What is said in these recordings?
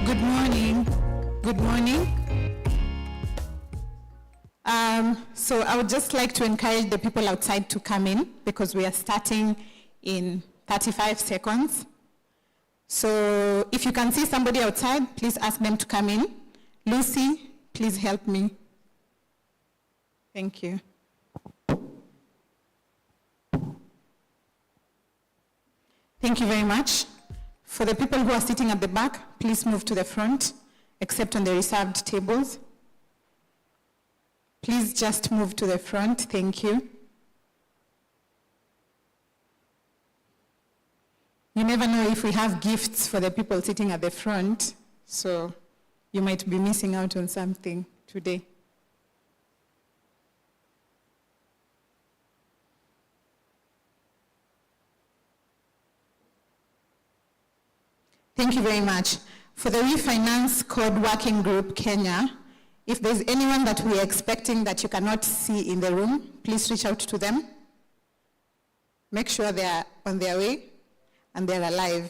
Good morning. Good morning. So I would just like to encourage the people outside to come in because we are starting in 35 seconds. So if you can see somebody outside, please ask them to come in. Lucy, please help me. Thank you. Thank you very much. For the people who are sitting at the back, please move to the front, except on the reserved tables. Please just move to the front. Thank you. You never know if we have gifts for the people sitting at the front, so you might be missing out on something today. Thank you very much. For the Refinance Code Working Group Kenya, if there's anyone that we are expecting that you cannot see in the room, please reach out to them. Make sure they are on their way and they're alive.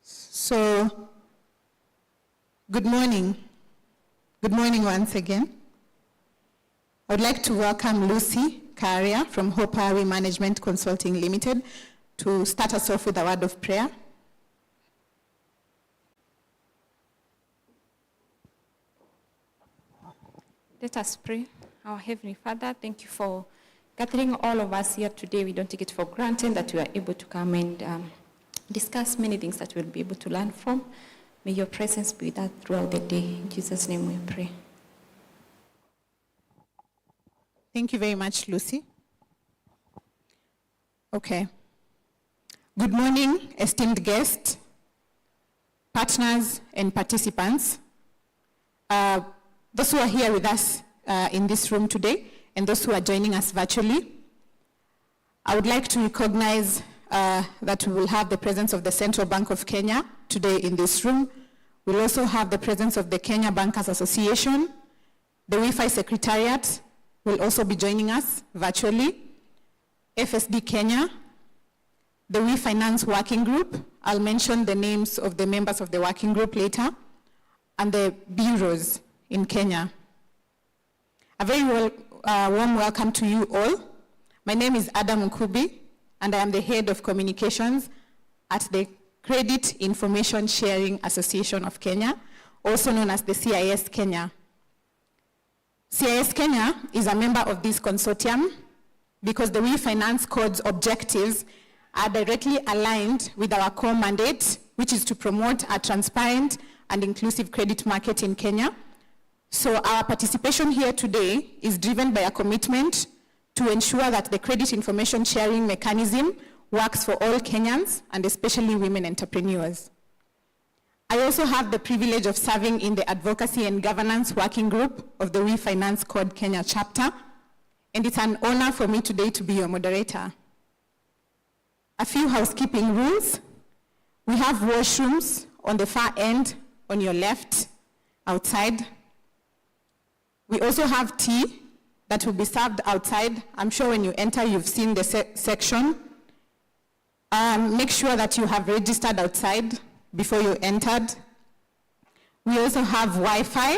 So, good morning. Good morning once again. I would like to welcome Lucy Karia from Hope Highway Management Consulting Limited to start us off with a word of prayer. Let us pray. Our Heavenly Father, thank you for gathering all of us here today. We don't take it for granted that we are able to come and discuss many things that we'll be able to learn from. May your presence be with us throughout the day. In Jesus' name we pray. Thank you very much, Lucy. Okay. Good morning, esteemed guests, partners, and participants. Those who are here with us in this room today, and those who are joining us virtually. I would like to recognize that we will have the presence of the Central Bank of Kenya today in this room. We'll also have the presence of the Kenya Bankers Association. The Wi-Fi Secretariat will also be joining us virtually. FSD Kenya, the Refinance Working Group. I'll mention the names of the members of the working group later, and the bureaus in Kenya. A very warm welcome to you all. My name is Adam Nkubi, and I am the head of communications at the Credit Information Sharing Association of Kenya, also known as the CIS Kenya. CIS Kenya is a member of this consortium because the Refinance Code's objectives are directly aligned with our core mandate, which is to promote a transparent and inclusive credit market in Kenya. So our participation here today is driven by a commitment to ensure that the credit information sharing mechanism works for all Kenyans, and especially women entrepreneurs. I also have the privilege of serving in the Advocacy and Governance Working Group of the Refinance Code Kenya chapter, and it's an honor for me today to be your moderator. A few housekeeping rules. We have washrooms on the far end, on your left, outside. We also have tea that will be served outside. I'm sure when you enter, you've seen the section. Make sure that you have registered outside before you entered. We also have Wi-Fi.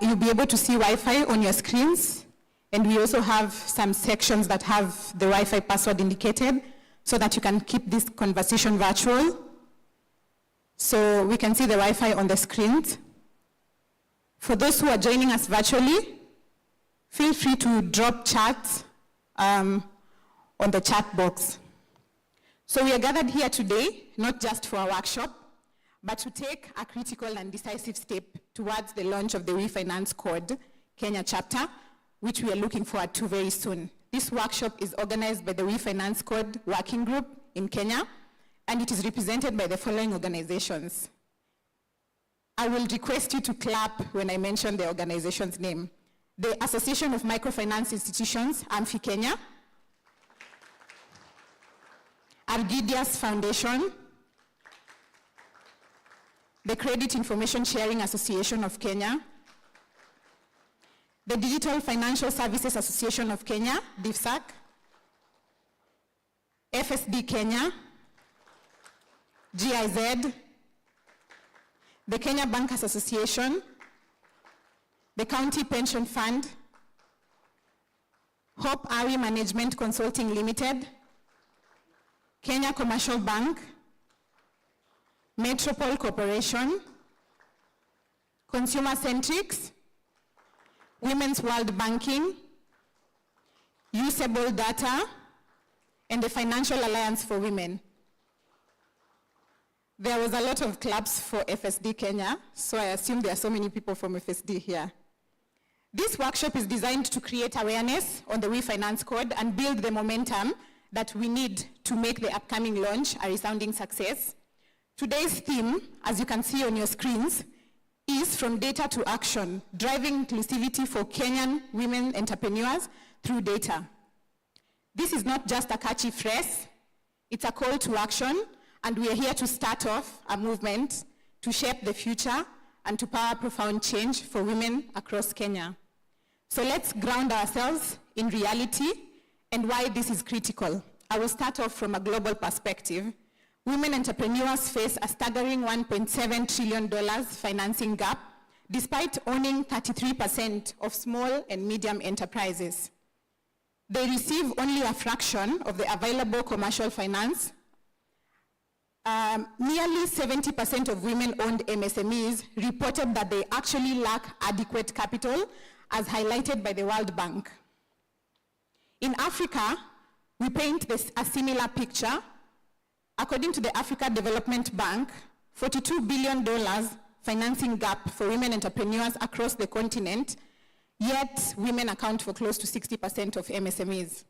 You'll be able to see Wi-Fi on your screens. And we also have some sections that have the Wi-Fi password indicated so that you can keep this conversation virtual. So we can see the Wi-Fi on the screens. For those who are joining us virtually, feel free to drop chats on the chat box. So we are gathered here today, not just for a workshop, but to take a critical and decisive step towards the launch of the Refinance Code Kenya chapter, which we are looking forward to very soon. This workshop is organized by the Refinance Code Working Group in Kenya, and it is represented by the following organizations. I will request you to clap when I mention the organization's name. The Association of Microfinance Institutions, AMFI Kenya, Argidias Foundation, the Credit Information Sharing Association of Kenya, the Digital Financial Services Association of Kenya, DFSAC, FSD Kenya, GIZ, the Kenya Bankers Association, the County Pension Fund, Hope Awi Management Consulting Limited, Kenya Commercial Bank, Metropole Corporation, Consumer Centrics, Women's World Banking, Usable Data, and the Financial Alliance for Women. There was a lot of claps for FSD Kenya, so I assume there are so many people from FSD here. This workshop is designed to create awareness on the WeFinance Code and build the momentum that we need to make the upcoming launch a resounding success. Today's theme, as you can see on your screens, is From Data to Action, Driving Inclusivity for Kenyan Women Entrepreneurs Through Data. This is not just a catchy phrase, it's a call to action, and we are here to start off a movement to shape the future and to power profound change for women across Kenya. So let's ground ourselves in reality and why this is critical. I will start off from a global perspective. Women entrepreneurs face a staggering $1.7 trillion financing gap, despite owning 33% of small and medium enterprises. They receive only a fraction of the available commercial finance. Nearly 70% of women-owned MSMEs reported that they actually lack adequate capital, as highlighted by the World Bank. In Africa, we paint a similar picture. According to the Africa Development Bank, $42 billion financing gap for women entrepreneurs across the continent, yet women account for close to 60% of MSMEs.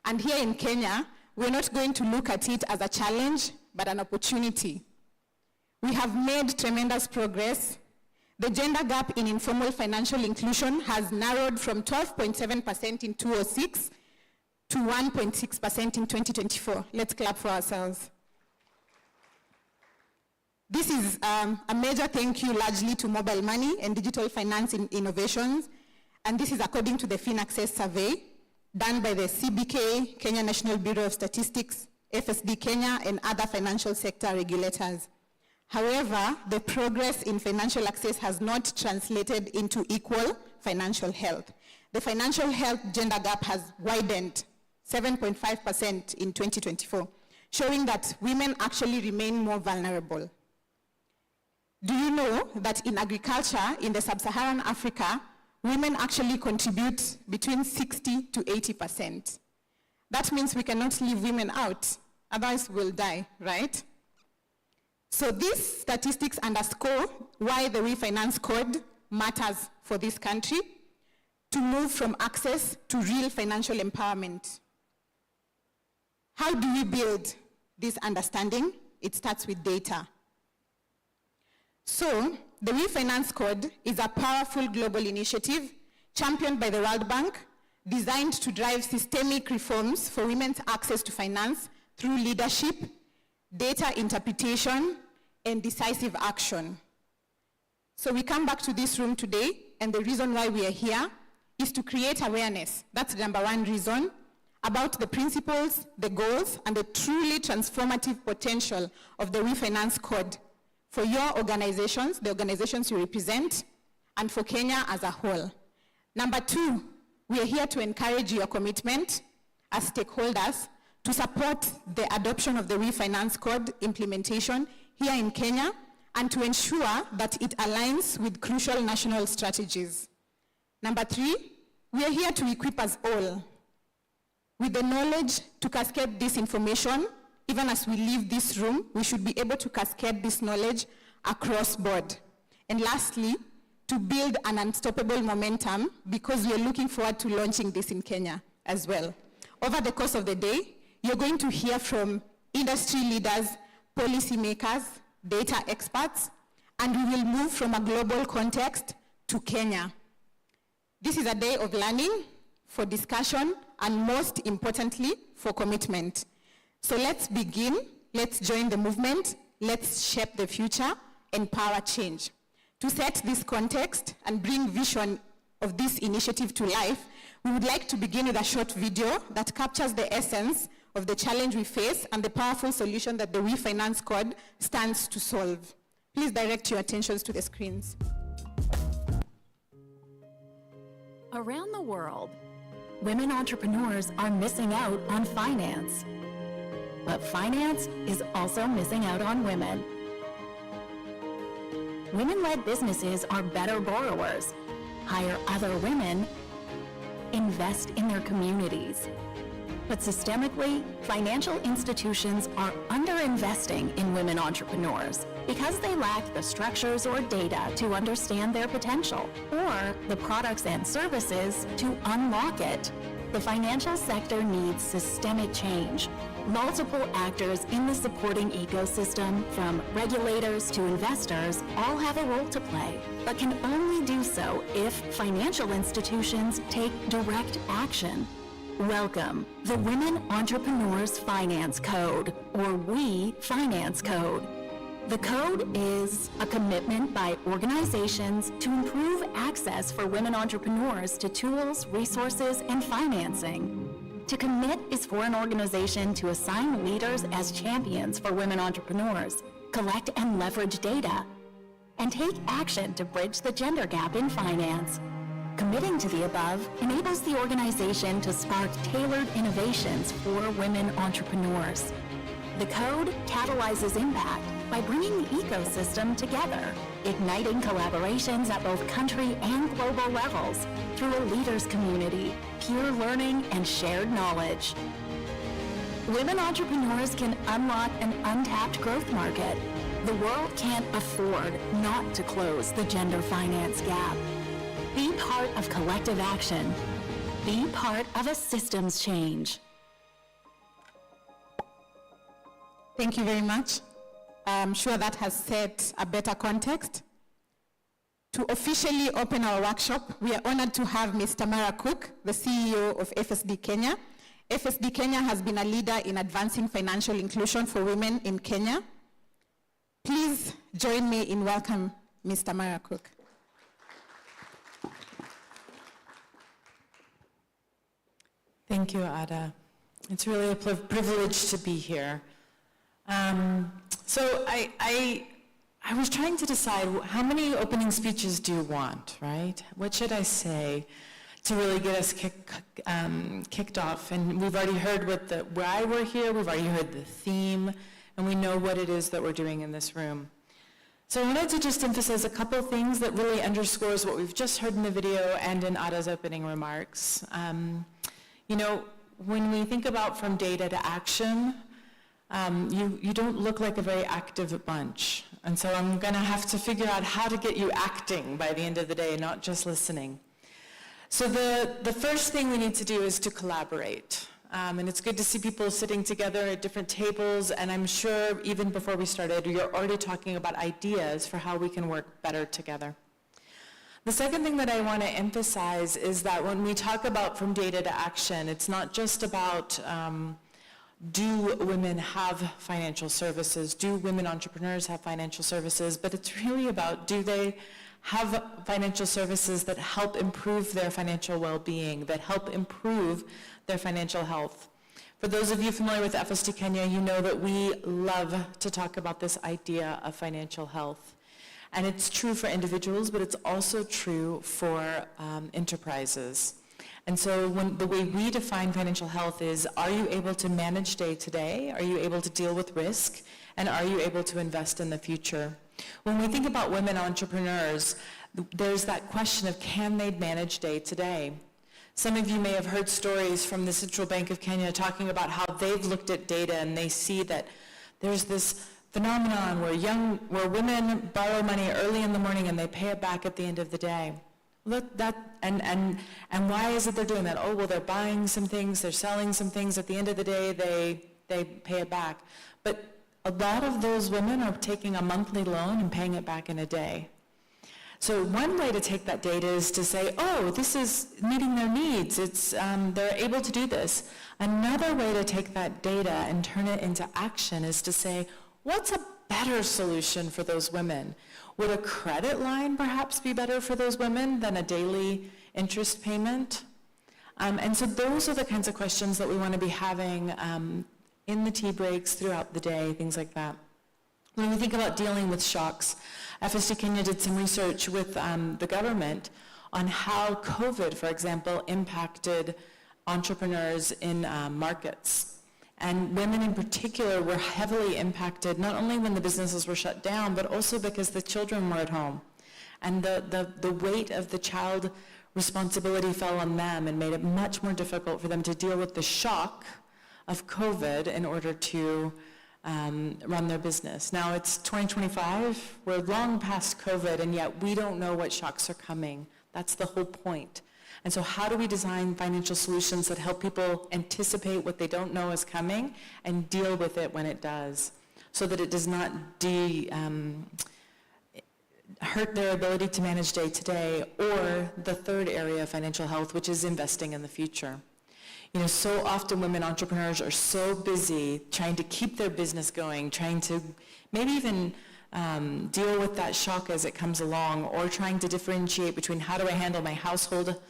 And here in Kenya, we're not going to look at it as a challenge, but an opportunity. We have made tremendous progress. The gender gap in informal financial inclusion has narrowed from 12.7% in 2006 to 1.6% in 2024. Let's clap for ourselves. This is a major thank you largely to mobile money and digital finance innovations, and this is according to the FinAccess survey done by the CBK, Kenya National Bureau of Statistics, FSD Kenya, and other financial sector regulators. However, the progress in financial access has not translated into equal financial health. The financial health gender gap has widened 7.5% in 2024, showing that women actually remain more vulnerable. Do you know that in agriculture in the sub-Saharan Africa, women actually contribute between 60 to 80%? That means we cannot leave women out, otherwise we'll die, right? So these statistics underscore why the WeFinance Code matters for this country to move from access to real financial empowerment. How do we build this understanding? It starts with data. So the WeFinance Code is a powerful global initiative championed by the World Bank, designed to drive systemic reforms for women's access to finance through leadership, data interpretation, and decisive action. So we come back to this room today, and the reason why we are here is to create awareness. That's the number one reason, about the principles, the goals, and the truly transformative potential of the WeFinance Code for your organizations, the organizations you represent, and for Kenya as a whole. Number two, we are here to encourage your commitment as stakeholders to support the adoption of the WeFinance Code implementation here in Kenya, and to ensure that it aligns with crucial national strategies. Number three, we are here to equip us all with the knowledge to cascade this information. Even as we leave this room, we should be able to cascade this knowledge across board. And lastly, to build an unstoppable momentum, because we are looking forward to launching this in Kenya as well. Over the course of the day, you're going to hear from industry leaders, policymakers, data experts, and we will move from a global context to Kenya. This is a day of learning, for discussion, and most importantly, for commitment. So let's begin, let's join the movement, let's shape the future and power change. To set this context and bring vision of this initiative to life, we would like to begin with a short video that captures the essence of the challenge we face and the powerful solution that the We Finance Code stands to solve. Please direct your attentions to the screens. Around the world, women entrepreneurs are missing out on finance. But finance is also missing out on women. Women-led businesses are better borrowers, hire other women, invest in their communities. But systemically, financial institutions are underinvesting in women entrepreneurs because they lack the structures or data to understand their potential, or the products and services to unlock it. The financial sector needs systemic change. Multiple actors in the supporting ecosystem, from regulators to investors, all have a role to play, but can only do so if financial institutions take direct action. Welcome, the Women Entrepreneurs Finance Code, or We Finance Code. The code is a commitment by organizations to improve access for women entrepreneurs to tools, resources, and financing. To commit is for an organization to assign leaders as champions for women entrepreneurs, collect and leverage data, and take action to bridge the gender gap in finance. Committing to the above enables the organization to spark tailored innovations for women entrepreneurs. The code catalyzes impact by bringing the ecosystem together, igniting collaborations at both country and global levels through a leaders community, peer learning, and shared knowledge. Women entrepreneurs can unlock an untapped growth market. The world can't afford not to close the gender finance gap. Be part of collective action. Be part of a systems change. Thank you very much. I'm sure that has set a better context. To officially open our workshop, we are honored to have Ms. Tamara Cook, the CEO of FSD Kenya. FSD Kenya has been a leader in advancing financial inclusion for women in Kenya. Please join me in welcoming Ms. Tamara Cook. Thank you, Ada. It's really a privilege to be here. So I was trying to decide how many opening speeches do you want, right? What should I say to really get us kicked off? And we've already heard why we're here, we've already heard the theme, and we know what it is that we're doing in this room. So I wanted to just emphasize a couple things that really underscores what we've just heard in the video and in Ada's opening remarks. You know, when we think about from data to action, you don't look like a very active bunch. And so I'm going to have to figure out how to get you acting by the end of the day, not just listening. So the first thing we need to do is to collaborate. And it's good to see people sitting together at different tables, and I'm sure even before we started, you're already talking about ideas for how we can work better together. The second thing that I want to emphasize is that when we talk about from data to action, it's not just about do women have financial services, do women entrepreneurs have financial services, but it's really about do they have financial services that help improve their financial well-being, that help improve their financial health. For those of you familiar with FSD Kenya, you know that we love to talk about this idea of financial health. And it's true for individuals, but it's also true for enterprises. And so the way we define financial health is, are you able to manage day to day? Are you able to deal with risk? And are you able to invest in the future? When we think about women entrepreneurs, there's that question of can they manage day to day? Some of you may have heard stories from the Central Bank of Kenya talking about how they've looked at data and they see that there's this phenomenon where women borrow money early in the morning and they pay it back at the end of the day. And why is it they're doing that? Oh, well, they're buying some things, they're selling some things. At the end of the day, they pay it back. But a lot of those women are taking a monthly loan and paying it back in a day. So one way to take that data is to say, oh, this is meeting their needs. They're able to do this. Another way to take that data and turn it into action is to say, what's a better solution for those women? Would a credit line perhaps be better for those women than a daily interest payment? And so those are the kinds of questions that we want to be having in the tea breaks throughout the day, things like that. When we think about dealing with shocks, FSD Kenya did some research with the government on how COVID, for example, impacted entrepreneurs in markets. And women in particular were heavily impacted, not only when the businesses were shut down, but also because the children were at home. And the weight of the child responsibility fell on them and made it much more difficult for them to deal with the shock of COVID in order to run their business. Now it's 2025, we're long past COVID, and yet we don't know what shocks are coming. That's the whole point. And so how do we design financial solutions that help people anticipate what they don't know is coming and deal with it when it does, so that it does not hurt their ability to manage day to day, or the third area of financial health, which is investing in the future. You know, so often women entrepreneurs are so busy trying to keep their business going, trying to maybe even deal with that shock as it comes along, or trying to differentiate between how do I handle my household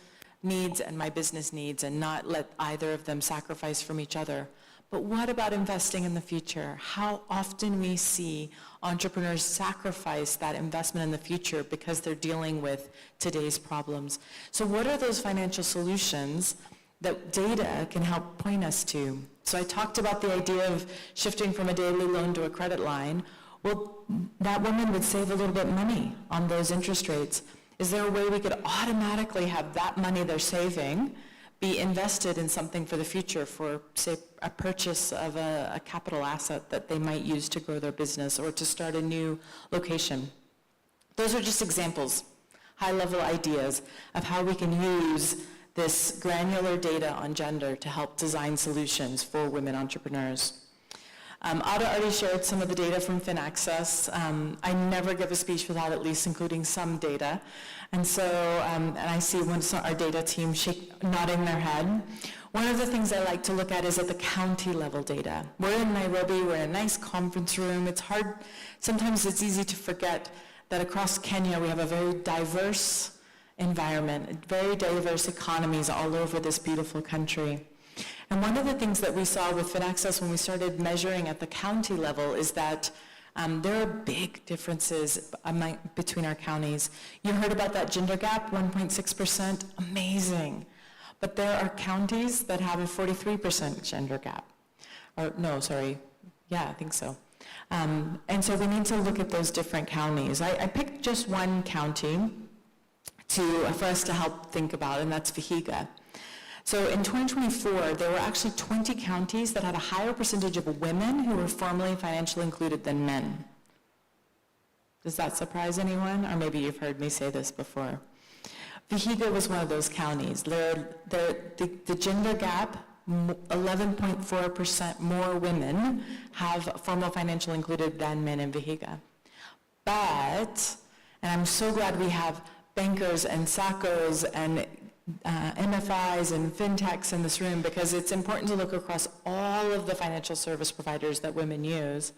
needs and my business needs and not let either of them sacrifice from each other. But what about investing in the future? How often we see entrepreneurs sacrifice that investment in the future because they're dealing with today's problems. So what are those financial solutions that data can help point us to? So I talked about the idea of shifting from a daily loan to a credit line. Well, that woman would save a little bit of money on those interest rates. Is there a way we could automatically have that money they're saving be invested in something for the future, for, say, a purchase of a capital asset that they might use to grow their business or to start a new location? Those are just examples, high-level ideas of how we can use this granular data on gender to help design solutions for women entrepreneurs. Ada already shared some of the data from FinAccess. I never give a speech without at least including some data. And so, and I see our data team nodding their head. One of the things I like to look at is at the county level data. We're in Nairobi, we're in a nice conference room. It's hard, sometimes it's easy to forget that across Kenya we have a very diverse environment, very diverse economies all over this beautiful country. And one of the things that we saw with FinAccess when we started measuring at the county level is that there are big differences between our counties. You heard about that gender gap, 1.6%, amazing. But there are counties that have a 43% gender gap. Or no, sorry, yeah, I think so. And so we need to look at those different counties. I picked just one county for us to help think about, and that's Vihiga. So in 2024, there were actually 20 counties that had a higher percentage of women who were formally financially included than men. Does that surprise anyone? Or maybe you've heard me say this before. Vihiga was one of those counties. The gender gap, 11.4% more women have formal financial included than men in Vihiga. But, and I'm so glad we have bankers and SACCOs and MFIs and fintechs in this room, because it's important to look across all of the financial service providers that women use.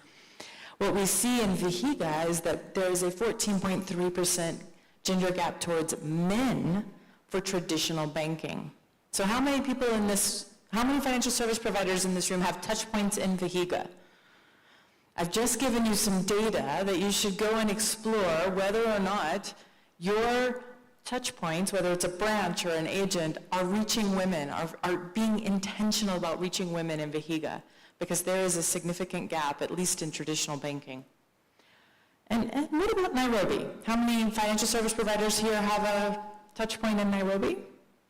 What we see in Vihiga is that there is a 14.3% gender gap towards men for traditional banking. So how many financial service providers in this room have touch points in Vihiga? I've just given you some data that you should go and explore whether or not your touch points, whether it's a branch or an agent, are reaching women, are being intentional about reaching women in Vihiga, because there is a significant gap, at least in traditional banking. And what about Nairobi? How many financial service providers here have a touch point in Nairobi?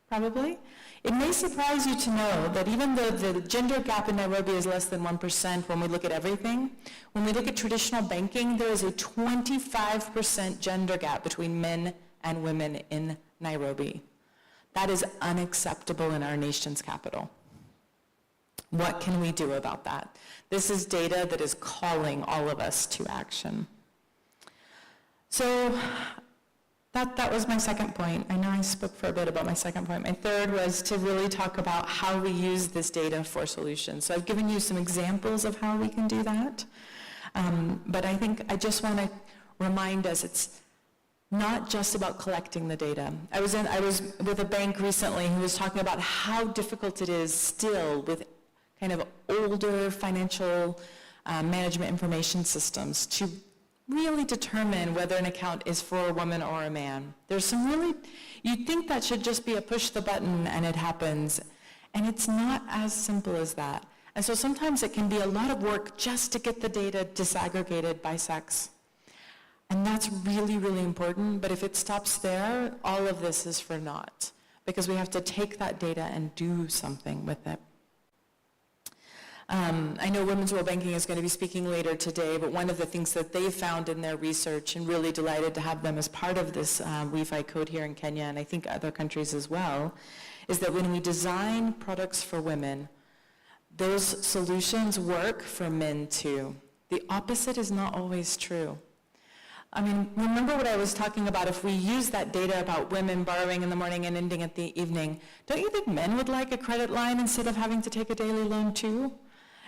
Probably. It may surprise you to know that even though the gender gap in Nairobi is less than 1% when we look at everything, when we look at traditional banking, there is a 25% gender gap between men and women in Nairobi. That is unacceptable in our nation's capital. What can we do about that? This is data that is calling all of us to action. So that was my second point. I know I spoke for a bit about my second point. My third was to really talk about how we use this data for solutions. So I've given you some examples of how we can do that. But I think I just want to remind us it's not just about collecting the data. I was with a bank recently who was talking about how difficult it is still with kind of older financial management information systems to really determine whether an account is for a woman or a man. There's some really, you'd think that should just be a push the button and it happens, and it's not as simple as that. And so sometimes it can be a lot of work just to get the data disaggregated by sex. And that's really, really important, but if it stops there, all of this is for naught, because we have to take that data and do something with it. I know Women's World Banking is going to be speaking later today, but one of the things that they found in their research, and really delighted to have them as part of this WeFi code here in Kenya, and I think other countries as well, is that when we design products for women, those solutions work for men too. The opposite is not always true. I mean, remember what I was talking about, if we use that data about women borrowing in the morning and ending at the evening, don't you think men would like a credit line instead of having to take a daily loan too?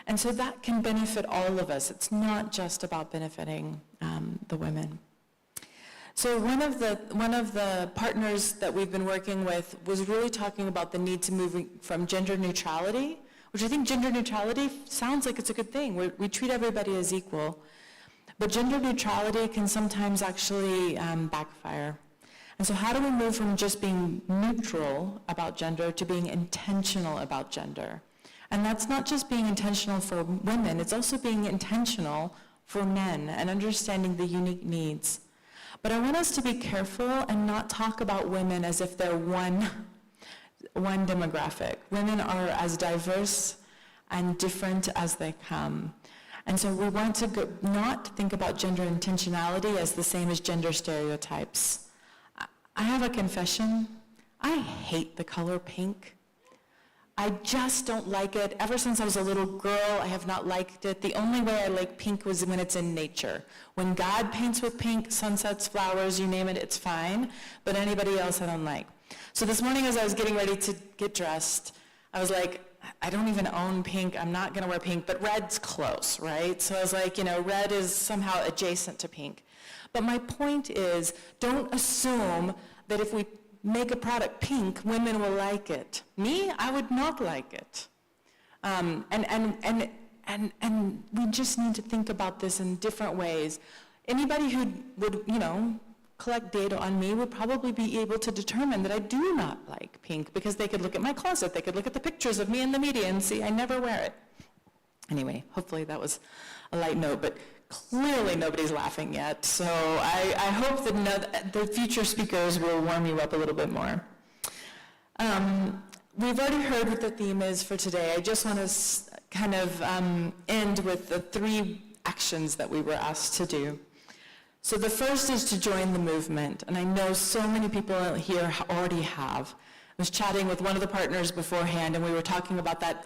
And so that can benefit all of us. It's not just about benefiting the women. So one of the partners that we've been working with was really talking about the need to move from gender neutrality, which I think gender neutrality sounds like it's a good thing. We treat everybody as equal. But gender neutrality can sometimes actually backfire. And so how do we move from just being neutral about gender to being intentional about gender? And that's not just being intentional for women, it's also being intentional for men and understanding the unique needs. But I want us to be careful and not talk about women as if they're one demographic. Women are as diverse and different as they come. And so we want to not think about gender intentionality as the same as gender stereotypes. I have a confession. I hate the color pink. I just don't like it. Ever since I was a little girl, I have not liked it. The only way I like pink was when it's in nature. When God paints with pink, sunsets, flowers, you name it, it's fine. But anybody else I don't like. So this morning as I was getting ready to get dressed, I was like, I don't even own pink. I'm not going to wear pink, but red's close, right? So I was like, red is somehow adjacent to pink. But my point is, don't assume that if we make a product pink, women will like it. Me, I would not like it. And we just need to think about this in different ways. Anybody who would, collect data on me would probably be able to determine that I do not like pink, because they could look at my closet, they could look at the pictures of me in the media and see I never wear it. Anyway, hopefully that was a light note, but clearly nobody's laughing yet, so I hope that the future speakers will warm you up a little bit more. We've already heard what the theme is for today. I just want to kind of end with the 3 actions that we were asked to do. So the first is to join the movement, and I know so many people here already have. I was chatting with one of the partners beforehand, and we were talking about that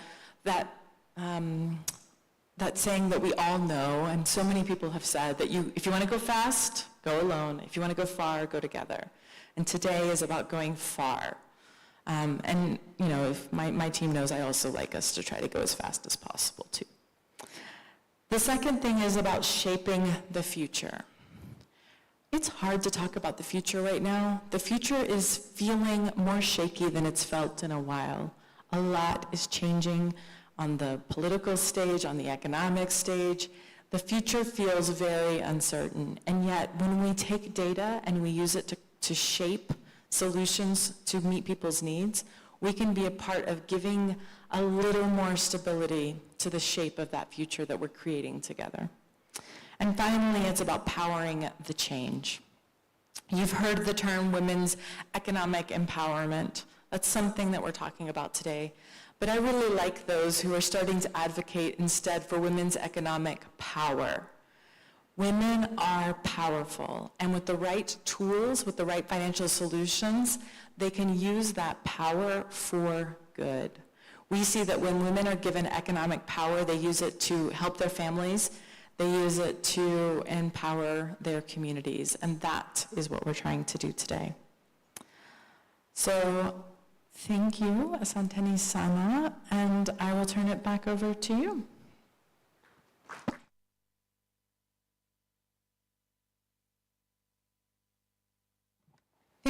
saying that we all know, and so many people have said that if you want to go fast, go alone. If you want to go far, go together. And today is about going far. And if my team knows, I also like us to try to go as fast as possible too. The second thing is about shaping the future. It's hard to talk about the future right now. The future is feeling more shaky than it's felt in a while. A lot is changing on the political stage, on the economic stage. The future feels very uncertain. And yet, when we take data and we use it to shape solutions to meet people's needs, we can be a part of giving a little more stability to the shape of that future that we're creating together. And finally, it's about powering the change. You've heard the term women's economic empowerment. That's something that we're talking about today. But I really like those who are starting to advocate instead for women's economic power. Women are powerful, and with the right tools, with the right financial solutions, they can use that power for good. We see that when women are given economic power, they use it to help their families. They use it to empower their communities, and that is what we're trying to do today. So thank you, Asanteni Sana, and I will turn it back over to you.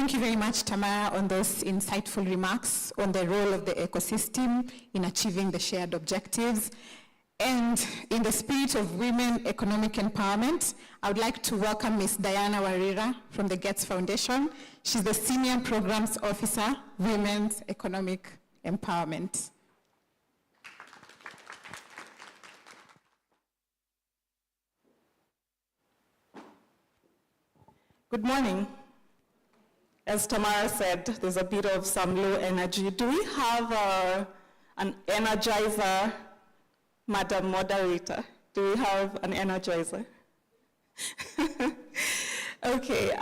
Thank you very much, Tamara, on those insightful remarks on the role of the ecosystem in achieving the shared objectives. And in the spirit of women economic empowerment, I would like to welcome Ms. Diana Warira from the Gates Foundation. She's the Senior Programs Officer, Women's Economic Empowerment. Good morning. As Tamara said, there's a bit of some low energy. Do we have an energizer, Madam Moderator? Do we have an energizer? Okay,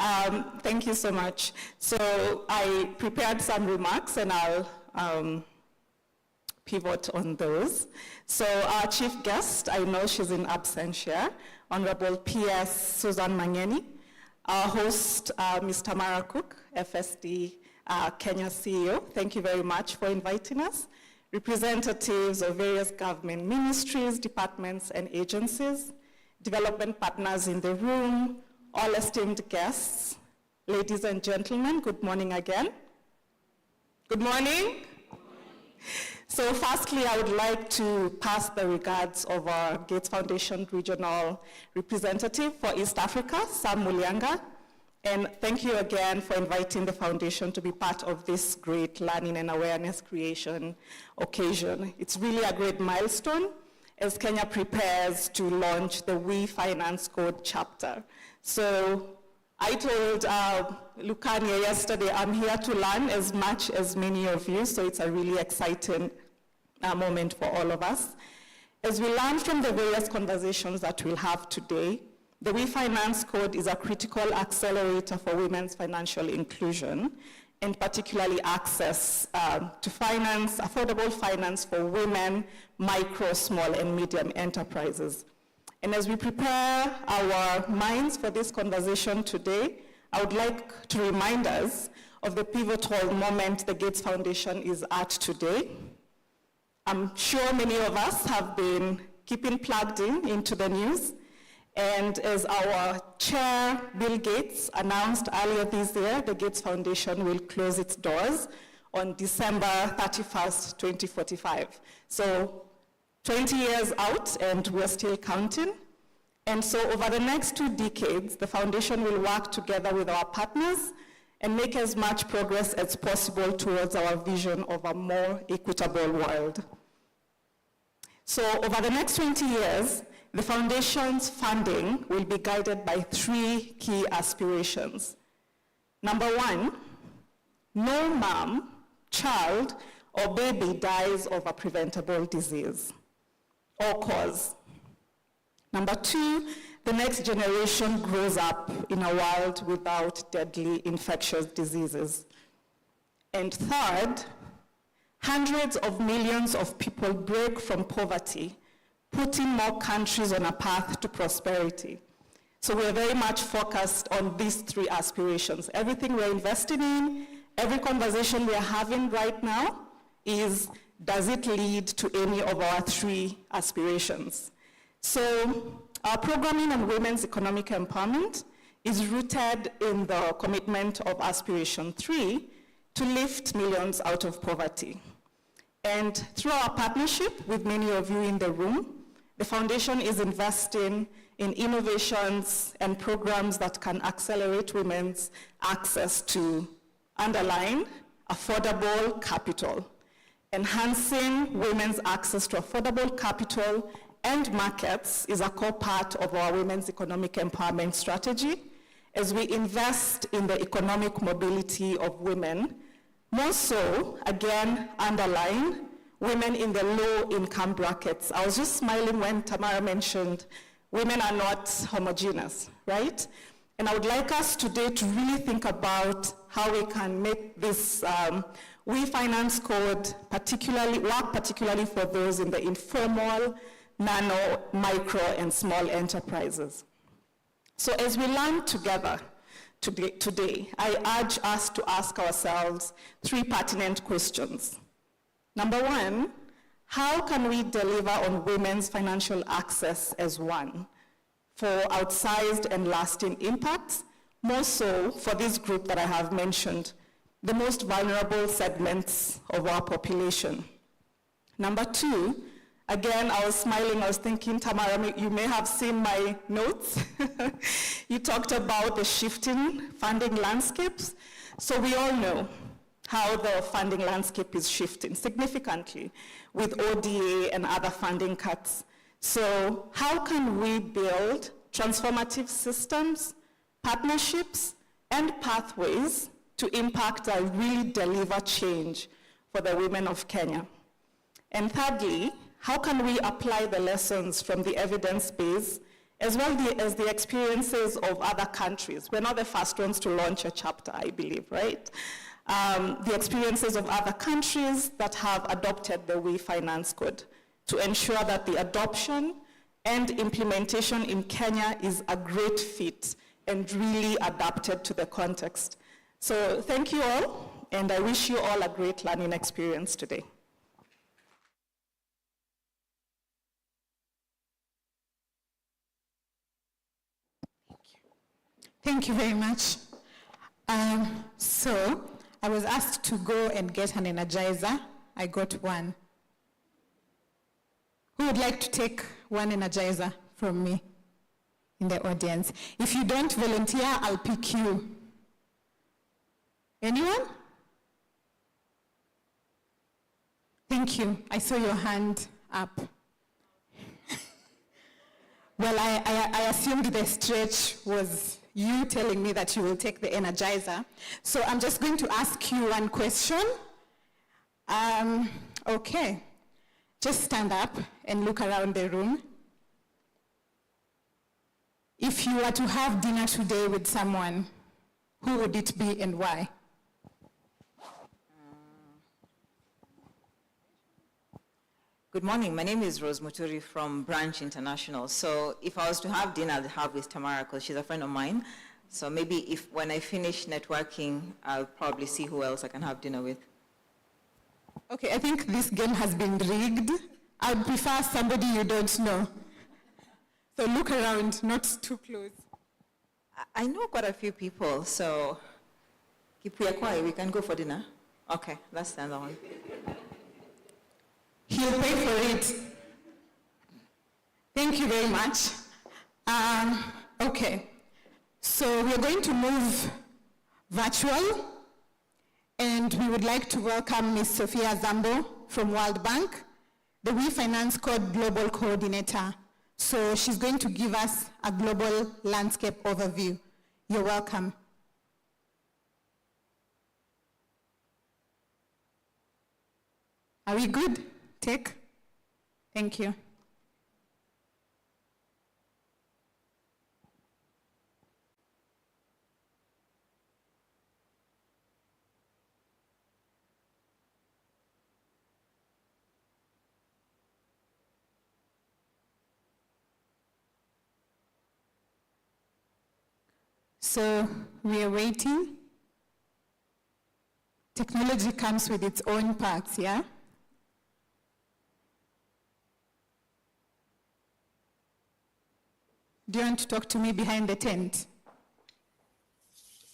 thank you so much. So I prepared some remarks and I'll pivot on those. So our chief guest, I know she's in absentia, Honorable P.S. Susan Mangeni. Our host, Ms. Tamara Cook, FSD Kenya CEO. Thank you very much for inviting us. Representatives of various government ministries, departments, and agencies, development partners in the room, all esteemed guests, ladies and gentlemen, good morning again. Good morning. So firstly, I would like to pass the regards of our Gates Foundation Regional Representative for East Africa, Sam Mulianga. And thank you again for inviting the foundation to be part of this great learning and awareness creation occasion. It's really a great milestone as Kenya prepares to launch the We Finance Code chapter. So I told Lukania yesterday, I'm here to learn as much as many of you, so it's a really exciting moment for all of us. As we learn from the various conversations that we'll have today, the We Finance Code is a critical accelerator for women's financial inclusion, and particularly access to finance, affordable finance for women, micro, small, and medium enterprises. And as we prepare our minds for this conversation today, I would like to remind us of the pivotal moment the Gates Foundation is at today. I'm sure many of us have been keeping plugged into the news. And as our chair, Bill Gates, announced earlier this year, the Gates Foundation will close its doors on December 31st, 2045. So 20 years out, and we're still counting. And so over the next 2 decades, the foundation will work together with our partners and make as much progress as possible towards our vision of a more equitable world. So over the next 20 years, the foundation's funding will be guided by 3 key aspirations. Number 1, no mom, child, or baby dies of a preventable disease or cause. Number 2, the next generation grows up in a world without deadly infectious diseases. And third, hundreds of millions of people break from poverty, putting more countries on a path to prosperity. So we're very much focused on these 3 aspirations. Everything we're investing in, every conversation we're having right now is, does it lead to any of our 3 aspirations? So our programming on women's economic empowerment is rooted in the commitment of aspiration 3 to lift millions out of poverty. And through our partnership with many of you in the room, the foundation is investing in innovations and programs that can accelerate women's access to, underline, affordable capital. Enhancing women's access to affordable capital and markets is a core part of our women's economic empowerment strategy as we invest in the economic mobility of women. More so, again, underline, women in the low-income brackets. I was just smiling when Tamara mentioned women are not homogeneous, right? And I would like us today to really think about how we can make this We Finance Code work particularly for those in the informal, nano, micro, and small enterprises. So as we learn together today, I urge us to ask ourselves 3 pertinent questions. Number 1, how can we deliver on women's financial access as one for outsized and lasting impacts more so for this group that I have mentioned, the most vulnerable segments of our population. Number two, again, I was smiling, I was thinking, Tamara, you may have seen my notes. You talked about the shifting funding landscapes. So we all know how the funding landscape is shifting significantly with ODA and other funding cuts. So how can we build transformative systems, partnerships, and pathways to impact and really deliver change for the women of Kenya? And thirdly, how can we apply the lessons from the evidence base as well as the experiences of other countries? We're not the first ones to launch a chapter, I believe, right? The experiences of other countries that have adopted the We Finance Code to ensure that the adoption and implementation in Kenya is a great fit and really adapted to the context. So thank you all, and I wish you all a great learning experience today. Thank you very much. So I was asked to go and get an energizer. I got one. Who would like to take one energizer from me in the audience? If you don't volunteer, I'll pick you. Anyone? Thank you. I saw your hand up. Well, I assumed the stretch was you telling me that you will take the energizer. So I'm just going to ask you one question. Okay. Just stand up and look around the room. If you were to have dinner today with someone, who would it be and why? Good morning. My name is Rose Muturi from Branch International. So if I was to have dinner, I'd have with Tamara because she's a friend of mine. So maybe when I finish networking, I'll probably see who else I can have dinner with. Okay, I think this game has been rigged. I would prefer somebody you don't know. So look around, not too close. I know quite a few people, so keep quiet. We can go for dinner. Okay, that's the other one. He'll pay for it. Thank you very much. Okay, so we're going to move virtual, and we would like to welcome Ms. Sophia Zambo from World Bank, the We Finance Code Global Coordinator. So she's going to give us a global landscape overview. You're welcome. Are we good? Take. Thank you. So we are waiting. Technology comes with its own parts, yeah? Do you want to talk to me behind the tent?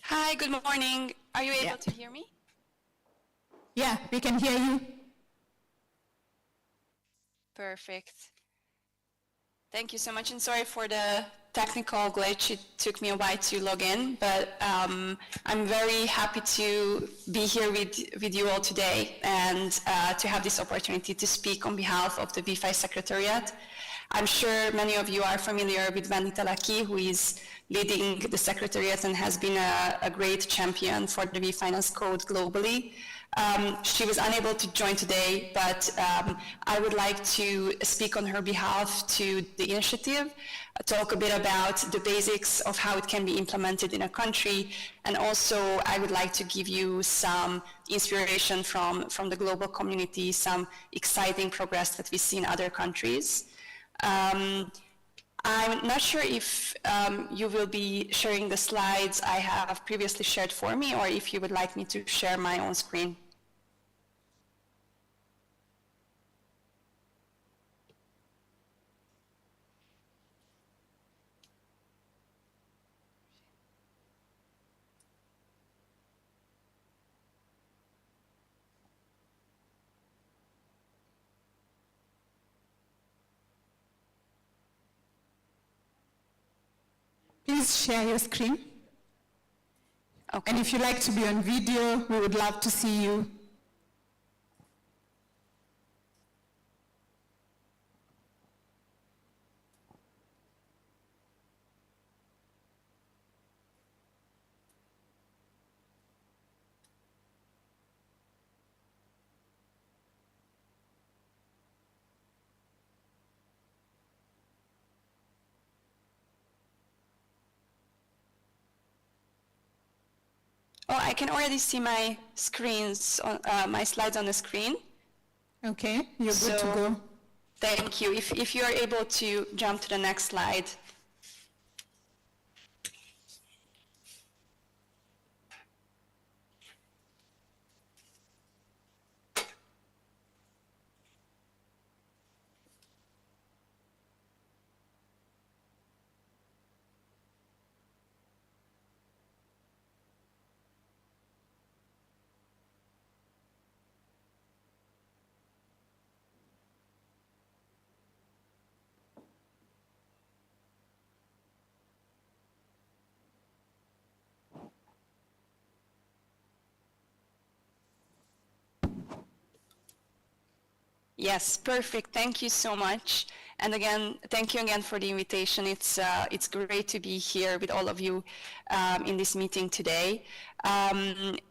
Hi, good morning. Are you able to hear me? Yeah, we can hear you. Perfect. Thank you so much, and sorry for the technical glitch. It took me a while to log in, but I'm very happy to be here with you all today and to have this opportunity to speak on behalf of the V5 Secretariat. I'm sure many of you are familiar with Vanita Laki, who is leading the Secretariat and has been a great champion for the V Finance Code globally. She was unable to join today, but I would like to speak on her behalf to the initiative, talk a bit about the basics of how it can be implemented in a country, and also I would like to give you some inspiration from the global community, some exciting progress that we see in other countries. I'm not sure if you will be sharing the slides I have previously shared for me, or if you would like me to share my own screen. please share your screen. Okay. And if you like to be on video, we would love to see you. Oh, I can already see my screens, my slides on the screen. Okay, you're good to go. Thank you. If you're able to jump to the next slide. Yes, perfect. Thank you so much. And again, thank you again for the invitation. It's great to be here with all of you in this meeting today.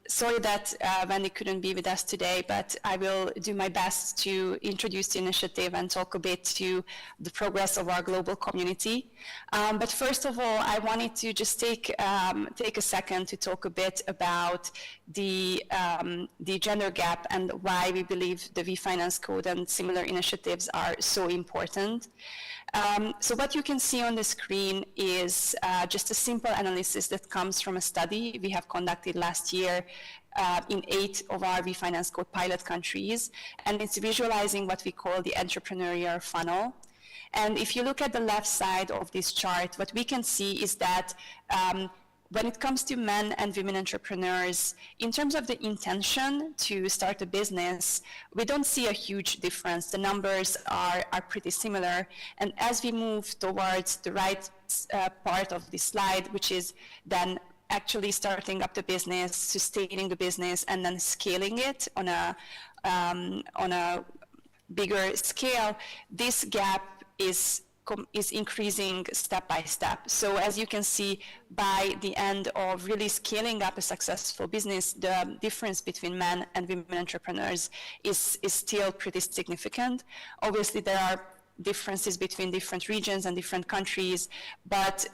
Sorry that Wendy couldn't be with us today, but I will do my best to introduce the initiative and talk a bit to the progress of our global community. But first of all, I wanted to just take a second to talk a bit about the gender gap and why we believe the V-Finance Code and similar initiatives are so important. So what you can see on the screen is just a simple analysis that comes from a study we have conducted last year in 8 of our V-Finance Code pilot countries, and it's visualizing what we call the entrepreneurial funnel. And if you look at the left side of this chart, what we can see is that when it comes to men and women entrepreneurs, in terms of the intention to start a business, we don't see a huge difference. The numbers are pretty similar. And as we move towards the right part of the slide, which is then actually starting up the business, sustaining the business, and then scaling it on a bigger scale, this gap is increasing step by step. So as you can see, by the end of really scaling up a successful business, the difference between men and women entrepreneurs is still pretty significant. Obviously, there are differences between different regions and different countries, but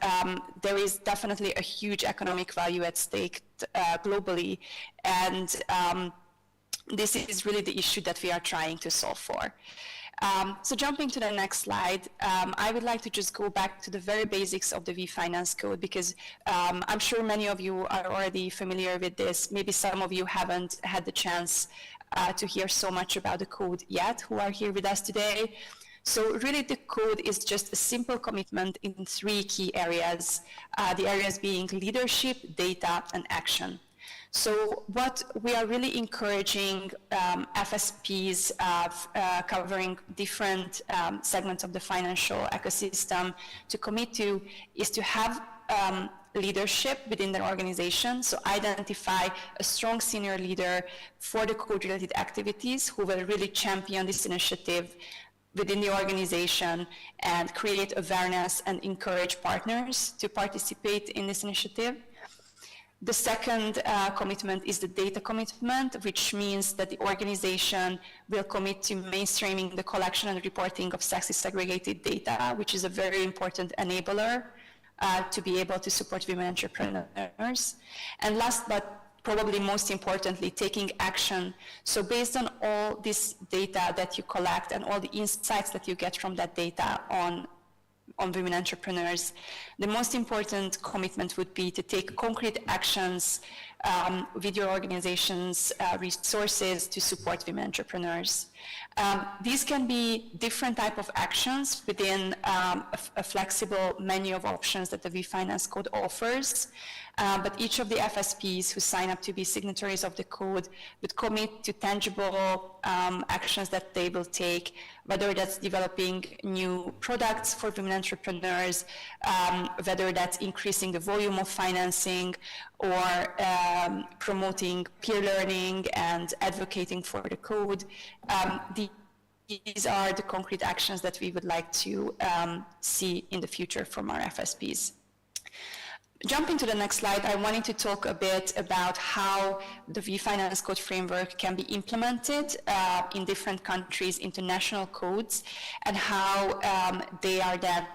there is definitely a huge economic value at stake globally, and this is really the issue that we are trying to solve for. So jumping to the next slide, I would like to just go back to the very basics of the V-Finance Code, because I'm sure many of you are already familiar with this. Maybe some of you haven't had the chance to hear so much about the code yet, who are here with us today. So really the code is just a simple commitment in 3 key areas, the areas being leadership, data, and action. So what we are really encouraging FSPs covering different segments of the financial ecosystem to commit to is to have leadership within their organization. So identify a strong senior leader for the code-related activities who will really champion this initiative within the organization and create awareness and encourage partners to participate in this initiative. The second commitment is the data commitment, which means that the organization will commit to mainstreaming the collection and reporting of sexist segregated data, which is a very important enabler to be able to support women entrepreneurs. And last but probably most importantly, taking action. So based on all this data that you collect and all the insights that you get from that data on women entrepreneurs, the most important commitment would be to take concrete actions with your organization's resources to support women entrepreneurs. These can be different type of actions within a flexible menu of options that the V-Finance Code offers. but each of the FSPs who sign up to be signatories of the code would commit to tangible actions that they will take, whether that's developing new products for women entrepreneurs, whether that's increasing the volume of financing, or promoting peer learning and advocating for the code. These are the concrete actions that we would like to see in the future from our FSPs. Jumping to the next slide, I wanted to talk a bit about how the V-Finance Code framework can be implemented in different countries into national codes, and how they are then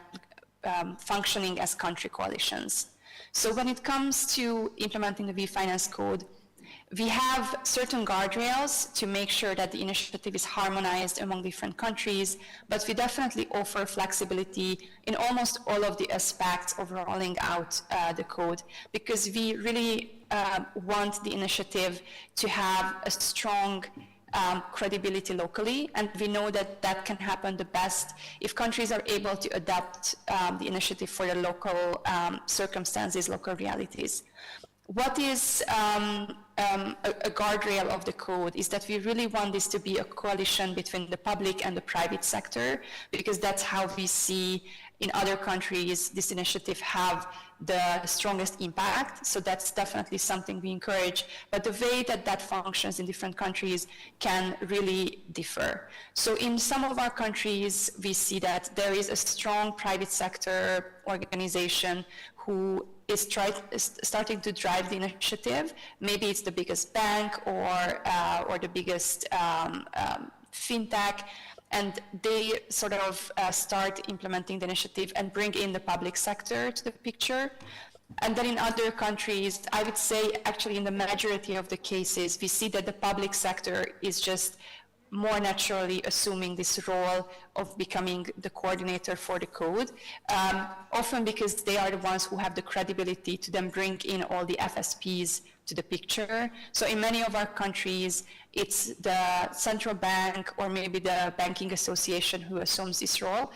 functioning as country coalitions. So when it comes to implementing the V-Finance Code, we have certain guardrails to make sure that the initiative is harmonized among different countries, but we definitely offer flexibility in almost all of the aspects of rolling out the code, because we really want the initiative to have a strong credibility locally, and we know that that can happen the best if countries are able to adapt the initiative for the local circumstances, local realities. What is a guardrail of the code is that we really want this to be a coalition between the public and the private sector, because that's how we see in other countries this initiative have the strongest impact. So that's definitely something we encourage, but the way that that functions in different countries can really differ. So in some of our countries, we see that there is a strong private sector organization who is starting to drive the initiative. Maybe it's the biggest bank or the biggest fintech, and they sort of start implementing the initiative and bring in the public sector to the picture. And then in other countries, I would say actually in the majority of the cases, we see that the public sector is just more naturally assuming this role of becoming the coordinator for the code, often because they are the ones who have the credibility to then bring in all the FSPs to the picture. So in many of our countries, it's the central bank or maybe the banking association who assumes this role.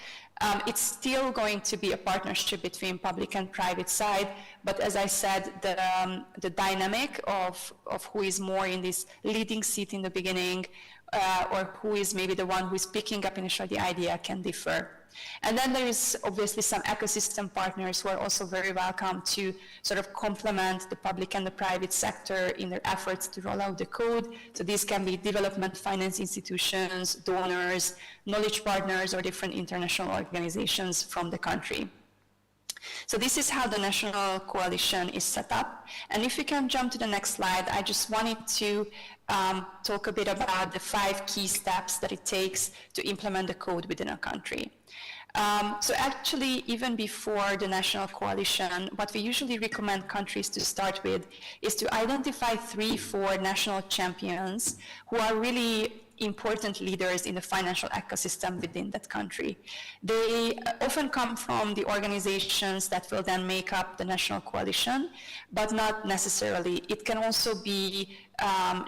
It's still going to be a partnership between public and private side, but as I said, the dynamic of who is more in this leading seat in the beginning, or who is maybe the one who is picking up initially the idea can differ. And then there is obviously some ecosystem partners who are also very welcome to sort of complement the public and the private sector in their efforts to roll out the code. So these can be development finance institutions, donors, knowledge partners, or different international organizations from the country. So this is how the national coalition is set up. And if we can jump to the next slide, I just wanted to talk a bit about the 5 key steps that it takes to implement the code within a country. So actually, even before the national coalition, what we usually recommend countries to start with is to identify 3-4 national champions who are really important leaders in the financial ecosystem within that country. They often come from the organizations that will then make up the national coalition, but not necessarily. It can also be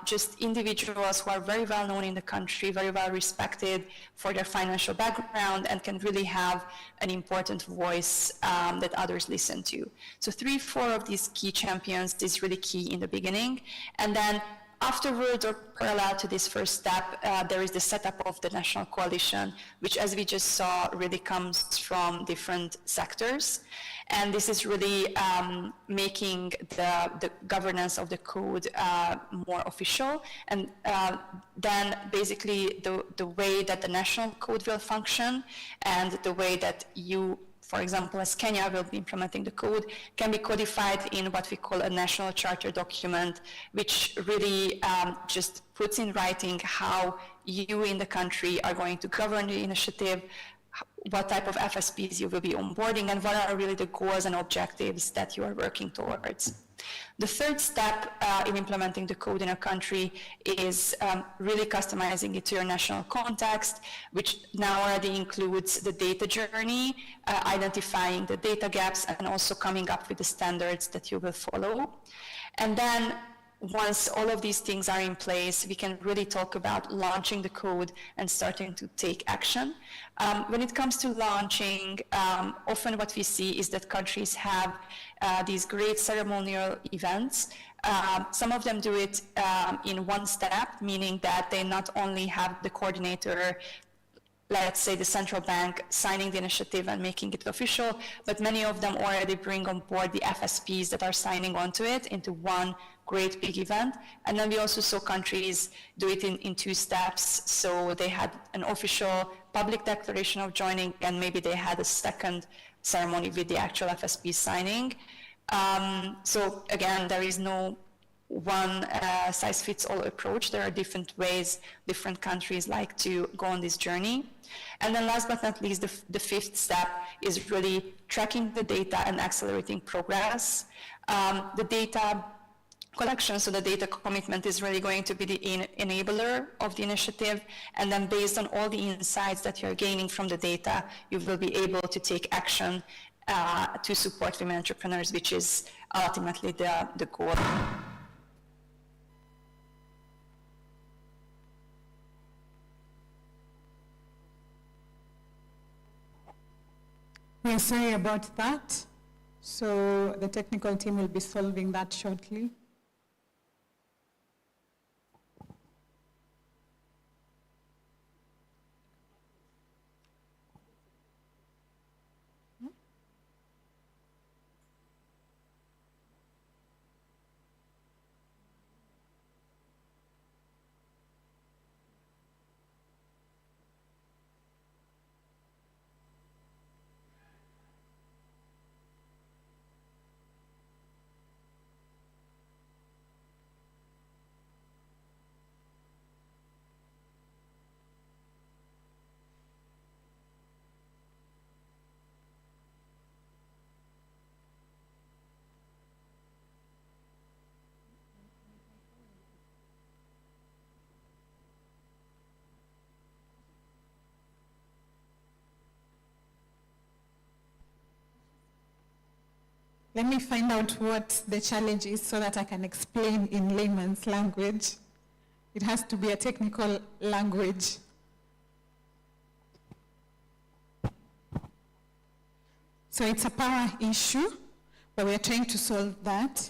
just individuals who are very well known in the country, very well respected for their financial background, and can really have an important voice that others listen to. So 3-4 of these key champions is really key in the beginning. And then afterwards, or parallel to this first step, there is the setup of the national coalition, which, as we just saw, really comes from different sectors. And this is really making the governance of the code more official. And then basically the way that the national code will function and the way that you, for example, as Kenya will be implementing the code, can be codified in what we call a national charter document, which really just puts in writing how you in the country are going to govern the initiative, what type of FSPs you will be onboarding, and what are really the goals and objectives that you are working towards. The third step in implementing the code in a country is really customizing it to your national context, which now already includes the data journey, identifying the data gaps, and also coming up with the standards that you will follow. And then once all of these things are in place, we can really talk about launching the code and starting to take action. When it comes to launching, often what we see is that countries have these great ceremonial events. Some of them do it in one step, meaning that they not only have the coordinator, let's say the central bank, signing the initiative and making it official, but many of them already bring on board the FSPs that are signing onto it into one great big event. And then we also saw countries do it in two steps. So they had an official public declaration of joining, and maybe they had a second ceremony with the actual FSP signing. So again, there is no one size fits all approach. There are different ways different countries like to go on this journey. And then last but not least, the fifth step is really tracking the data and accelerating progress. The data collection, so the data commitment is really going to be the enabler of the initiative. And then based on all the insights that you're gaining from the data, you will be able to take action to support women entrepreneurs, which is ultimately the goal. We are sorry about that. So the technical team will be solving that shortly. Let me find out what the challenge is so that I can explain in layman's language. It has to be a technical language. So it's a power issue, but we're trying to solve that.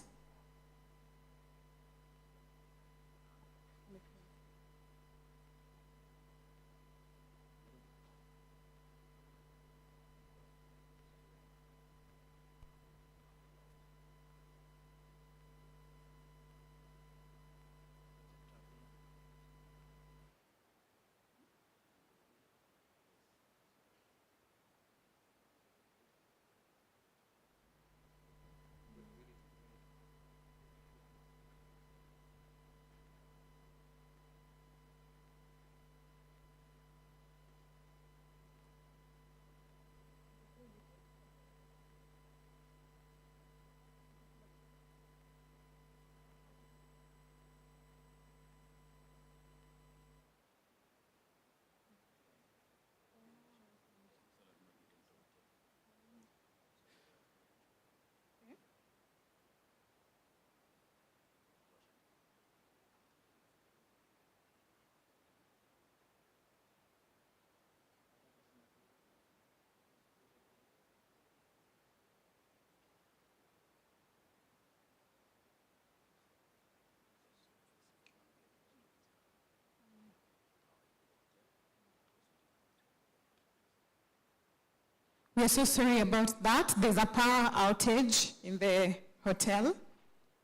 We are so sorry about that. There's a power outage in the hotel.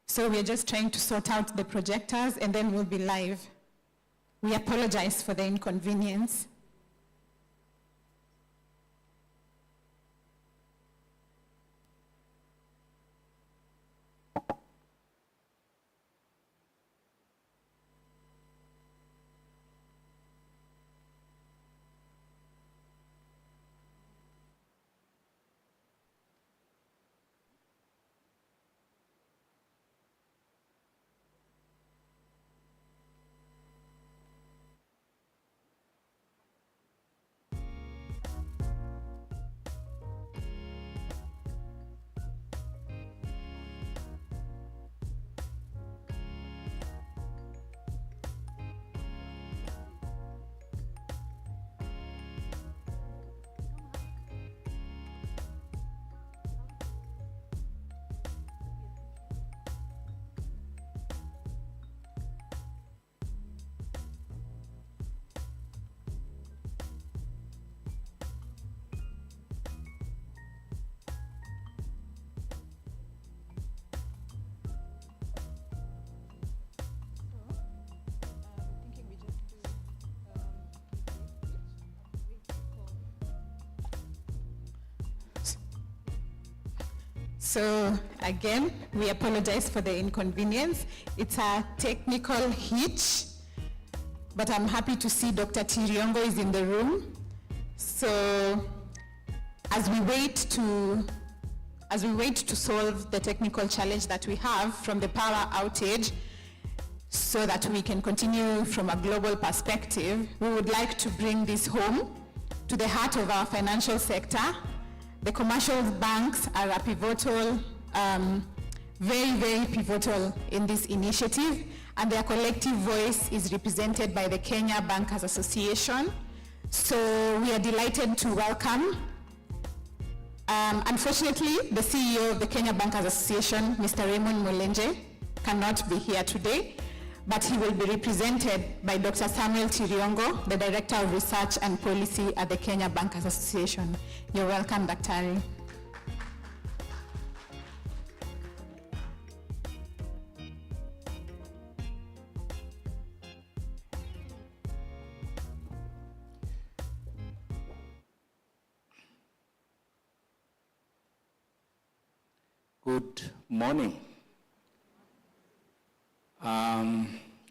So we are just trying to sort out the projectors and then we'll be live. We apologize for the inconvenience. So again, we apologize for the inconvenience. It's a technical hitch, but I'm happy to see Dr. Tiriongo is in the room. So as we wait to solve the technical challenge that we have from the power outage, so that we can continue from a global perspective, we would like to bring this home to the heart of our financial sector. The commercial banks are a pivotal, very, very pivotal in this initiative, and their collective voice is represented by the Kenya Bankers Association. So we are delighted to welcome, unfortunately, the CEO of the Kenya Bankers Association, Mr. Raymond Molenje, cannot be here today, but he will be represented by Dr. Samuel Tiriongo, the Director of Research and Policy at the Kenya Bankers Association. You're welcome, Daktari. Good morning.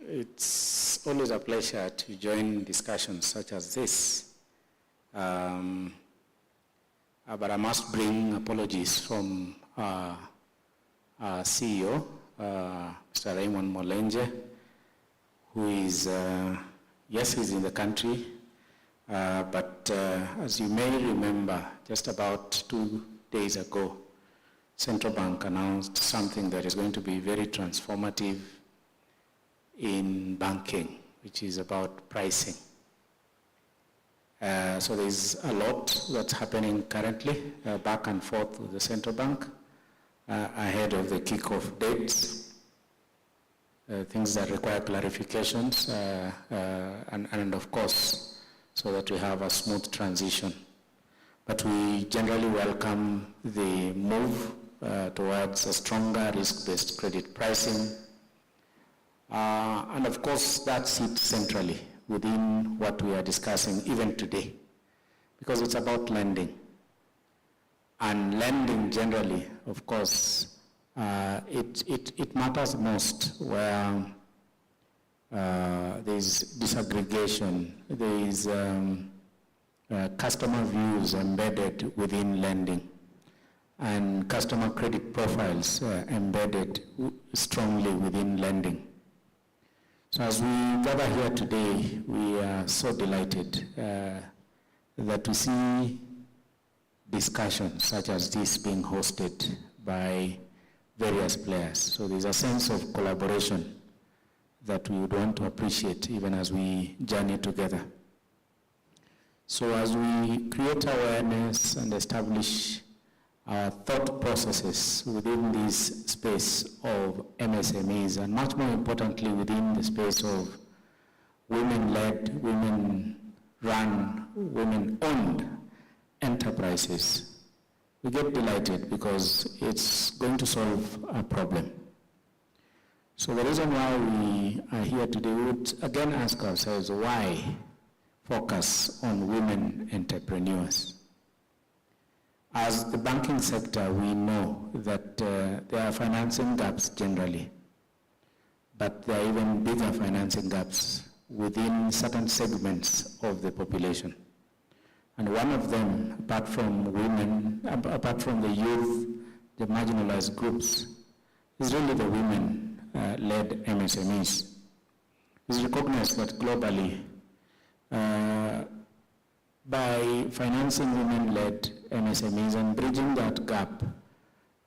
It's always a pleasure to join discussions such as this. But I must bring apologies from our CEO, Mr. Raymond Molenje, who is, yes, he's in the country, but as you may remember, just about 2 days ago, Central Bank announced something that is going to be very transformative in banking, which is about pricing. So there's a lot that's happening currently, back and forth with the Central Bank, ahead of the kickoff dates, things that require clarifications, and of course, so that we have a smooth transition. But we generally welcome the move towards a stronger risk-based credit pricing. And of course, that sits centrally within what we are discussing even today, because it's about lending. And lending generally, of course, it matters most where there's disaggregation, there is customer views embedded within lending, and customer credit profiles embedded strongly within lending. So as we gather here today, we are so delighted that we see discussions such as this being hosted by various players. So there's a sense of collaboration that we would want to appreciate even as we journey together. So as we create awareness and establish our thought processes within this space of MSMEs, and much more importantly within the space of women-led, women-run, women-owned enterprises, we get delighted because it's going to solve a problem. So the reason why we are here today, we would again ask ourselves, why focus on women entrepreneurs? As the banking sector, we know that there are financing gaps generally, but there are even bigger financing gaps within certain segments of the population. And one of them, apart from women, apart from the youth, the marginalized groups, is really the women-led MSMEs. It's recognized that globally, by financing women-led MSMEs and bridging that gap,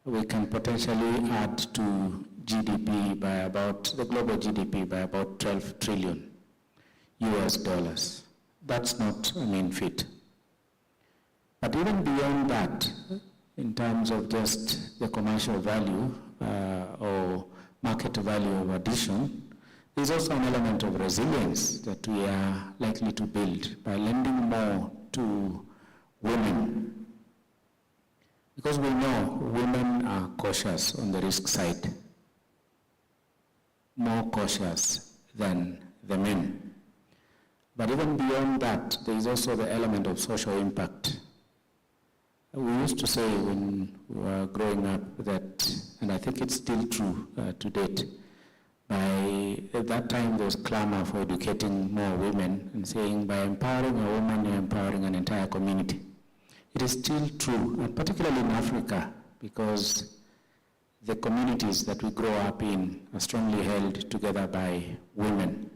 we can potentially add to GDP by about, the global GDP by about 12 trillion US dollars. That's not a mean feat. But even beyond that, in terms of just the commercial value or market value of addition, there's also an element of resilience that we are likely to build by lending more to women. Because we know women are cautious on the risk side, more cautious than the men. But even beyond that, there is also the element of social impact. We used to say when we were growing up that, and I think it's still true to date, at that time there was clamor for educating more women and saying by empowering a woman, you're empowering an entire community. It is still true, and particularly in Africa, because the communities that we grow up in are strongly held together by women.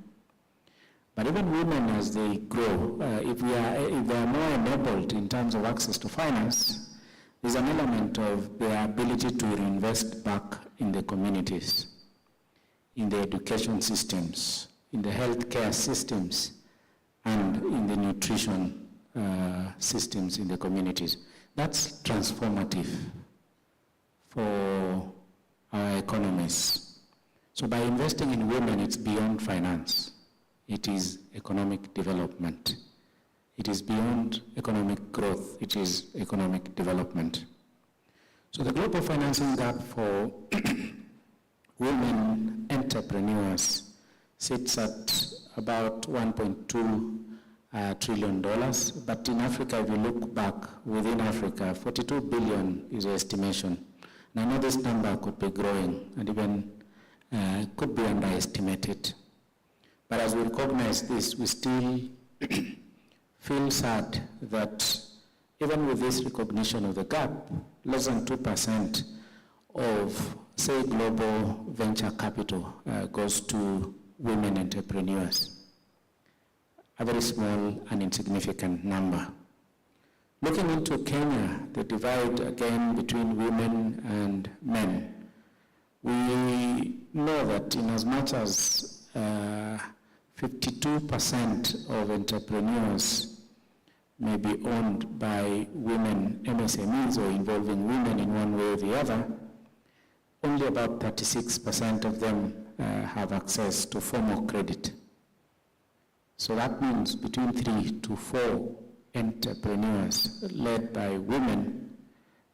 But even women, as they grow, if they are more enabled in terms of access to finance, there's an element of their ability to reinvest back in the communities, in the education systems, in the healthcare systems, and in the nutrition systems in the communities. That's transformative for our economies. So by investing in women, it's beyond finance. It is economic development. It is beyond economic growth. It is economic development. So the global financing gap for women entrepreneurs sits at about $1.2 trillion. But in Africa, if you look back within Africa, 42 billion is the estimation. And I know this number could be growing and even could be underestimated. But as we recognize this, we still feel sad that even with this recognition of the gap, less than 2% of, say, global venture capital goes to women entrepreneurs. A very small and insignificant number. Looking into Kenya, the divide again between women and men, we know that in as much as 52% of entrepreneurs may be owned by women MSMEs or involving women in one way or the other, only about 36% of them have access to formal credit. So that means between 3 to 4 entrepreneurs led by women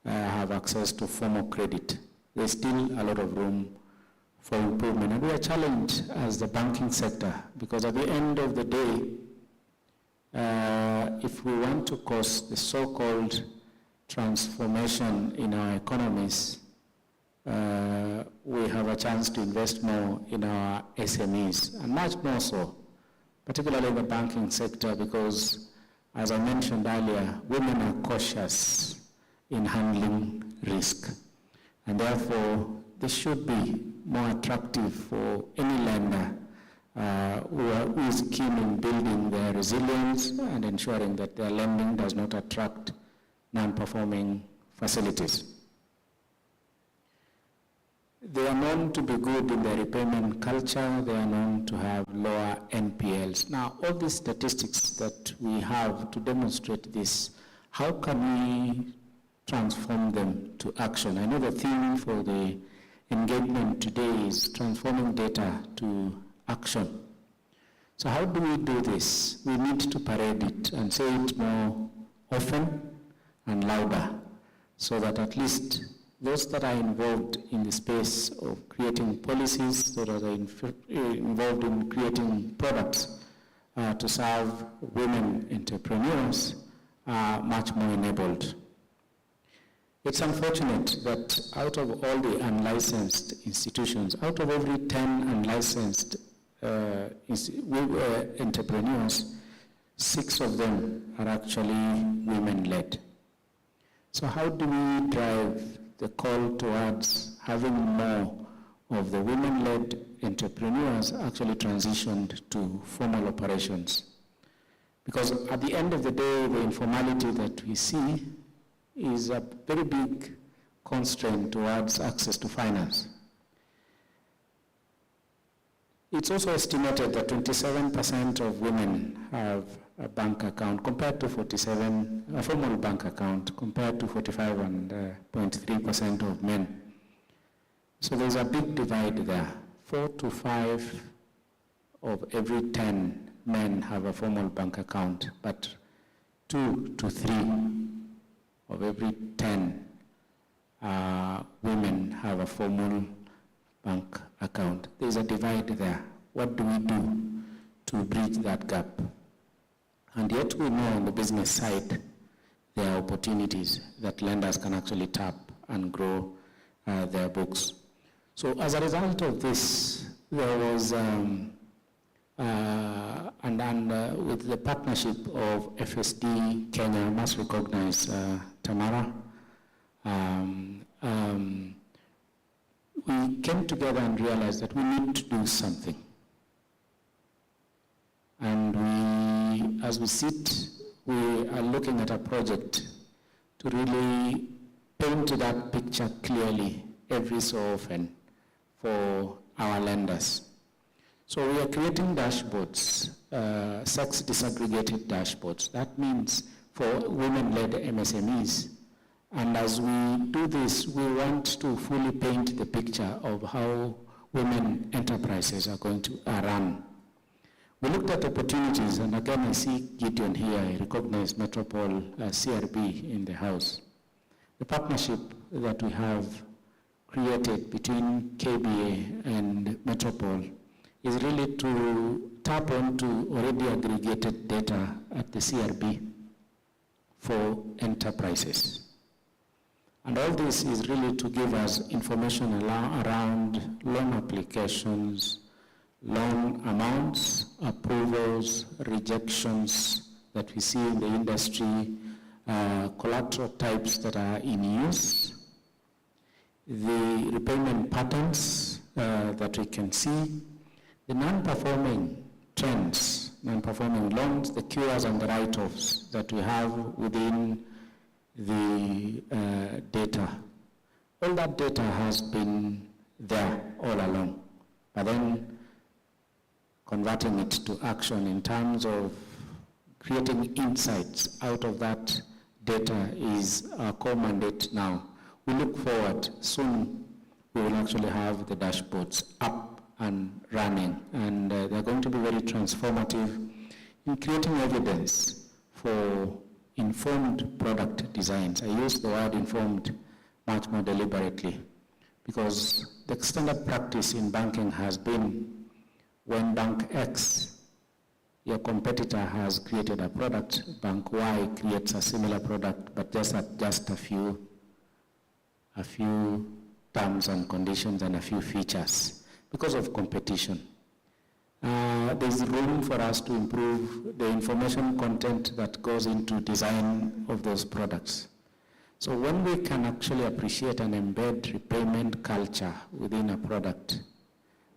have access to formal credit. There's still a lot of room for improvement. And we are challenged as the banking sector because at the end of the day, if we want to cause the so-called transformation in our economies, we have a chance to invest more in our SMEs, and much more so, particularly in the banking sector, because, as I mentioned earlier, women are cautious in handling risk, and therefore this should be more attractive for any lender who is keen in building their resilience and ensuring that their lending does not attract non-performing facilities. They are known to be good in their repayment culture. They are known to have lower NPLs. Now, all these statistics that we have to demonstrate this, how can we transform them to action? I know the theme for the engagement today is transforming data to action. So how do we do this? We need to parade it and say it more often and louder so that at least those that are involved in the space of creating policies, that are involved in creating products to serve women entrepreneurs are much more enabled. It's unfortunate that out of all the unlicensed institutions, out of every 10 unlicensed entrepreneurs, 6 of them are actually women-led. So how do we drive the call towards having more of the women-led entrepreneurs actually transitioned to formal operations? Because at the end of the day, the informality that we see is a very big constraint towards access to finance. It's also estimated that 27% of women have a bank account compared to 47, a formal bank account compared to 45.3% of men. So there's a big divide there. 4 to 5 of every 10 men have a formal bank account, but 2 to 3 of every 10 women have a formal bank account. There's a divide there. What do we do to bridge that gap? And yet we know on the business side, there are opportunities that lenders can actually tap and grow their books. So as a result of this, there was, with the partnership of FSD Kenya, I must recognize Tamara, we came together and realized that we need to do something. And as we sit, we are looking at a project to really paint that picture clearly every so often for our lenders. So we are creating dashboards, sex disaggregated dashboards. That means for women-led MSMEs. And as we do this, we want to fully paint the picture of how women enterprises are going to run. We looked at opportunities, and again I see Gideon here, I recognize Metropole CRB in the house. The partnership that we have created between KBA and Metropole is really to tap onto already aggregated data at the CRB for enterprises. And all this is really to give us information around loan applications, loan amounts, approvals, rejections that we see in the industry, collateral types that are in use, the repayment patterns that we can see, the non-performing trends, non-performing loans, the cures and the write-offs that we have within the data. All that data has been there all along, but then converting it to action in terms of creating insights out of that data is our core mandate now. We look forward, soon we will actually have the dashboards up and running, and they're going to be very transformative in creating evidence for informed product designs. I use the word informed much more deliberately because the standard practice in banking has been when Bank X, your competitor, has created a product, Bank Y creates a similar product, but just a few terms and conditions and a few features because of competition. There's room for us to improve the information content that goes into design of those products. So when we can actually appreciate and embed repayment culture within a product,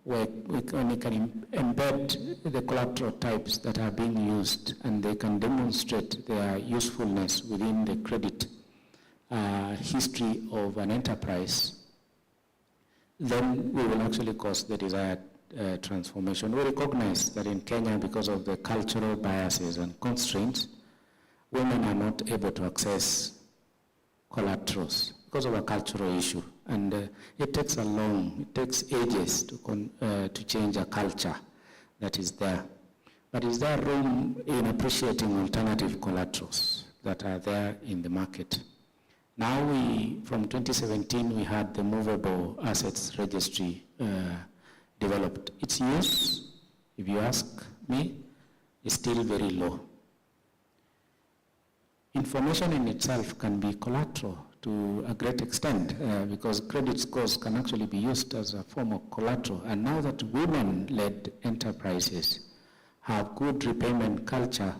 when we can embed the collateral types that are being used and they can demonstrate their usefulness within the credit history of an enterprise, then we will actually cause the desired transformation. We recognize that in Kenya, because of the cultural biases and constraints, women are not able to access collaterals because of a cultural issue. And it takes ages to change a culture that is there. But is there room in appreciating alternative collaterals that are there in the market? Now from 2017, we had the movable assets registry developed. Its use, if you ask me, is still very low. Information in itself can be collateral to a great extent because credit scores can actually be used as a form of collateral. And now that women-led enterprises have good repayment culture,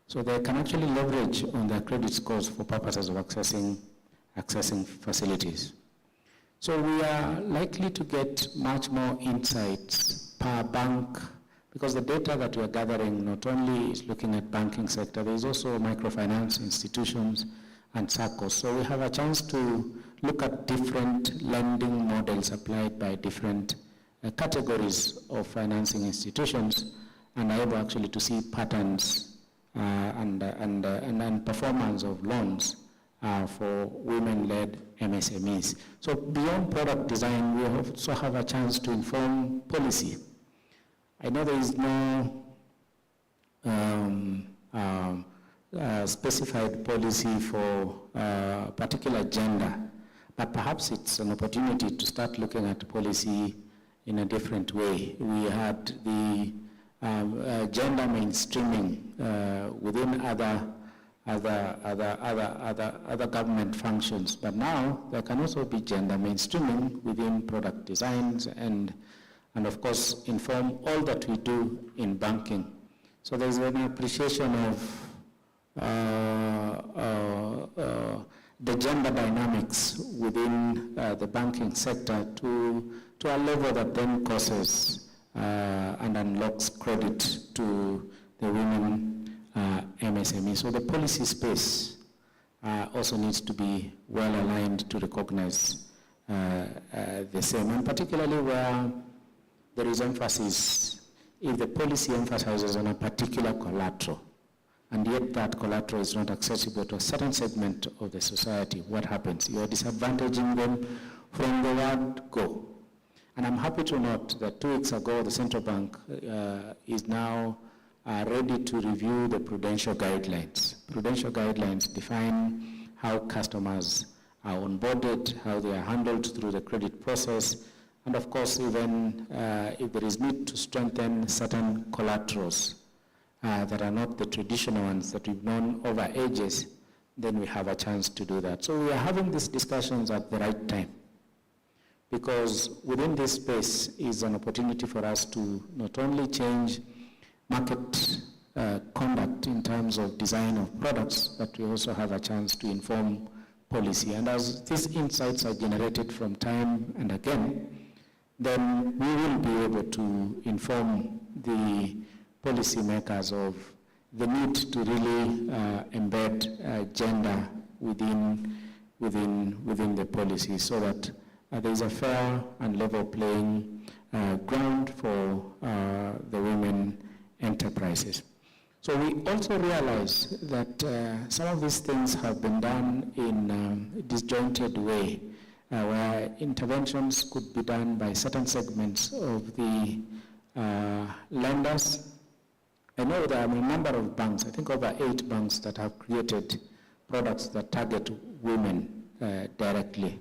so they can actually leverage on their credit scores for purposes of accessing facilities. So we are likely to get much more insights per bank because the data that we are gathering not only is looking at banking sector, there is also microfinance institutions and circles. So we have a chance to look at different lending models applied by different categories of financing institutions and are able actually to see patterns and performance of loans for women-led MSMEs. So beyond product design, we also have a chance to inform policy. I know there is no specified policy for a particular gender, but perhaps it's an opportunity to start looking at policy in a different way. We had the gender mainstreaming within other other government functions. But now there can also be gender mainstreaming within product designs and of course inform all that we do in banking. So there's an appreciation of the gender dynamics within the banking sector to a level that then causes and unlocks credit to the women MSME. So the policy space also needs to be well aligned to recognize the same, and particularly where there is emphasis, if the policy emphasizes on a particular collateral, and yet that collateral is not accessible to a certain segment of the society, what happens? You are disadvantaging them from the word go. And I'm happy to note that 2 weeks ago, the central bank is now ready to review the prudential guidelines. Prudential guidelines define how customers are onboarded, how they are handled through the credit process, and of course, even if there is need to strengthen certain collaterals that are not the traditional ones that we've known over ages, then we have a chance to do that. So we are having these discussions at the right time, because within this space is an opportunity for us to not only change market conduct in terms of design of products, but we also have a chance to inform policy. And as these insights are generated from time and again, then we will be able to inform the policymakers of the need to really embed gender within the policy, so that there is a fair and level playing ground for the women enterprises. So we also realize that some of these things have been done in a disjointed way, where interventions could be done by certain segments of the lenders. I know there are a number of banks, I think over 8 banks, that have created products that target women directly,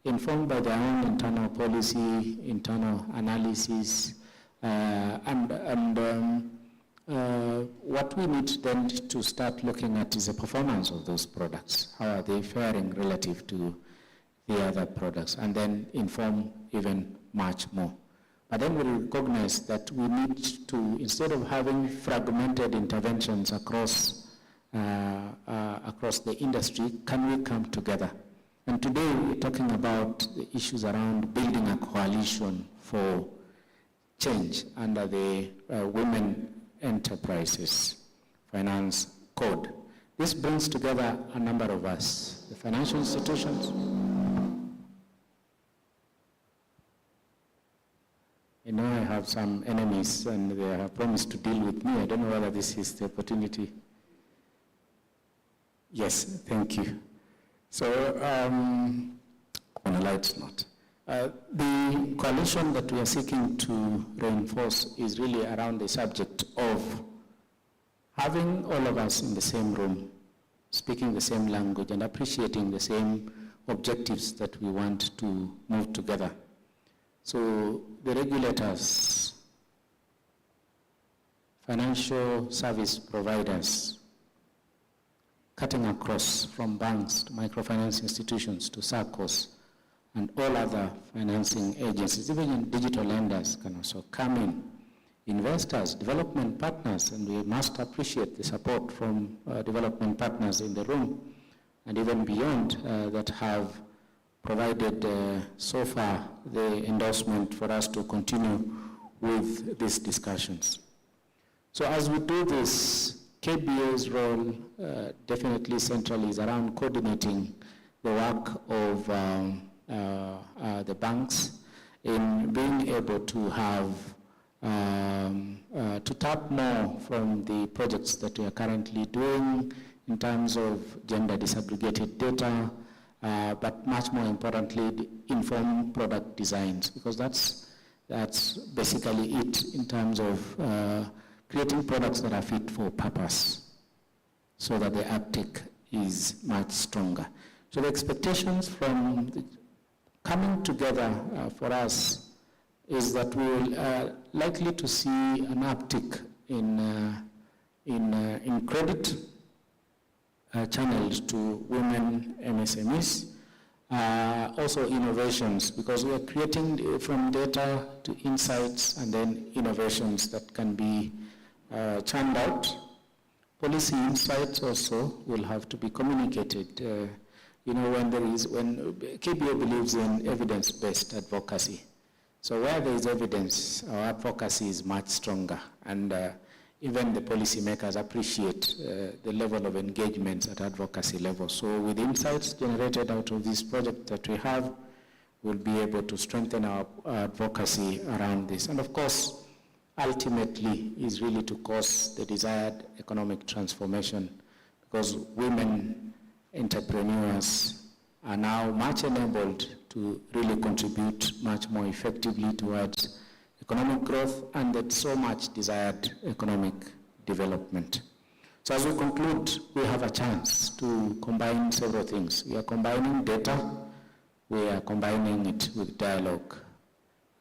informed by their own internal policy, internal analysis, what we need then to start looking at is the performance of those products. How are they faring relative to the other products, and then inform even much more. But then we recognize that we need to, instead of having fragmented interventions across the industry, can we come together? And today we're talking about the issues around building a coalition for change under the Women Enterprises Finance Code. This brings together a number of us, the financial institutions. You know, I have some enemies and they have promised to deal with me. I don't know whether this is the opportunity. Yes, thank you. So, on a light note, the coalition that we are seeking to reinforce is really around the subject of having all of us in the same room, speaking the same language and appreciating the same objectives that we want to move together. So the regulators, financial service providers, cutting across from banks to microfinance institutions to SACCOs and all other financing agencies, even digital lenders can also come in. Investors, development partners, and we must appreciate the support from development partners in the room and even beyond that have provided so far the endorsement for us to continue with these discussions. So as we do this, KBA's role definitely centrally is around coordinating the work of the banks in being able to have to tap more from the projects that we are currently doing in terms of gender disaggregated data, but much more importantly, inform product designs, because that's basically it in terms of creating products that are fit for purpose so that the uptake is much stronger. So the expectations from coming together for us is that we will likely to see an uptick in credit channeled to women MSMEs. Also innovations, because we are creating from data to insights and then innovations that can be churned out. Policy insights also will have to be communicated. When KBA believes in evidence-based advocacy. So where there is evidence, our advocacy is much stronger, and even the policymakers appreciate the level of engagement at advocacy level. So with insights generated out of this project that we have, we'll be able to strengthen our advocacy around this. And of course, ultimately is really to cause the desired economic transformation, because women entrepreneurs are now much enabled to really contribute much more effectively towards economic growth and that so much desired economic development. So as we conclude, we have a chance to combine several things. We are combining data, we are combining it with dialogue.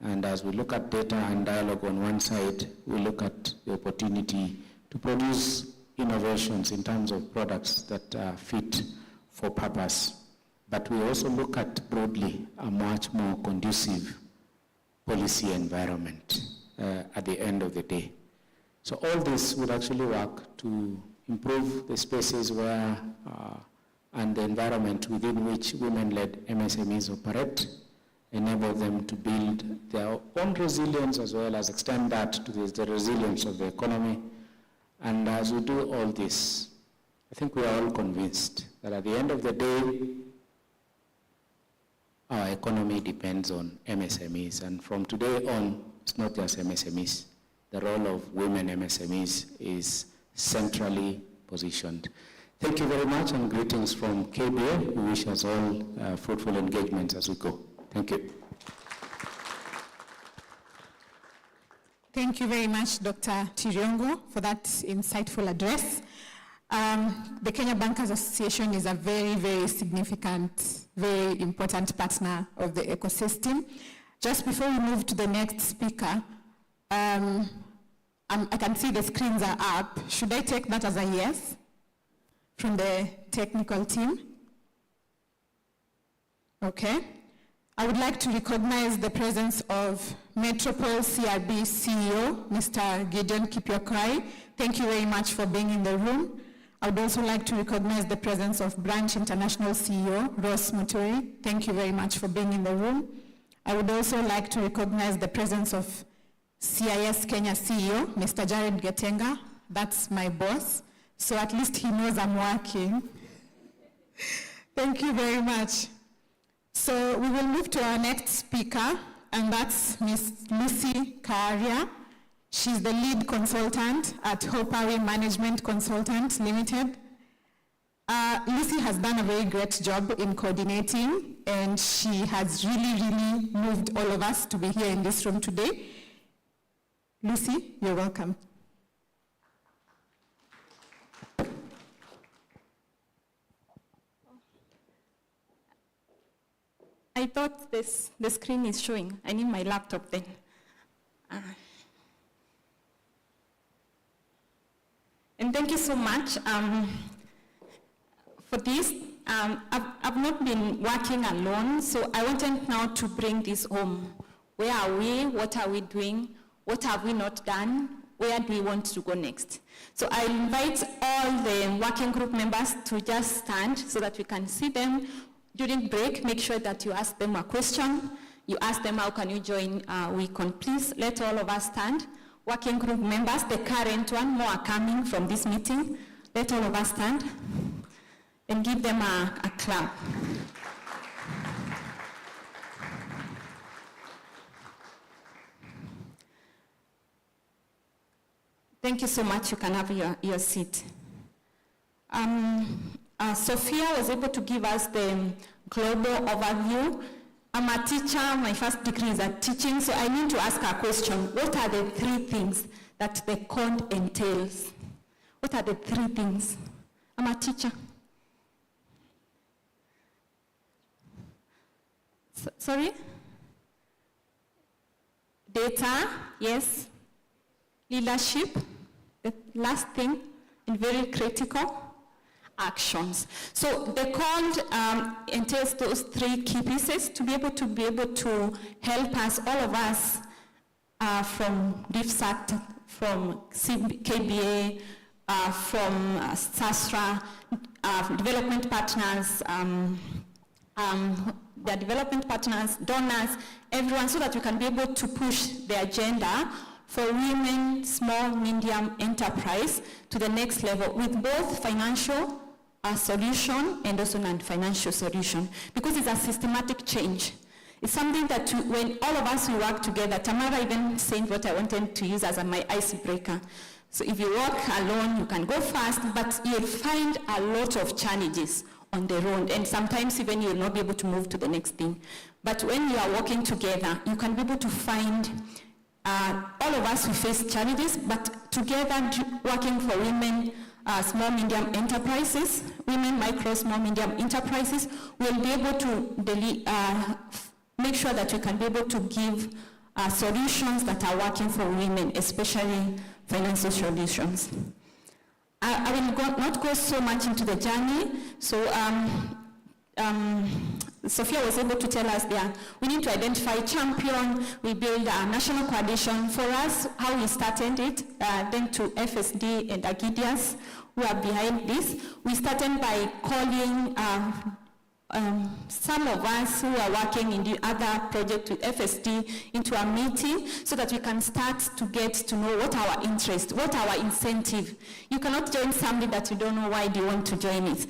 And as we look at data and dialogue on one side, we look at the opportunity to produce innovations in terms of products that are fit for purpose. But we also look at broadly a much more conducive policy environment at the end of the day. So all this would actually work to improve the spaces where and the environment within which women-led MSMEs operate, enable them to build their own resilience as well as extend that to the resilience of the economy. And as we do all this, I think we are all convinced that at the end of the day, our economy depends on MSMEs. And from today on, it's not just MSMEs. The role of women MSMEs is centrally positioned. Thank you very much, and greetings from KBA. We wish us all fruitful engagement as we go. Thank you. Thank you very much, Dr. Tiriongo, for that insightful address. The Kenya Bankers Association is a very, very significant, very important partner of the ecosystem. Just before we move to the next speaker, I can see the screens are up. Should I take that as a yes from the technical team? Okay. I would like to recognize the presence of Metropole CRB CEO, Mr. Gideon Kipyokrai. Thank you very much for being in the room. I would also like to recognize the presence of Branch International CEO, Ross Muturi. Thank you very much for being in the room. I would also like to recognize the presence of CIS Kenya CEO, Mr. Jared Getenga. That's my boss, so at least he knows I'm working. Thank you very much. So we will move to our next speaker, and that's Ms. Lucy Kaaria. She's the lead consultant at Hopawi Management Consultant Limited. Lucy has done a very great job in coordinating, and she has really moved all of us to be here in this room today. Lucy, you're welcome. I thought the screen is showing. I need my laptop then. And thank you so much for this. I've not been working alone, so I wanted now to bring this home. Where are we? What are we doing? What have we not done? Where do we want to go next? So I invite all the working group members to just stand so that we can see them. During break, make sure that you ask them a question. You ask them, how can you join WeCon? Please let all of us stand. Working group members, the current one, more are coming from this meeting. Let all of us stand and give them a clap. Thank you so much. You can have your seat. Sophia was able to give us the global overview. I'm a teacher. My first degree is at teaching, so I need to ask a question. What are the 3 things that the code entails? What are the 3 things? I'm a teacher. Sorry? Data, yes. Leadership, the last thing, and very critical. actions. So the call entails those 3 key pieces to be able to help us, all of us, from DFSAT, from KBA, from SASRA, development partners, the development partners, donors, everyone, so that we can be able to push the agenda for women, small, medium enterprise to the next level with both financial solution and also non-financial solution, because it's a systematic change. It's something that when all of us we work together, Tamara even said what I wanted to use as my icebreaker. So if you walk alone, you can go fast, but you'll find a lot of challenges on the road, and sometimes even you'll not be able to move to the next thing. But when you are working together, you can be able to find, all of us who face challenges, but together working for women, small, medium enterprises, women, micro, small, medium enterprises, will be able to make sure that we can be able to give solutions that are working for women, especially financial solutions. I will not go so much into the journey. So Sophia was able to tell us there, we need to identify champion, we build a national coalition. For us, how we started it, then to FSD and Agidias, who are behind this, we started by calling some of us who are working in the other project with FSD into a meeting so that we can start to get to know what our interest, what our incentive. You cannot join something that you don't know why you want to join it.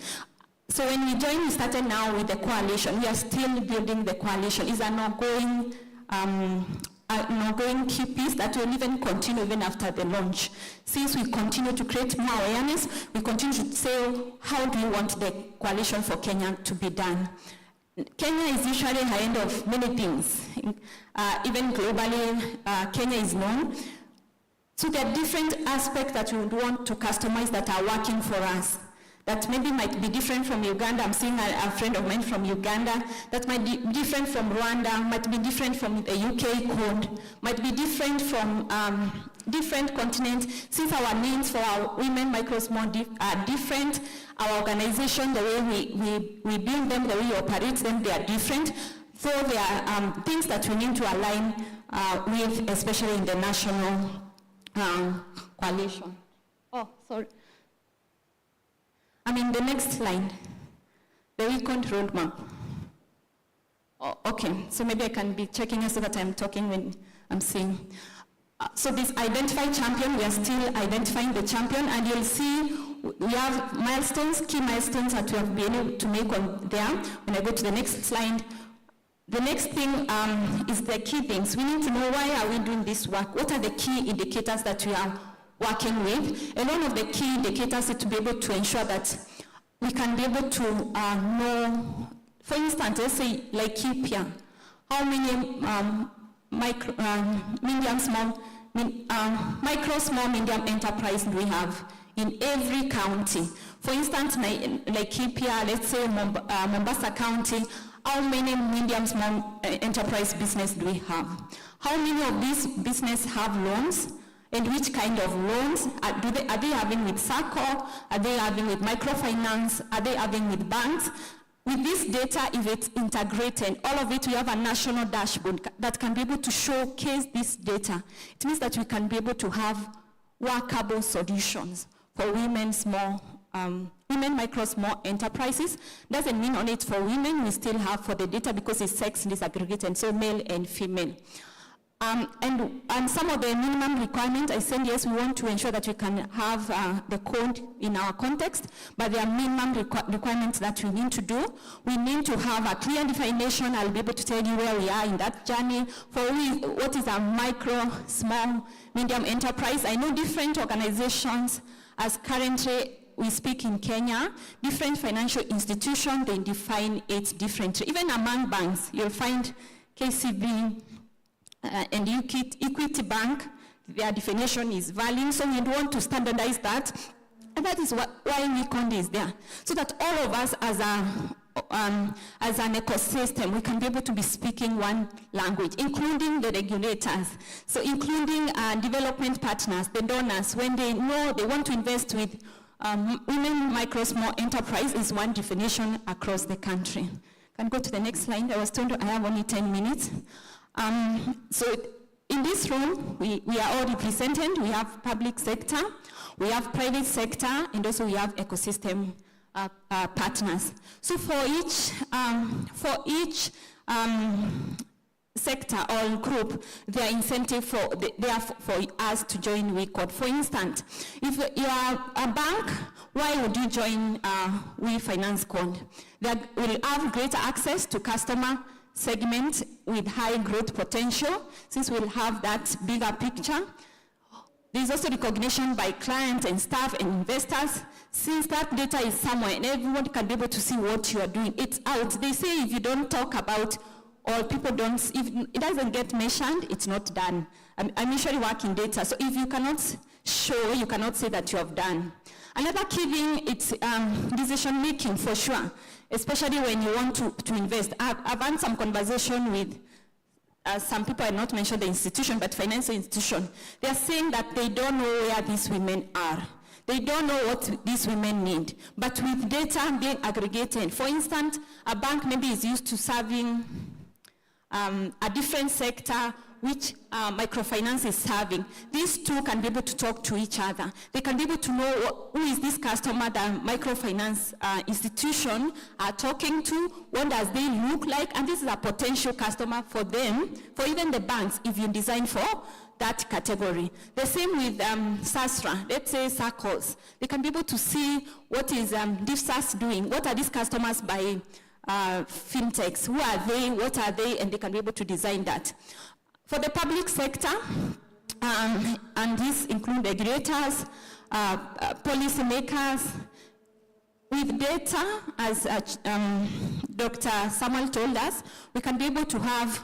So when we joined, we started now with the coalition. We are still building the coalition. It's an ongoing key piece that will even continue even after the launch. Since we continue to create more awareness, we continue to say, how do you want the coalition for Kenya to be done? Kenya is usually ahead of many things. Even globally, Kenya is known. So there are different aspects that we would want to customize that are working for us. That maybe might be different from Uganda. I'm seeing a friend of mine from Uganda. That might be different from Rwanda, might be different from the UK code, might be different from different continents. Since our needs for our women, micro, small are different, our organization, the way we build them, the way we operate them, they are different. So there are things that we need to align with, especially in the national coalition. Oh, sorry. The next slide, the recon roadmap. Oh, okay, so maybe I can be checking so that I'm talking when I'm seeing. So this identify champion, we are still identifying the champion, and you'll see we have milestones, key milestones that we have been able to make on there. When I go to the next slide, the next thing is the key things. We need to know why are we doing this work? What are the key indicators that we are working with? And one of the key indicators is to be able to ensure that we can be able to know, for instance, let's say Laikipia, how many micro, small, medium enterprise do we have in every county? For instance, Laikipia, let's say Mombasa County, how many medium, small enterprise business do we have? How many of these business have loans? And which kind of loans are they having with SACCO? Are they having with microfinance? Are they having with banks? With this data, if it's integrated, all of it, we have a national dashboard that can be able to showcase this data. It means that we can be able to have workable solutions for women, micro, small enterprises. Doesn't mean only it's for women, we still have for the data because it's sex disaggregated, so male and female. And some of the minimum requirements, I said yes, we want to ensure that we can have the code in our context, but there are minimum requirements that we need to do. We need to have a clear definition. I'll be able to tell you where we are in that journey. For what is a micro, small, medium enterprise? I know different organizations, as currently we speak in Kenya, different financial institutions, they define it differently. Even among banks, you'll find KCB, and Equity Bank, their definition is varying, so we want to standardize that. And that is why WeCond is there, so that all of us as an ecosystem, we can be able to be speaking one language, including the regulators. So including development partners, the donors, when they know they want to invest with women micro small enterprise is one definition across the country. Can go to the next slide. I was told I have only 10 minutes. So in this room, we are all represented. We have public sector, we have private sector, and also we have ecosystem partners. So for each sector or group, there are incentive for us to join WeCode. For instance, if you are a bank, why would you join We Finance Code? That will have greater access to customer segment with high growth potential, since we'll have that bigger picture. There's also recognition by clients and staff and investors, since that data is somewhere and everyone can be able to see what you are doing. It's out. They say if you don't talk about, or people don't, if it doesn't get mentioned, it's not done. I'm usually working data, so if you cannot show, you cannot say that you have done. Another key thing, it's decision making for sure, especially when you want to invest. I've had some conversation with some people, I not mention the institution, but financial institution. They are saying that they don't know where these women are. They don't know what these women need. But with data being aggregated, for instance, a bank maybe is used to serving a different sector which microfinance is serving. These two can be able to talk to each other. They can be able to know who is this customer that microfinance institution are talking to, what does they look like, and this is a potential customer for them, for even the banks, if you design for that category. The same with SASRA, let's say circles. They can be able to see what is DIFSAS doing, what are these customers by fintechs, who are they, what are they, and they can be able to design that. For the public sector, and these include regulators, policy makers, with data, as Dr. Samuel told us, we can be able to have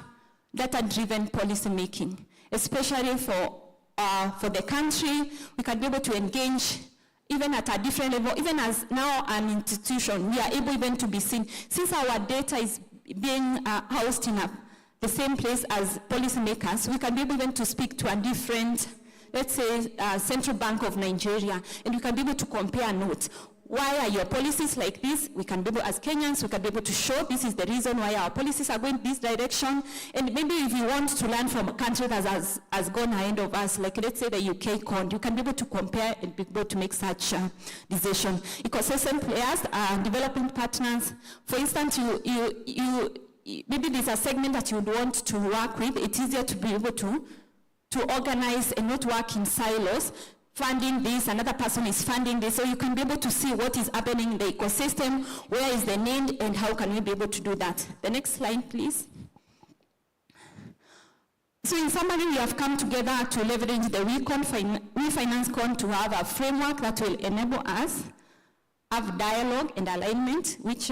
data-driven policy making, especially for the country. We can be able to engage even at a different level, even as now an institution, we are able even to be seen. Since our data is being housed in the same place as policymakers, we can be able even to speak to a different, let's say, Central Bank of Nigeria, and we can be able to compare notes. Why are your policies like this? We can be able, as Kenyans, we can be able to show this is the reason why our policies are going this direction. And maybe if you want to learn from a country that has gone ahead of us, like let's say the UK code, you can be able to compare and be able to make such a decision. Ecosystem players, development partners. For instance, maybe there's a segment that you would want to work with. It's easier to be able to organize and not work in silos. Funding this, another person is funding this, so you can be able to see what is happening in the ecosystem, where is the need, and how can we be able to do that. The next slide, please. So in summary, we have come together to leverage the We Finance Con to have a framework that will enable us have dialogue and alignment, which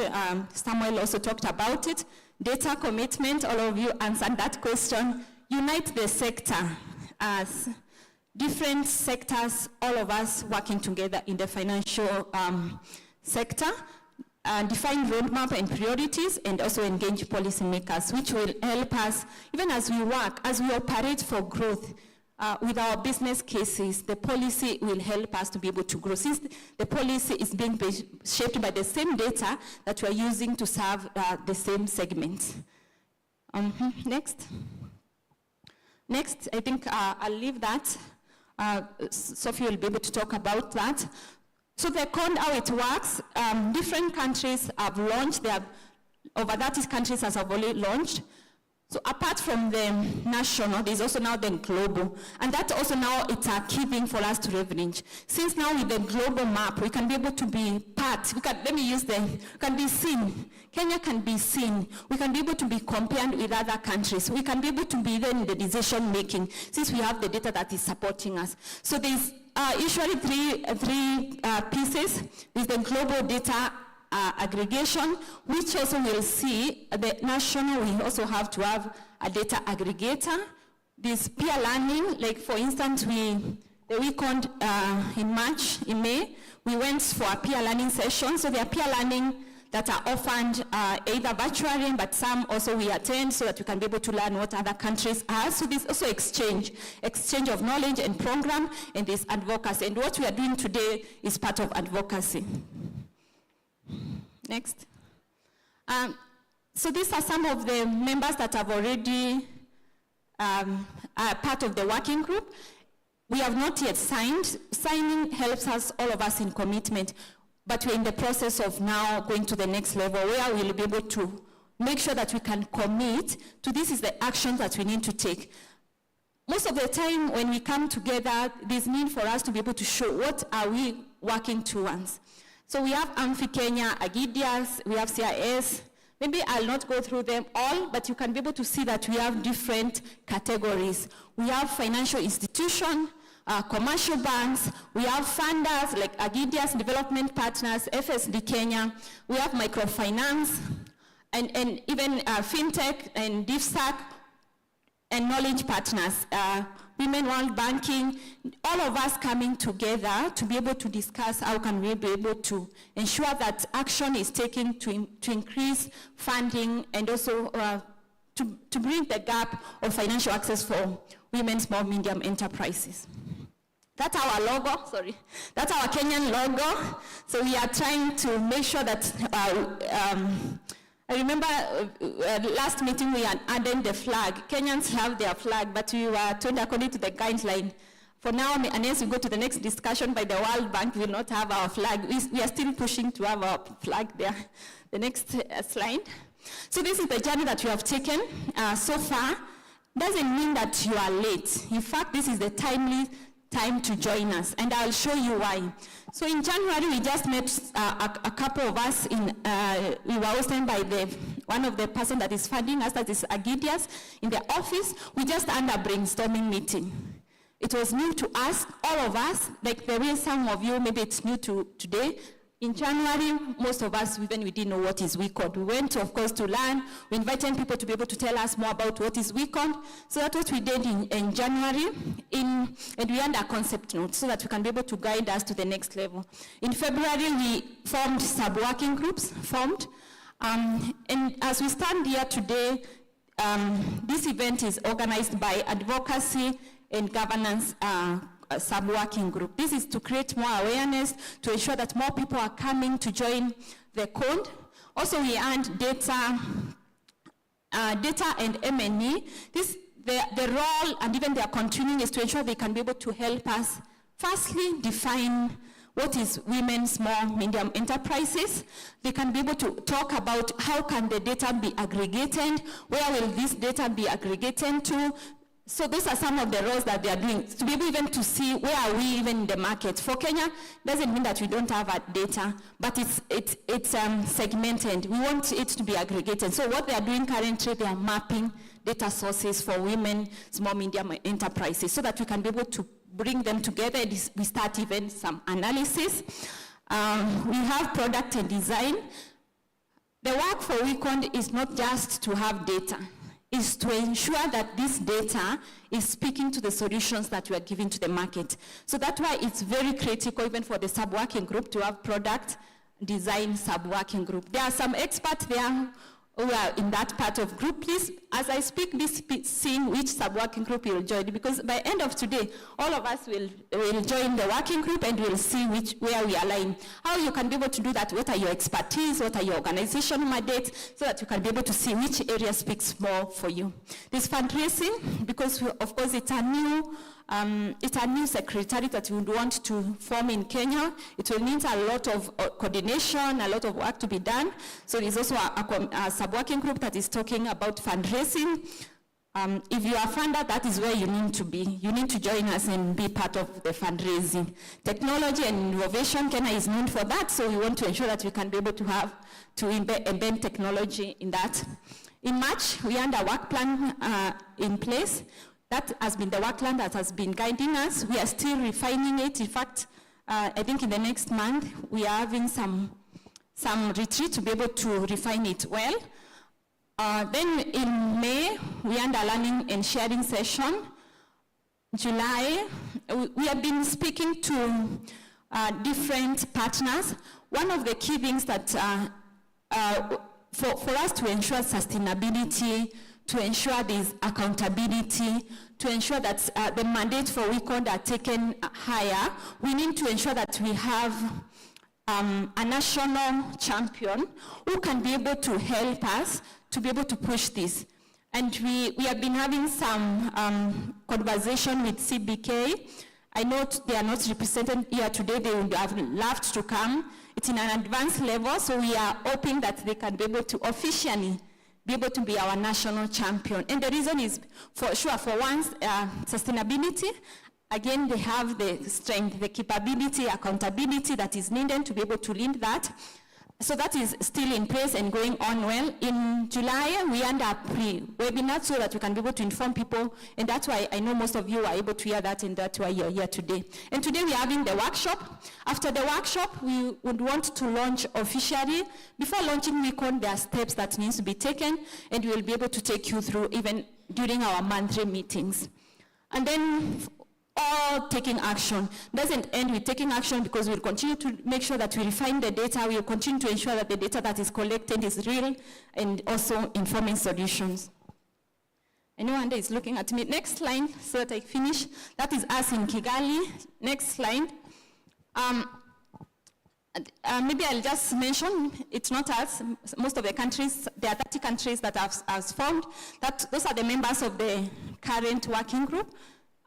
Samuel also talked about it. Data commitment, all of you answered that question. Unite the sector as different sectors, all of us working together in the financial sector, define roadmap and priorities, and also engage policymakers, which will help us, even as we work, as we operate for growth, with our business cases, the policy will help us to be able to grow, since the policy is being shaped by the same data that we're using to serve the same segments. Next, I think I'll leave that. Sophie will be able to talk about that. So the code, how it works, different countries have launched, over 30 countries have already launched. So apart from the national, there's also now the global. And that also now it's a key thing for us to leverage. Since now with the global map, we can be able to be part, we can be seen. Kenya can be seen. We can be able to be compared with other countries. We can be able to be then in the decision making, since we have the data that is supporting us. So there's usually three pieces. There's the global data aggregation, which also will see the national, we also have to have a data aggregator. This peer learning, like for instance, in May, we went for a peer learning session. So there are peer learning that are offered either virtually, but some also we attend so that we can be able to learn what other countries are. So there's also exchange of knowledge and program, and this advocacy. And what we are doing today is part of advocacy. Next. So these are some of the members that have already are part of the working group. We have not yet signed. Signing helps us, all of us, in commitment, but we're in the process of now going to the next level where we'll be able to make sure that we can commit to this is the action that we need to take. Most of the time when we come together, there's need for us to be able to show what are we working towards. So we have Amphi Kenya, Agidias, we have CIS. Maybe I'll not go through them all, but you can be able to see that we have different categories. We have financial institution, commercial banks, we have funders like Agidias, development partners, FSD Kenya, we have microfinance, and even fintech and DFSAC, and knowledge partners, Women World Banking, all of us coming together to be able to discuss how can we be able to ensure that action is taken to increase funding and also to bring the gap of financial access for women, small, medium enterprises. That's our logo, sorry. That's our Kenyan logo. So we are trying to make sure that, I remember last meeting we had added the flag. Kenyans have their flag, but we were told according to the guideline, for now, unless we go to the next discussion by the World Bank, we will not have our flag. We are still pushing to have our flag there. The next slide. So this is the journey that we have taken so far. Doesn't mean that you are late. In fact, this is the timely time to join us, and I'll show you why. So in January, we just met a couple of us we were hosted by one of the person that is funding us, that is Agidias, in the office. We just had a brainstorming meeting. It was new to us, all of us, like there is some of you, maybe it's new to today. In January, most of us, even we didn't know what is WeCode. We went, of course, to learn. We invited people to be able to tell us more about what is WeCode. So that's what we did in January, and we had a concept note so that we can be able to guide us to the next level. In February, we formed sub-working groups, and as we stand here today, this event is organized by Advocacy and Governance sub-working group. This is to create more awareness, to ensure that more people are coming to join the code. Also, we add data and M&E. The role and even their continuing is to ensure they can be able to help us firstly define what is women, small, medium enterprises. They can be able to talk about how can the data be aggregated, where will this data be aggregated to. So these are some of the roles that they are doing, to be able even to see where are we even in the market. For Kenya, doesn't mean that we don't have our data, but it's segmented. We want it to be aggregated. So what they are doing currently, they are mapping data sources for women, small, medium enterprises, so that we can be able to bring them together. We start even some analysis. We have product and design. The work for WeCode is not just to have data. Is to ensure that this data is speaking to the solutions that we are giving to the market. So that's why it's very critical even for the sub-working group to have product design sub-working group. There are some experts there who are in that part of group. Please, as I speak, this seeing which sub-working group you'll join, because by end of today, all of us will join the working group and we'll see where we align. How you can be able to do that, what are your expertise, what are your organizational mandates, so that you can be able to see which area speaks more for you. This fundraising, because of course it's a new secretariat that we would want to form in Kenya. It will need a lot of coordination, a lot of work to be done. So there's also a sub-working group that is talking about fundraising. If you are a funder, that is where you need to be. You need to join us and be part of the fundraising. Technology and innovation, Kenya is known for that, so we want to ensure that we can be able to embed technology in that. In March, we had a work plan in place. That has been the work plan that has been guiding us. We are still refining it. In fact, I think in the next month, we are having some retreat to be able to refine it well. Then in May, we had a learning and sharing session. July, we have been speaking to different partners. One of the key things that for us to ensure sustainability, to ensure there's accountability, to ensure that the mandates for WICOD are taken higher, we need to ensure that we have a national champion who can be able to help us to be able to push this. And we have been having some conversation with CBK. I know they are not represented here today. They would have loved to come. It's in an advanced level, so we are hoping that they can be able to officially be able to be our national champion. And the reason is, for sure, for once, sustainability. Again, they have the strength, the capability, accountability that is needed to be able to lead that. So that is still in place and going on well. In July, we end up pre-webinar so that we can be able to inform people, and that's why I know most of you are able to hear that, and that's why you're here today. And today we're having the workshop. After the workshop, we would want to launch officially. Before launching WICOD, there are steps that needs to be taken, and we will be able to take you through even during our monthly meetings. And then all taking action. Doesn't end with taking action, because we'll continue to make sure that we refine the data. We'll continue to ensure that the data that is collected is real, and also informing solutions. I know Anda is looking at me. Next slide, so that I finish. That is us in Kigali. Next slide. Maybe I'll just mention, it's not us. Most of the countries, there are 30 countries that have formed. Those are the members of the current working group.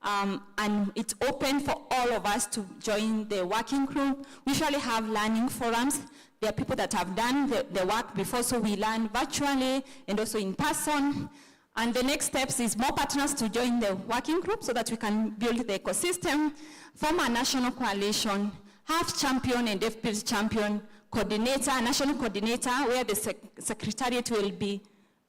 And it's open for all of us to join the working group. We usually have learning forums. There are people that have done the work before, so we learn virtually and also in person. And the next steps is more partners to join the working group so that we can build the ecosystem, form a national coalition, have champion and deputy champion coordinator, a national coordinator where the secretariat will be,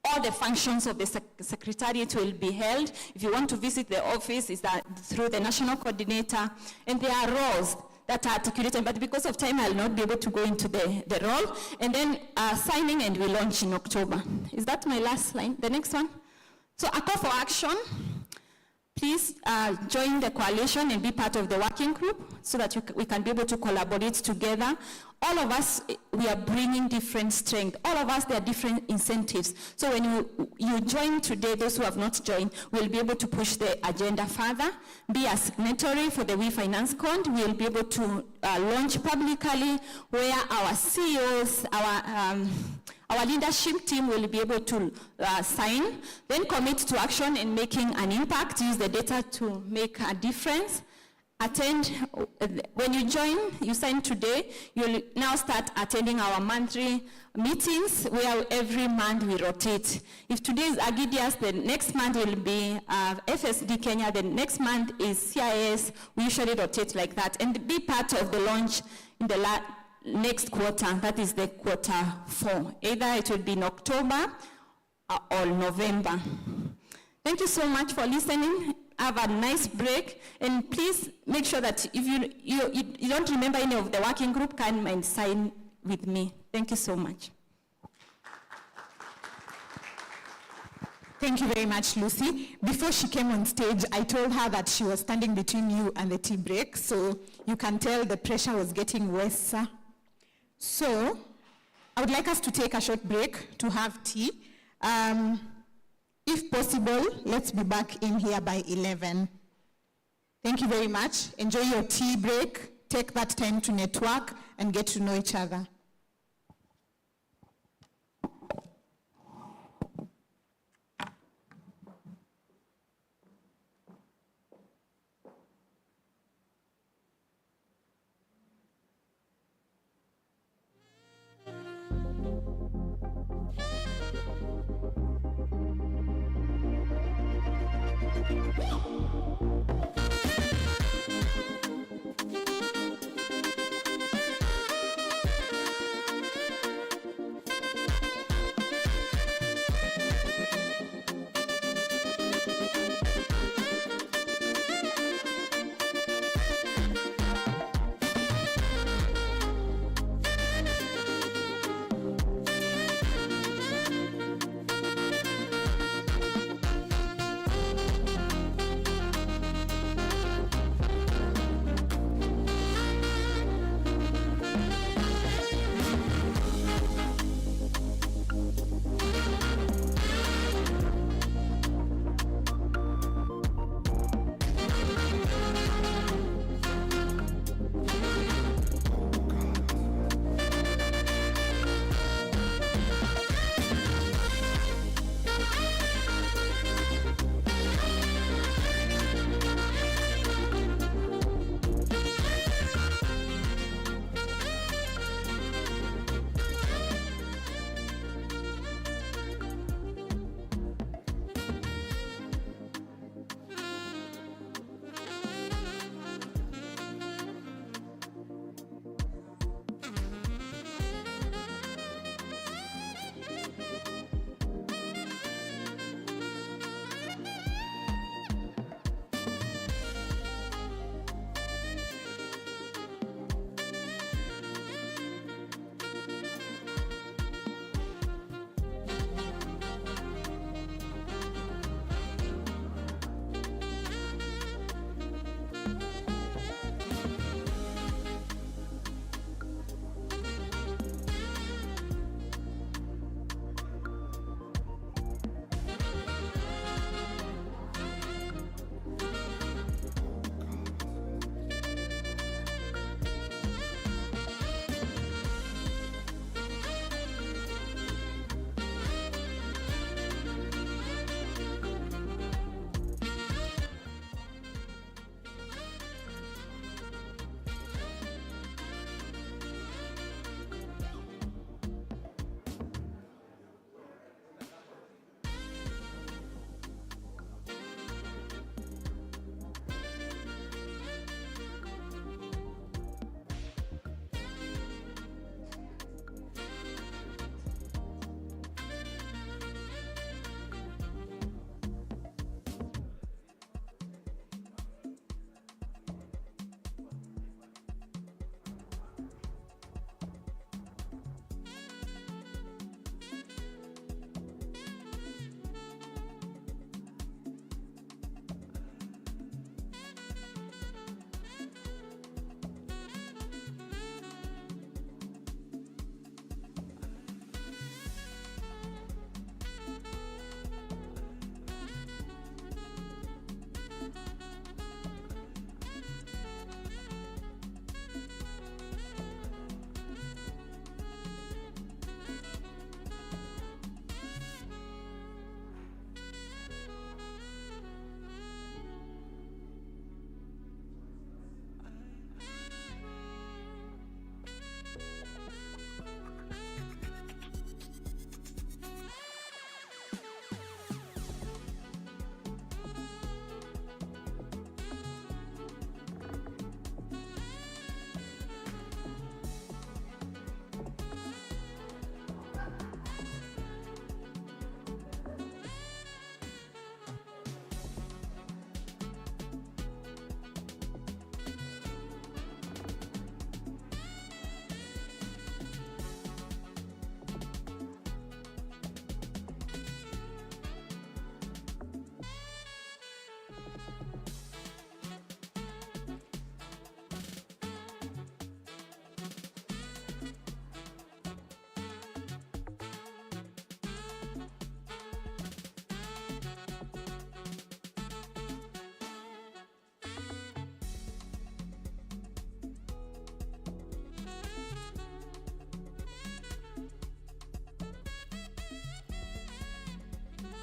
all the functions of the secretariat will be held. If you want to visit the office, is that through the national coordinator, and there are roles that are articulated, but because of time, I'll not be able to go into the role. And then signing, and we launch in October. Is that my last line? The next one? So a call for action. Please join the coalition and be part of the working group so that we can be able to collaborate together. All of us, we are bringing different strengths. All of us, there are different incentives. So when you join today, those who have not joined, will be able to push the agenda further, be a signatory for the We Finance Code. We'll be able to launch publicly where our CEOs, our leadership team will be able to sign, then commit to action and making an impact, use the data to make a difference. Attend, when you join, you sign today, you'll now start attending our monthly meetings where every month we rotate. If today is Agidias, the next month will be FSD Kenya, the next month is CIS. We usually rotate like that, and be part of the launch in the next quarter, that is the quarter 4. Either it will be in October or November. Thank you so much for listening. Have a nice break, and please make sure that if you don't remember any of the working group, come and sign with me. Thank you so much. Thank you very much, Lucy. Before she came on stage, I told her that she was standing between you and the tea break, so you can tell the pressure was getting worse. So I would like us to take a short break to have tea. If possible, let's be back in here by 11. Thank you very much. Enjoy your tea break. Take that time to network and get to know each other.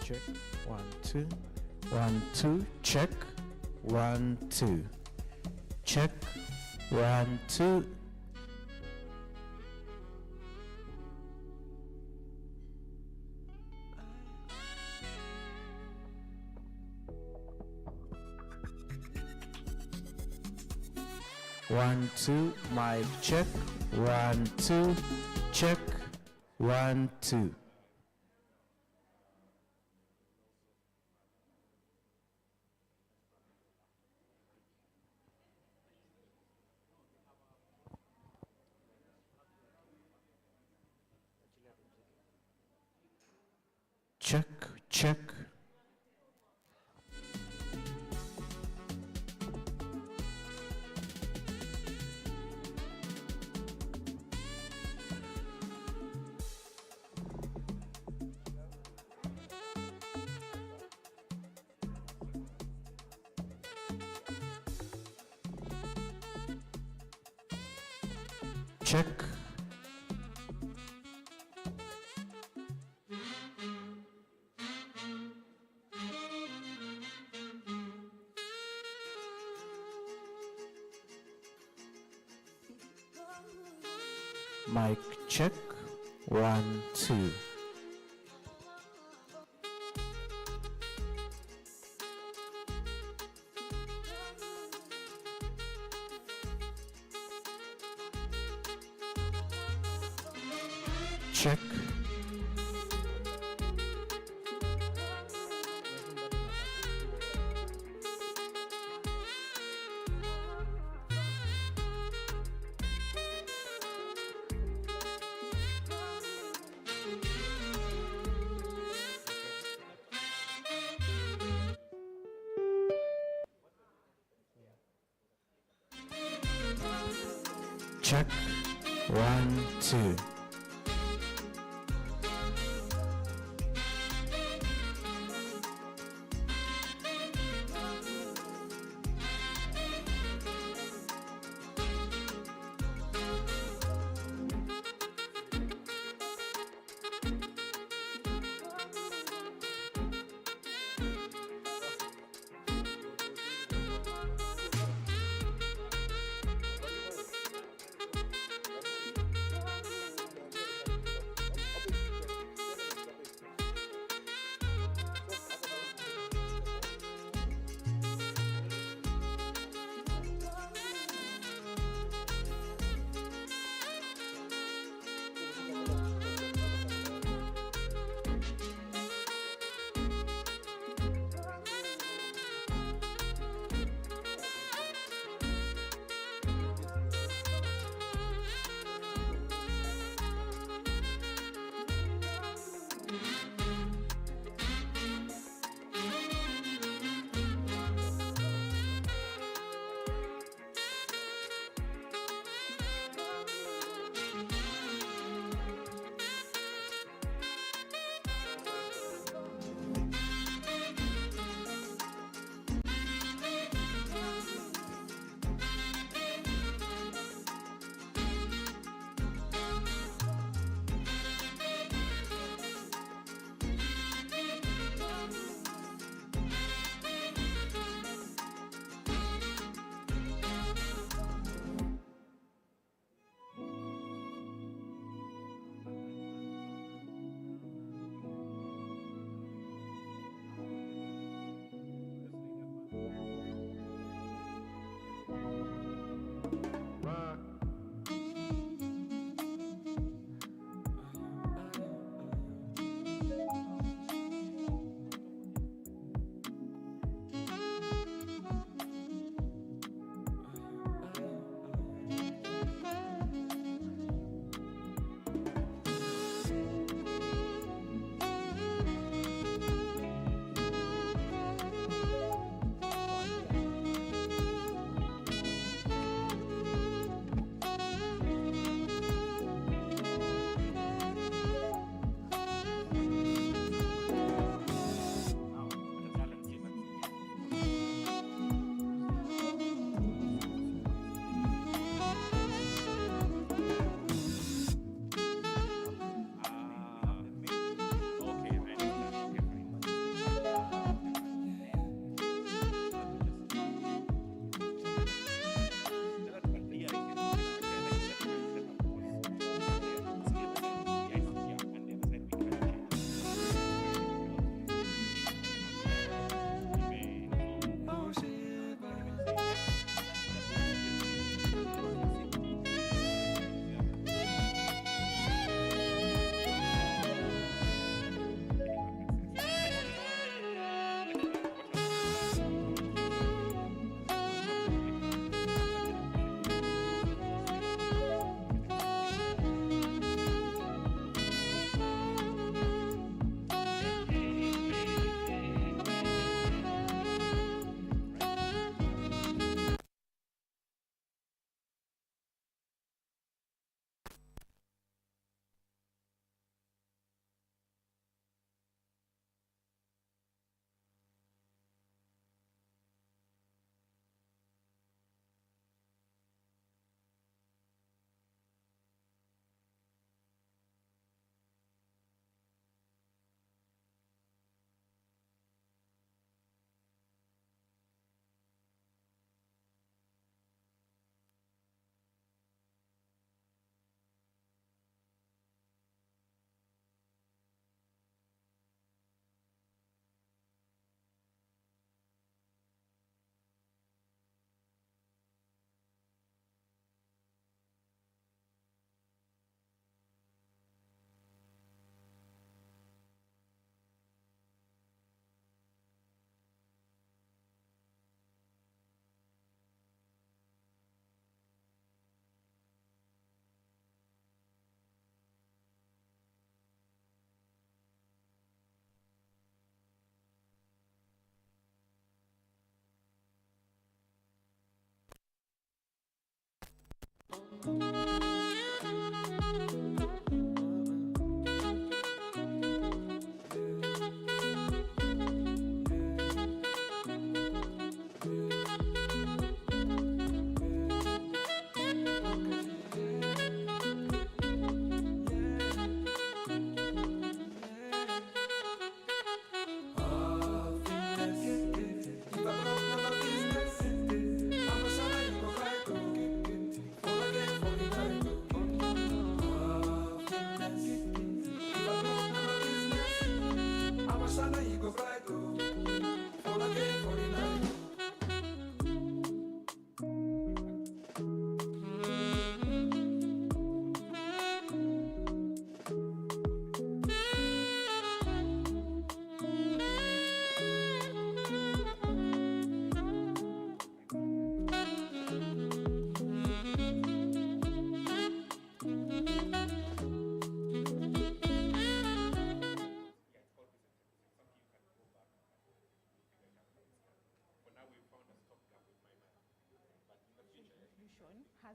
check. 1, 2. 1, 2. Check. 1, 2. Check. 1, 2. One, two, mic check. 1, 2, check. 1, 2. Check, check. Check. Mic check. 1, 2. Check. Check. 1, 2.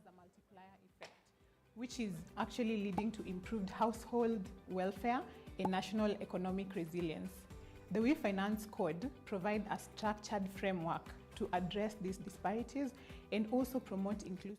has a multiplier effect, which is actually leading to improved household welfare and national economic resilience. The We Finance Code provides a structured framework to address these disparities and also promote inclusivity.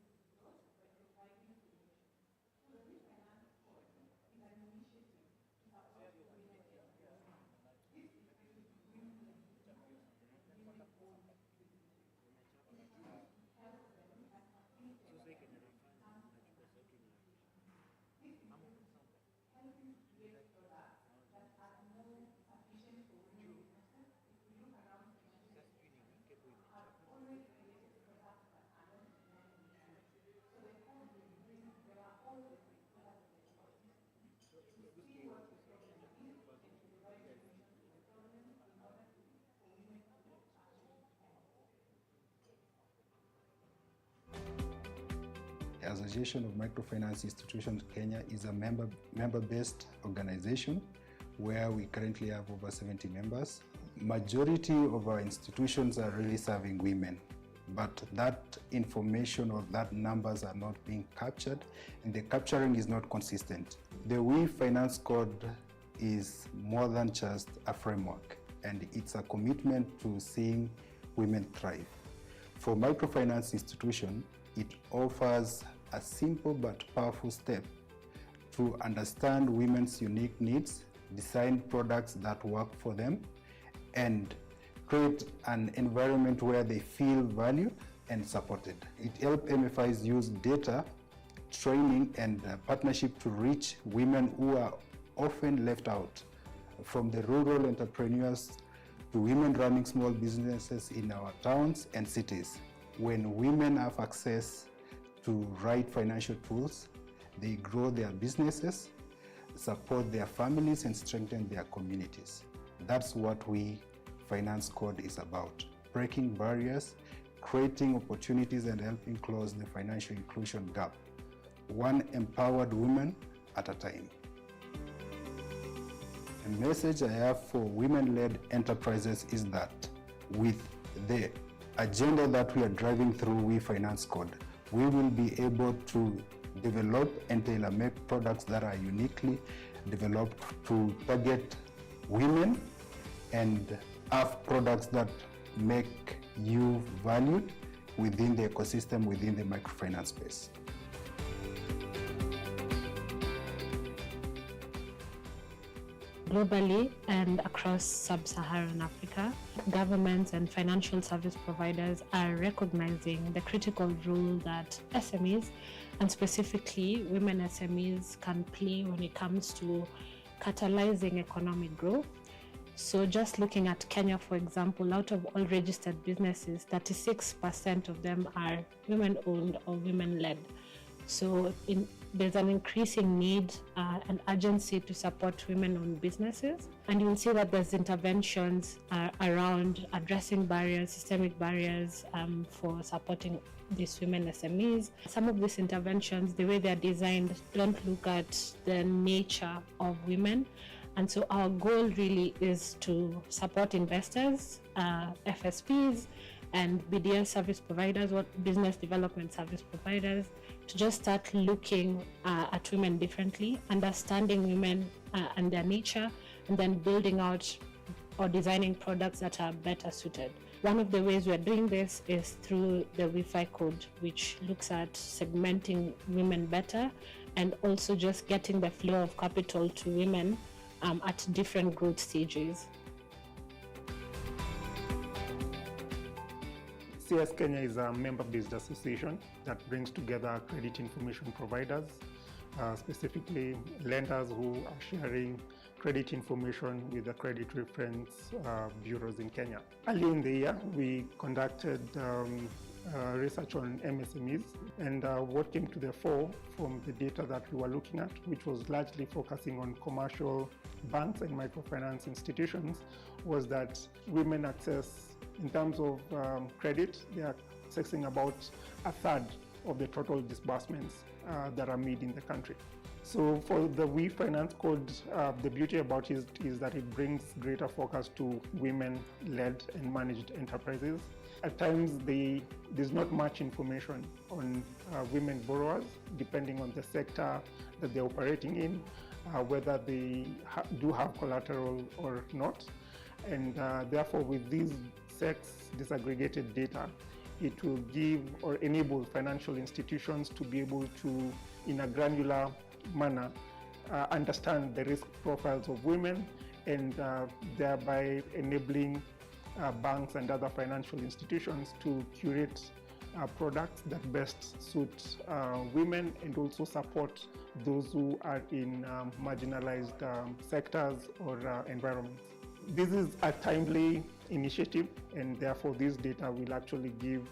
The Association of Microfinance Institutions Kenya is a member-based organization where we currently have over 70 members. Majority of our institutions are really serving women, but that information or that numbers are not being captured, and the capturing is not consistent. The We Finance Code is more than just a framework, and it's a commitment to seeing women thrive. For microfinance institution, it offers a simple but powerful step to understand women's unique needs, design products that work for them, and create an environment where they feel valued and supported. It helps MFIs use data, training, and partnership to reach women who are often left out, from the rural entrepreneurs to women running small businesses in our towns and cities. When women have access to right financial tools, they grow their businesses, support their families, and strengthen their communities. That's what We Finance Code is about: breaking barriers, creating opportunities, and helping close the financial inclusion gap, one empowered woman at a time. The message I have for women-led enterprises is that with the agenda that we are driving through We Finance Code, we will be able to develop and tailor-make products that are uniquely developed to target women and have products that make you valued within the ecosystem, within the microfinance space. Globally and across sub-Saharan Africa, governments and financial service providers are recognizing the critical role that SMEs, and specifically women SMEs, can play when it comes to catalyzing economic growth. So just looking at Kenya, for example, out of all registered businesses, 36% of them are women-owned or women-led. So there's an increasing need and urgency to support women-owned businesses. And you'll see that there's interventions around addressing barriers, systemic barriers for supporting these women SMEs. Some of these interventions, the way they're designed, don't look at the nature of women. And so our goal really is to support investors, FSPs, and BDS service providers, or business development service providers, to just start looking at women differently, understanding women and their nature, and then building out or designing products that are better suited. One of the ways we're doing this is through the WIFI code, which looks at segmenting women better and also just getting the flow of capital to women at different growth stages. CS Kenya is a member-based association that brings together credit information providers, specifically lenders who are sharing credit information with the credit reference bureaus in Kenya. Early in the year, we conducted research on MSMEs, and what came to the fore from the data that we were looking at, which was largely focusing on commercial banks and microfinance institutions, was that women access, in terms of credit, they are accessing about a third of the total disbursements that are made in the country. So for the We Finance Code, the beauty about it is that it brings greater focus to women-led and managed enterprises. At times, there's not much information on women borrowers, depending on the sector that they're operating in, whether they do have collateral or not. And therefore, with these sex disaggregated data, it will give or enable financial institutions to be able to, in a granular manner, understand the risk profiles of women, and thereby enabling banks and other financial institutions to curate products that best suit women and also support those who are in marginalized sectors or environments. This is a timely initiative, and therefore this data will actually give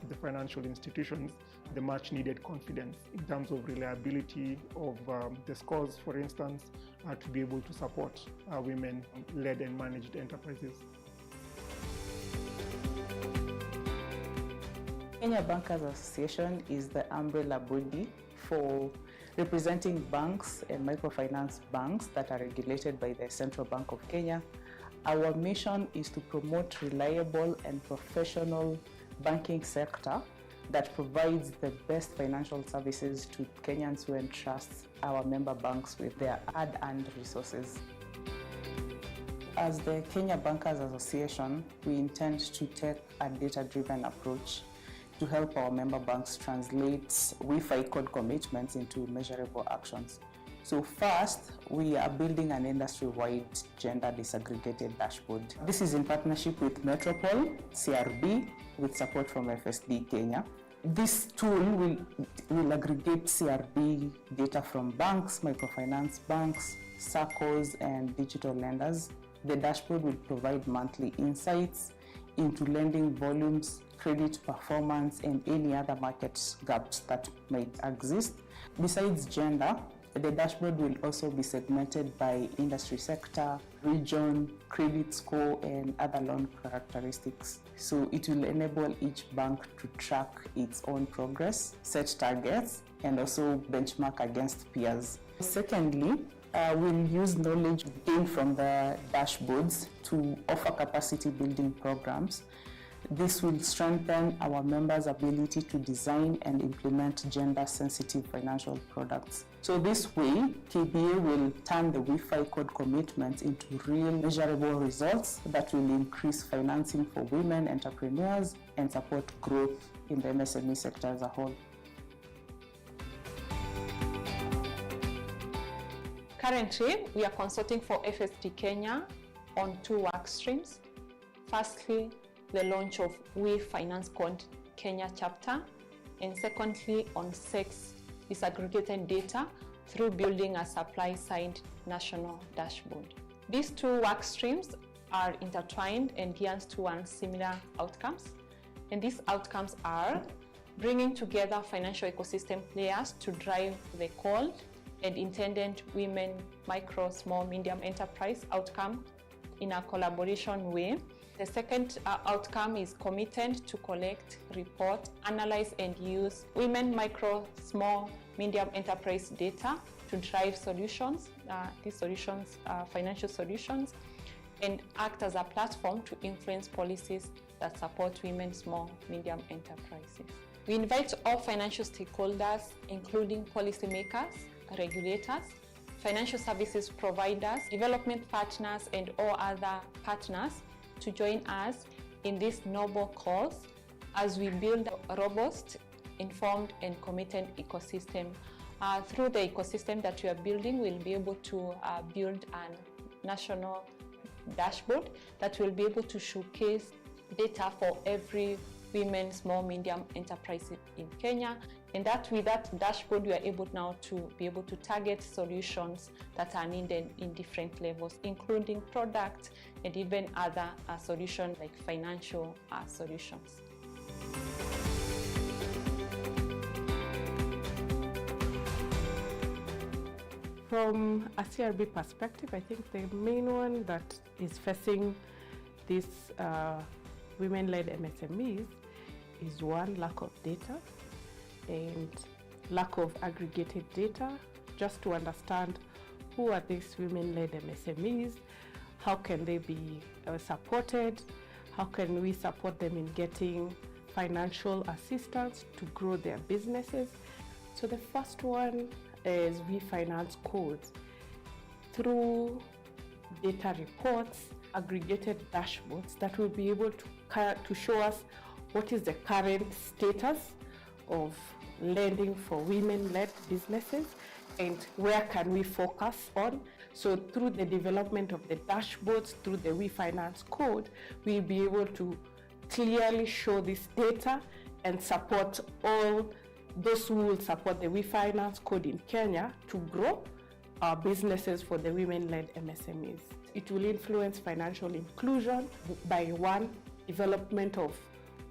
the financial institutions the much needed confidence in terms of reliability of the scores, for instance, to be able to support women-led and managed enterprises. Kenya Bankers Association is the umbrella body for representing banks and microfinance banks that are regulated by the Central Bank of Kenya. Our mission is to promote reliable and professional banking sector that provides the best financial services to Kenyans who entrust our member banks with their hard-earned resources. As the Kenya Bankers Association, we intend to take a data-driven approach to help our member banks translate Wi-Fi code commitments into measurable actions. So first, we are building an industry-wide gender disaggregated dashboard. This is in partnership with Metropole, CRB, with support from FSD Kenya. This tool will aggregate CRB data from banks, microfinance banks, SACCOs, and digital lenders. The dashboard will provide monthly insights into lending volumes, credit performance, and any other market gaps that might exist. Besides gender, the dashboard will also be segmented by industry sector, region, credit score, and other loan characteristics. So it will enable each bank to track its own progress, set targets, and also benchmark against peers. Secondly, we'll use knowledge gained from the dashboards to offer capacity building programs. This will strengthen our members' ability to design and implement gender-sensitive financial products. So this way, KBA will turn the Wi-Fi code commitments into real measurable results that will increase financing for women entrepreneurs and support growth in the MSME sector as a whole. Currently, we are consulting for FSD Kenya on 2 work streams. Firstly, the launch of We Finance Code Kenya chapter, and secondly, on sex disaggregated data through building a supply-side national dashboard. These 2 work streams are intertwined and geared towards similar outcomes, and these outcomes are bringing together financial ecosystem players to drive the called and intended women, micro, small, medium enterprise outcome in a collaboration way. The second outcome is committed to collect, report, analyze, and use women, micro, small, medium enterprise data to drive solutions, these solutions, financial solutions, and act as a platform to influence policies that support women, small, medium enterprises. We invite all financial stakeholders, including policymakers, regulators, financial services providers, development partners, and all other partners to join us in this noble cause as we build a robust, informed, and committed ecosystem. Through the ecosystem that we are building, we'll be able to build a national dashboard that will be able to showcase data for every women, small, medium enterprise in Kenya. And that with that dashboard, we are able now to be able to target solutions that are needed in different levels, including product and even other solutions like financial solutions. From a CRB perspective, I think the main one that is facing these women-led MSMEs is one, lack of data and lack of aggregated data just to understand who are these women-led MSMEs, how can they be supported, how can we support them in getting financial assistance to grow their businesses. So the first one is WeFinance codes. Through data reports, aggregated dashboards that will be able to show us what is the current status of lending for women-led businesses and where can we focus on. So through the development of the dashboards, through the WeFinance code, we'll be able to clearly show this data and support all those who will support the WeFinance code in Kenya to grow our businesses for the women-led MSMEs. It will influence financial inclusion by one, development of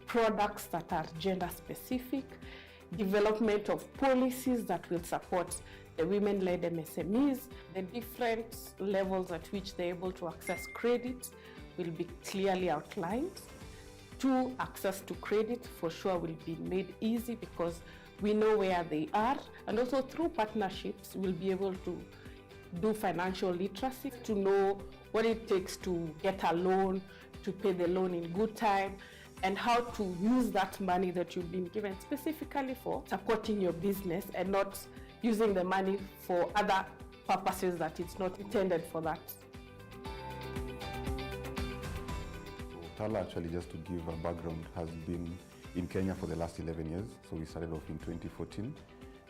products that are gender-specific, development of policies that will support the women-led MSMEs, the different levels at which they're able to access credit will be clearly outlined. Two, access to credit for sure will be made easy because we know where they are, and also through partnerships we'll be able to do financial literacy to know what it takes to get a loan, to pay the loan in good time, and how to use that money that you've been given specifically for supporting your business and not using the money for other purposes that it's not intended for that. Tala, actually, just to give a background, has been in Kenya for the last 11 years. So we started off in 2014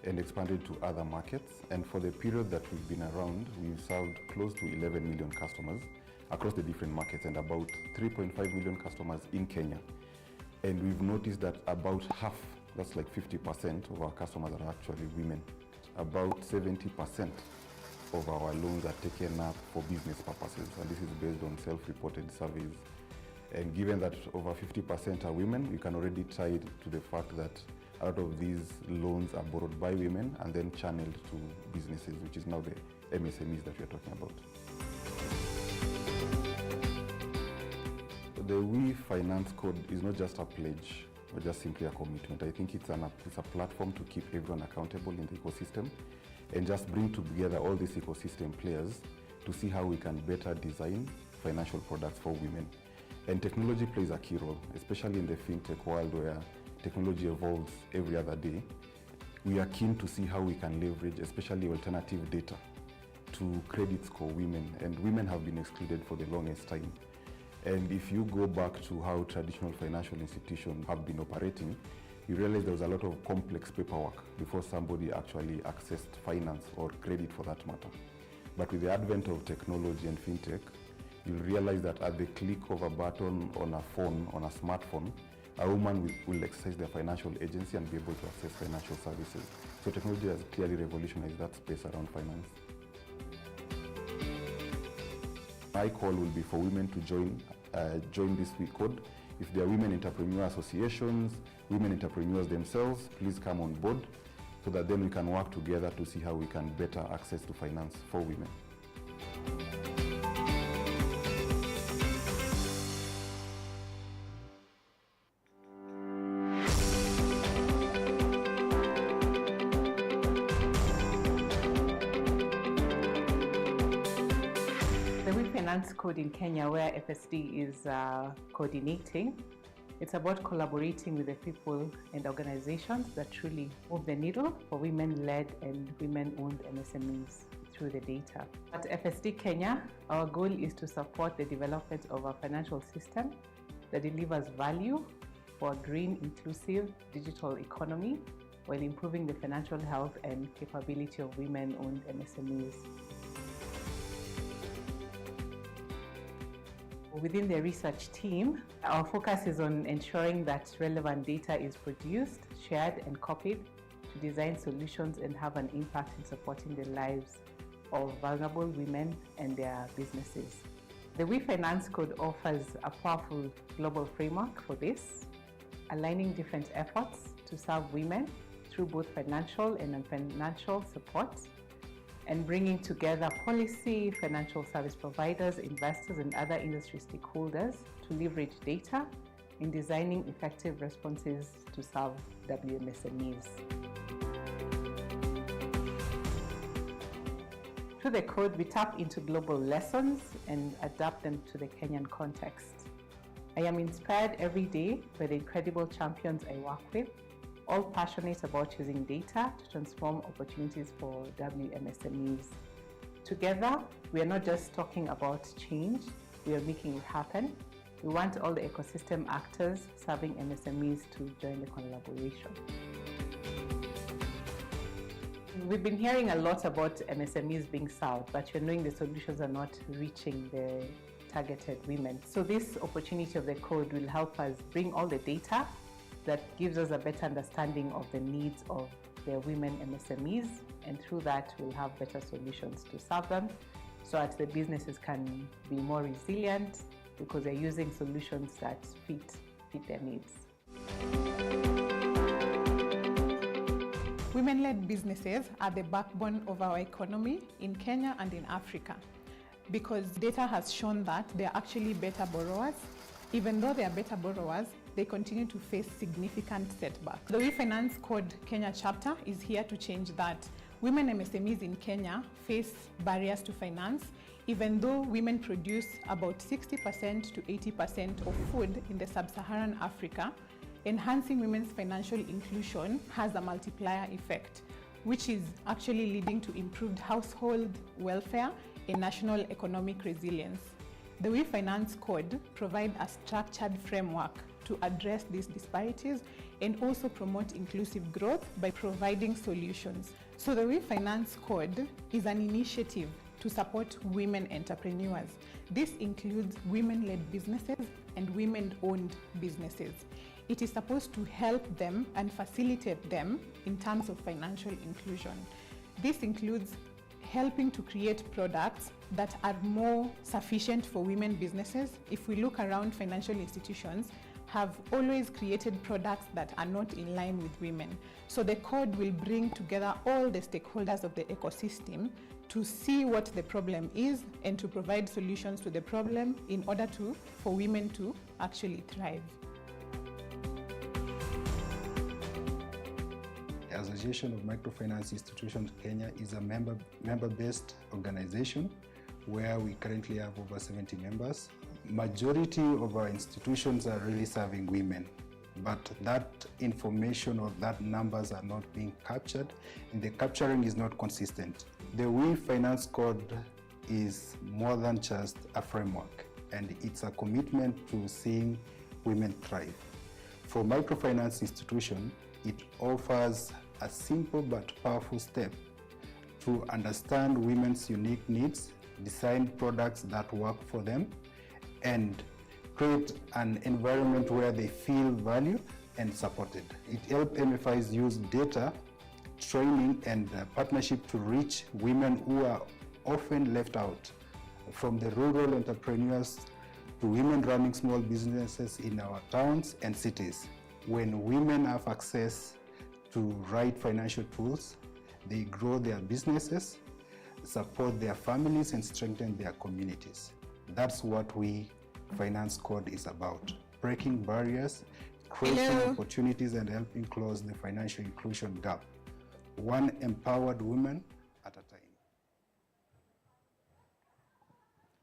and expanded to other markets. And for the period that we've been around, we've served close to 11 million customers across the different markets and about 3.5 million customers in Kenya. And we've noticed that about half, that's like 50% of our customers are actually women. About 70% of our loans are taken up for business purposes, and this is based on self-reported surveys. And given that over 50% are women, you can already tie it to the fact that a lot of these loans are borrowed by women and then channeled to businesses, which is now the MSMEs that we are talking about. The WeFinance code is not just a pledge or just simply a commitment. I think it's a platform to keep everyone accountable in the ecosystem and just bring together all these ecosystem players to see how we can better design financial products for women. And technology plays a key role, especially in the fintech world where technology evolves every other day. We are keen to see how we can leverage, especially alternative data, to credit score women. And women have been excluded for the longest time. And if you go back to how traditional financial institutions have been operating, you realize there was a lot of complex paperwork before somebody actually accessed finance or credit for that matter. But with the advent of technology and fintech, you'll realize that at the click of a button on a phone, on a smartphone, a woman will exercise their financial agency and be able to access financial services. So technology has clearly revolutionized that space around finance. My call will be for women to join this week code. If there are women entrepreneur associations, women entrepreneurs themselves, please come on board so that then we can work together to see how we can better access to finance for women. Code in Kenya, where FSD is coordinating. It's about collaborating with the people and organizations that truly move the needle for women-led and women-owned MSMEs through the data. At FSD Kenya, our goal is to support the development of a financial system that delivers value for a green, inclusive digital economy while improving the financial health and capability of women-owned MSMEs. Within the research team, our focus is on ensuring that relevant data is produced, shared, and copied to design solutions and have an impact in supporting the lives of vulnerable women and their businesses. The WeFinance Code offers a powerful global framework for this, aligning different efforts to serve women through both financial and non-financial support, and bringing together policy, financial service providers, investors, and other industry stakeholders to leverage data in designing effective responses to serve WMSMEs. Through the code, we tap into global lessons and adapt them to the Kenyan context. I am inspired every day by the incredible champions I work with, all passionate about using data to transform opportunities for WMSMEs. Together, we are not just talking about change, we are making it happen. We want all the ecosystem actors serving MSMEs to join the collaboration. We've been hearing a lot about MSMEs being served, but you're knowing the solutions are not reaching the targeted women. So this opportunity of the code will help us bring all the data that gives us a better understanding of the needs of the women MSMEs, and through that we'll have better solutions to serve them so that the businesses can be more resilient because they're using solutions that fit their needs. Women-led businesses are the backbone of our economy in Kenya and in Africa, because data has shown that they are actually better borrowers. Even though they are better borrowers, they continue to face significant setbacks. The We Finance Code Kenya chapter is here to change that. Women MSMEs in Kenya face barriers to finance, even though women produce about 60% to 80% of food in the sub-Saharan Africa. Enhancing women's financial inclusion has a multiplier effect, which is actually leading to improved household welfare and national economic resilience. The We Finance Code provides a structured framework to address these disparities and also promote inclusive growth by providing solutions. So the We Finance Code is an initiative to support women entrepreneurs. This includes women-led businesses and women-owned businesses. It is supposed to help them and facilitate them in terms of financial inclusion. This includes helping to create products that are more sufficient for women businesses. If we look around, financial institutions have always created products that are not in line with women. So the code will bring together all the stakeholders of the ecosystem to see what the problem is and to provide solutions to the problem in order for women to actually thrive. The Association of Microfinance Institutions Kenya is a member-based organization where we currently have over 70 members. Majority of our institutions are really serving women, but that information or that numbers are not being captured, and the capturing is not consistent. The We Finance Code is more than just a framework, and it's a commitment to seeing women thrive. For microfinance institution, it offers a simple but powerful step to understand women's unique needs, design products that work for them, and create an environment where they feel valued and supported. It helps MFIs use data, training, and partnership to reach women who are often left out, from the rural entrepreneurs to women running small businesses in our towns and cities. When women have access to right financial tools, they grow their businesses, support their families, and strengthen their communities. That's what We Finance Code is about: breaking barriers, creating opportunities, and helping close the financial inclusion gap, one empowered woman at a time.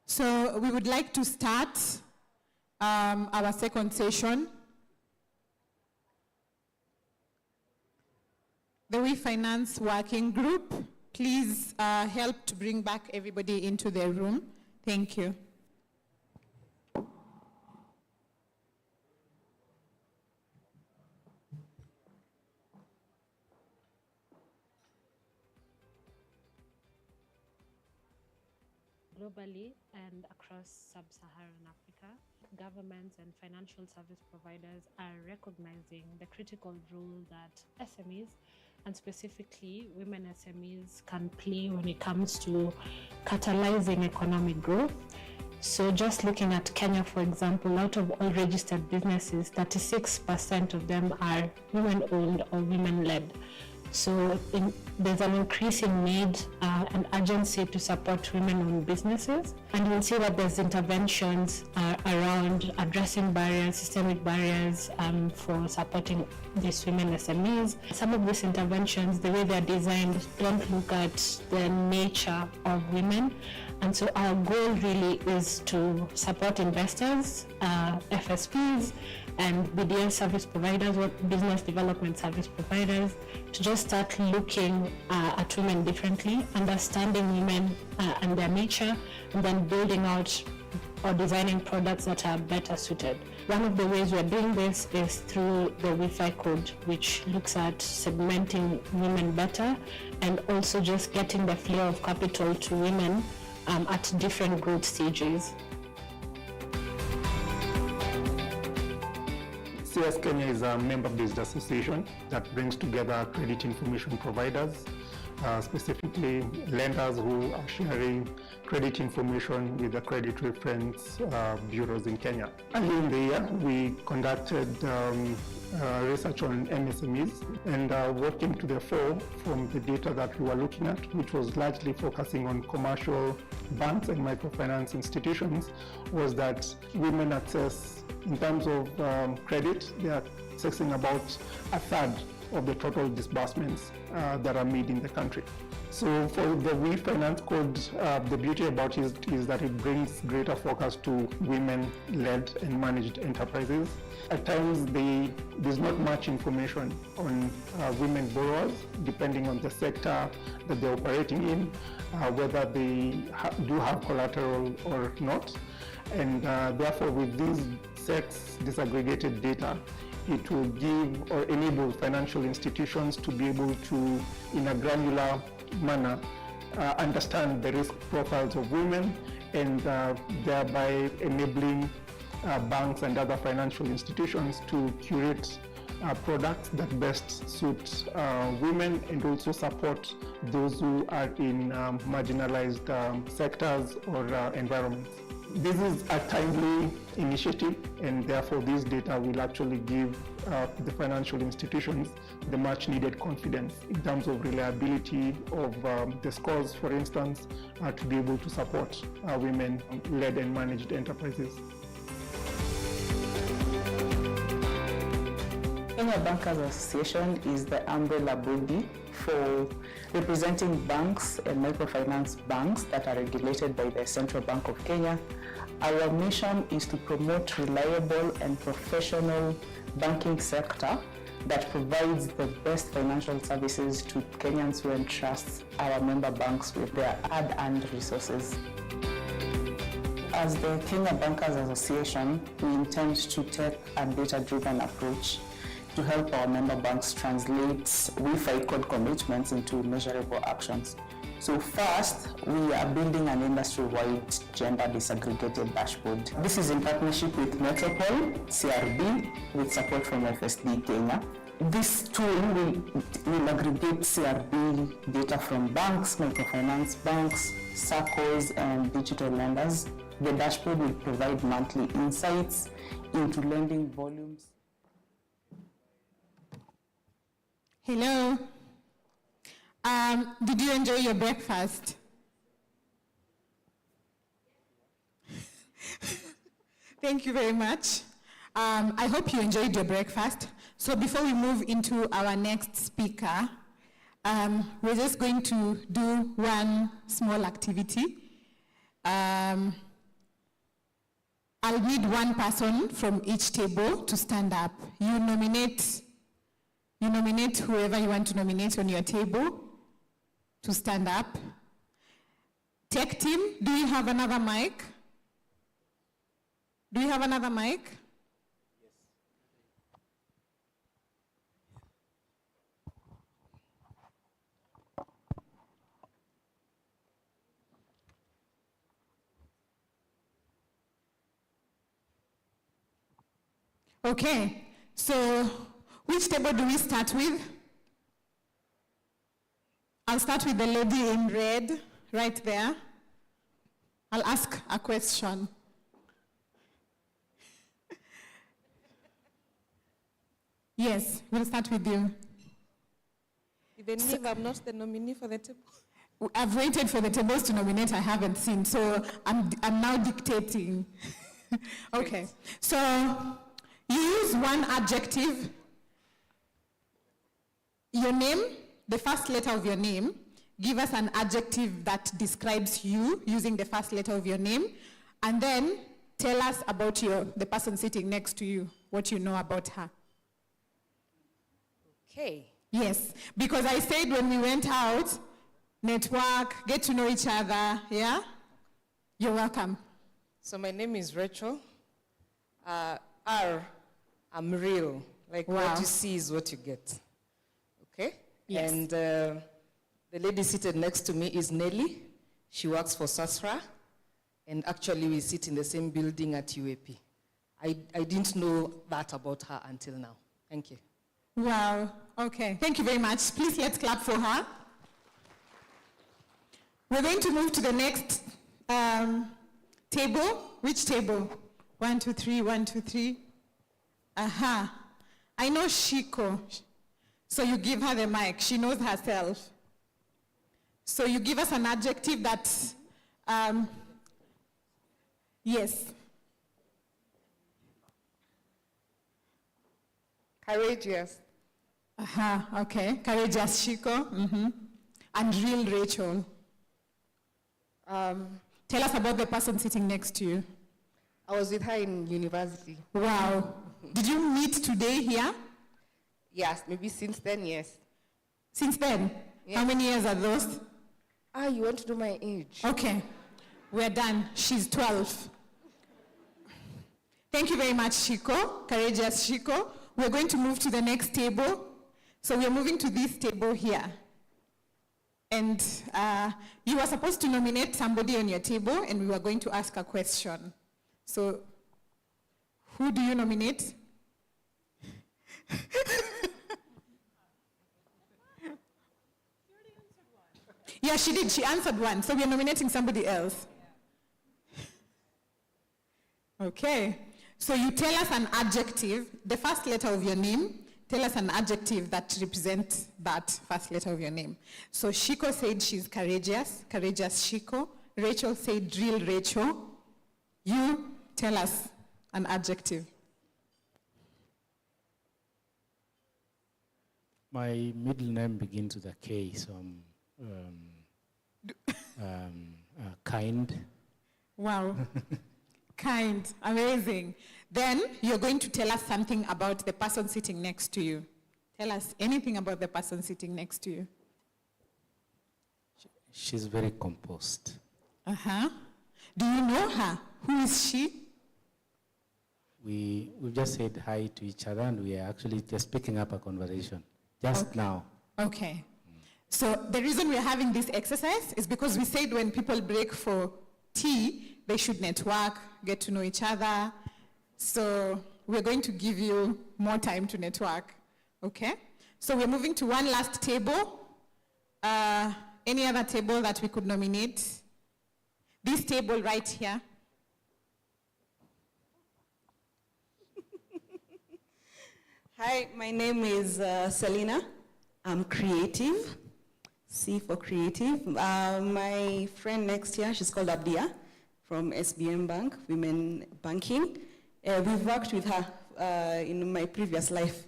So we would like to start our second session. The We Finance Working Group, please help to bring back everybody into their room. Thank you. Globally and across sub-Saharan Africa, governments and financial service providers are recognizing the critical role that SMEs, and specifically women SMEs, can play when it comes to catalyzing economic growth. So just looking at Kenya, for example, out of all registered businesses, 36% of them are women-owned or women-led. So there's an increasing need and urgency to support women-owned businesses. And you'll see that there's interventions around addressing barriers, systemic barriers for supporting these women SMEs. Some of these interventions, the way they're designed, don't look at the nature of women. And so our goal really is to support investors, FSPs, and BDS service providers, or business development service providers, to just start looking at women differently, understanding women and their nature, and then building out or designing products that are better suited. One of the ways we're doing this is through the Wi-Fi code, which looks at segmenting women better and also just getting the flow of capital to women at different growth stages. CS Kenya is a member-based association that brings together credit information providers, specifically lenders who are sharing credit information with the credit reference bureaus in Kenya. Early in the year, we conducted research on MSMEs, and what came to the fore from the data that we were looking at, which was largely focusing on commercial banks and microfinance institutions, was that women access, in terms of credit, they are accessing about a third of the total disbursements that are made in the country. So for the We Finance Code, the beauty about it is that it brings greater focus to women-led and managed enterprises. At times, there's not much information on women borrowers, depending on the sector that they're operating in, whether they do have collateral or not. And therefore, with these sex disaggregated data, it will give or enable financial institutions to be able to, in a granular manner, understand the risk profiles of women, and thereby enabling banks and other financial institutions to curate products that best suit women and also support those who are in marginalized sectors or environments. This is a timely initiative, and therefore this data will actually give the financial institutions the much needed confidence in terms of reliability of the scores, for instance, to be able to support women-led and managed enterprises. Kenya Bankers Association is the umbrella body for representing banks and microfinance banks that are regulated by the Central Bank of Kenya. Our mission is to promote reliable and professional banking sector that provides the best financial services to Kenyans who entrust our member banks with their hard-earned resources. As the Kenya Bankers Association, we intend to take a data-driven approach to help our member banks translate Wi-Fi code commitments into measurable actions. So first, we are building an industry-wide gender disaggregated dashboard. This is in partnership with Metropol, CRB, with support from FSD Kenya. This tool will aggregate CRB data from banks, microfinance banks, SACCOs, and digital lenders. The dashboard will provide monthly insights into lending volumes. Hello. Did you enjoy your breakfast? Thank you very much. I hope you enjoyed your breakfast. So before we move into our next speaker, we're just going to do one small activity. I'll need one person from each table to stand up. You nominate whoever you want to nominate on your table to stand up. Tech team, do you have another mic? Do you have another mic? Yes. Okay, so which table do we start with? I'll start with the lady in red, right there. I'll ask a question. Yes, we'll start with you. Even if I'm not the nominee for the table. I've waited for the tables to nominate, I haven't seen, so I'm now dictating. Okay, so you use one adjective, your name, the first letter of your name, give us an adjective that describes you using the first letter of your name, and then tell us about the person sitting next to you, what you know about her. Okay. Yes, because I said when we went out, network, get to know each other, yeah? You're welcome. So my name is Rachel. I'm real. Like what you see is what you get. Okay? Yes. And the lady seated next to me is Nelly. She works for Sasra. And actually we sit in the same building at UAP. I didn't know that about her until now. Thank you. Wow, okay. Thank you very much. Please let's clap for her. We're going to move to the next table. Which table? 1, 2, 3, 1, 2, 3. Aha. I know Shiko. So you give her the mic. She knows herself. So you give us an adjective that, yes. Courageous. Aha, okay. Courageous Shiko. Mm-hmm. And real Rachel. Tell us about the person sitting next to you. I was with her in university. Wow. Did you meet today here? Yes, maybe since then, yes. Since then? Yes. How many years are those? You want to know my age? Okay. We're done. She's 12. Thank you very much, Shiko. Courageous Shiko. We're going to move to the next table. So we're moving to this table here. And you were supposed to nominate somebody on your table, and we were going to ask a question. So, who do you nominate? Yeah, she did. She answered one. So we're nominating somebody else. Okay. So you tell us an adjective, the first letter of your name. Tell us an adjective that represents that first letter of your name. So Shiko said she's courageous, courageous Shiko. Rachel said real Rachel. You tell us an adjective. My middle name begins with a K, so I'm kind. Wow. Kind, amazing. Then you're going to tell us something about the person sitting next to you. Tell us anything about the person sitting next to you. She's very composed. Uh-huh. Do you know her? Who is she? We just said hi to each other, and we are actually just picking up a conversation just now. Okay. So the reason we're having this exercise is because we said when people break for tea, they should network, get to know each other. So we're going to give you more time to network, okay? So we're moving to one last table. Any other table that we could nominate? This table right here. Hi, my name is Selina. I'm creative. C for creative. My friend next here, she's called Abdia from SBM Bank, Women Banking. We've worked with her in my previous life.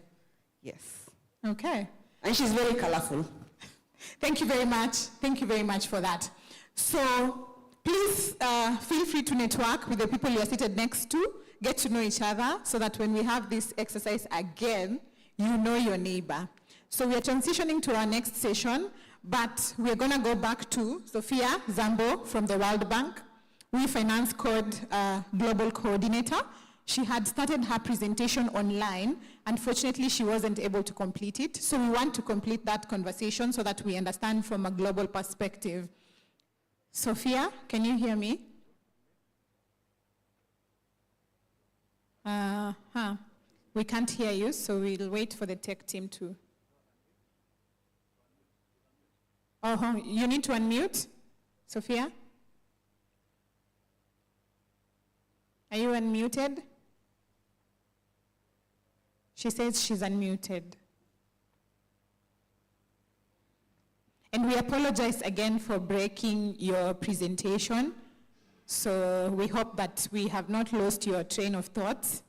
Yes. Okay. And she's very colorful. Thank you very much. Thank you very much for that. So please feel free to network with the people you're seated next to, get to know each other, so that when we have this exercise again, you know your neighbor. So we are transitioning to our next session, but we're going to go back to Sophia Zambo from the World Bank, We Finance Code Global Coordinator. She had started her presentation online. Unfortunately, she wasn't able to complete it. So we want to complete that conversation so that we understand from a global perspective. Sophia, can you hear me? We can't hear you, so we'll wait for the tech team to. Oh, you need to unmute, Sophia? Are you unmuted? She says she's unmuted. And we apologize again for breaking your presentation. So we hope that we have not lost your train of thoughts.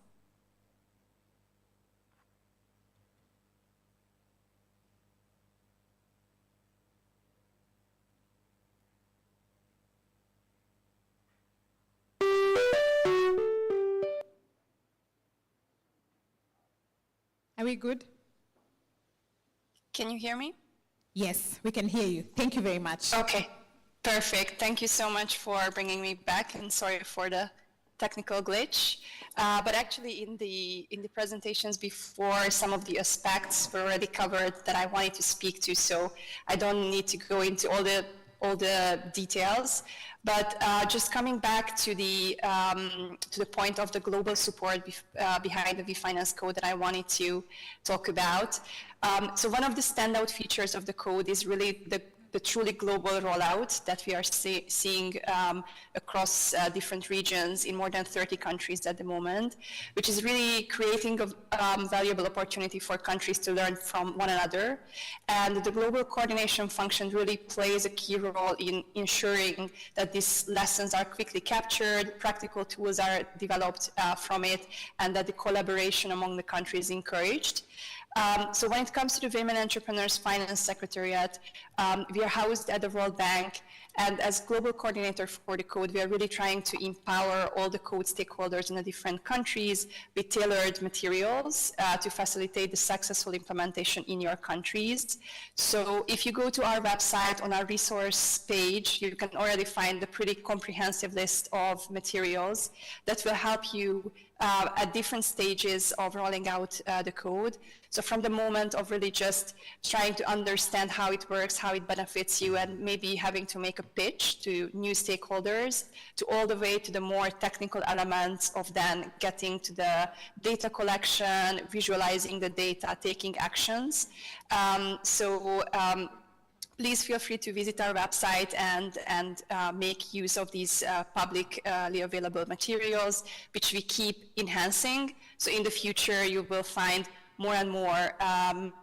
Are we good? Can you hear me? Yes, we can hear you. Thank you very much. Okay, perfect. Thank you so much for bringing me back, and sorry for the technical glitch. But actually in the presentations before, some of the aspects were already covered that I wanted to speak to, so I don't need to go into all the details. But just coming back to the point of the global support behind the vFinance Code that I wanted to talk about. So one of the standout features of the code is really the truly global rollout that we are seeing across different regions in more than 30 countries at the moment, which is really creating a valuable opportunity for countries to learn from one another. And the global coordination function really plays a key role in ensuring that these lessons are quickly captured, practical tools are developed from it, and that the collaboration among the countries is encouraged. So when it comes to the Women Entrepreneurs Finance Secretariat, we are housed at the World Bank, and as global coordinator for the code, we are really trying to empower all the code stakeholders in the different countries with tailored materials to facilitate the successful implementation in your countries. So if you go to our website on our resource page, you can already find a pretty comprehensive list of materials that will help you at different stages of rolling out the code. So from the moment of really just trying to understand how it works, how it benefits you, and maybe having to make a pitch to new stakeholders, to all the way to the more technical elements of then getting to the data collection, visualizing the data, taking actions. Please feel free to visit our website and make use of these publicly available materials, which we keep enhancing. So in the future, you will find more and more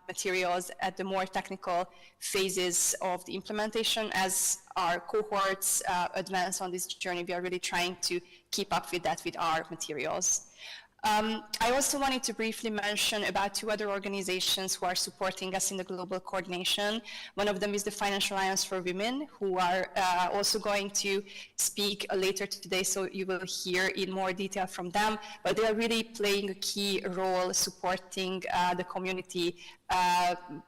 materials at the more technical phases of the implementation. As our cohorts advance on this journey, we are really trying to keep up with that with our materials. I also wanted to briefly mention about two other organizations who are supporting us in the global coordination. One of them is the Financial Alliance for Women, who are also going to speak later today, so you will hear in more detail from them. But they are really playing a key role supporting the community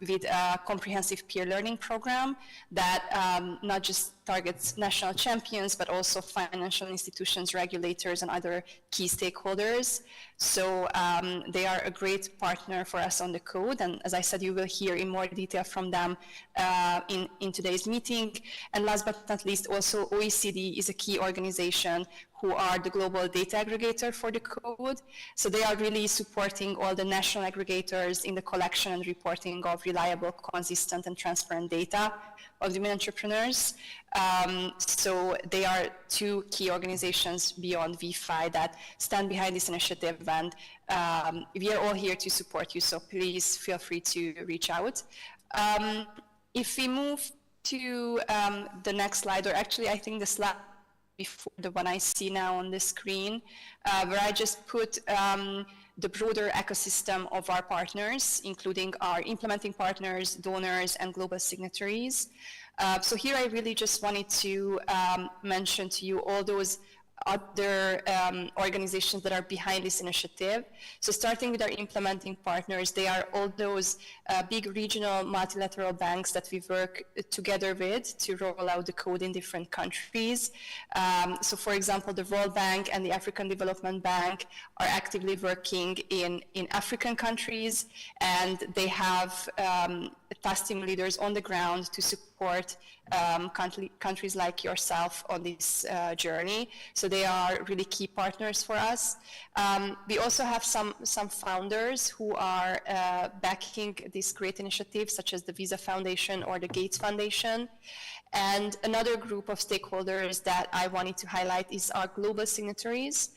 with a comprehensive peer learning program that not just targets national champions, but also financial institutions, regulators, and other key stakeholders. So they are a great partner for us on the code. And as I said, you will hear in more detail from them in today's meeting. And last but not least, also OECD is a key organization who are the global data aggregator for the code. So they are really supporting all the national aggregators in the collection and reporting of reliable, consistent, and transparent data of women entrepreneurs. So they are two key organizations beyond VFI that stand behind this initiative, and we are all here to support you, so please feel free to reach out. If we move to the next slide, or actually I think the slide before the one I see now on the screen, where I just put the broader ecosystem of our partners, including our implementing partners, donors, and global signatories. So here I really just wanted to mention to you all those other organizations that are behind this initiative. So starting with our implementing partners, they are all those big regional multilateral banks that we work together with to roll out the code in different countries. So for example, the World Bank and the African Development Bank are actively working in African countries, and they have task leaders on the ground to support countries like yourself on this journey. So they are really key partners for us. We also have some founders who are backing this great initiative, such as the Visa Foundation or the Gates Foundation. And another group of stakeholders that I wanted to highlight is our global signatories,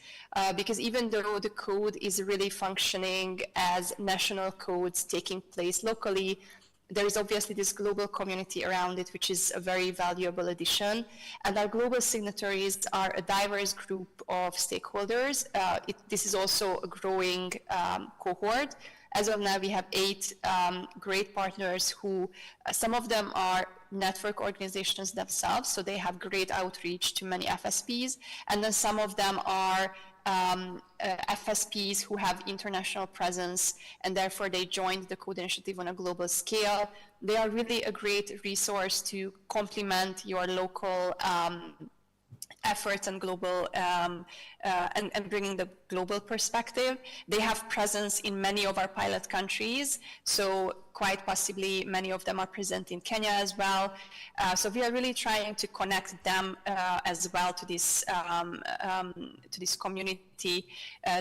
because even though the code is really functioning as national codes taking place locally, there is obviously this global community around it, which is a very valuable addition. And our global signatories are a diverse group of stakeholders. This is also a growing cohort. As of now, we have 8 great partners who, some of them are network organizations themselves, so they have great outreach to many FSPs, and then some of them are FSPs who have international presence, and therefore they joined the Code initiative on a global scale. They are really a great resource to complement your local efforts and global and bringing the global perspective. They have presence in many of our pilot countries, so quite possibly many of them are present in Kenya as well. So we are really trying to connect them as well to this community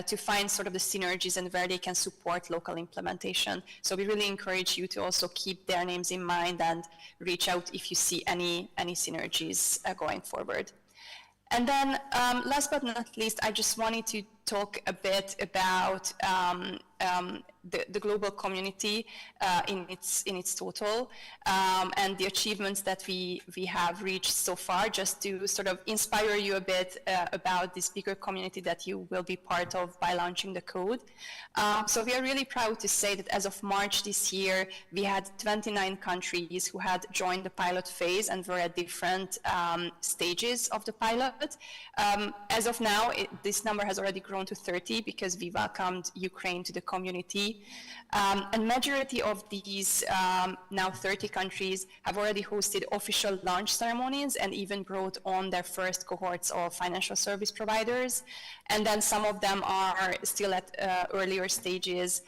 to find sort of the synergies and where they can support local implementation. So we really encourage you to also keep their names in mind and reach out if you see any synergies going forward. And then last but not least, I just wanted to talk a bit about the global community in its total and the achievements that we have reached so far, just to sort of inspire you a bit about this bigger community that you will be part of by launching the code. So we are really proud to say that as of March this year, we had 29 countries who had joined the pilot phase and were at different stages of the pilot. As of now, this number has already grown to 30 because we welcomed Ukraine to the community. And majority of these now 30 countries have already hosted official launch ceremonies and even brought on their first cohorts of financial service providers. And then some of them are still at earlier stages.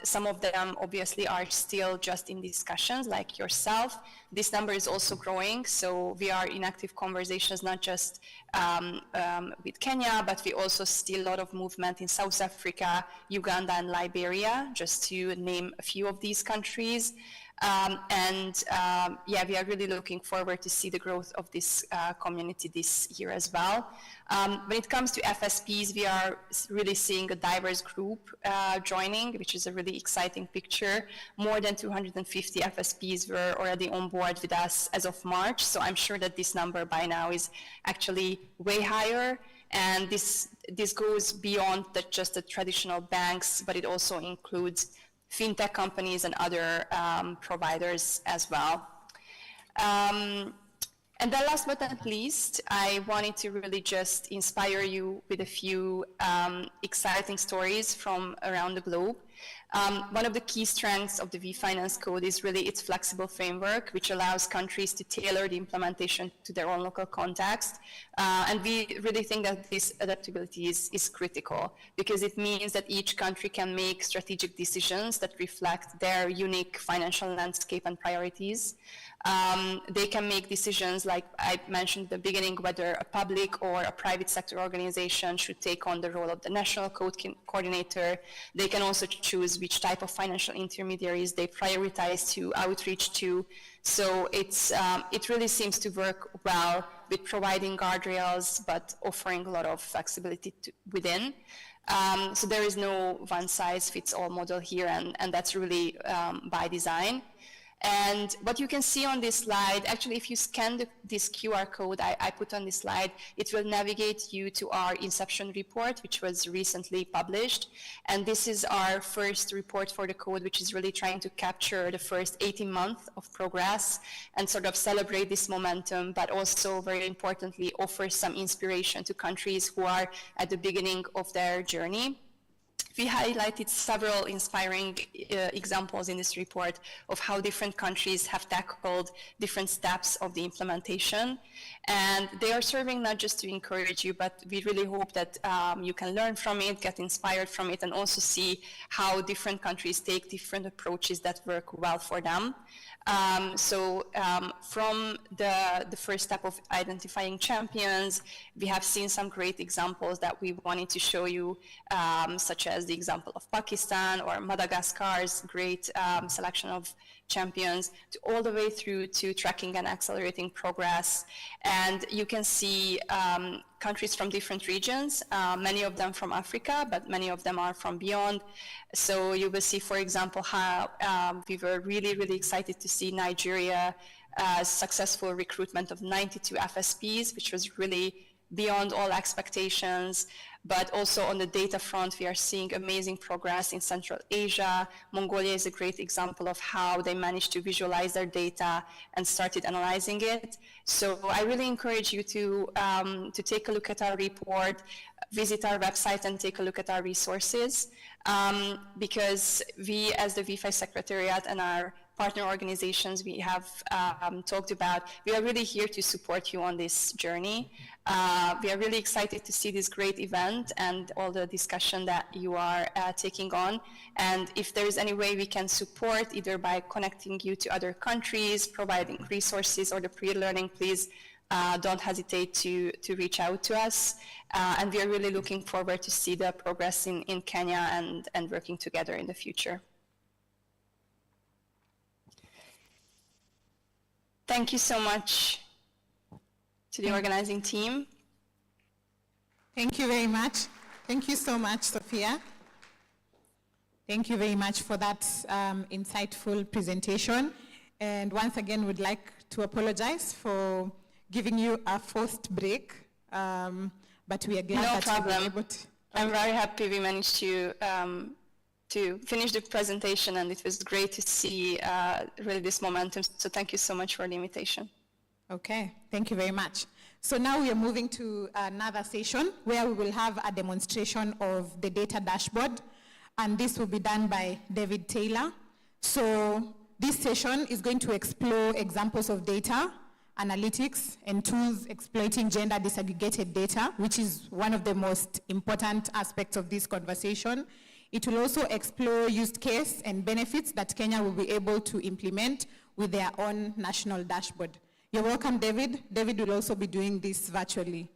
Some of them obviously are still just in discussions, like yourself. This number is also growing, so we are in active conversations, not just with Kenya, but we also see a lot of movement in South Africa, Uganda, and Liberia, just to name a few of these countries. Yeah, we are really looking forward to see the growth of this community this year as well. When it comes to FSPs, we are really seeing a diverse group joining, which is a really exciting picture. More than 250 FSPs were already on board with us as of March, so I'm sure that this number by now is actually way higher. And this goes beyond just the traditional banks, but it also includes fintech companies and other providers as well. And then last but not least, I wanted to really just inspire you with a few exciting stories from around the globe. One of the key strengths of the V-Finance Code is really its flexible framework, which allows countries to tailor the implementation to their own local context. And we really think that this adaptability is critical, because it means that each country can make strategic decisions that reflect their unique financial landscape and priorities. They can make decisions, like I mentioned at the beginning, whether a public or a private sector organization should take on the role of the national code coordinator. They can also choose which type of financial intermediaries they prioritize to outreach to. So it really seems to work well with providing guardrails, but offering a lot of flexibility within. So there is no one-size-fits-all model here, and that's really by design. And what you can see on this slide, actually, if you scan this QR code I put on this slide, it will navigate you to our Inception report, which was recently published. And this is our first report for the code, which is really trying to capture the first 18 months of progress and sort of celebrate this momentum, but also, very importantly, offer some inspiration to countries who are at the beginning of their journey. We highlighted several inspiring examples in this report of how different countries have tackled different steps of the implementation. And they are serving not just to encourage you, but we really hope that you can learn from it, get inspired from it, and also see how different countries take different approaches that work well for them. From the first step of identifying champions, we have seen some great examples that we wanted to show you, such as the example of Pakistan or Madagascar's great selection of champions, to all the way through to tracking and accelerating progress. And you can see countries from different regions, many of them from Africa, but many of them are from beyond. So you will see, for example, how we were really, really excited to see Nigeria successful recruitment of 92 FSPs, which was really beyond all expectations. But also on the data front, we are seeing amazing progress in Central Asia. Mongolia is a great example of how they managed to visualize their data and started analyzing it. So I really encourage you to take a look at our report, visit our website and take a look at our resources, because we as the V5 Secretariat and our partner organizations we have talked about, we are really here to support you on this journey. We are really excited to see this great event and all the discussion that you are taking on. And if there is any way we can support, either by connecting you to other countries, providing resources or the pre-learning, please don't hesitate to reach out to us. And we are really looking forward to see the progress in Kenya and working together in the future. Thank you so much to the organizing team. Thank you very much. Thank you so much, Sophia. Thank you very much for that insightful presentation. And once again, we'd like to apologize for giving you a forced break, but we are glad that you were able to. I'm very happy we managed to finish the presentation, and it was great to see really this momentum. So thank you so much for the invitation. Okay, thank you very much. So now we are moving to another session where we will have a demonstration of the data dashboard, and this will be done by David Taylor. So this session is going to explore examples of data, analytics, and tools exploiting gender disaggregated data, which is one of the most important aspects of this conversation. It will also explore use case and benefits that Kenya will be able to implement with their own national dashboard. You're welcome, David. David will also be doing this virtually.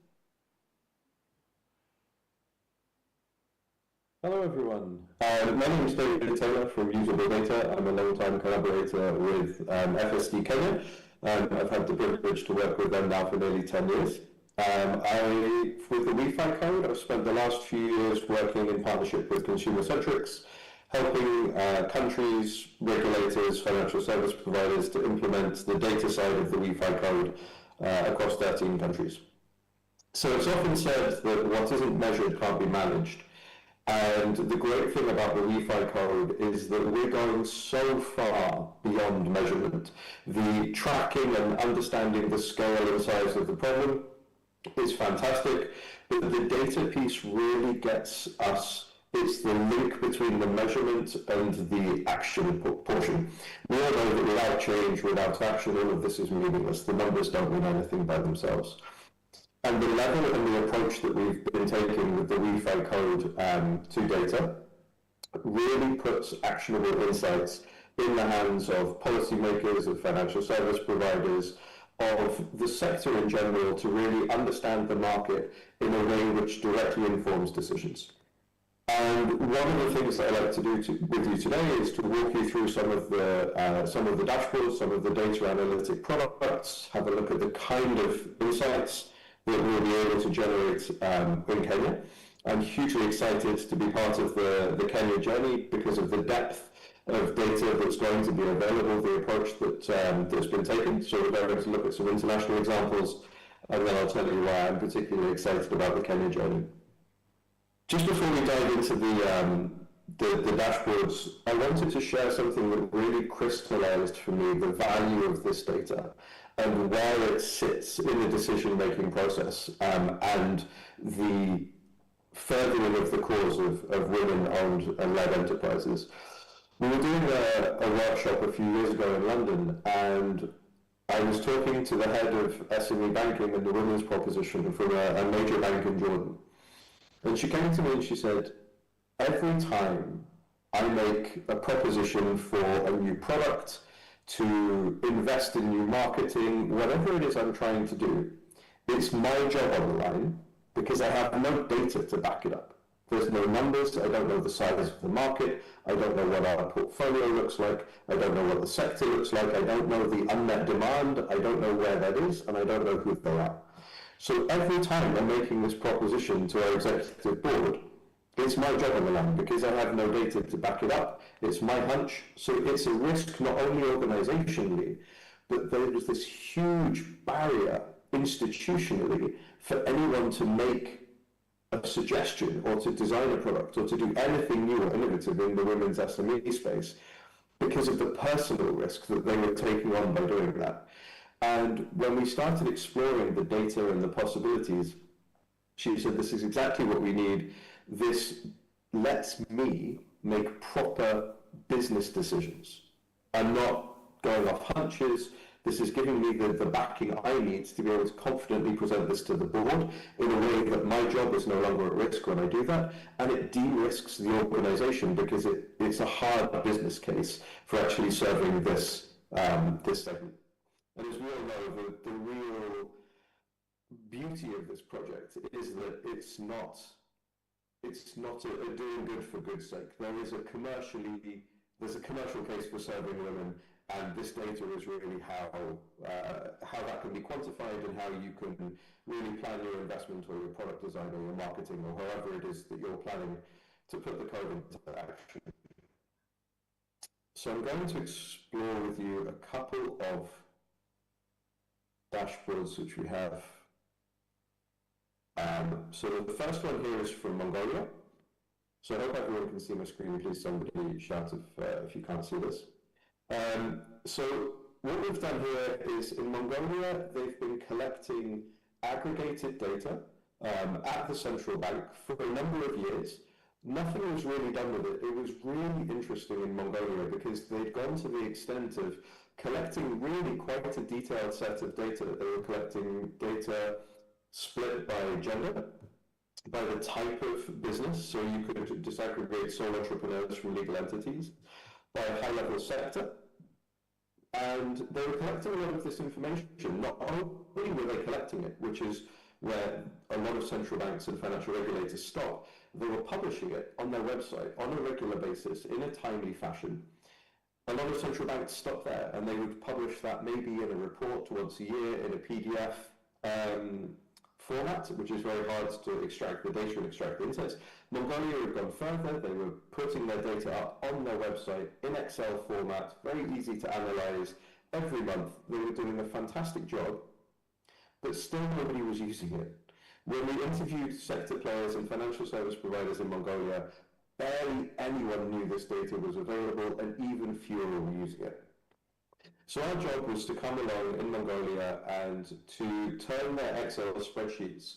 Hello, everyone. My name is David Taylor from Usable Data. I'm a long-time collaborator with FSD Kenya. I've had the privilege to work with them now for nearly 10 years. With the Wi-Fi code, I've spent the last few years working in partnership with Consumer Centrics, helping countries, regulators, financial service providers to implement the data side of the Wi-Fi code across 13 countries. So it's often said that what isn't measured can't be managed. And the great thing about the Wi-Fi code is that we're going so far beyond measurement. The tracking and understanding the scale and size of the problem is fantastic, but the data piece really gets us. It's the link between the measurement and the action portion. We all know that without change, without action, all of this is meaningless. The numbers don't mean anything by themselves. And the level and the approach that we've been taking with the Wi-Fi code to data really puts actionable insights in the hands of policymakers, of financial service providers, of the sector in general, to really understand the market in a way which directly informs decisions. And one of the things that I'd like to do with you today is to walk you through some of the dashboards, some of the data analytic products, have a look at the kind of insights that we'll be able to generate in Kenya. I'm hugely excited to be part of the Kenya journey because of the depth of data that's going to be available, the approach that's been taken. So we're going to look at some international examples, and then I'll tell you why I'm particularly excited about the Kenya journey. Just before we dive into the dashboards, I wanted to share something that really crystallized for me the value of this data and where it sits in the decision-making process and the furthering of the cause of women-owned and led enterprises. We were doing a workshop a few years ago in London, and I was talking to the head of SME banking and the women's proposition from a major bank in Jordan. And she came to me and she said, every time I make a proposition for a new product, to invest in new marketing, whatever it is I'm trying to do, it's my job on the line because I have no data to back it up. There's no numbers, I don't know the size of the market, I don't know what our portfolio looks like, I don't know what the sector looks like, I don't know the unmet demand, I don't know where that is, and I don't know who they are. So every time I'm making this proposition to our executive board, it's my job on the line because I have no data to back it up. It's my hunch. So it's a risk not only organizationally, but there is this huge barrier institutionally for anyone to make a suggestion or to design a product or to do anything new or innovative in the women's SME space because of the personal risk that they were taking on by doing that. And when we started exploring the data and the possibilities, she said, this is exactly what we need. This lets me make proper business decisions. I'm not going off hunches. This is giving me the backing I need to be able to confidently present this to the board in a way that my job is no longer at risk when I do that, and it de-risks the organisation because it's a hard business case for actually serving this segment. And as we all know, the real beauty of this project is that it's not a doing good for good's sake. There's a commercial case for serving women. And this data is really how that can be quantified and how you can really plan your investment or your product design or your marketing or however it is that you're planning to put the code into action. So I'm going to explore with you a couple of dashboards which we have. So the first one here is from Mongolia. So I hope everyone can see my screen. Please somebody shout if you can't see this. So what we've done here is in Mongolia, they've been collecting aggregated data at the central bank for a number of years. Nothing was really done with it. It was really interesting in Mongolia because they'd gone to the extent of collecting really quite a detailed set of data. They were collecting data split by gender, by the type of business, so you could disaggregate sole entrepreneurs from legal entities, by a high-level sector. And they were collecting a lot of this information. Not only were they collecting it, which is where a lot of central banks and financial regulators stop, they were publishing it on their website on a regular basis in a timely fashion. A lot of central banks stopped there, and they would publish that maybe in a report once a year in a PDF format, which is very hard to extract the data and extract the insights. Mongolia had gone further. They were putting their data up on their website in Excel format, very easy to analyze. Every month they were doing a fantastic job, but still nobody was using it. When we interviewed sector players and financial service providers in Mongolia, barely anyone knew this data was available, and even fewer were using it. So our job was to come along in Mongolia and to turn their Excel spreadsheets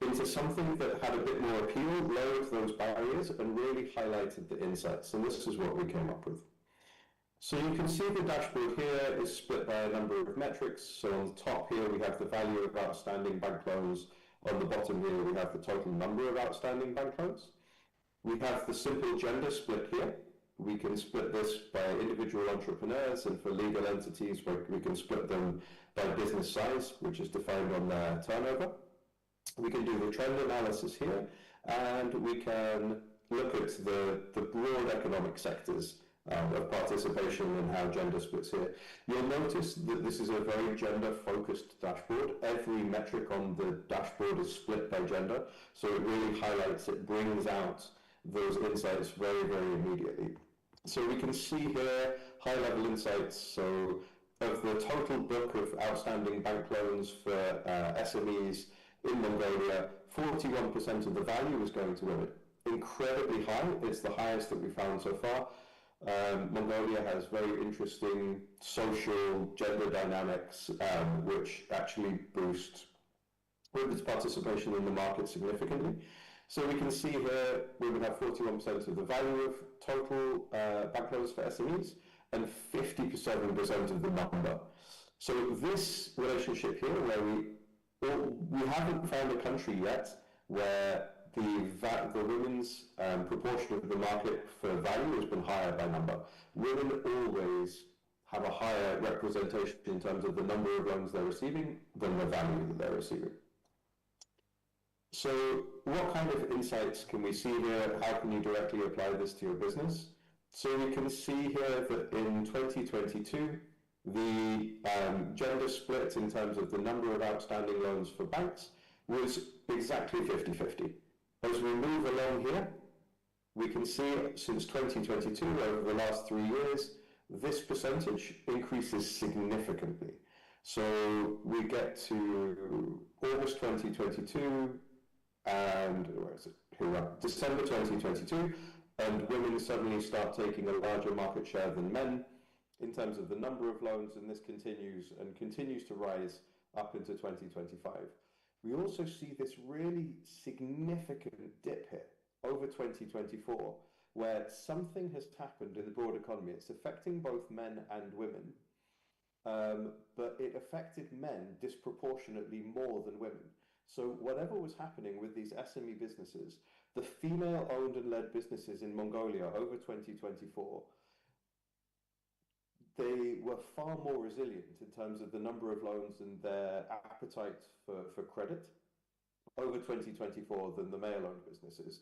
into something that had a bit more appeal, lowered those barriers, and really highlighted the insights. And this is what we came up with. So you can see the dashboard here is split by a number of metrics. So on the top here we have the value of outstanding bank loans. On the bottom here we have the total number of outstanding bank loans. We have the simple gender split here. We can split this by individual entrepreneurs, and for legal entities, we can split them by business size, which is defined on their turnover. We can do the trend analysis here, and we can look at the broad economic sectors of participation and how gender splits here. You'll notice that this is a very gender-focused dashboard. Every metric on the dashboard is split by gender, so it really highlights, it brings out those insights very, very immediately. So we can see here high-level insights. So of the total book of outstanding bank loans for SMEs in Mongolia, 41% of the value is going to women. Incredibly high. It's the highest that we've found so far. Mongolia has very interesting social gender dynamics, which actually boost women's participation in the market significantly. So we can see here women have 41% of the value of total bank loans for SMEs and 57% of the number. So this relationship here, where we haven't found a country yet where the women's proportion of the market for value has been higher by number. Women always have a higher representation in terms of the number of loans they're receiving than the value that they're receiving. So what kind of insights can we see here? How can you directly apply this to your business? So we can see here that in 2022, the gender split in terms of the number of outstanding loans for banks was exactly 50-50. As we move along here, we can see since 2022, over the last 3 years, this percentage increases significantly. So we get to August 2022, and where is it? Here we are, December 2022, and women suddenly start taking a larger market share than men in terms of the number of loans, and this continues to rise up into 2025. We also see this really significant dip here over 2024, where something has happened in the broad economy. It's affecting both men and women, but it affected men disproportionately more than women. So whatever was happening with these SME businesses, the female-owned and led businesses in Mongolia over 2024, they were far more resilient in terms of the number of loans and their appetite for credit over 2024 than the male-owned businesses.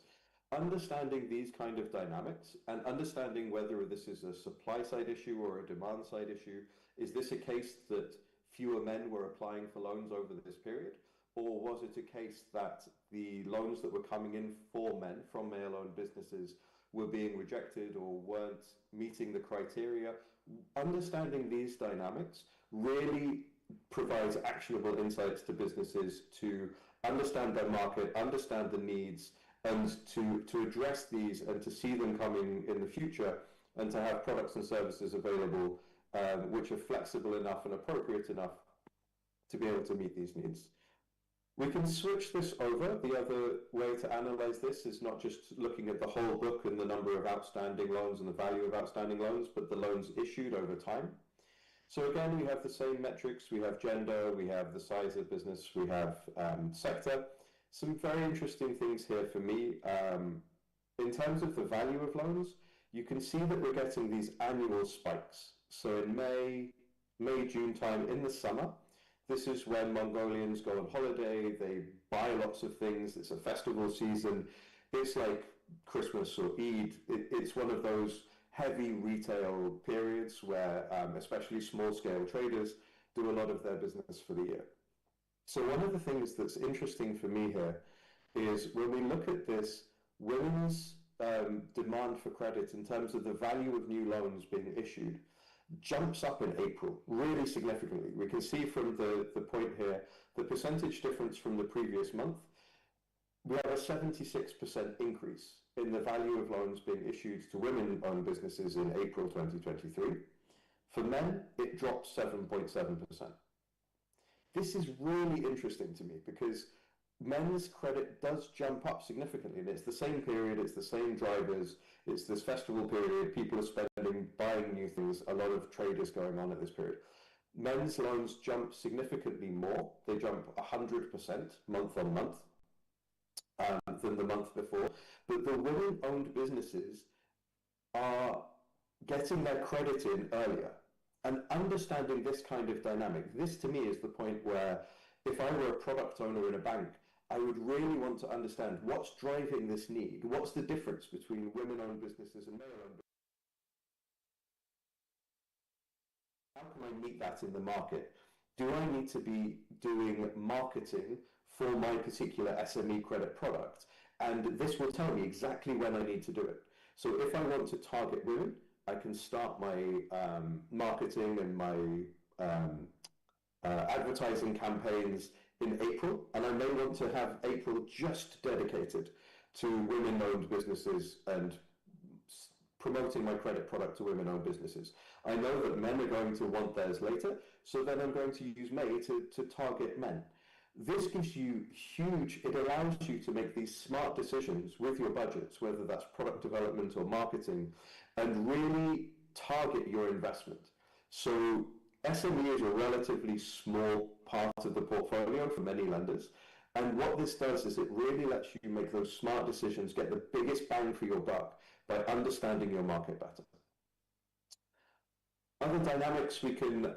Understanding these kind of dynamics and understanding whether this is a supply side issue or a demand side issue, is this a case that fewer men were applying for loans over this period? Or was it a case that the loans that were coming in for men from male-owned businesses were being rejected or weren't meeting the criteria? Understanding these dynamics really provides actionable insights to businesses to understand their market, understand the needs, and to address these and to see them coming in the future, and to have products and services available which are flexible enough and appropriate enough to be able to meet these needs. We can switch this over. The other way to analyze this is not just looking at the whole book and the number of outstanding loans and the value of outstanding loans, but the loans issued over time. So again, we have the same metrics. We have gender, we have the size of business, we have sector. Some very interesting things here for me. In terms of the value of loans, you can see that we're getting these annual spikes. So in May, June time, in the summer, this is when Mongolians go on holiday, they buy lots of things, it's a festival season, it's like Christmas or Eid. It's one of those heavy retail periods where especially small-scale traders do a lot of their business for the year. So one of the things that's interesting for me here is when we look at this, women's demand for credit in terms of the value of new loans being issued jumps up in April really significantly. We can see from the point here, the percentage difference from the previous month, we have a 76% increase in the value of loans being issued to women-owned businesses in April 2023. For men, it dropped 7.7%. This is really interesting to me because men's credit does jump up significantly, and it's the same period, it's the same drivers, it's this festival period, people are spending, buying new things, a lot of traders going on at this period. Men's loans jump significantly more, they jump 100% month on month than the month before, but the women-owned businesses are getting their credit in earlier. And understanding this kind of dynamic, this to me is the point where if I were a product owner in a bank, I would really want to understand what's driving this need. What's the difference between women-owned businesses and male-owned businesses? How can I meet that in the market? Do I need to be doing marketing for my particular SME credit product? And this will tell me exactly when I need to do it. So if I want to target women, I can start my marketing and my advertising campaigns in April, and I may want to have April just dedicated to women-owned businesses and promoting my credit product to women-owned businesses. I know that men are going to want theirs later, so then I'm going to use May to target men. This gives you it allows you to make these smart decisions with your budgets, whether that's product development or marketing, and really target your investment. So SME is a relatively small part of the portfolio for many lenders. And what this does is it really lets you make those smart decisions, get the biggest bang for your buck by understanding your market better. Other dynamics we can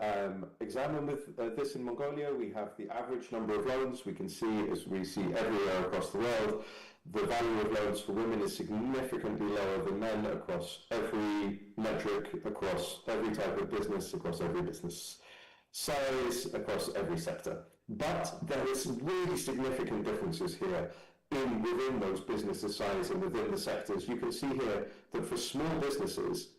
examine with this in Mongolia, we have the average number of loans. We can see, as we see everywhere across the world, the value of loans for women is significantly lower than men across every metric, across every type of business, across every business size, across every sector. But there is really significant differences here within those businesses' size and within the sectors. You can see here that for small businesses,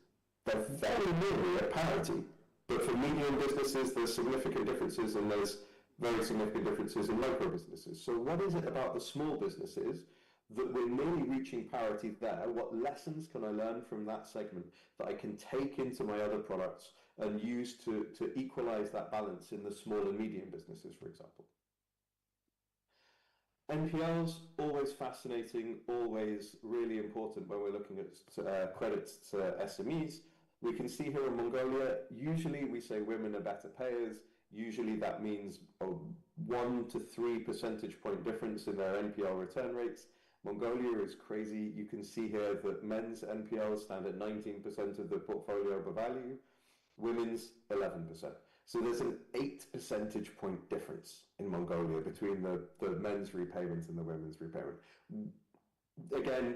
they're very nearly at parity. But for medium businesses, there's significant differences, and there's very significant differences in micro businesses. So what is it about the small businesses that we're nearly reaching parity there? What lessons can I learn from that segment that I can take into my other products and use to equalize that balance in the small and medium businesses, for example? NPLs, always fascinating, always really important when we're looking at credits to SMEs. We can see here in Mongolia, usually we say women are better payers. Usually that means a 1 to 3 percentage point difference in their NPL return rates. Mongolia is crazy. You can see here that men's NPLs stand at 19% of the portfolio by value, women's 11%. So there's an 8 percentage point difference in Mongolia between the men's repayment and the women's repayment. Again,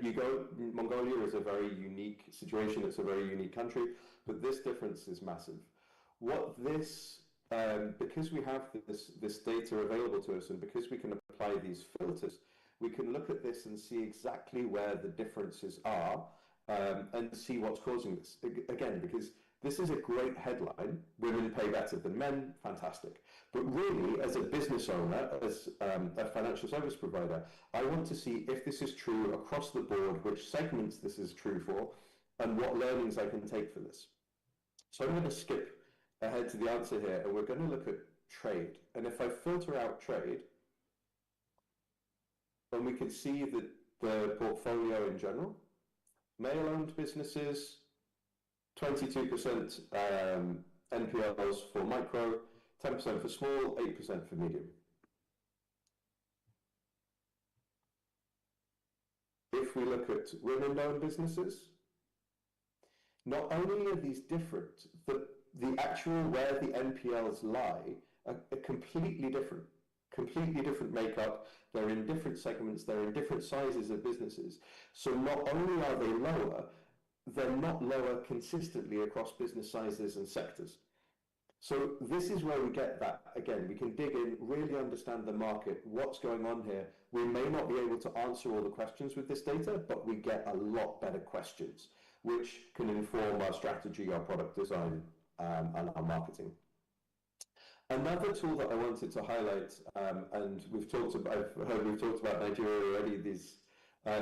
Mongolia is a very unique situation. It's a very unique country, but this difference is massive. Because we have this data available to us, and because we can apply these filters, we can look at this and see exactly where the differences are, and see what's causing this. Again, because this is a great headline, women pay better than men, fantastic. But really, as a business owner, as a financial service provider, I want to see if this is true across the board, which segments this is true for, and what learnings I can take for this. So I'm going to skip ahead to the answer here, and we're going to look at trade. And if I filter out trade, then we can see the portfolio in general. Male-owned businesses, 22% NPLs for micro, 10% for small, 8% for medium. If we look at women-owned businesses, not only are these different, the actual where the NPLs lie are completely different. Completely different makeup, they're in different segments, they're in different sizes of businesses. So not only are they lower, they're not lower consistently across business sizes and sectors. So this is where we get that. Again, we can dig in, really understand the market, what's going on here. We may not be able to answer all the questions with this data, but we get a lot better questions, which can inform our strategy, our product design, and our marketing. Another tool that I wanted to highlight, and I've heard we've talked about Nigeria already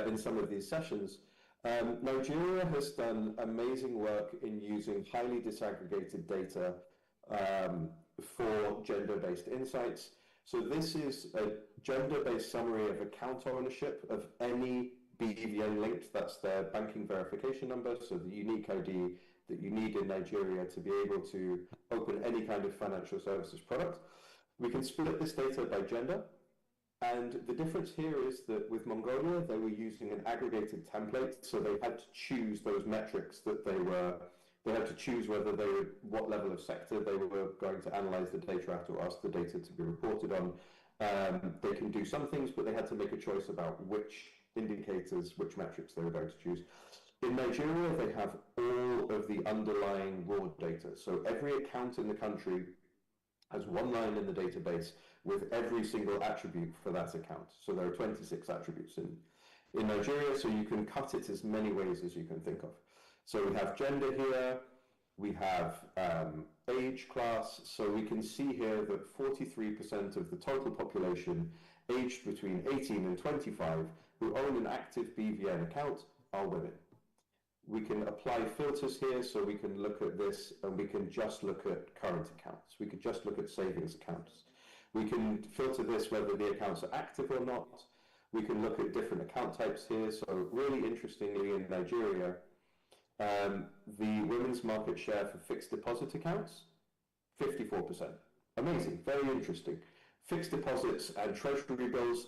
in some of these sessions. Nigeria has done amazing work in using highly disaggregated data for gender-based insights. So this is a gender-based summary of account ownership of any BVN linked, that's their banking verification number, so the unique ID that you need in Nigeria to be able to open any kind of financial services product. We can split this data by gender, and the difference here is that with Mongolia, they were using an aggregated template, so they had to choose those metrics that they had to choose what level of sector they were going to analyze the data at or ask the data to be reported on. They can do some things, but they had to make a choice about which indicators, which metrics they were going to choose. In Nigeria, they have all of the underlying raw data. So every account in the country has one line in the database with every single attribute for that account. So there are 26 attributes in Nigeria, so you can cut it as many ways as you can think of. So we have gender here, we have age class, so we can see here that 43% of the total population aged between 18 and 25 who own an active BVN account are women. We can apply filters here, so we can look at this and we can just look at current accounts. We could just look at savings accounts. We can filter this whether the accounts are active or not. We can look at different account types here. So really interestingly in Nigeria, the women's market share for fixed deposit accounts, 54%. Amazing, very interesting. Fixed deposits and treasury bills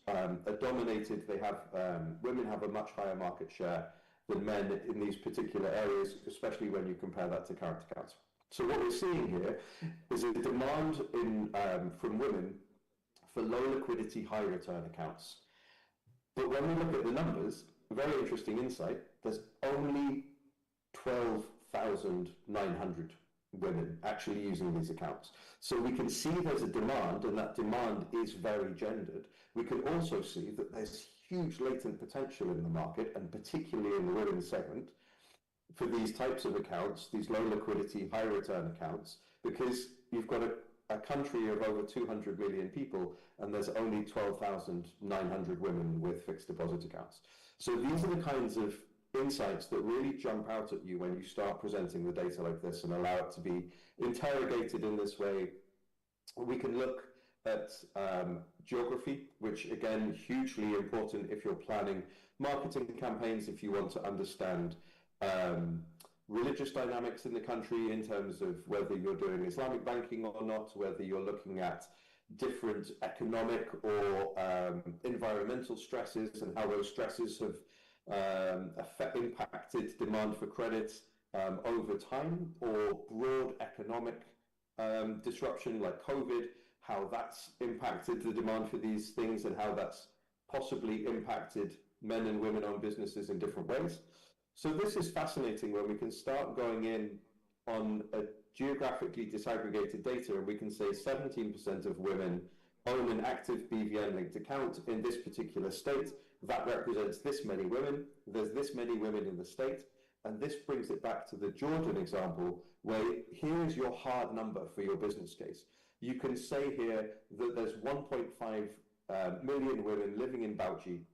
are dominated. They have women have a much higher market share than men in these particular areas, especially when you compare that to current accounts. So what we're seeing here is a demand from women for low liquidity, high return accounts. But when we look at the numbers, a very interesting insight, there's only 12,900 women actually using these accounts. So we can see there's a demand, and that demand is very gendered. We can also see that there's huge latent potential in the market, and particularly in the women's segment, for these types of accounts, these low liquidity, high return accounts, because you've got a country of over 200 million people, and there's only 12,900 women with fixed deposit accounts. So these are the kinds of insights that really jump out at you when you start presenting the data like this and allow it to be interrogated in this way. We can look at geography, which again, hugely important if you're planning marketing campaigns, if you want to understand religious dynamics in the country in terms of whether you're doing Islamic banking or not, whether you're looking at different economic or environmental stresses and how those stresses have impacted demand for credit over time, or broad economic disruption like COVID, how that's impacted the demand for these things and how that's possibly impacted men and women-owned businesses in different ways. So this is fascinating when we can start going in on a geographically disaggregated data, and we can say 17% of women own an active BVN-linked account in this particular state. That represents this many women. There's this many women in the state. And this brings it back to the Jordan example, where here is your hard number for your business case. You can say here that there's 1.5 million women living in Bauchi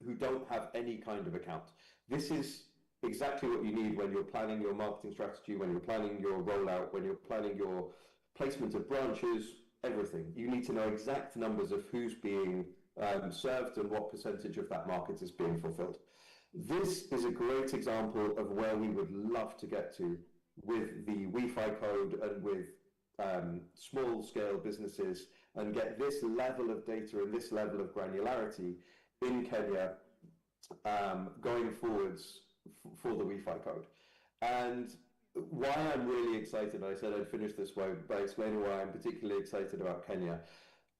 who don't have any kind of account. This is exactly what you need when you're planning your marketing strategy, when you're planning your rollout, when you're planning your placement of branches, everything. You need to know exact numbers of who's being served and what percentage of that market is being fulfilled. This is a great example of where we would love to get to with the Wi-Fi code and with small-scale businesses, and get this level of data and this level of granularity in Kenya going forwards for the Wi-Fi code. And why I'm really excited, I said I'd finish this way by explaining why I'm particularly excited about Kenya.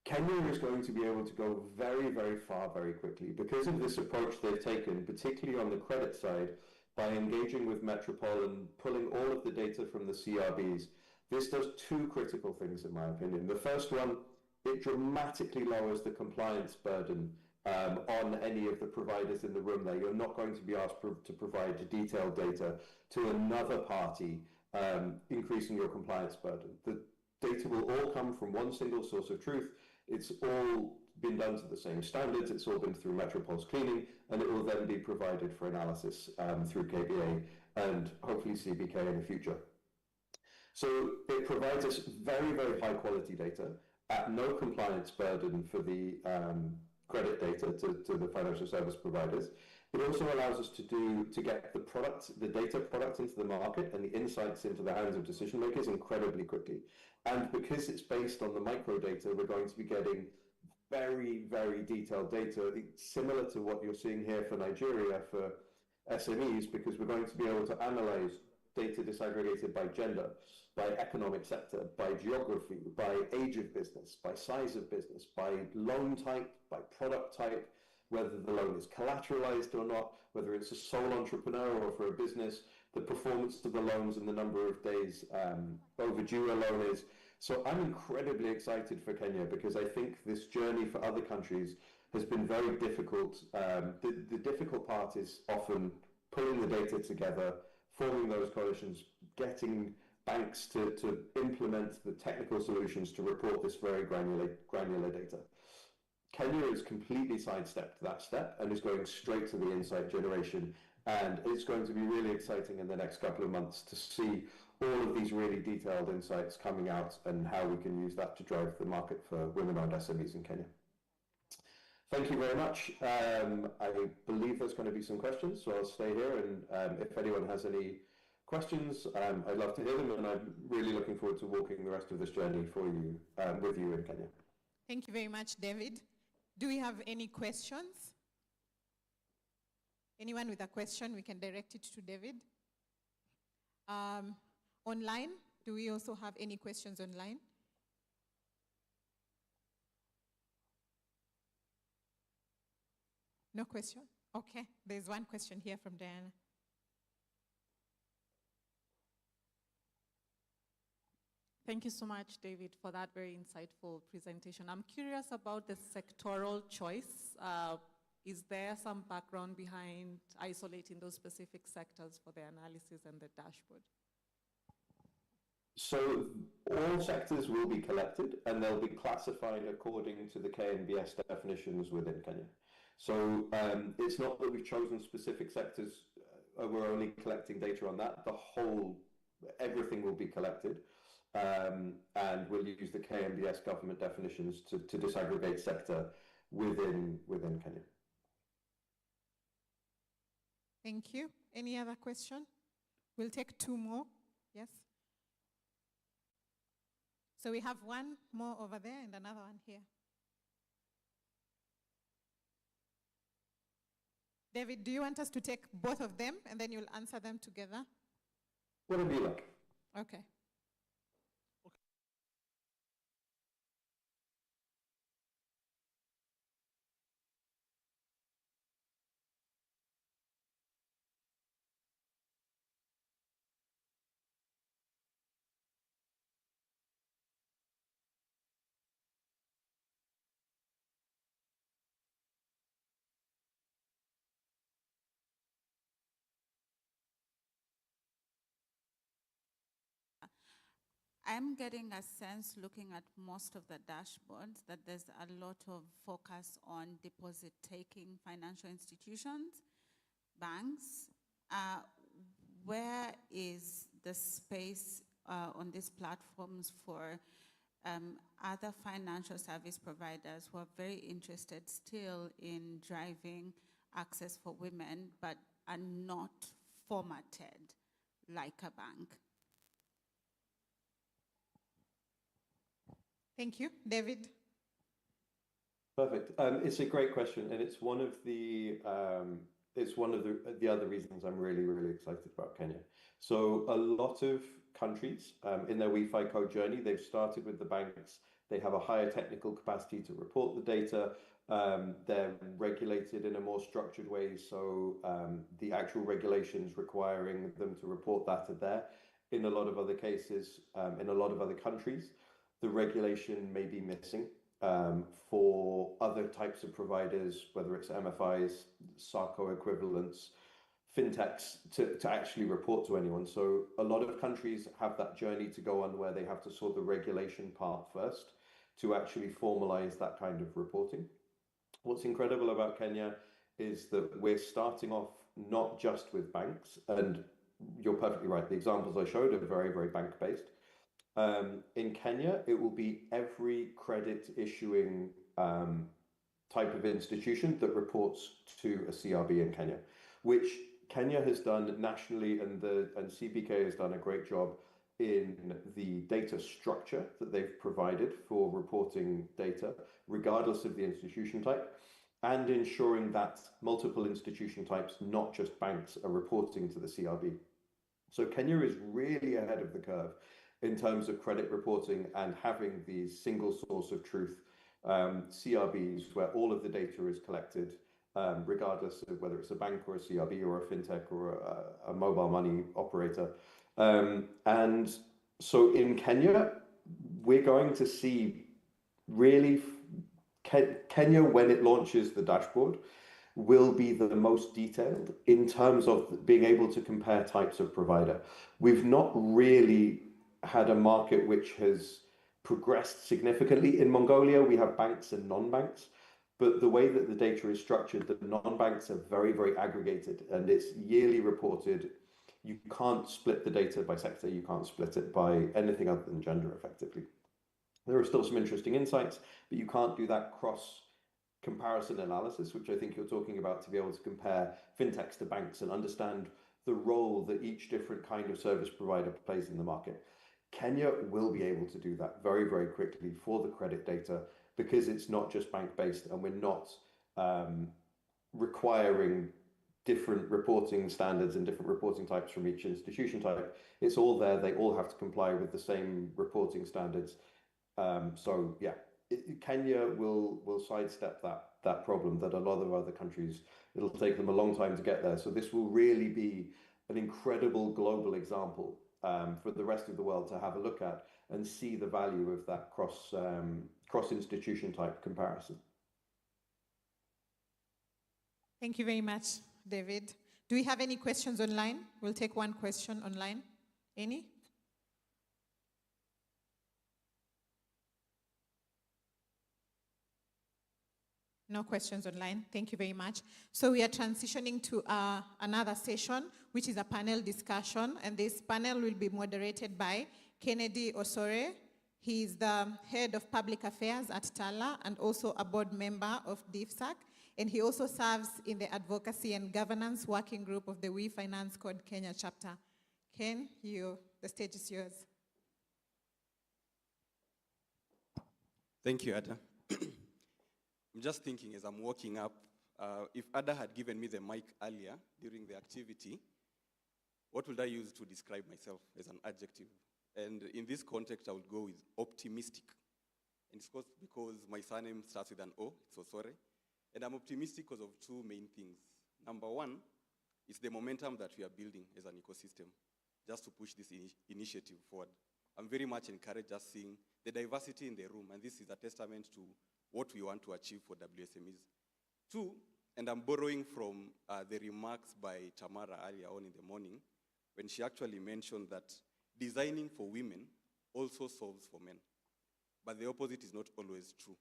Kenya is going to be able to go very, very far very quickly because of this approach they've taken, particularly on the credit side, by engaging with Metropole and pulling all of the data from the CRBs. This does two critical things, in my opinion. The first one, it dramatically lowers the compliance burden on any of the providers in the room there. You're not going to be asked to provide detailed data to another party, increasing your compliance burden. The data will all come from one single source of truth. It's all been done to the same standards. It's all been through Metropole's cleaning, and it will then be provided for analysis through KBA and hopefully CBK in the future. So it provides us very, very high quality data at no compliance burden for the credit data to the financial service providers. It also allows us to get the data product into the market and the insights into the hands of decision makers incredibly quickly. And because it's based on the micro data, we're going to be getting very, very detailed data, similar to what you're seeing here for Nigeria for SMEs, because we're going to be able to analyze data disaggregated by gender, by economic sector, by geography, by age of business, by size of business, by loan type, by product type, whether the loan is collateralized or not, whether it's a sole entrepreneur or for a business, the performance of the loans and the number of days overdue a loan is. So I'm incredibly excited for Kenya because I think this journey for other countries has been very difficult. The difficult part is often pulling the data together, forming those coalitions, getting banks to implement the technical solutions to report this very granular data. Kenya has completely sidestepped that step and is going straight to the insight generation. And it's going to be really exciting in the next couple of months to see all of these really detailed insights coming out and how we can use that to drive the market for women-owned SMEs in Kenya. Thank you very much. I believe there's going to be some questions, so I'll stay here. And if anyone has any questions, I'd love to hear them. And I'm really looking forward to walking the rest of this journey for you, with you in Kenya. Thank you very much, David. Do we have any questions? Anyone with a question, we can direct it to David. Online, do we also have any questions online? No question? Okay, there's one question here from Diana. Thank you so much, David, for that very insightful presentation. I'm curious about the sectoral choice. Is there some background behind isolating those specific sectors for the analysis and the dashboard? So all sectors will be collected and they'll be classified according to the KNBS definitions within Kenya. So it's not that we've chosen specific sectors, we're only collecting data on that. Everything will be collected. And we'll use the KNBS government definitions to disaggregate sector within Kenya. Thank you. Any other question? We'll take two more. Yes. So we have one more over there and another one here. David, do you want us to take both of them and then you'll answer them together? Whatever you like. Okay. I'm getting a sense, looking at most of the dashboards, that there's a lot of focus on deposit-taking financial institutions, banks. Where is the space on these platforms for other financial service providers who are very interested still in driving access for women, but are not formatted like a bank? Thank you. David? Perfect. It's a great question, and it's one of the other reasons I'm really, really excited about Kenya. So a lot of countries in their WeFi journey, they've started with the banks. They have a higher technical capacity to report the data. They're regulated in a more structured way, so the actual regulations requiring them to report that are there. In a lot of other cases, in a lot of other countries, the regulation may be missing for other types of providers, whether it's MFIs, SARCO equivalents, fintechs, to actually report to anyone. So a lot of countries have that journey to go on where they have to sort the regulation part first to actually formalize that kind of reporting. What's incredible about Kenya is that we're starting off not just with banks, and you're perfectly right, the examples I showed are very, very bank-based. In Kenya, it will be every credit issuing type of institution that reports to a CRB in Kenya, which Kenya has done nationally, and CBK has done a great job in the data structure that they've provided for reporting data, regardless of the institution type, and ensuring that multiple institution types, not just banks, are reporting to the CRB. So Kenya is really ahead of the curve in terms of credit reporting and having these single source of truth CRBs where all of the data is collected, regardless of whether it's a bank or a CRB or a fintech or a mobile money operator. And so in Kenya, we're going to see really Kenya, when it launches the dashboard, will be the most detailed in terms of being able to compare types of provider. We've not really had a market which has progressed significantly. In Mongolia, we have banks and non-banks, but the way that the data is structured, the non-banks are very, very aggregated, and it's yearly reported. You can't split the data by sector, you can't split it by anything other than gender effectively. There are still some interesting insights, but you can't do that cross comparison analysis, which I think you're talking about, to be able to compare fintechs to banks and understand the role that each different kind of service provider plays in the market. Kenya will be able to do that very, very quickly for the credit data, because it's not just bank-based, and we're not requiring different reporting standards and different reporting types from each institution type. It's all there. They all have to comply with the same reporting standards. So yeah, Kenya will sidestep that problem that a lot of other countries, it'll take them a long time to get there. So this will really be an incredible global example for the rest of the world to have a look at and see the value of that cross-institution type comparison. Thank you very much, David. Do we have any questions online? We'll take one question online. Any? No questions online. Thank you very much. So we are transitioning to another session, which is a panel discussion. And this panel will be moderated by Kennedy Osore. He is the head of public affairs at TALA and also a board member of DIFSAC. And he also serves in the advocacy and governance working group of the We Finance Code Kenya chapter. Ken, the stage is yours. Thank you, Ada. I'm just thinking as I'm walking up, if Ada had given me the mic earlier during the activity, what would I use to describe myself as an adjective? And in this context, I would go with optimistic. And it's because my surname starts with an O, it's Osore. And I'm optimistic because of two main things. Number one is the momentum that we are building as an ecosystem, just to push this initiative forward. I'm very much encouraged just seeing the diversity in the room, and this is a testament to what we want to achieve for WSMEs. Two, and I'm borrowing from the remarks by Tamara earlier on in the morning, when she actually mentioned that designing for women also solves for men. But the opposite is not always true.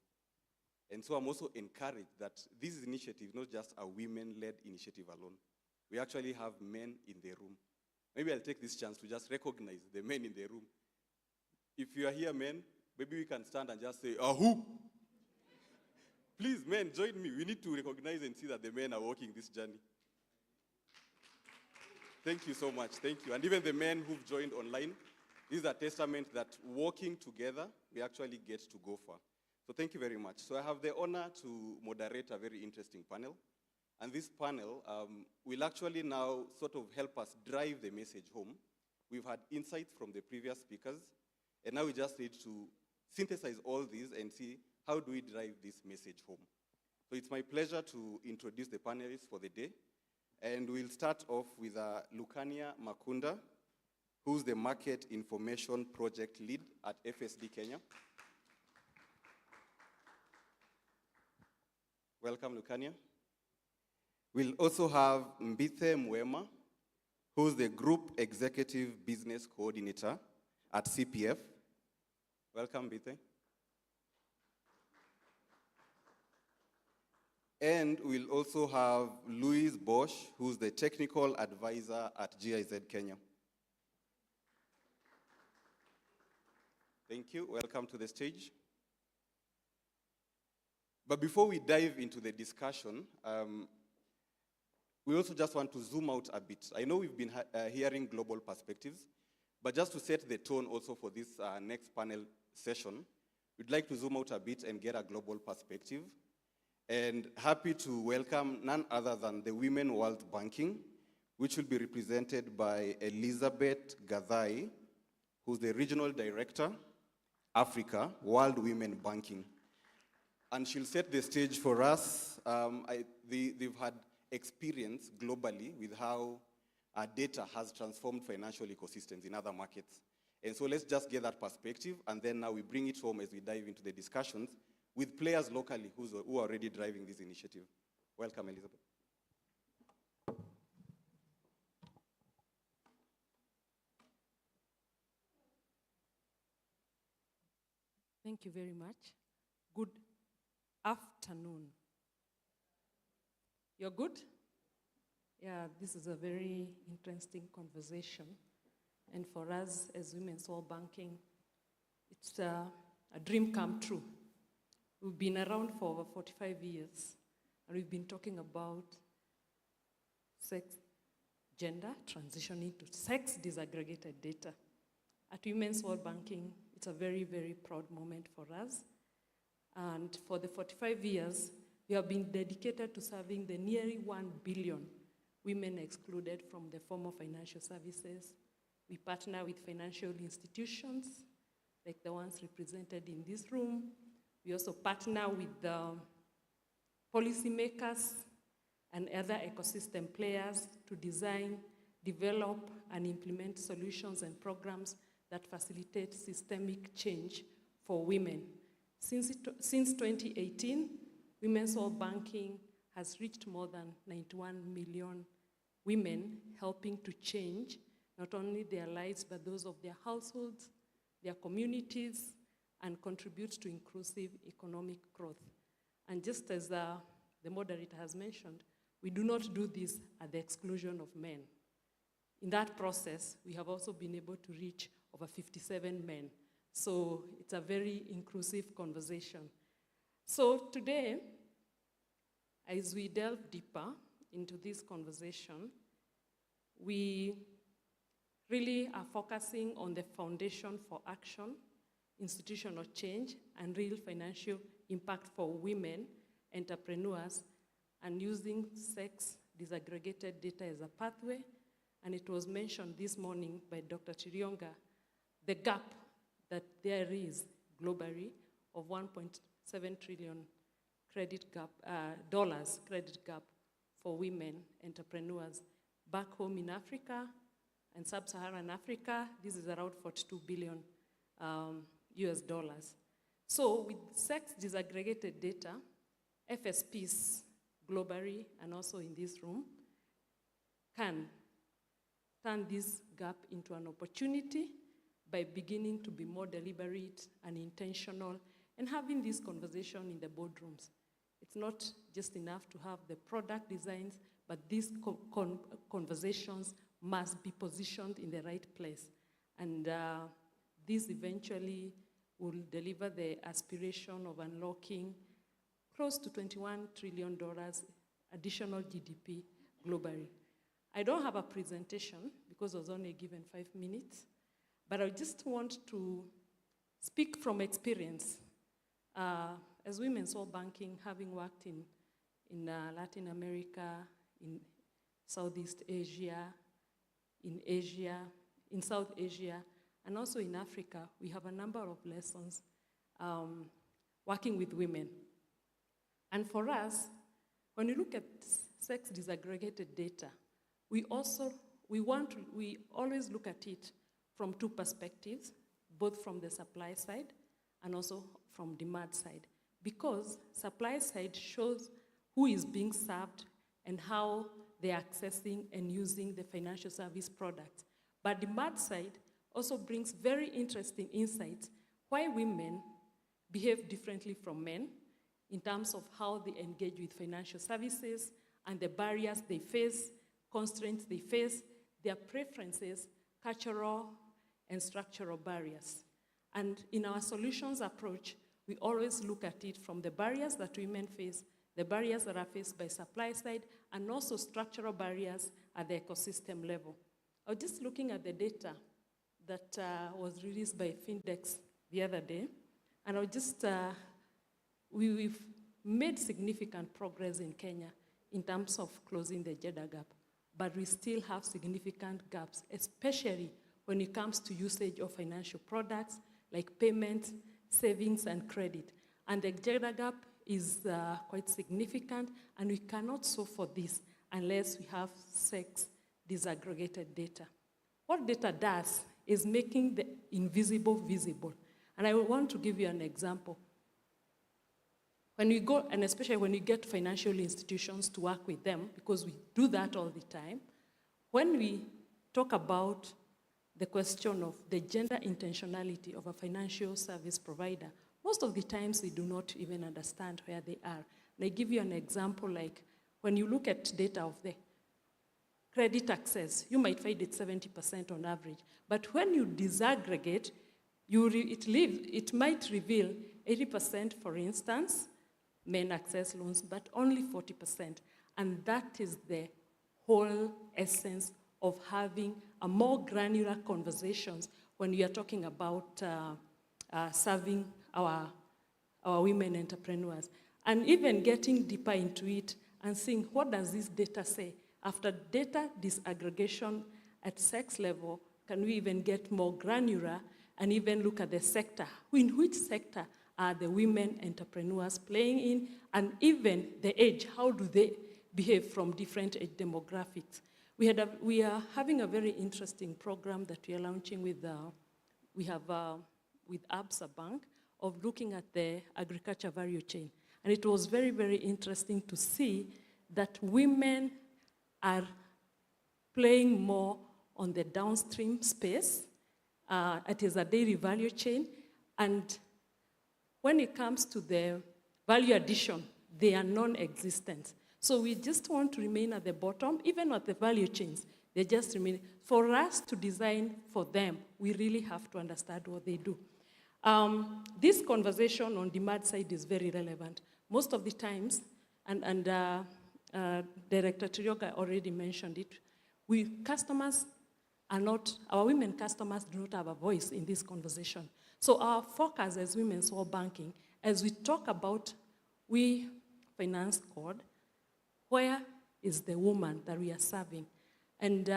And so I'm also encouraged that this initiative is not just a women-led initiative alone. We actually have men in the room. Maybe I'll take this chance to just recognize the men in the room. If you are here, men, maybe we can stand and just say, "Ahu!" Please, men, join me. We need to recognize and see that the men are walking this journey. Thank you so much. Thank you. And even the men who've joined online, this is a testament that working together, we actually get to go far. So thank you very much. So I have the honor to moderate a very interesting panel. And this panel will actually now sort of help us drive the message home. We've had insights from the previous speakers, and now we just need to synthesize all these and see how do we drive this message home. So it's my pleasure to introduce the panelists for the day. And we'll start off with Lukania Makunda, who's the Market Information Project Lead at FSD Kenya. Welcome, Lukania. We'll also have Mbithe Mwema, who's the Group Executive Business Coordinator at CPF. Welcome, Mbithe. And we'll also have Louise Bosch, who's the Technical Advisor at GIZ Kenya. Thank you. Welcome to the stage. But before we dive into the discussion, we also just want to zoom out a bit. I know we've been hearing global perspectives, but just to set the tone also for this next panel session, we'd like to zoom out a bit and get a global perspective. And happy to welcome none other than the Women World Banking, which will be represented by Elizabeth Gathai, who's the Regional Director, Africa, World Women Banking. And she'll set the stage for us. They've had experience globally with how data has transformed financial ecosystems in other markets. And so let's just get that perspective, and then now we bring it home as we dive into the discussions with players locally who are already driving this initiative. Welcome, Elizabeth. Thank you very much. Good afternoon. You're good? Yeah, this is a very interesting conversation. And for us as Women's World Banking, it's a dream come true. We've been around for over 45 years, and we've been talking about sex, gender, transitioning to sex disaggregated data. At Women's World Banking, it's a very, very proud moment for us. And for the 45 years, we have been dedicated to serving the nearly 1 billion women excluded from the formal financial services. We partner with financial institutions, like the ones represented in this room. We also partner with the policymakers and other ecosystem players to design, develop, and implement solutions and programs that facilitate systemic change for women. Since 2018, Women's World Banking has reached more than 91 million women, helping to change not only their lives, but those of their households, their communities, and contribute to inclusive economic growth. And just as the moderator has mentioned, we do not do this at the exclusion of men. In that process, we have also been able to reach over 57 men. So it's a very inclusive conversation. So today, as we delve deeper into this conversation, we really are focusing on the foundation for action, institutional change, and real financial impact for women entrepreneurs, and using sex disaggregated data as a pathway. And it was mentioned this morning by Dr. Chirionga, the gap that there is globally of 1.7 trillion dollars credit gap for women entrepreneurs. Back home in Africa and sub-Saharan Africa, this is around 42 billion US dollars. So with sex disaggregated data, FSPs globally and also in this room can turn this gap into an opportunity by beginning to be more deliberate and intentional and having this conversation in the boardrooms. It's not just enough to have the product designs, but these conversations must be positioned in the right place. And this eventually will deliver the aspiration of unlocking close to $21 trillion additional GDP globally. I don't have a presentation because I was only given 5 minutes, but I just want to speak from experience. As Women's World Banking, having worked in Latin America, in Southeast Asia, in South Asia, and also in Africa, we have a number of lessons working with women. And for us, when you look at sex disaggregated data, we always look at it from two perspectives, both from the supply side and also from demand side. Because supply side shows who is being served and how they're accessing and using the financial service products. But demand side also brings very interesting insights why women behave differently from men in terms of how they engage with financial services and the barriers they face, constraints they face, their preferences, cultural and structural barriers. And in our solutions approach, we always look at it from the barriers that women face, the barriers that are faced by supply side, and also structural barriers at the ecosystem level. I was just looking at the data that was released by Findex the other day, and I was just, we've made significant progress in Kenya in terms of closing the gender gap, but we still have significant gaps, especially when it comes to usage of financial products like payments, savings, and credit. And the gender gap is quite significant, and we cannot solve for this unless we have sex disaggregated data. What data does is making the invisible visible. And I want to give you an example. When we go, and especially when we get financial institutions to work with them, because we do that all the time, when we talk about the question of the gender intentionality of a financial service provider, most of the times we do not even understand where they are. And I give you an example, like when you look at data of the credit access, you might find it 70% on average. But when you disaggregate, it might reveal 80%, for instance, men access loans, but only 40%. And that is the whole essence of having a more granular conversations when we are talking about serving our women entrepreneurs. And even getting deeper into it and seeing what does this data say After data disaggregation at sex level, can we even get more granular and even look at the sector? In which sector are the women entrepreneurs playing in? And even the age, how do they behave from different age demographics? We are having a very interesting program that we are launching with Absa Bank of looking at the agriculture value chain. And it was very, very interesting to see that women are playing more on the downstream space. It is a dairy value chain. And when it comes to the value addition, they are non-existent. So we just want to remain at the bottom, even at the value chains. They just remain. For us to design for them, we really have to understand what they do. This conversation on demand side is very relevant. Most of the times, and Director Tirioga already mentioned it, our women customers do not have a voice in this conversation. So our focus as Women's World Banking, as we talk about We Finance Code, where is the woman that we are serving? And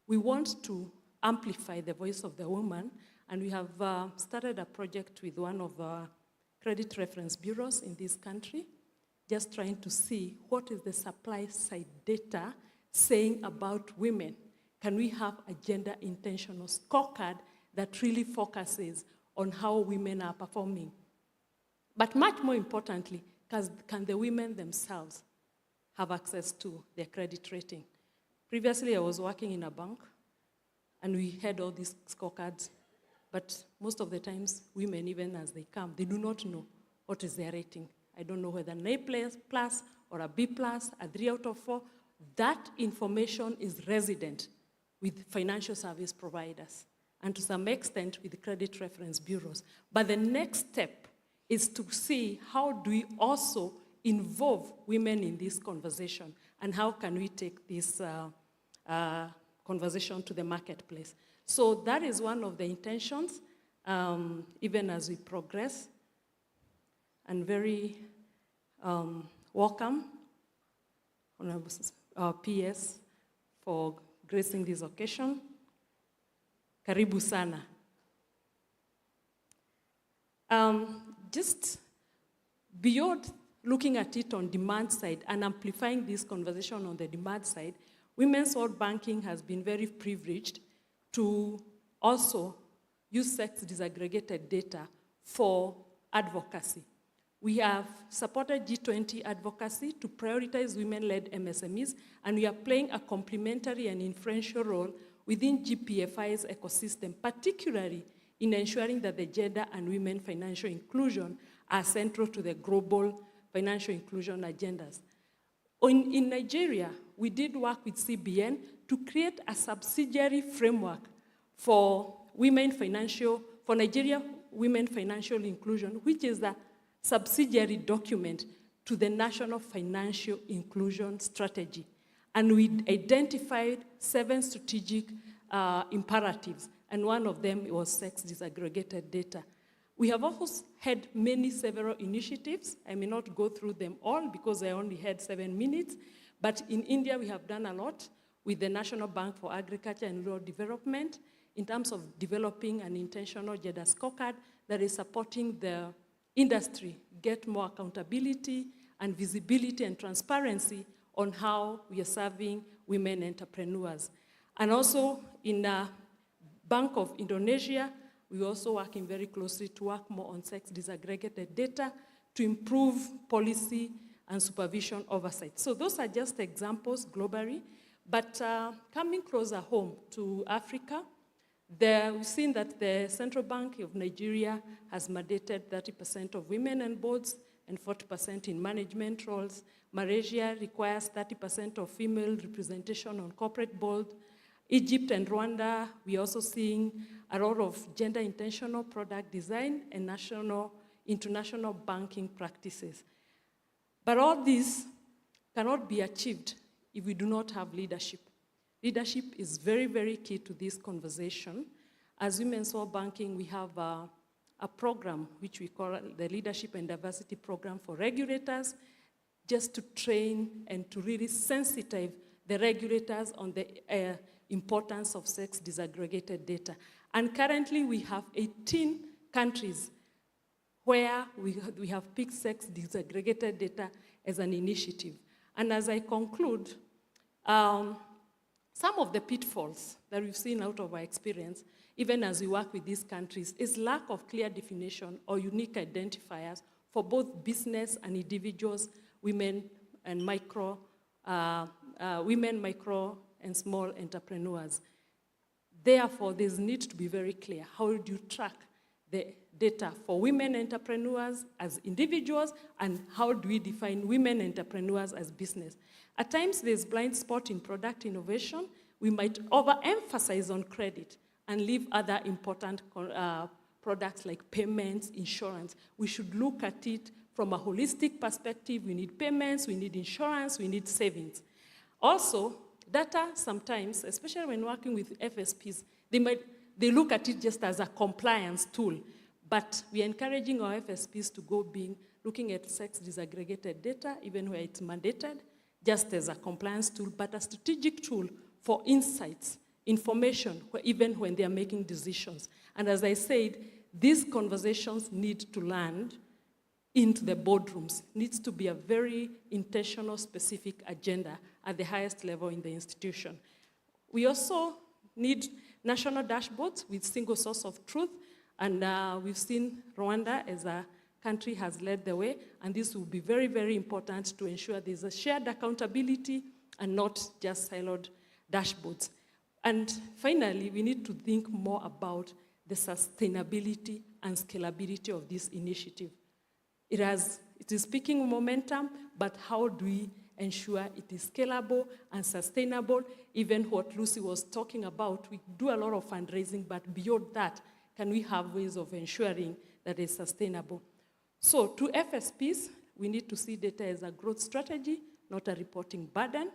we want to amplify the voice of the woman, and we have started a project with one of our credit reference bureaus in this country, just trying to see what is the supply side data saying about women. Can we have a gender intentional scorecard that really focuses on how women are performing? But much more importantly, can the women themselves have access to their credit rating? Previously, I was working in a bank, and we had all these scorecards, but most of the times, women, even as they come, they do not know what is their rating. I don't know whether an A plus or a B plus, a 3 out of 4. That information is resident with financial service providers, and to some extent with the credit reference bureaus. But the next step is to see how do we also involve women in this conversation, and how can we take this conversation to the marketplace. So that is one of the intentions, even as we progress, and very welcome our PS for gracing this occasion. Karibu sana. Just beyond looking at it on demand side and amplifying this conversation on the demand side, Women's World Banking has been very privileged to also use sex disaggregated data for advocacy. We have supported G20 advocacy to prioritize women-led MSMEs, and we are playing a complementary and influential role within GPFI's ecosystem, particularly in ensuring that the gender and women financial inclusion are central to the global financial inclusion agendas. In Nigeria, we did work with CBN to create a subsidiary framework for Nigeria women financial inclusion, which is the subsidiary document to the National Financial Inclusion Strategy. And we identified 7 strategic imperatives, and one of them was sex disaggregated data. We have also had several initiatives. I may not go through them all because I only had 7 minutes, but in India we have done a lot with the National Bank for Agriculture and Rural Development in terms of developing an intentional gender scorecard that is supporting the industry get more accountability and visibility and transparency on how we are serving women entrepreneurs. And also in Bank of Indonesia, we're also working very closely to work more on sex disaggregated data to improve policy and supervision oversight. So those are just examples globally, but coming closer home to Africa, we've seen that the Central Bank of Nigeria has mandated 30% of women on boards and 40% in management roles. Malaysia requires 30% of female representation on corporate board. Egypt and Rwanda, we're also seeing a lot of gender intentional product design and international banking practices. But all this cannot be achieved if we do not have leadership. Leadership is very, very key to this conversation. As Women's World Banking, we have a program which we call the Leadership and Diversity Program for regulators, just to train and to really sensitize the regulators on the importance of sex disaggregated data. And currently we have 18 countries where we have picked sex disaggregated data as an initiative. And as I conclude, some of the pitfalls that we've seen out of our experience, even as we work with these countries, is lack of clear definition or unique identifiers for both business and individuals, women, micro, and small entrepreneurs. Therefore, there's need to be very clear. How do you track the data for women entrepreneurs as individuals, and how do we define women entrepreneurs as business? At times, there's blind spot in product innovation. We might overemphasize on credit and leave other important products like payments, insurance. We should look at it from a holistic perspective. We need payments, we need insurance, we need savings. Also, data sometimes, especially when working with FSPs, they look at it just as a compliance tool. But we're encouraging our FSPs to go looking at sex disaggregated data, even where it's mandated, just as a compliance tool, but a strategic tool for insights, information, even when they are making decisions. And as I said, these conversations need to land into the boardrooms. It needs to be a very intentional, specific agenda at the highest level in the institution. We also need national dashboards with single source of truth, and we've seen Rwanda as a country has led the way, and this will be very, very important to ensure there's a shared accountability and not just siloed dashboards. And finally, we need to think more about the sustainability and scalability of this initiative. It is picking momentum, but how do we ensure it is scalable and sustainable? Even what Lucy was talking about, we do a lot of fundraising, but beyond that, can we have ways of ensuring that it's sustainable? So to FSPs, we need to see data as a growth strategy, not a reporting burden.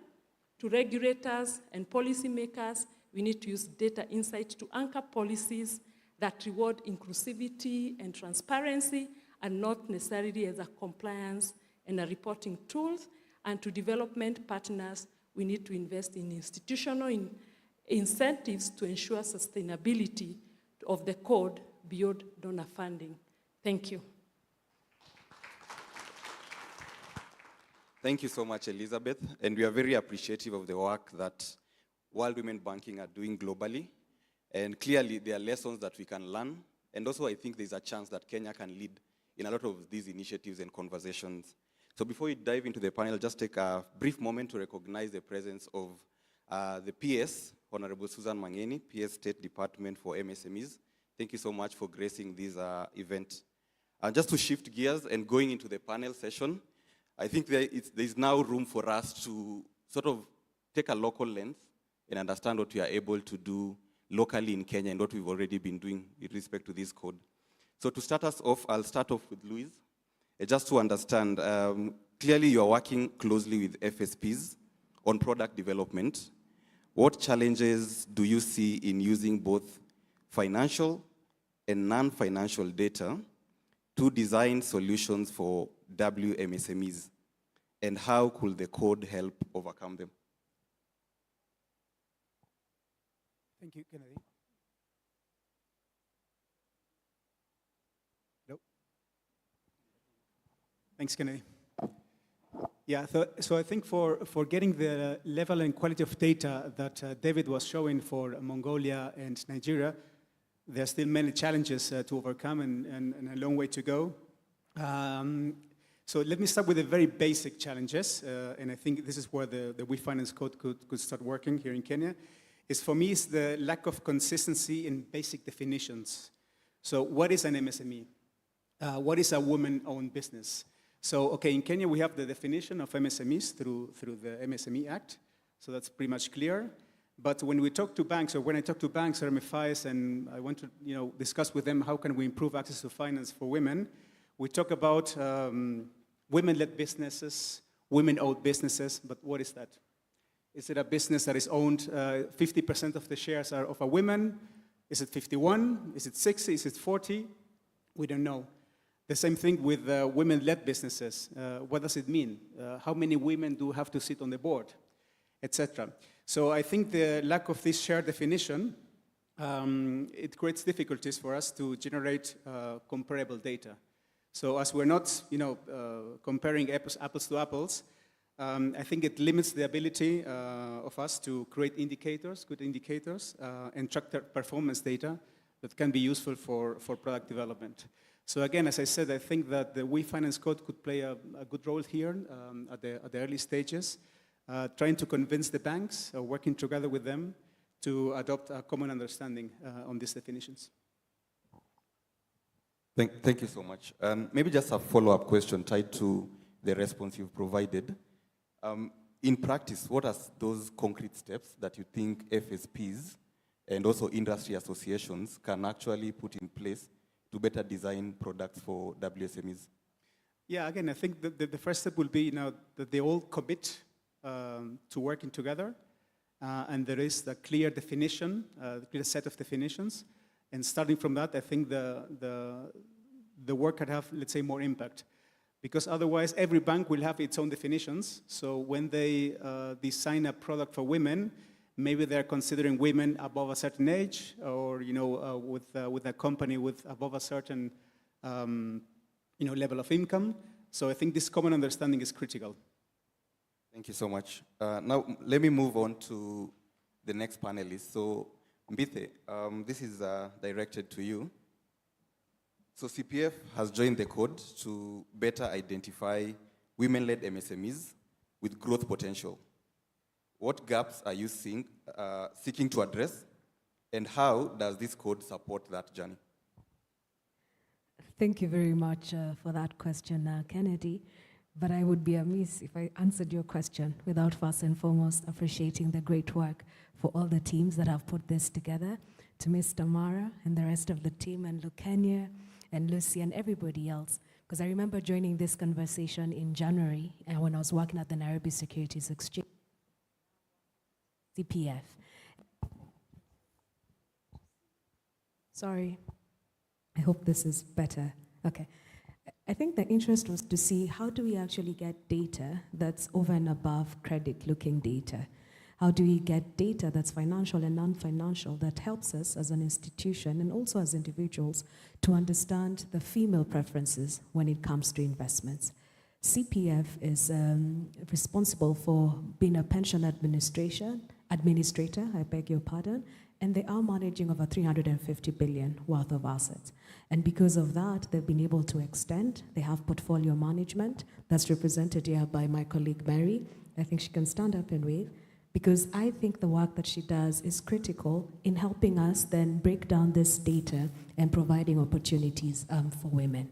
To regulators and policymakers, we need to use data insight to anchor policies that reward inclusivity and transparency, and not necessarily as a compliance and a reporting tools. And to development partners, we need to invest in institutional incentives to ensure sustainability of the code beyond donor funding. Thank you. Thank you so much, Elizabeth. And we are very appreciative of the work that World Women Banking are doing globally. And clearly, there are lessons that we can learn. And also, I think there's a chance that Kenya can lead in a lot of these initiatives and conversations. So before we dive into the panel, just take a brief moment to recognize the presence of the PS, Honorable Susan Mangeni, PS State Department for MSMEs. Thank you so much for gracing this event. And just to shift gears and going into the panel session, I think there's now room for us to sort of take a local lens and understand what we are able to do locally in Kenya and what we've already been doing with respect to this code. So to start us off, I'll start off with Louise. Just to understand, clearly you're working closely with FSPs on product development. What challenges do you see in using both financial and non-financial data to design solutions for WMSMEs? And how could the code help overcome them? Thank you, Kennedy. Nope. Thanks, Kennedy. Yeah, so I think for getting the level and quality of data that David was showing for Mongolia and Nigeria, there are still many challenges to overcome and a long way to go. So let me start with the very basic challenges, and I think this is where the WeFinance code could start working here in Kenya. For me, it's the lack of consistency in basic definitions. So what is an MSME? What is a woman-owned business? So, okay, in Kenya, we have the definition of MSMEs through the MSME Act, so that's pretty much clear. But when we talk to banks, or when I talk to banks or MFIs, and I want to discuss with them how can we improve access to finance for women, we talk about women-led businesses, women-owned businesses, but what is that? Is it a business that is owned, 50% of the shares are of a woman? Is it 51? Is it 60? Is it 40? We don't know. The same thing with women-led businesses. What does it mean? How many women do have to sit on the board? etc. So I think the lack of this shared definition, it creates difficulties for us to generate comparable data. So as we're not, comparing apples to apples, I think it limits the ability of us to create indicators, good indicators, and track performance data that can be useful for product development. So again, as I said, I think that the WeFinance Code could play a good role here at the early stages, trying to convince the banks, working together with them to adopt a common understanding on these definitions. Thank you so much. Maybe just a follow-up question tied to the response you've provided. In practice, what are those concrete steps that you think FSPs and also industry associations can actually put in place to better design products for WSMEs? Yeah, again, I think the first step will be that they all commit to working together, and there is a clear definition, a clear set of definitions, and starting from that, I think the work can have, let's say, more impact. Because otherwise, every bank will have its own definitions. So when they design a product for women, maybe they're considering women above a certain age, or with a company with above a certain level of income. So I think this common understanding is critical. Thank you so much. Now let me move on to the next panelist. So Mbithe, this is directed to you. So CPF has joined the code to better identify women-led MSMEs with growth potential. What gaps are you seeking to address, and how does this code support that journey? Thank you very much for that question, Kennedy. But I would be amiss if I answered your question without first and foremost appreciating the great work for all the teams that have put this together, to Ms. Tamara and the rest of the team, and Lukenya and Lucy and everybody else. Because I remember joining this conversation in January when I was working at the Nairobi Securities Exchange, CPF. Sorry, I hope this is better. Okay. I think the interest was to see how do we actually get data that's over and above credit-looking data. How do we get data that's financial and non-financial that helps us as an institution and also as individuals to understand the female preferences when it comes to investments. CPF is responsible for being a pension administrator, I beg your pardon, and they are managing over 350 billion worth of assets. And because of that, they've been able to extend. They have portfolio management that's represented here by my colleague Mary. I think she can stand up and wave, because I think the work that she does is critical in helping us then break down this data and providing opportunities for women.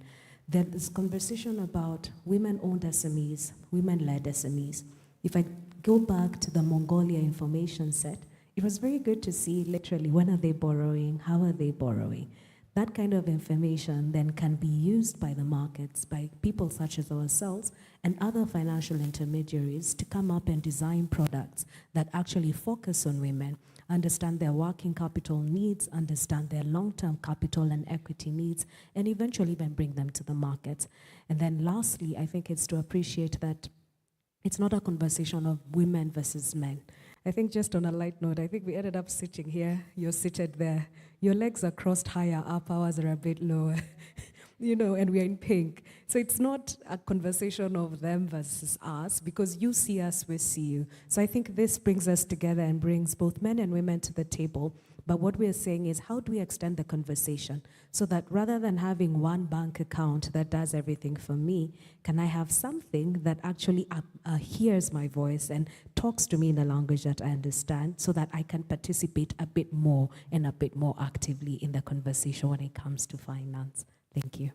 There's this conversation about women-owned SMEs, women-led SMEs. If I go back to the Mongolia information set, it was very good to see literally when are they borrowing, how are they borrowing. That kind of information then can be used by the markets, by people such as ourselves and other financial intermediaries to come up and design products that actually focus on women, understand their working capital needs, understand their long-term capital and equity needs, and eventually then bring them to the market. And then lastly, I think it's to appreciate that it's not a conversation of women versus men. I think just on a light note, I think we ended up sitting here, you're seated there. Your legs are crossed higher up, ours are a bit lower, and we're in pink. So it's not a conversation of them versus us, because you see us, we see you. So I think this brings us together and brings both men and women to the table. But what we're saying is, how do we extend the conversation so that rather than having one bank account that does everything for me, can I have something that actually hears my voice and talks to me in a language that I understand, so that I can participate a bit more and a bit more actively in the conversation when it comes to finance? Thank you.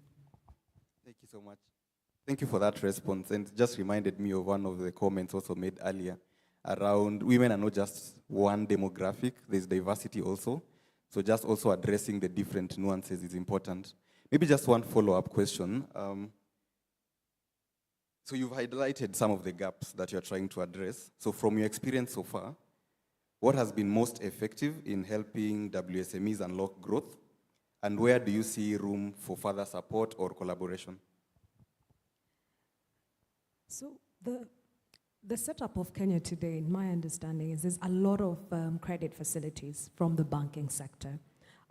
Thank you so much. Thank you for that response. And it just reminded me of one of the comments also made earlier around women are not just one demographic, there's diversity also. So just also addressing the different nuances is important. Maybe just one follow-up question. So you've highlighted some of the gaps that you're trying to address. So from your experience so far, what has been most effective in helping WSMEs unlock growth? And where do you see room for further support or collaboration? So The setup of Kenya today, in my understanding, is there's a lot of credit facilities from the banking sector.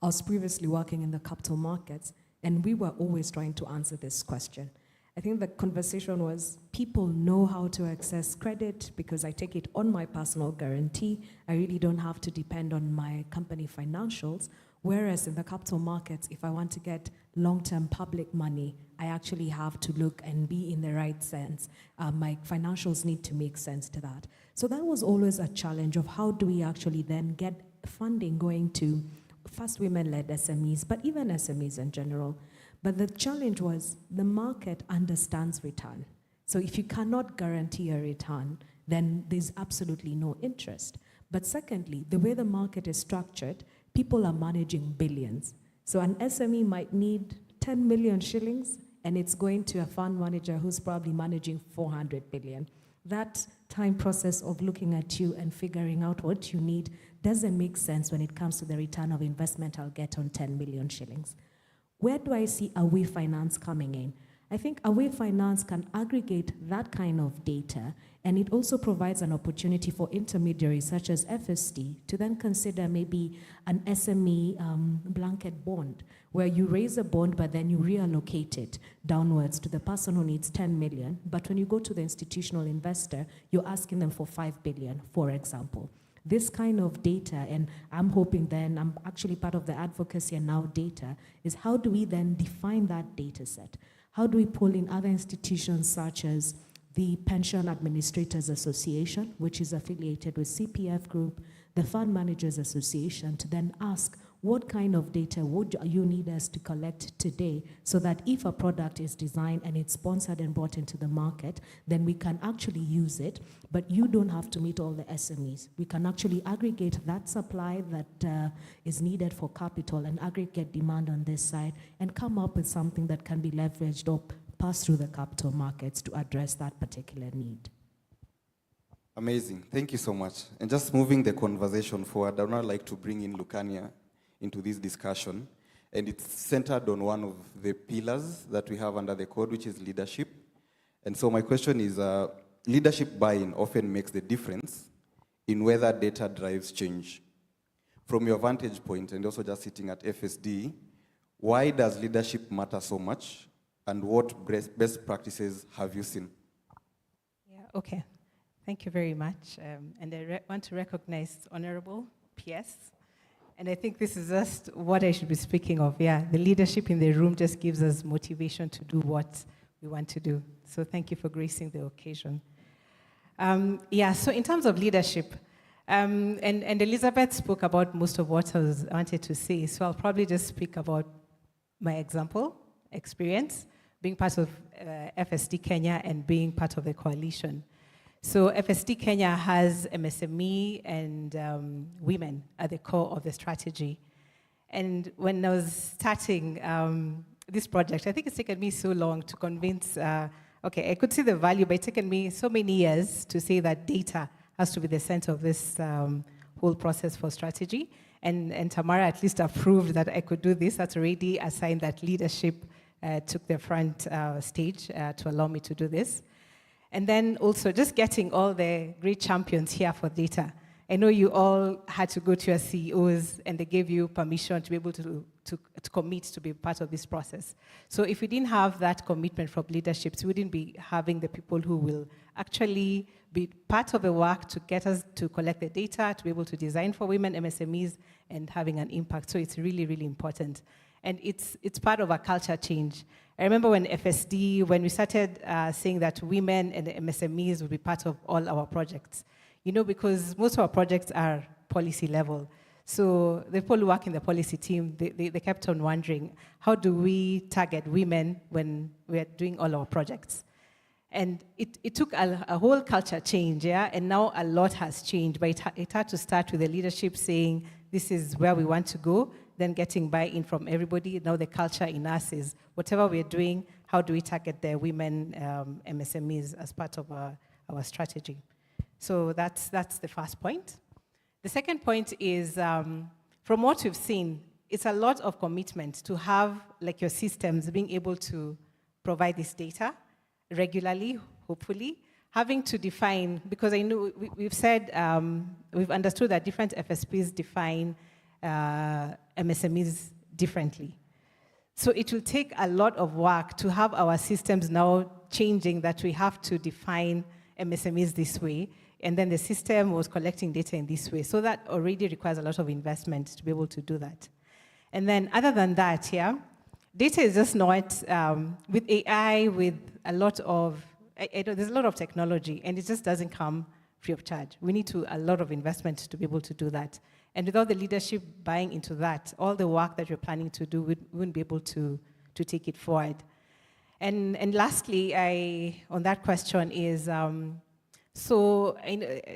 I was previously working in the capital markets, and we were always trying to answer this question. I think the conversation was, people know how to access credit because I take it on my personal guarantee. I really don't have to depend on my company financials. Whereas in the capital markets, if I want to get long-term public money, I actually have to look and be in the right sense. My financials need to make sense to that. So that was always a challenge of how do we actually then get funding going to first women-led SMEs, but even SMEs in general. But the challenge was the market understands return. So if you cannot guarantee a return, then there's absolutely no interest. But secondly, the way the market is structured, people are managing billions. So an SME might need 10 million shillings, and it's going to a fund manager who's probably managing 400 billion. That time process of looking at you and figuring out what you need doesn't make sense when it comes to the return of investment I'll get on 10 million shillings. Where do I see Away Finance coming in? I think Away Finance can aggregate that kind of data, and it also provides an opportunity for intermediaries such as FSD to then consider maybe an SME blanket bond, where you raise a bond but then you reallocate it downwards to the person who needs 10 million. But when you go to the institutional investor, you're asking them for 5 billion, for example. This kind of data, and I'm hoping then, I'm actually part of the advocacy and now data, is how do we then define that data set? How do we pull in other institutions such as the Pension Administrators Association, which is affiliated with CPF Group, the Fund Managers Association, to then ask what kind of data would you need us to collect today so that if a product is designed and it's sponsored and brought into the market, then we can actually use it, but you don't have to meet all the SMEs. We can actually aggregate that supply that is needed for capital and aggregate demand on this side and come up with something that can be leveraged or passed through the capital markets to address that particular need. Amazing. Thank you so much. And just moving the conversation forward, I would now like to bring in Lucania into this discussion. And it's centered on one of the pillars that we have under the code, which is leadership. And so my question is, leadership buy-in often makes the difference in whether data drives change. From your vantage point, and also just sitting at FSD, why does leadership matter so much? And what best practices have you seen? Yeah, okay. Thank you very much. And I want to recognize Honorable PS. And I think this is just what I should be speaking of. Yeah, the leadership in the room just gives us motivation to do what we want to do. So thank you for gracing the occasion. Yeah, so in terms of leadership, and Elizabeth spoke about most of what I wanted to say, so I'll probably just speak about my experience, being part of FSD Kenya and being part of the coalition. So FSD Kenya has MSME and women at the core of the strategy. And when I was starting this project, I think it's taken me so long to convince, okay, I could see the value, but it's taken me so many years to say that data has to be the center of this whole process for strategy. And Tamara at least approved that I could do this. That's already a sign that leadership took the front stage to allow me to do this. And then also just getting all the great champions here for data. I know you all had to go to your CEOs and they gave you permission to be able to commit to be part of this process. So if we didn't have that commitment from leaderships, we wouldn't be having the people who will actually be part of the work to get us to collect the data, to be able to design for women, MSMEs, and having an impact. So it's really, really important. And it's part of a culture change. I remember when FSD, when we started saying that women and MSMEs would be part of all our projects, you know, because most of our projects are policy level. So the people who work in the policy team, they kept on wondering, how do we target women when we're doing all our projects? And it took a whole culture change, yeah? And now a lot has changed, but it had to start with the leadership saying, this is where we want to go, then getting buy-in from everybody. Now the culture in us is, whatever we're doing, how do we target the women MSMEs as part of our strategy? So that's the first point. The second point is, from what we've seen, it's a lot of commitment to have like your systems being able to provide this data regularly, hopefully, having to define, because I know we've said, we've understood that different FSPs define MSMEs differently. So it will take a lot of work to have our systems now changing that we have to define MSMEs this way, and then the system was collecting data in this way. So that already requires a lot of investment to be able to do that. And then other than that, yeah, data is just not, with AI, with a lot of, there's a lot of technology, and it just doesn't come free of charge. We need a lot of investment to be able to do that. And without the leadership buying into that, all the work that we're planning to do, we wouldn't be able to take it forward. And lastly, on that question is, so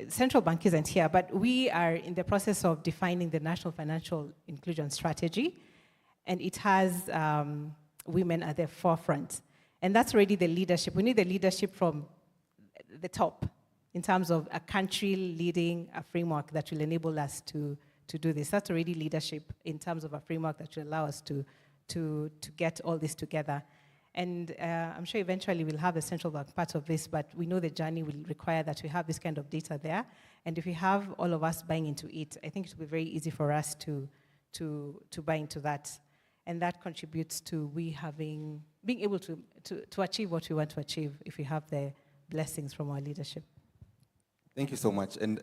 central bank isn't here, but we are in the process of defining the National Financial Inclusion Strategy, and it has women at the forefront. And that's already the leadership. We need the leadership from the top in terms of a country leading a framework that will enable us to do this. That's already leadership in terms of a framework that will allow us to get all this together. And I'm sure eventually we'll have the central bank part of this, but we know the journey will require that we have this kind of data there. And if we have all of us buying into it, I think it will be very easy for us to buy into that. And that contributes to being able to achieve what we want to achieve if we have the blessings from our leadership. Thank you so much. And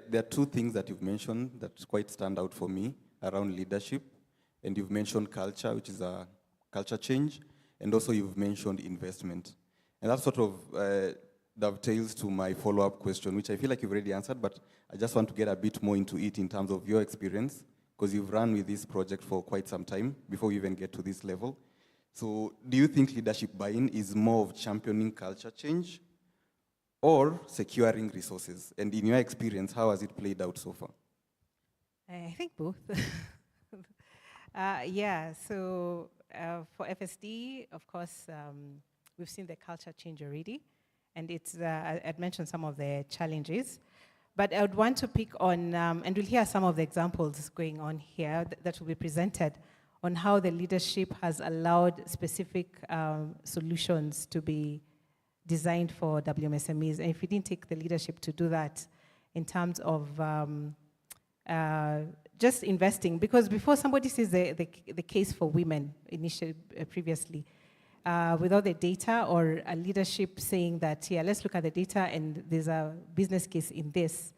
there are two things that you've mentioned that quite stand out for me around leadership. And you've mentioned culture, which is a culture change. And also you've mentioned investment. And that sort of dovetails to my follow-up question, which I feel like you've already answered, but I just want to get a bit more into it in terms of your experience, because you've run with this project for quite some time before we even get to this level. So do you think leadership buy-in is more of championing culture change or securing resources? And in your experience, how has it played out so far? I think both. Yeah, so for FSD, of course, we've seen the culture change already, and it's, I'd mentioned some of the challenges, but I would want to pick on, and we'll hear some of the examples going on here that will be presented on how the leadership has allowed specific solutions to be designed for WMSMEs. And if we didn't take the leadership to do that in terms of just investing, because before somebody sees the case for women initially, previously, without the data or a leadership saying that, yeah, let's look at the data and there's a business case in this,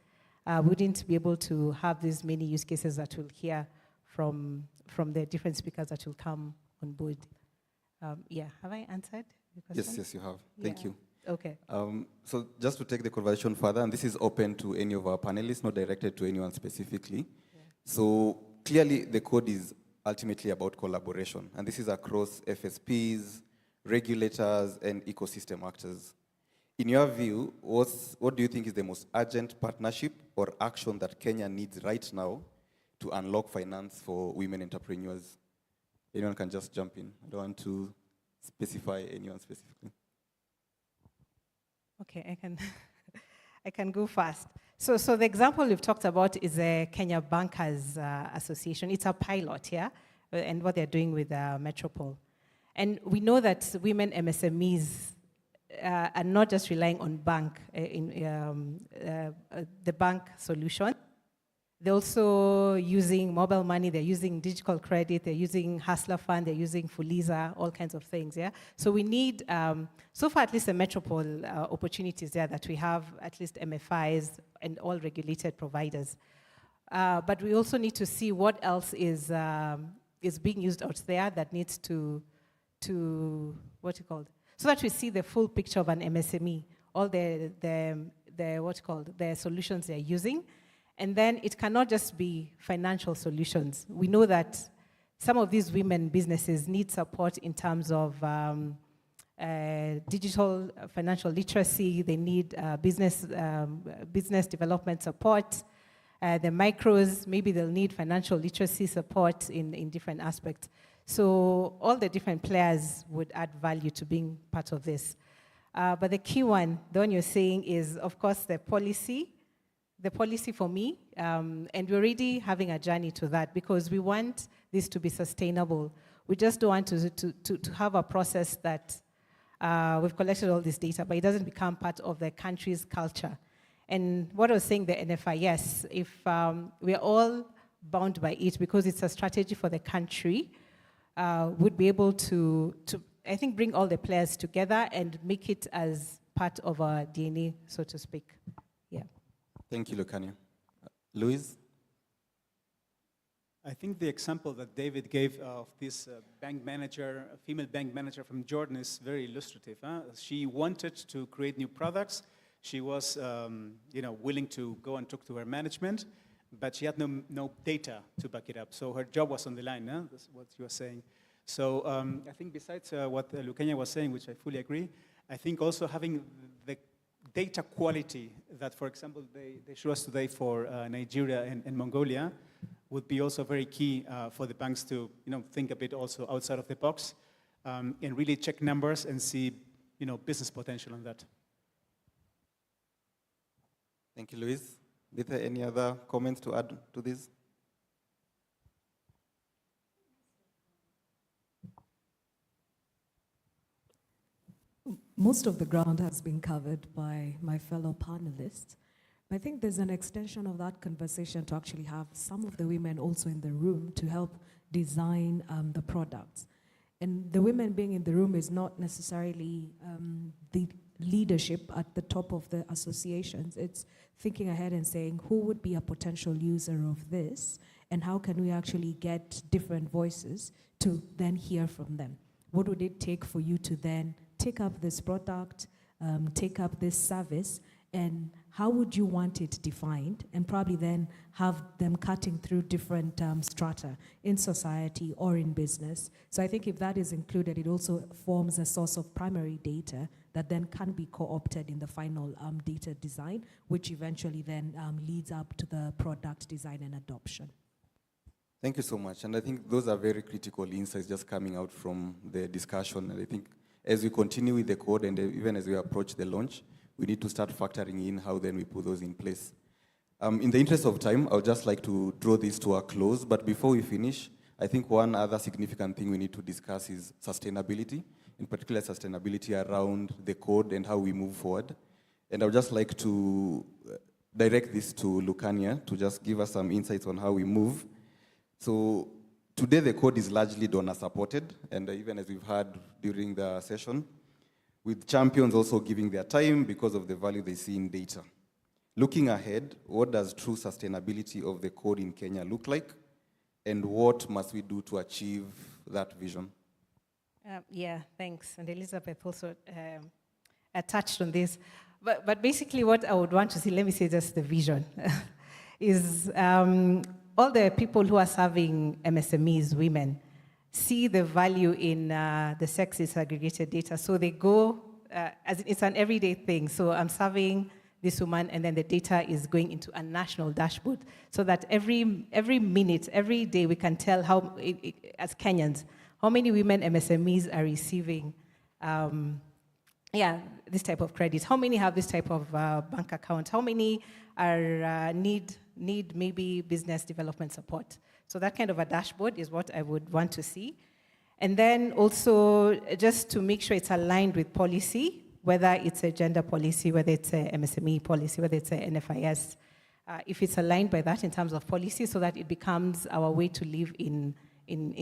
wouldn't be able to have these many use cases that we'll hear from the different speakers that will come on board. Yeah, have I answered the question? Yes, you have. Thank you. Okay. So just to take the conversation further, and this is open to any of our panelists, not directed to anyone specifically. Yeah. So clearly the code is ultimately about collaboration, and this is across FSPs, regulators, and ecosystem actors. In your view, what do you think is the most urgent partnership or action that Kenya needs right now to unlock finance for women entrepreneurs? Anyone can just jump in. I don't want to specify anyone specifically. Okay, I can go fast. So the example we've talked about is the Kenya Bankers Association. It's a pilot here, and what they're doing with Metropole. And we know that women MSMEs are not just relying on the bank solution. They're also using mobile money, they're using digital credit, they're using Hustler Fund, they're using Fuliza, all kinds of things, yeah? So we need, so far at least the Metropole opportunities there that we have at least MFIs and all regulated providers. But we also need to see what else is being used out there that needs to what you call, so that we see the full picture of an MSME, all the solutions they're using. And then it cannot just be financial solutions. We know that some of these women businesses need support in terms of digital financial literacy. They need business development support. The micros, maybe they'll need financial literacy support in different aspects. So all the different players would add value to being part of this. But the key one, the one you're saying, is, of course, the policy. The policy for me, and we're already having a journey to that because we want this to be sustainable. We just don't want to have a process that We've collected all this data, but it doesn't become part of the country's culture. And what I was saying, the NFIS, if we're all bound by it because it's a strategy for the country, would be able to, I think, bring all the players together and make it as part of our DNA, so to speak. Yeah. Thank you, Lukania. Louise? I think the example that David gave of this bank manager, a female bank manager from Jordan, is very illustrative. She wanted to create new products. She was, willing to go and talk to her management, but she had no data to back it up. So her job was on the line. That's what you were saying. So I think besides what Lukania was saying, which I fully agree, I think also having the data quality that, for example, they show us today for Nigeria and Mongolia would be also very key for the banks to think a bit also outside of the box and really check numbers and see business potential on that. Thank you, Luis. Are there any other comments to add to this? Most of the ground has been covered by my fellow panelists. I think there's an extension of that conversation to actually have some of the women also in the room to help design the products. And the women being in the room is not necessarily the leadership at the top of the associations. It's thinking ahead and saying, who would be a potential user of this? And how can we actually get different voices to then hear from them? What would it take for you to then take up this product, take up this service, and how would you want it defined? And probably then have them cutting through different strata in society or in business. So I think if that is included, it also forms a source of primary data that then can be co-opted in the final data design, which eventually then leads up to the product design and adoption. Thank you so much. And I think those are very critical insights just coming out from the discussion. And I think as we continue with the code and even as we approach the launch, we need to start factoring in how then we put those in place. In the interest of time, I would just like to draw this to a close. But before we finish, I think one other significant thing we need to discuss is sustainability, in particular sustainability around the code and how we move forward. And I would just like to direct this to Lukania to just give us some insights on how we move. So today the code is largely donor supported, and even as we've heard during the session, with champions also giving their time because of the value they see in data. Looking ahead, what does true sustainability of the code in Kenya look like? And what must we do to achieve that vision? Yeah, thanks. And Elizabeth also touched on this. But basically what I would want to see, let me say just the vision, is all the people who are serving MSMEs, women, see the value in the sex disaggregated data. So they go, as it's an everyday thing. So I'm serving this woman, and then the data is going into a national dashboard, so that every minute, every day, we can tell how, as Kenyans, how many women MSMEs are receiving this type of credit. How many have this type of bank account? How many are need maybe business development support? So that kind of a dashboard is what I would want to see. And then also just to make sure it's aligned with policy, whether it's a gender policy, whether it's a MSME policy, whether it's a NFIS, if it's aligned by that in terms of policy, so that it becomes our way to live in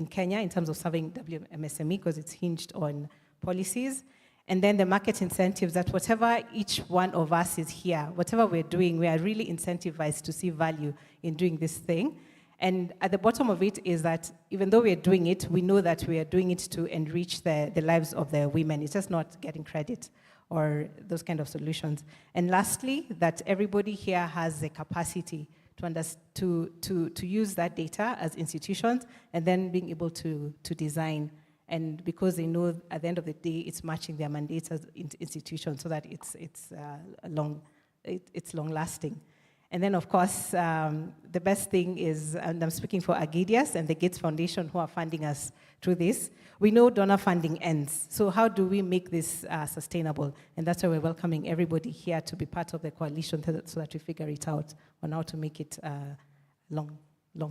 Kenya in terms of serving WMSME, because it's hinged on policies. And then the market incentives, that whatever each one of us is here, whatever we're doing, we are really incentivized to see value in doing this thing. And at the bottom of it is that even though we're doing it, we know that we are doing it to enrich the lives of the women. It's just not getting credit or those kind of solutions. And lastly, that everybody here has the capacity to use that data as institutions and then being able to design. And because they know at the end of the day, it's matching their mandates as institutions, so that it's long lasting. And then, of course, the best thing is, and I'm speaking for Agadias and the Gates Foundation who are funding us through this, we know donor funding ends. So how do we make this sustainable? And that's why we're welcoming everybody here to be part of the coalition so that we figure it out on how to make it long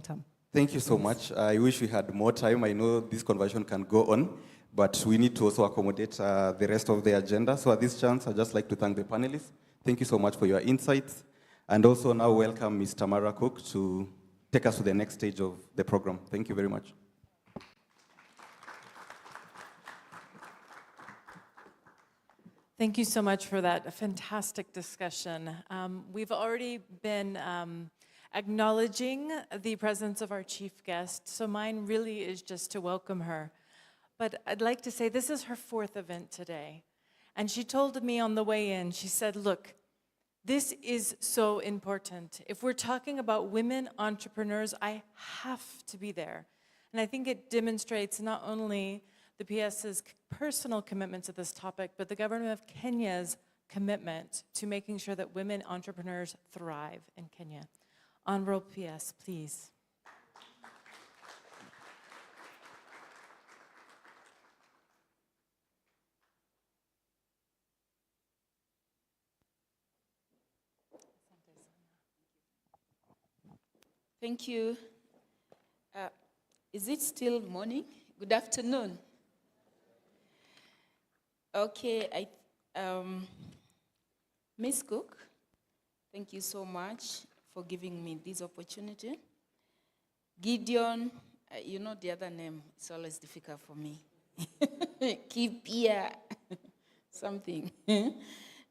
term. Thank you so much. I wish we had more time. I know this conversation can go on, but we need to also accommodate the rest of the agenda. So at this chance, I'd just like to thank the panelists. Thank you so much for your insights. And also now welcome Ms. Tamara Cook to take us to the next stage of the program. Thank you very much. Thank you so much for that fantastic discussion. We've already been acknowledging the presence of our chief guest, so mine really is just to welcome her. But I'd like to say this is her 4th event today. And she told me on the way in, she said, look, this is so important. If we're talking about women entrepreneurs, I have to be there. And I think it demonstrates not only the PS's personal commitment to this topic, but the government of Kenya's commitment to making sure that women entrepreneurs thrive in Kenya. Honorable PS, please. Thank you. Is it still morning? Good afternoon. Okay, Ms. Cook, thank you so much for giving me this opportunity. Gideon, you know the other name, it's always difficult for me. Keep here, something.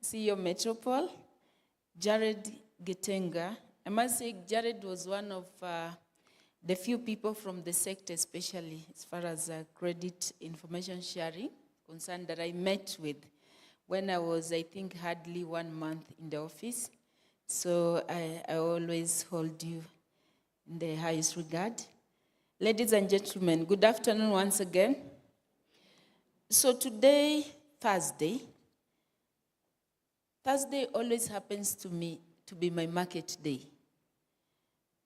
CEO Metropole, Jared Getenga. I must say Jared was one of the few people from the sector, especially as far as credit information sharing concerned, that I met with when I was, I think, hardly 1 month in the office. So I always hold you in the highest regard. Ladies and gentlemen, good afternoon once again. So today, Thursday always happens to me to be my market day.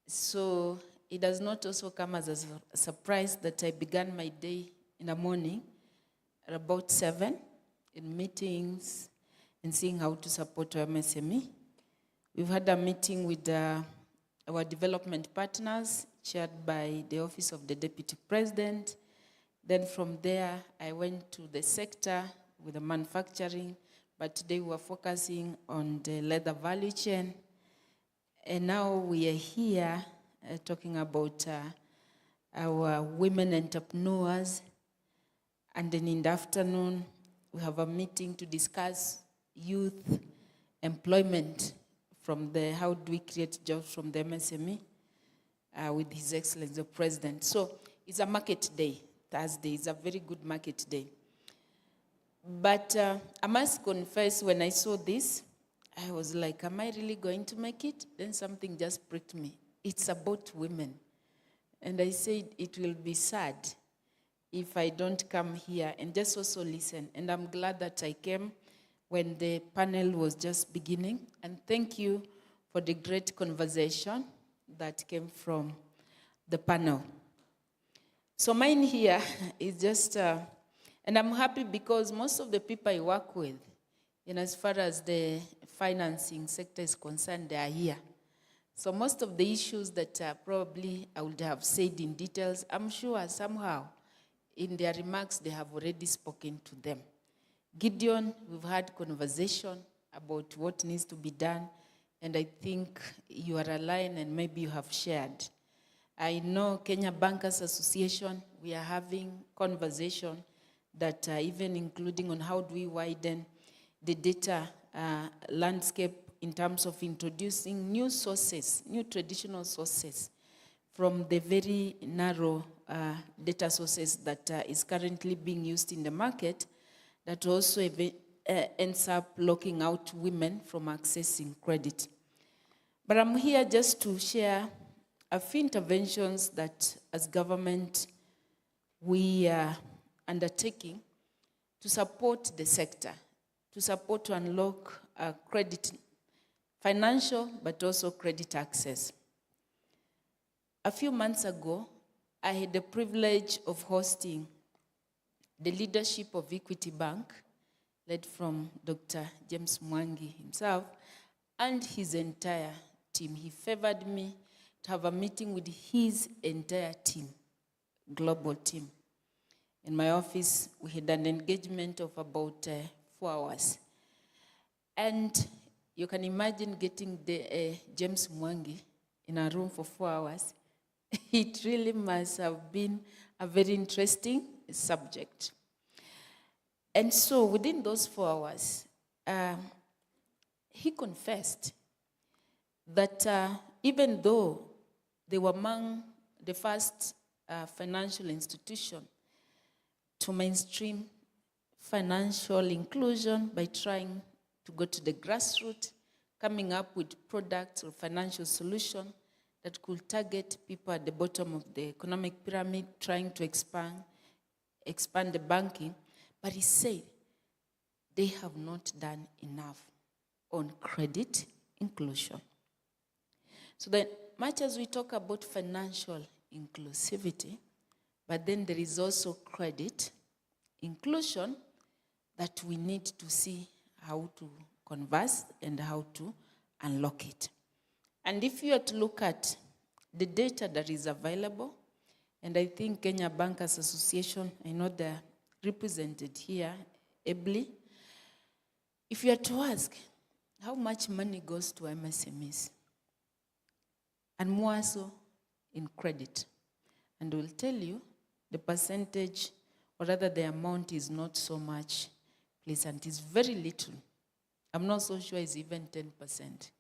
So it does not also come as a surprise that I began my day in the morning at about 7 in meetings and seeing how to support our MSME. We've had a meeting with our development partners chaired by the Office of the Deputy President. Then from there, I went to the sector with the manufacturing, but today we are focusing on the leather value chain. And now we are here talking about our women entrepreneurs. And then in the afternoon, we have a meeting to discuss youth employment from the how do we create jobs from the MSME with His Excellency the President. So it's a market day. Thursday is a very good market day. But I must confess, when I saw this, I was like, am I really going to make it? Then something just pricked me. It's about women. And I said, it will be sad if I don't come here and just also listen. And I'm glad that I came when the panel was just beginning. And thank you for the great conversation that came from the panel. So mine here is just, and I'm happy because most of the people I work with, as far as the financing sector is concerned, they are here. So most of the issues that probably I would have said in details, I'm sure somehow in their remarks they have already spoken to them. Gideon, we've had conversation about what needs to be done, and I think you are aligned and maybe you have shared. I know Kenya Bankers Association, we are having conversation that even including on how do we widen the data landscape in terms of introducing new sources, new traditional sources from the very narrow data sources that is currently being used in the market that also ends up locking out women from accessing credit. But I'm here just to share a few interventions that as government we are undertaking to support the sector, to support to unlock credit, financial, but also credit access. A few months ago, I had the privilege of hosting the leadership of Equity Bank, led from Dr. James Mwangi himself, and his entire team. He favored me to have a meeting with his entire team, global team. In my office, we had an engagement of about 4 hours. And you can imagine getting the, James Mwangi in a room for 4 hours. It really must have been a very interesting subject. And so within those 4 hours, he confessed that even though they were among the first financial institution to mainstream financial inclusion by trying to go to the grassroots, coming up with products or financial solutions that could target people at the bottom of the economic pyramid, trying to expand the banking. But he said they have not done enough on credit inclusion. So that much as we talk about financial inclusivity, but then there is also credit inclusion that we need to see how to converse and how to unlock it. And if you are to look at the data that is available, and I think Kenya Bankers Association, I know they're represented here ably. If you are to ask how much money goes to MSMEs, and more so in credit, and we'll tell you the percentage, or rather the amount is not so much pleasant. It's very little. I'm not so sure it's even 10%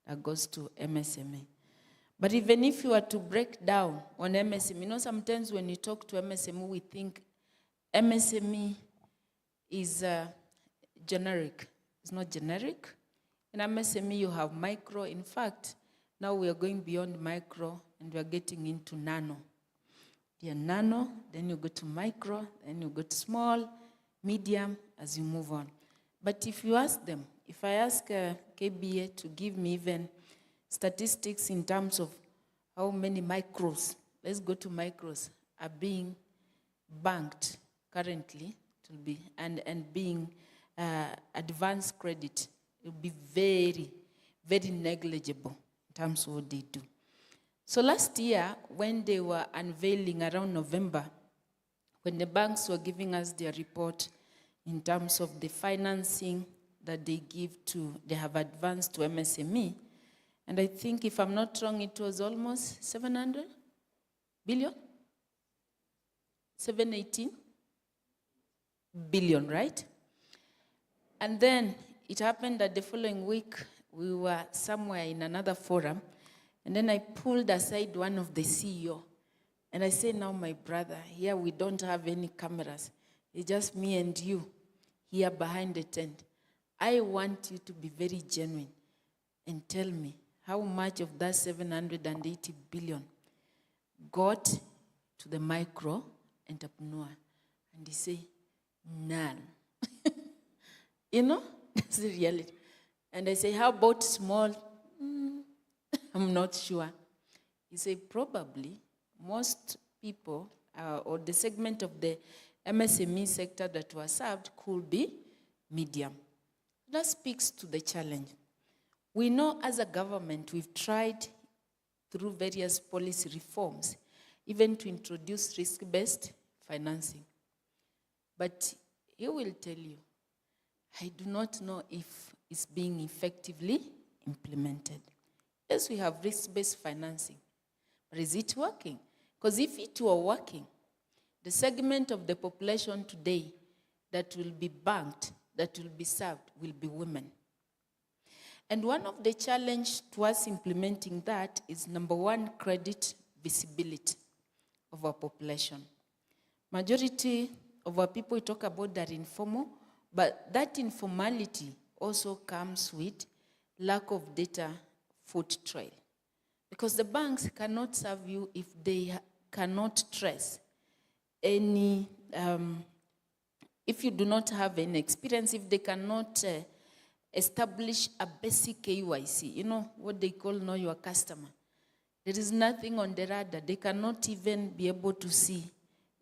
that goes to MSME. But even if you were to break down on MSME, you know, sometimes when you talk to MSME, we think MSME is generic. It's not generic. In MSME, you have micro. In fact, now we are going beyond micro and we are getting into nano. Yeah, nano, then you go to micro, then you go to small, medium, as you move on. But if you ask them, if I ask KBA to give me even statistics in terms of how many micros, let's go to micros, are being banked currently to be, and being advanced credit, it will be very, very negligible in terms of what they do. So last year, when they were unveiling around November, when the banks were giving us their report in terms of the financing that they have advanced to MSME, and I think, if I'm not wrong, it was almost 700 billion? 718 billion, right? And then it happened that the following week, we were somewhere in another forum, and then I pulled aside one of the CEO, and I said, now, my brother, here we don't have any cameras. It's just me and you here behind the tent. I want you to be very genuine and tell me how much of that 780 billion got to the micro entrepreneur. And he said, none. You know, that's the reality. And I say, how about small? I'm not sure. He said, probably most people, or the segment of the MSME sector that was served could be medium. That speaks to the challenge. We know as a government, we've tried through various policy reforms, even to introduce risk-based financing. But he will tell you, I do not know if it's being effectively implemented. Yes, we have risk-based financing, but is it working? Because if it were working, the segment of the population today that will be banked, that will be served, will be women. And one of the challenges to us implementing that is, number one, credit visibility of our population. Majority of our people we talk about that informal, but that informality also comes with lack of data foot trail. Because the banks cannot serve you if they cannot trace any, if you do not have any experience, if they cannot establish a basic KYC, you know, what they call know your customer. There is nothing on the radar. They cannot even be able to see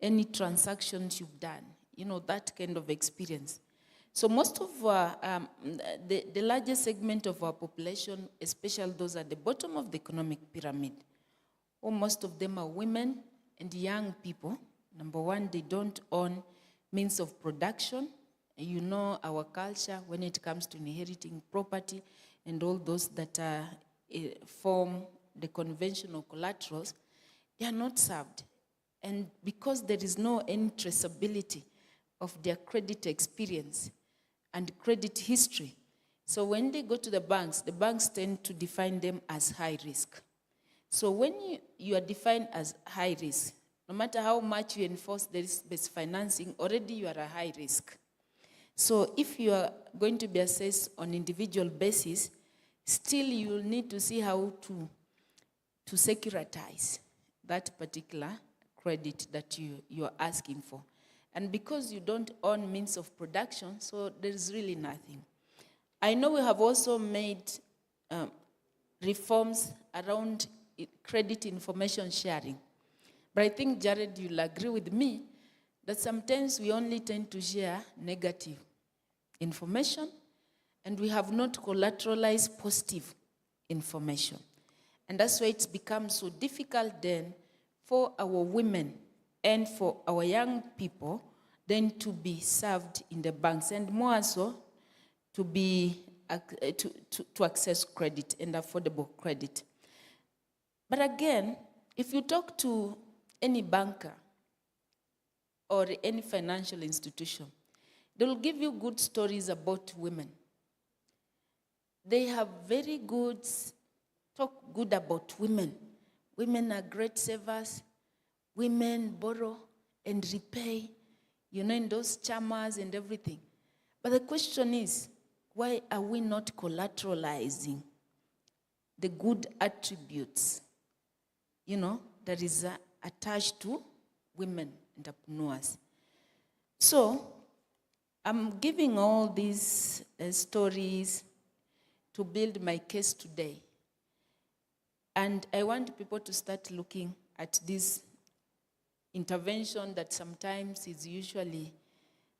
any transactions you've done, you know, that kind of experience. So most of the largest segment of our population, especially those at the bottom of the economic pyramid, most of them are women and young people Number one, they don't own means of production. You know our culture when it comes to inheriting property and all those that form the conventional collaterals, they are not served. And because there is no any traceability of their credit experience and credit history, so when they go to the banks tend to define them as high risk. So when you are defined as high risk, no matter how much you enforce the risk-based financing, already you are a high risk. So if you are going to be assessed on individual basis, still you will need to see how to securitize that particular credit that you are asking for. And because you don't own means of production, so there is really nothing. I know we have also made reforms around credit information sharing. But I think, Jared, you'll agree with me that sometimes we only tend to share negative information and we have not collateralized positive information. And that's why it's become so difficult then for our women and for our young people then to be served in the banks and more so to be to access credit and affordable credit. But again, if you talk to any banker or any financial institution, they will give you good stories about women. They have very good, talk good about women. Women are great savers. Women borrow and repay, you know, in those chamas and everything. But the question is, why are we not collateralizing the good attributes, you know, that is attached to women entrepreneurs? So I'm giving all these stories to build my case today. And I want people to start looking at this intervention that sometimes is usually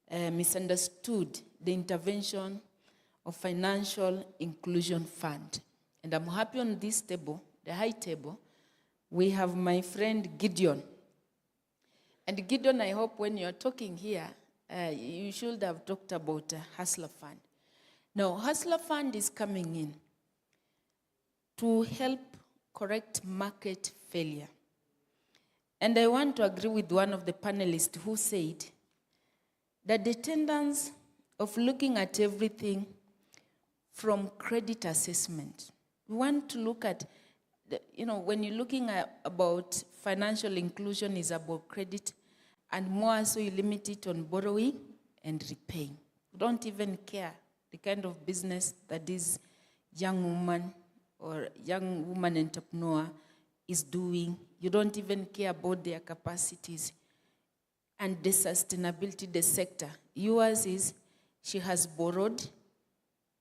misunderstood, the intervention of Financial Inclusion Fund. And I'm happy on this table, the high table, we have my friend Gideon. And Gideon, I hope when you're talking here, you should have talked about Hustler Fund. Now, Hustler Fund is coming in to help correct market failure. And I want to agree with one of the panelists who said that the tendency of looking at everything from credit assessment. We want to look at, you know, when you're looking at about financial inclusion is about credit, and more so you limit it on borrowing and repaying. We don't even care the kind of business that this young woman or young woman entrepreneur is doing. You don't even care about their capacities and the sustainability of the sector. Yours is, she has borrowed.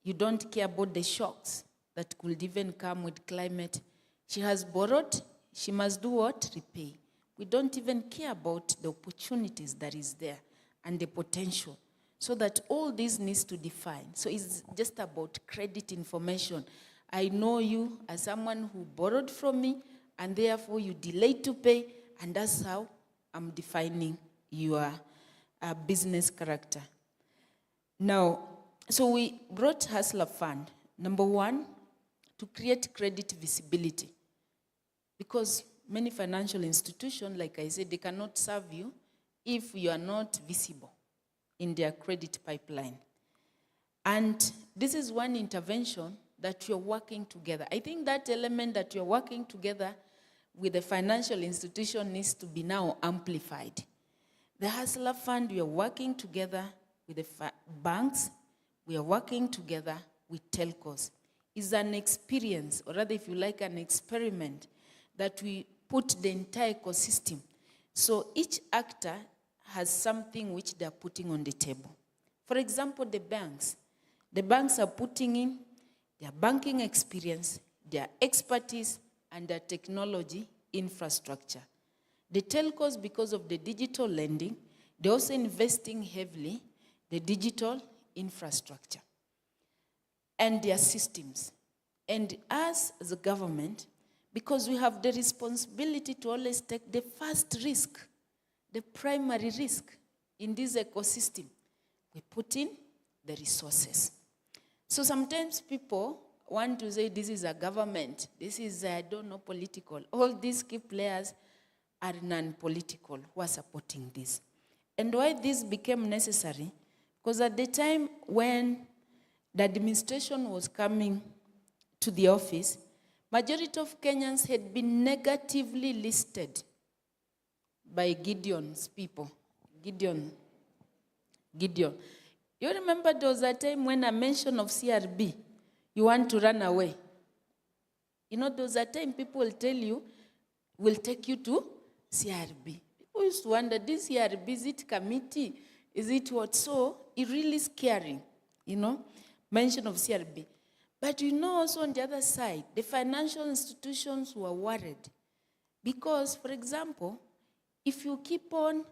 You don't care about the shocks that could even come with climate. She has borrowed, she must do what? Repay. We don't even care about the opportunities that is there and the potential. So that all this needs to define. So it's just about credit information. I know you as someone who borrowed from me, and therefore you delayed to pay, and that's how I'm defining your business character. Now, so we brought Hustler Fund, number one, to create credit visibility. Because many financial institutions, like I said, they cannot serve you if you are not visible in their credit pipeline. And this is one intervention that you're working together. I think that element that you're working together with the financial institution needs to be now amplified. The Hustler Fund, we are working together with the banks, we are working together with telcos. It's an experience, or rather if you like an experiment, that we put the entire ecosystem. So each actor has something which they're putting on the table. For example, the banks. The banks are putting in their banking experience, their expertise, and their technology infrastructure. The telcos, because of the digital lending, they're also investing heavily the digital infrastructure and their systems. And us as a government, because we have the responsibility to always take the first risk, the primary risk in this ecosystem? We put in the resources. So sometimes people want to say this is a government, this is, I don't know, political. All these key players are non-political who are supporting this. And why this became necessary, because at the time when the administration was coming to the office, majority of Kenyans had been negatively listed by Gideon's people. Gideon. You remember there was a time when a mention of CRB, you want to run away. You know, there was a time people will tell you, we'll take you to CRB. People used to wonder, this CRB, is it committee? Is it what? So it really is scary, you know, mention of CRB. But you know also on the other side, the financial institutions were worried. Because, for example, if you keep on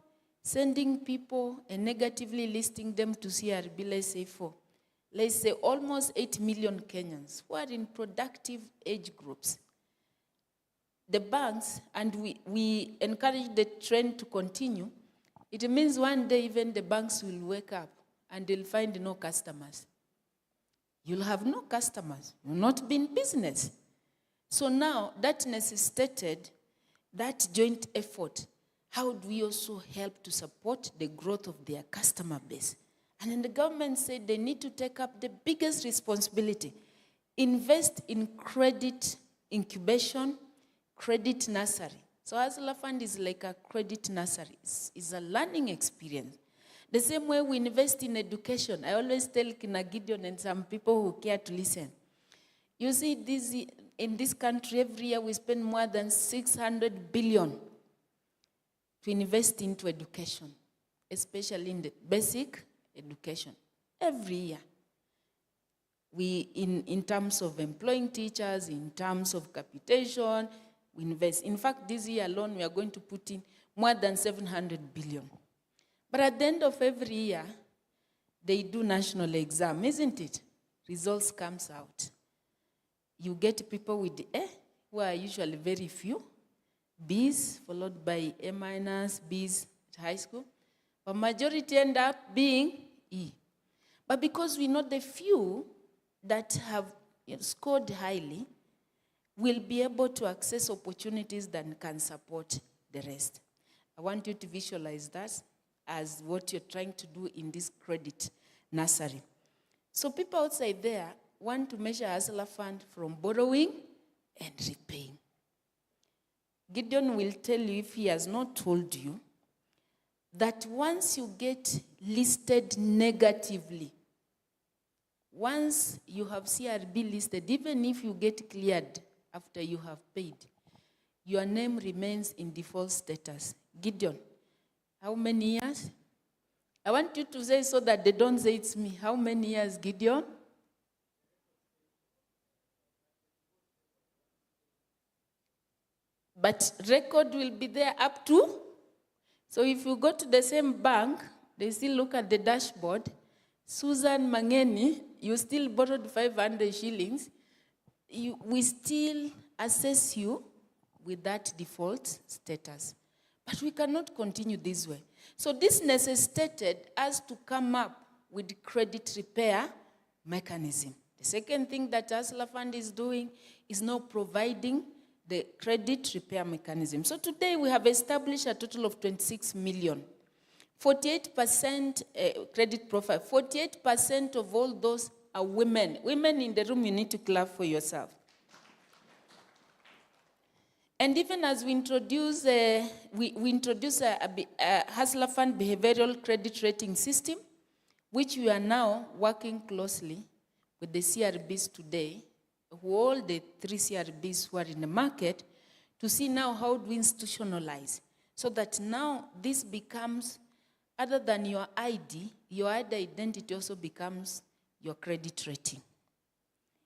sending people and negatively listing them to CRB, let's say almost 8 million Kenyans who are in productive age groups. The banks, and we encourage the trend to continue, it means one day even the banks will wake up and they'll find no customers. You'll have no customers. You'll not be in business. So now that necessitated that joint effort. How do we also help to support the growth of their customer base? And then the government said they need to take up the biggest responsibility. Invest in credit incubation, credit nursery. So Hustler Fund is like a credit nursery. It's a learning experience. The same way we invest in education. I always tell Kina Gideon and some people who care to listen. You see, in this country, every year we spend more than 600 billion to invest into education, especially in the basic education. Every year. We, in terms of employing teachers, in terms of capitation, we invest. In fact, this year alone, we are going to put in more than 700 billion. But at the end of every year, they do national exam, isn't it? Results comes out. You get people with A, who are usually very few, B's, followed by A-, B's at high school. But majority end up being E. But because we know the few that have scored highly will be able to access opportunities that can support the rest. I want you to visualize that as what you're trying to do in this credit nursery. So people outside there want to measure Hustler Fund from borrowing and repaying. Gideon will tell you, if he has not told you, that once you get listed negatively, once you have CRB listed, even if you get cleared after you have paid, your name remains in default status. Gideon, how many years? I want you to say so that they don't say it's me. How many years, Gideon? But record will be there up to. So if you go to the same bank, they still look at the dashboard. Susan Mangeni, you still borrowed 500 shillings. We still assess you with that default status. But we cannot continue this way. So this necessitated us to come up with credit repair mechanism. The second thing that Hustler Fund is doing is now providing the credit repair mechanism. So today we have established a total of 26 million. 48% credit profile, 48% of all those are women. Women in the room, you need to clap for yourself. And even as we introduce, a Hustler Fund behavioral credit rating system, which we are now working closely with the CRBs today, all the 3 CRBs who are in the market, to see now how do we institutionalize, so that now this becomes, other than your ID, your identity also becomes your credit rating.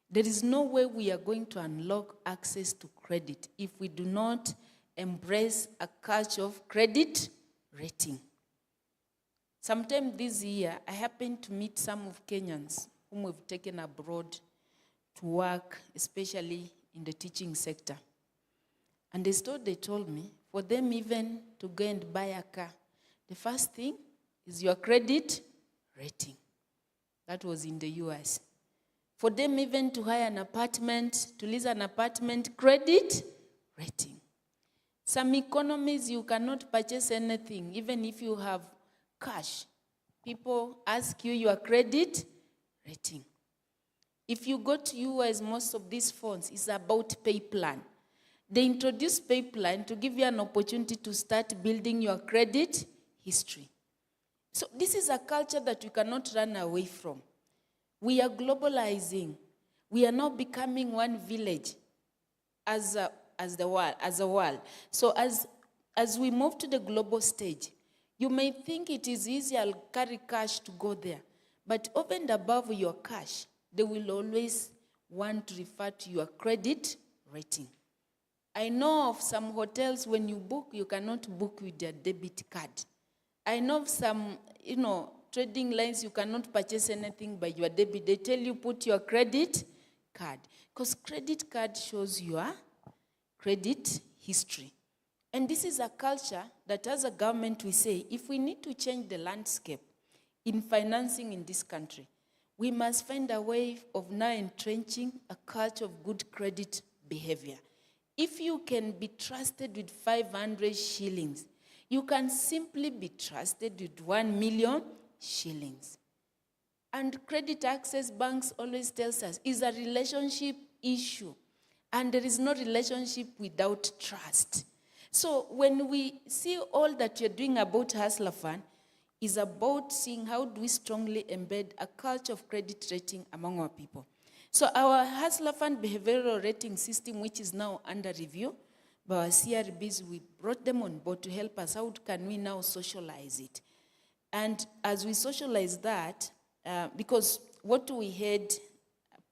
There is no way we are going to unlock access to credit if we do not embrace a culture of credit rating. Sometime this year, I happened to meet some of Kenyans whom we've taken abroad to work, especially in the teaching sector. And they told me, for them even to go and buy a car, The first thing is your credit rating. That was in the US. For them even to hire an apartment, to lease an apartment, credit rating. Some economies, you cannot purchase anything, even if you have cash. People ask you your credit rating. If you go to US, most of these phones is about pay plan. They introduce pay plan to give you an opportunity to start building your credit history. So this is a culture that you cannot run away from. We are globalizing. We are now becoming one village as a world. So as we move to the global stage, you may think it is easy, I'll carry cash to go there. But over and above your cash, they will always want to refer to your credit rating. I know of some hotels, when you book, you cannot book with your debit card. I know of some, trading lines, you cannot purchase anything by your debit. They tell you put your credit card, because credit card shows your credit history. And this is a culture that as a government we say, if we need to change the landscape in financing in this country, we must find a way of now entrenching a culture of good credit behavior. If you can be trusted with 500 shillings, you can simply be trusted with 1 million shillings. And credit access banks always tells us is a relationship issue. And there is no relationship without trust. So when we see all that you're doing about Hustler Fund, is about seeing how do we strongly embed a culture of credit rating among our people. So our Hustler Fund behavioral rating system, which is now under review by our CRBs, we brought them on board to help us. How can we now socialize it? And as we socialize that, because what we had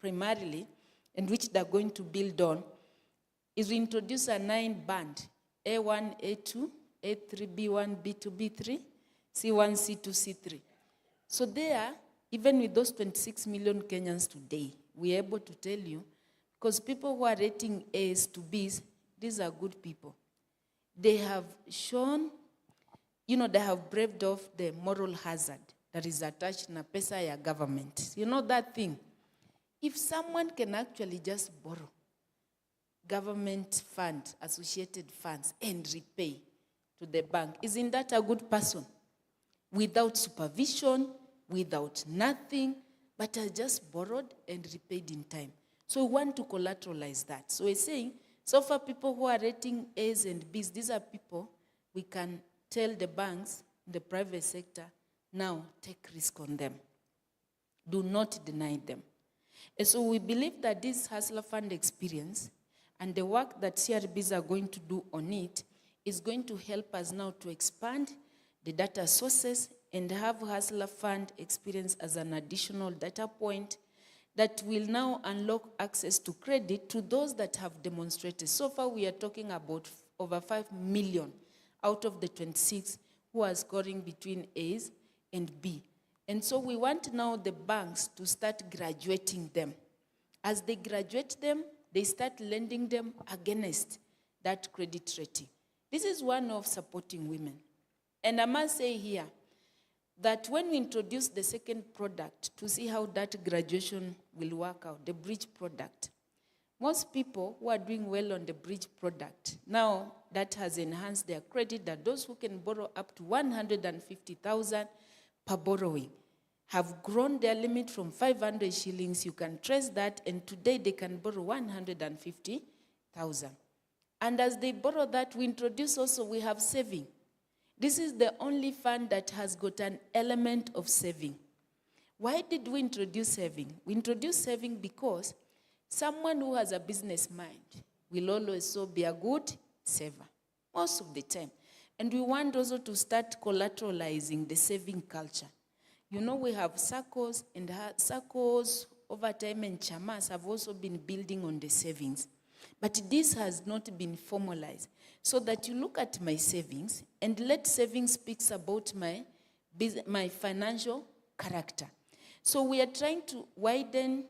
primarily, and which they're going to build on, is we introduce a 9-band, A1, A2, A3, B1, B2, B3, C1, C2, C3. So there, even with those 26 million Kenyans today, we're able to tell you, because people who are rating A's to B's, these are good people. They have shown, they have braved off the moral hazard that is attached in a pesa ya government. You know that thing? If someone can actually just borrow government fund, associated funds, and repay to the bank, isn't that a good person? Without supervision, without nothing, but has just borrowed and repaid in time. So we want to collateralize that. So we're saying, so for people who are rating A's and B's, these are people we can tell the banks, the private sector, now take risk on them. Do not deny them. And so we believe that this Hustler Fund experience and the work that CRBs are going to do on it is going to help us now to expand the data sources and have Hustler Fund experience as an additional data point that will now unlock access to credit to those that have demonstrated. So far, we are talking about over 5 million out of the 26 who are scoring between A's and B. And so we want now the banks to start graduating them. As they graduate them, they start lending them against that credit rating. This is one of supporting women. And I must say here that when we introduce the second product to see how that graduation will work out, the bridge product, most people who are doing well on the bridge product, now that has enhanced their credit, that those who can borrow up to 150,000 per borrowing have grown their limit from 500 shillings. You can trace that, and today they can borrow 150,000. And as they borrow that, we introduce also, we have saving. This is the only fund that has got an element of saving. Why did we introduce saving? We introduced saving because someone who has a business mind will always so be a good saver, most of the time. And we want also to start collateralizing the saving culture. We have SACCOs, and SACCOs over time and chamas have also been building on the savings. But this has not been formalized. So that you look at my savings and let savings speak about my financial character. So we are trying to widen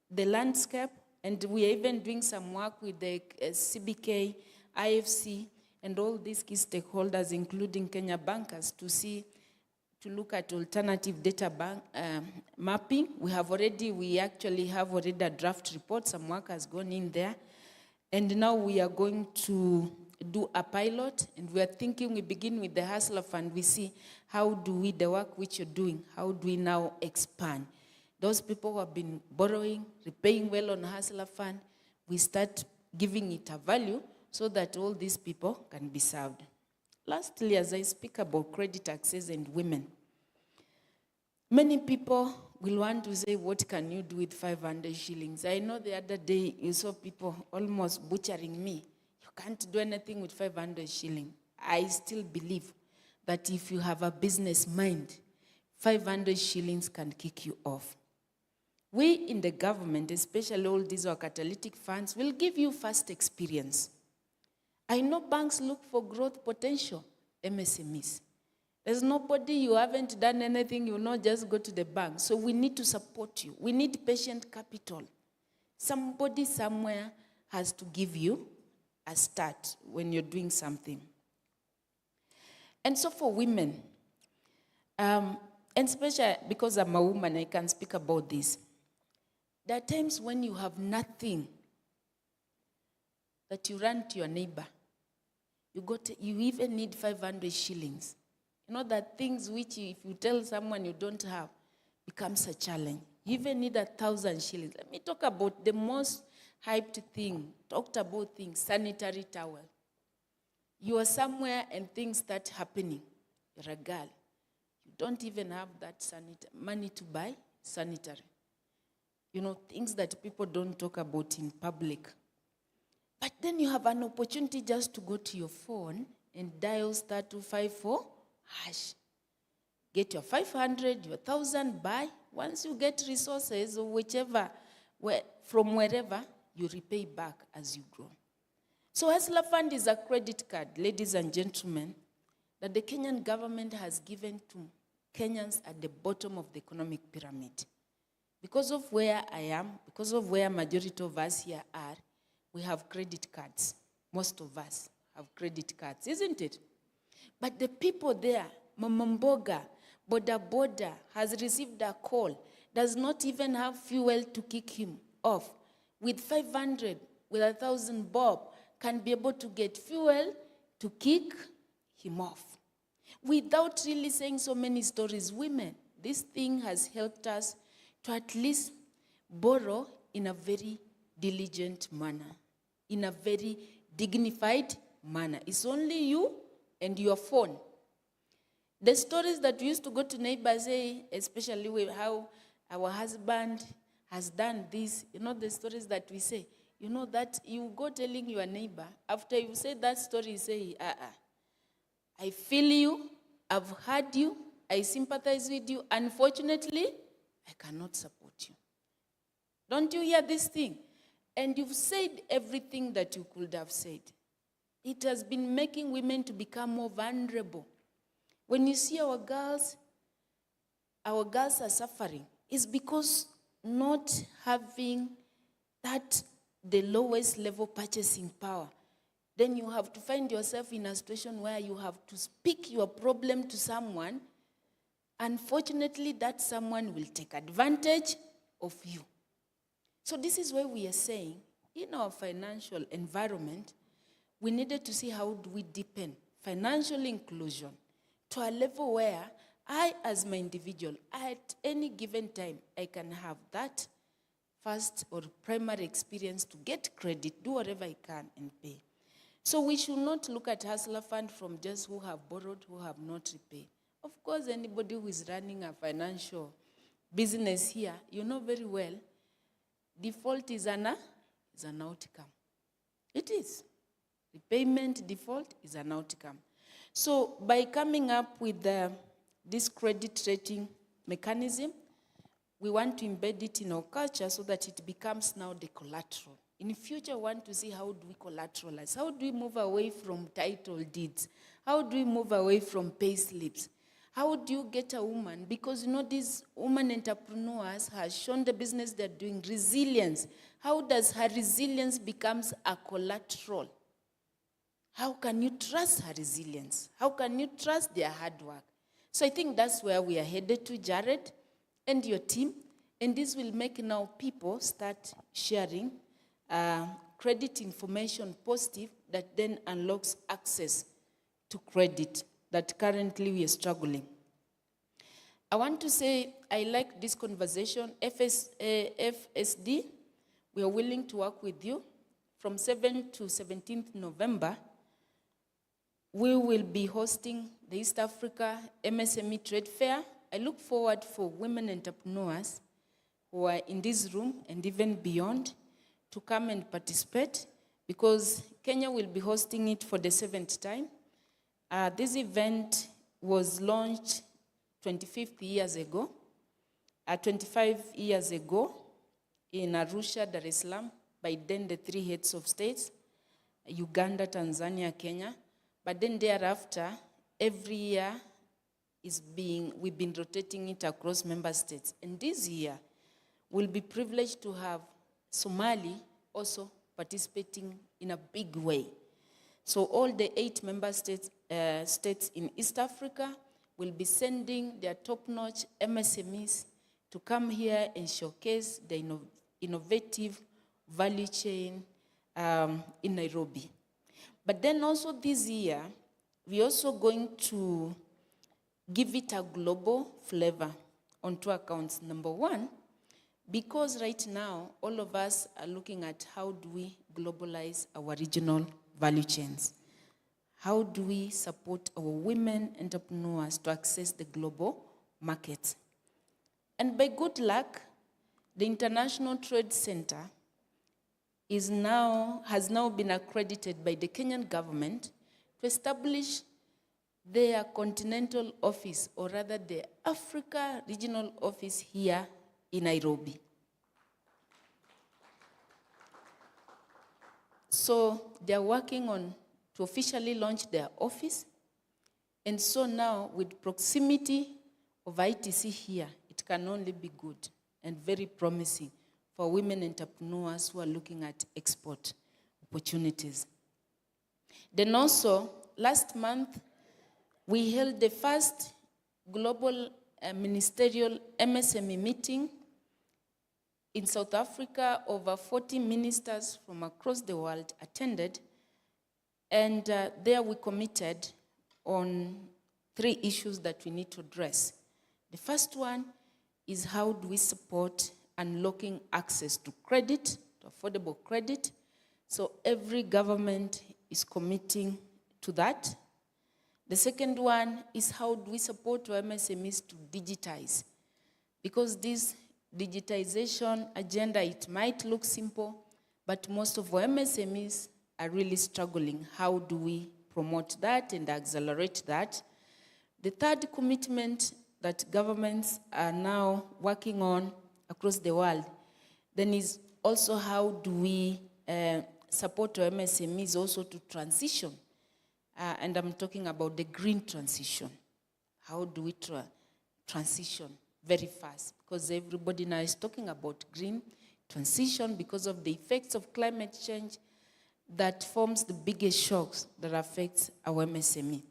the landscape, and we are even doing some work with the CBK, IFC, and all these key stakeholders, including Kenya bankers, to look at alternative data mapping. We actually have already a draft report. Some work has gone in there. And now we are going to do a pilot, and we are thinking we begin with the Hustler Fund. We see how do we, the work which you're doing, how do we now expand? Those people who have been borrowing, repaying well on Hustler Fund, we start giving it a value so that all these people can be served. Lastly, as I speak about credit access and women, many people will want to say, what can you do with 500 shillings? I know the other day you saw people almost butchering me. You can't do anything with 500 shillings. I still believe that if you have a business mind, 500 shillings can kick you off. We in the government, especially all these our catalytic funds, will give you first experience. I know banks look for growth potential, MSMEs. There's nobody, you haven't done anything, you not just go to the bank. So we need to support you. We need patient capital. Somebody somewhere has to give you a start when you're doing something. And so for women, and especially because I'm a woman, I can speak about this. There are times when you have nothing that you run to your neighbor. You even need 500 shillings. You know that things which if you tell someone you don't have, becomes a challenge. You even need 1,000 shillings. Let me talk about the most hyped thing, talked about things, sanitary towel. You are somewhere and things start happening. You're a girl. You don't even have that money to buy sanitary. You know, things that people don't talk about in public. But then you have an opportunity just to go to your phone and dial *254#. Get your 500, your 1,000, buy. Once you get resources or from wherever, you repay back as you grow. So Hustler Fund is a credit card, ladies and gentlemen, that the Kenyan government has given to Kenyans at the bottom of the economic pyramid. Because of where I am, because of where majority of us here are, we have credit cards. Most of us have credit cards, isn't it? But the people there, Mamamboga, Boda has received a call, does not even have fuel to kick him off. With 500, with 1,000 bob, can be able to get fuel to kick him off. Without really saying so many stories, women, this thing has helped us to at least borrow in a very diligent manner, in a very dignified manner. It's only you and your phone. The stories that we used to go to neighbors say, especially with how our husband has done this, you know the stories that we say, you know that you go telling your neighbor, after you say that story, you say, I feel you, I've heard you, I sympathize with you, unfortunately, I cannot support you. Don't you hear this thing? And you've said everything that you could have said. It has been making women to become more vulnerable. When you see our girls are suffering, it's because not having that the lowest level purchasing power. Then you have to find yourself in a situation where you have to speak your problem to someone. Unfortunately, that someone will take advantage of you. So this is why we are saying, in our financial environment, we needed to see how do we deepen financial inclusion to a level where I, as my individual, at any given time, I can have that first or primary experience to get credit, do whatever I can and pay. So we should not look at Hustler Fund from just who have borrowed, who have not repaid. Of course, anybody who is running a financial business here, you know very well, default is an outcome. It is. Repayment default is an outcome. So by coming up with this credit rating mechanism, we want to embed it in our culture so that it becomes now the collateral. In the future, we want to see how do we collateralize? How do we move away from title deeds? How do we move away from pay slips? How do you get a woman? Because you know these women entrepreneurs have shown the business they're doing resilience. How does her resilience becomes a collateral? How can you trust her resilience? How can you trust their hard work? So I think that's where we are headed to, Jared and your team. And this will make now people start sharing credit information positive that then unlocks access to credit that currently we are struggling. I want to say I like this conversation. FSD, we are willing to work with you. From 7th to 17th November, we will be hosting the East Africa MSME Trade Fair. I look forward for women entrepreneurs who are in this room and even beyond to come and participate, because Kenya will be hosting it for the 7th time. This event was launched 25 years ago in Arusha, Dar es Salaam, by then the 3 heads of states, Uganda, Tanzania, Kenya. But then thereafter, every year we've been rotating it across member states. And this year, we'll be privileged to have Somali also participating in a big way. So all the 8 member states in East Africa will be sending their top-notch MSMEs to come here and showcase the innovative value chain in Nairobi. But then also this year, we're also going to give it a global flavor on 2 accounts. Number one, because right now, all of us are looking at how do we globalize our regional value chains. How do we support our women entrepreneurs to access the global market? And by good luck, the International Trade Center has now been accredited by the Kenyan government to establish their continental office, or rather the Africa regional office here in Nairobi. So they're working on to officially launch their office. And so now, with proximity of ITC here, it can only be good and very promising for women entrepreneurs who are looking at export opportunities. Then also, last month, we held the first global ministerial MSME meeting in South Africa. Over 40 ministers from across the world attended, and there we committed on 3 issues that we need to address. The first one is how do we support unlocking access to credit, to affordable credit. So every government is committing to that. The second one is how do we support our MSMEs to digitize? Because this digitization agenda, it might look simple, but most of our MSMEs are really struggling. How do we promote that and accelerate that? The third commitment that governments are now working on across the world then is also how do we support our MSMEs also to transition. And I'm talking about the green transition. How do we transition very fast? Because everybody now is talking about green transition because of the effects of climate change that forms the biggest shocks that affects our MSME.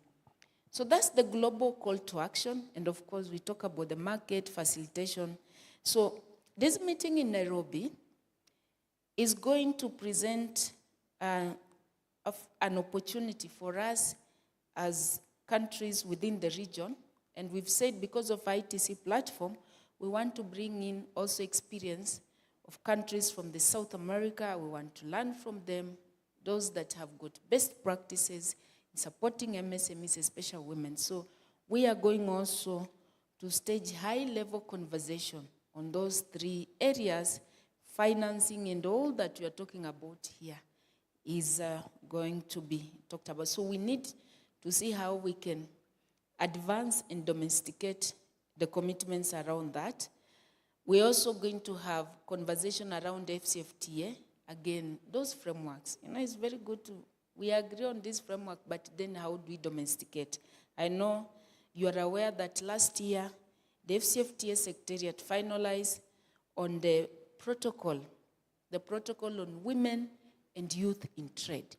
So that's the global call to action. And of course, we talk about the market facilitation. So this meeting in Nairobi is going to present an opportunity for us as countries within the region. And we've said because of ITC platform, we want to bring in also experience of countries from the South America. We want to learn from them, those that have got best practices in supporting MSMEs, especially women. So we are going also to stage high-level conversation on those 3 areas. Financing and all that we are talking about here is going to be talked about. So we need to see how we can advance and domesticate the commitments around that. We're also going to have conversation around FCFTA. Again, those frameworks, it's very good we agree on this framework, but then how do we domesticate? I know you are aware that last year, the FCFTA Secretariat finalized on the protocol on women and youth in trade.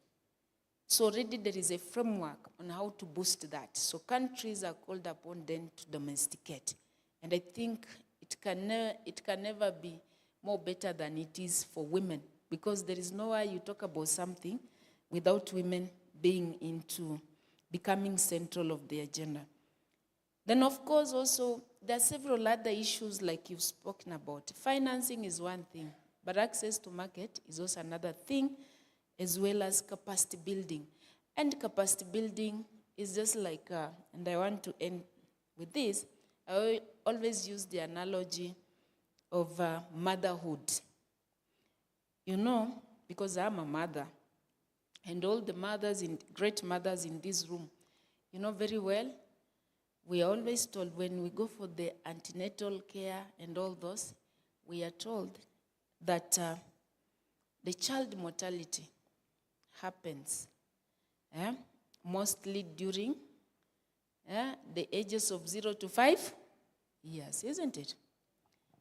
So already there is a framework on how to boost that. So countries are called upon then to domesticate. And I think it can never be more better than it is for women, because there is no way you talk about something without women being into becoming central of the agenda. Then of course also there are several other issues like you've spoken about. Financing is one thing, but access to market is also another thing, as well as capacity building. And capacity building is just like, and I want to end with this, I always use the analogy of motherhood. You know, because I'm a mother, and all the mothers, great mothers in this room, you know very well, we are always told when we go for the antenatal care and all those, we are told that the child mortality happens mostly during the ages of 0 to 5 years, isn't it?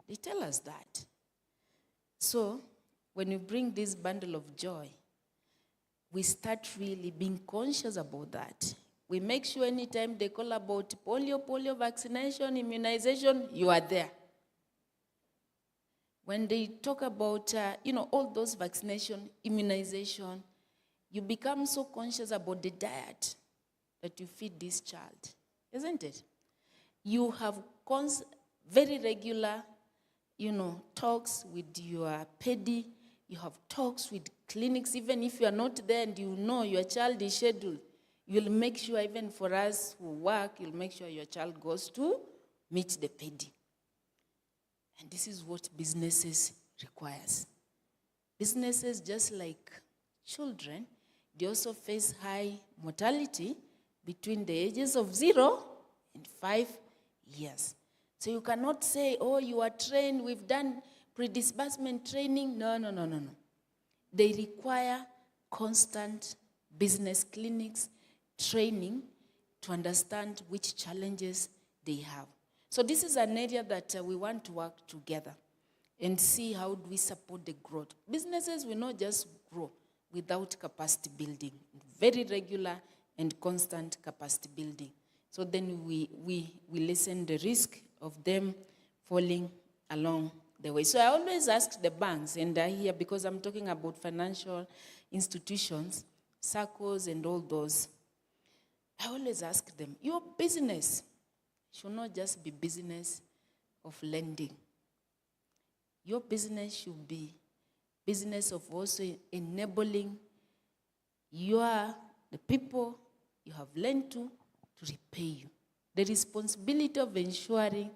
They tell us that. So when we bring this bundle of joy, we start really being conscious about that. We make sure anytime they call about polio vaccination, immunization, you are there. When they talk about, all those vaccination, immunization, you become so conscious about the diet that you feed this child, isn't it? You have very regular, talks with your pedi. You have talks with clinics. Even if you are not there and you know your child is scheduled, you'll make sure, even for us who work, you'll make sure your child goes to meet the pedi. And this is what businesses requires. Businesses, just like children, they also face high mortality between the ages of 0 and 5 years. So you cannot say, oh, you are trained, we've done pre-disbursement training. No. They require constant business clinics, training to understand which challenges they have. So this is an area that we want to work together and see how do we support the growth. Businesses will not just grow without capacity building, very regular and constant capacity building. So then we lessen the risk of them falling along the way. So I always ask the banks, and I hear, because I'm talking about financial institutions, SACCOs and all those, I always ask them, your business should not just be business of lending. Your business should be business of also enabling the people you have lent to repay you. The responsibility of ensuring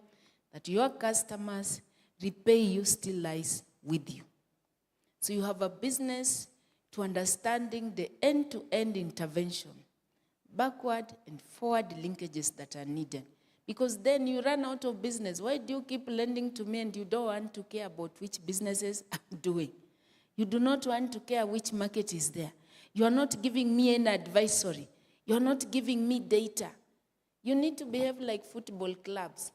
that your customers repay you still lies with you. So you have a business to understanding the end-to-end intervention, backward and forward linkages that are needed. Because then you run out of business. Why do you keep lending to me and you don't want to care about which businesses I'm doing? You do not want to care which market is there. You are not giving me any advisory. You are not giving me data. You need to behave like football clubs.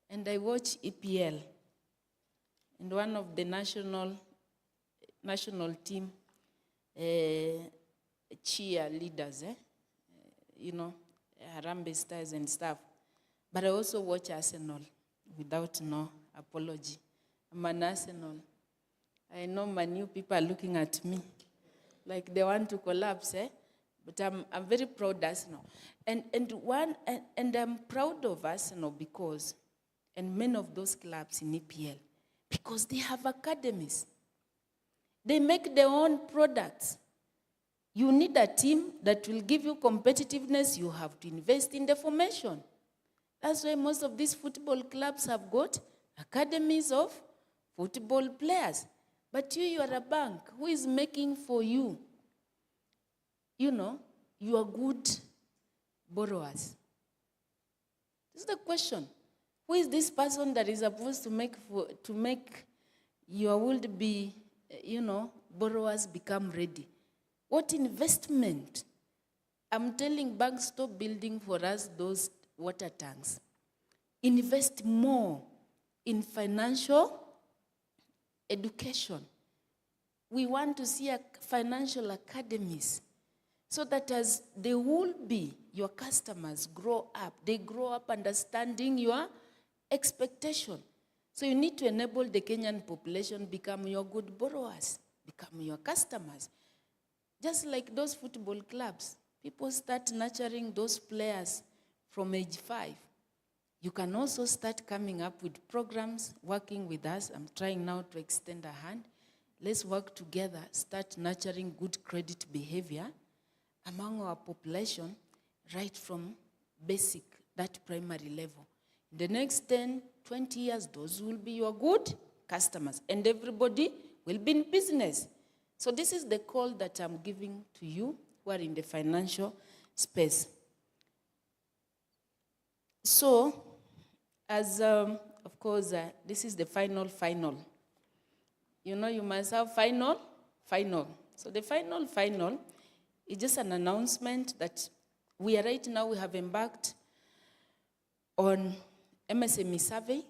And I watch EPL, and one of the national team cheerleaders, Harambee Stars and stuff. But I also watch Arsenal without no apology. I'm an Arsenal. I know my new people are looking at me like they want to collapse, but I'm very proud of Arsenal. And I'm proud of Arsenal because, and many of those clubs in EPL, because they have academies. They make their own products. You need a team that will give you competitiveness. You have to invest in the formation. That's why most of these football clubs have got academies of football players. But you are a bank who is making for you, you are good borrowers. This is the question. Who is this person that is supposed to make your would be, borrowers become ready? What investment? I'm telling banks, stop building for us those water tanks. Invest more in financial education. we want to see financial academies so that as they will be your customers grow up, they grow up understanding your expectation. So you need to enable the Kenyan population become your good borrowers, become your customers. Just like those football clubs, people start nurturing those players from age 5. You can also start coming up with programs, working with us. I'm trying now to extend a hand. Let's work together, start nurturing good credit behavior among our population right from basic, that primary level. In the next 10, 20 years, those will be your good customers, and everybody will be in business. So this is the call that I'm giving to you who are in the financial space. So, as of course, this is the final. You know, you must have final. So the final is just an announcement that we are right now, we have embarked on MSME survey,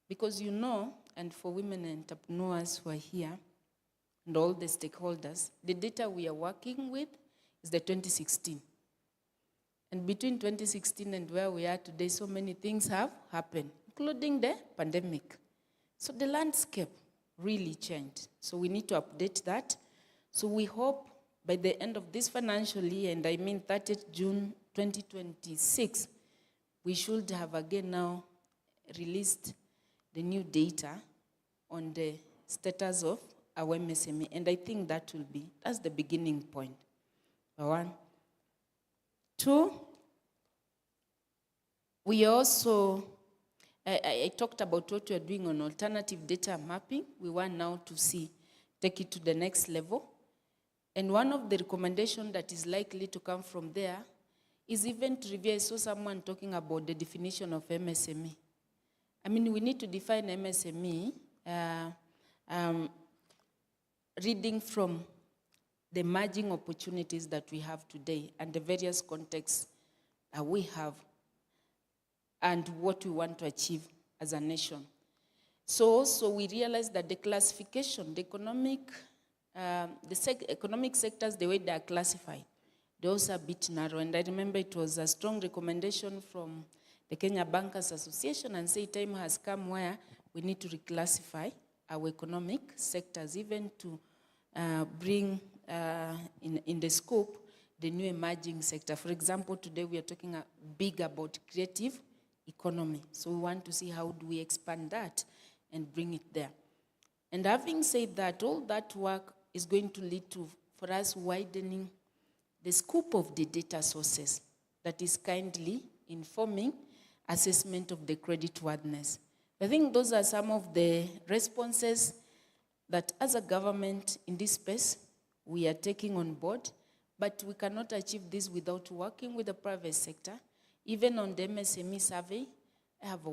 because you know, and for women entrepreneurs who are here and all the stakeholders, the data we are working with is the 2016. And between 2016 and where we are today, so many things have happened, including the pandemic. So the landscape really changed. So we need to update that. So we hope by the end of this financial year, and I mean 30th June 2026, we should have again now released the new data on the status of our MSME. And I think that's the beginning point. 1. 2, we also, I talked about what we are doing on alternative data mapping. We want now to take it to the next level. And one of the recommendations that is likely to come from there is even to review. I saw someone talking about the definition of MSME. I mean, we need to define MSME reading from the emerging opportunities that we have today and the various contexts that we have and what we want to achieve as a nation. So also we realize that the classification, the economic sectors, the way they are classified, they're also a bit narrow. And I remember it was a strong recommendation from the Kenya Bankers Association and say time has come where we need to reclassify our economic sectors, even to bring in the scope the new emerging sector. For example, today we are talking big about creative economy. So we want to see how do we expand that and bring it there. And having said that, all that work is going to lead to, for us, widening the scope of the data sources that is kindly informing assessment of the creditworthiness. I think those are some of the responses that as a government in this space, we are taking on board, but we cannot achieve this without working with the private sector. Even on the MSME survey, I have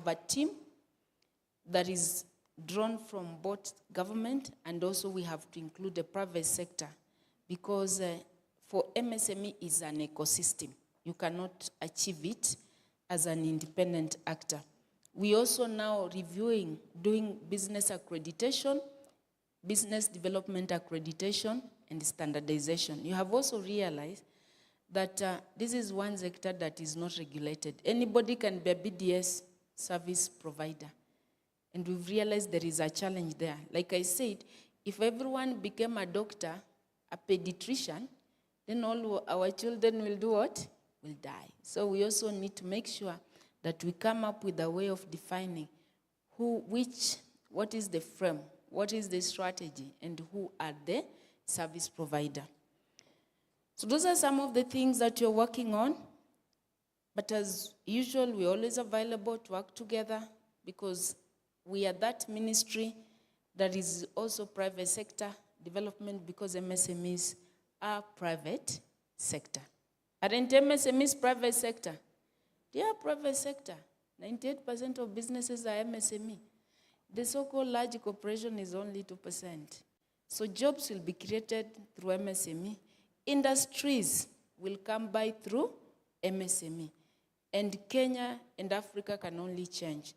a team that is drawn from both government, and also we have to include the private sector, because for MSME is an ecosystem. You cannot achieve it as an independent actor. We also now doing business accreditation, business development accreditation, and standardization. You have also realized that this is one sector that is not regulated. Anybody can be a BDS service provider. And we've realized there is a challenge there. Like I said, if everyone became a doctor, a pediatrician, then all our children will do what? Will die. So we also need to make sure that we come up with a way of defining what is the frame, what is the strategy, and who are the service provider. So those are some of the things that you're working on. But as usual, we're always available to work together, because we are that ministry that is also private sector development, because MSMEs are private sector. Aren't MSMEs private sector? They are private sector. 98% of businesses are MSME. The so-called large corporation is only 2%. So jobs will be created through MSME. Industries will come by through MSME. And Kenya and Africa can only change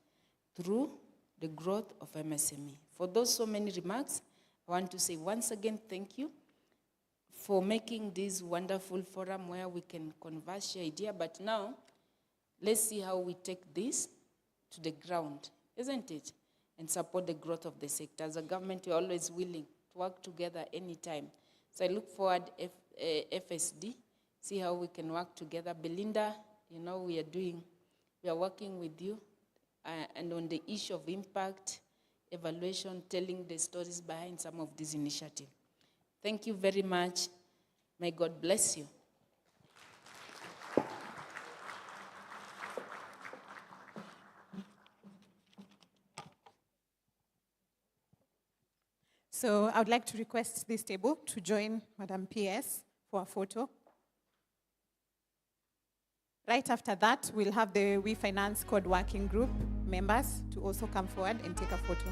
through the growth of MSME. For those so many remarks, I want to say once again thank you for making this wonderful forum where we can converse your idea. But now, let's see how we take this to the ground, isn't it? And support the growth of the sector. As a government, we're always willing to work together anytime. So I look forward FSD, see how we can work together. Belinda, you know, we are working with you and on the issue of impact, evaluation, telling the stories behind some of these initiatives. Thank you very much. May God bless you. So I would like to request this table to join Madam PS for a photo. Right after that, we'll have the We Finance Code Working Group members to also come forward and take a photo.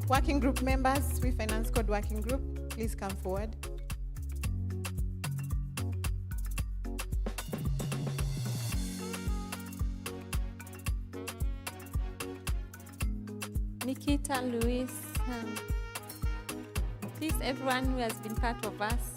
Working group members, We Finance Code Working Group, please come forward. Nikita, Luis, please everyone who has been part of us.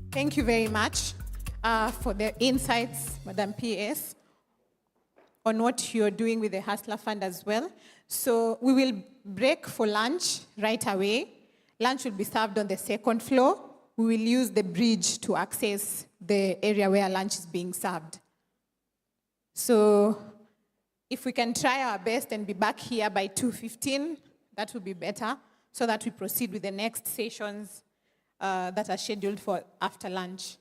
Thank you very much for the insights, Madam PS, on what you're doing with the Hustler Fund as well. So we will break for lunch right away. Lunch will be served on the second floor. We will use the bridge to access the area where lunch is being served. So if we can try our best and be back here by 2:15, that would be better, so that we proceed with the next sessions that are scheduled for after lunch.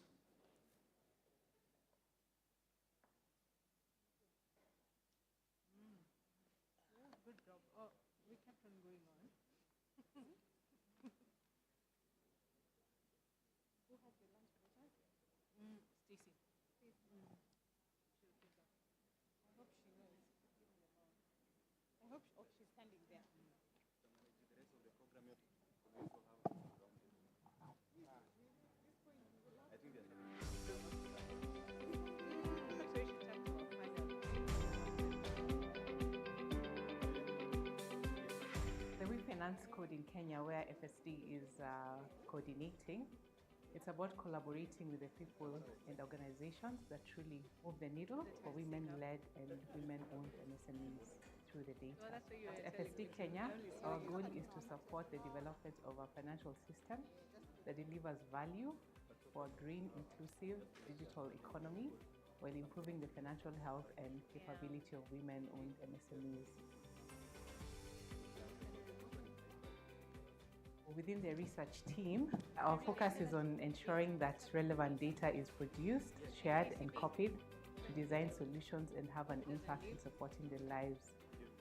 The We Finance Code in Kenya, where FSD is coordinating, It's about collaborating with the people and organizations that truly move the needle for women-led and women-owned MSMEs through the data. At FSD Kenya, our goal is to support the development of a financial system that delivers value for a green, inclusive digital economy while improving the financial health and capability of women-owned MSMEs. Within the research team, our focus is on ensuring that relevant data is produced, shared, and copied to design solutions and have an impact in supporting the lives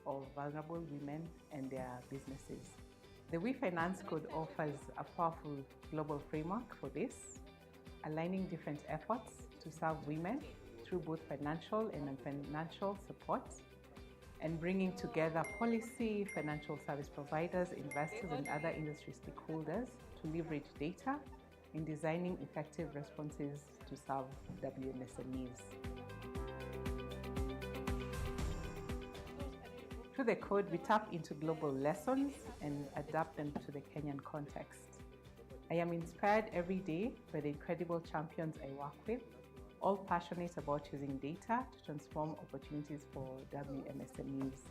of vulnerable women and their businesses. The We Finance Code offers a powerful global framework for this, aligning different efforts to serve women through both financial and non-financial support, and bringing together policy, financial service providers, investors, and other industry stakeholders to leverage data in designing effective responses to serve WMSMEs. Through the code, we tap into global lessons and adapt them to the Kenyan context. I am inspired every day by the incredible champions I work with, all passionate about using data to transform opportunities for WMSMEs.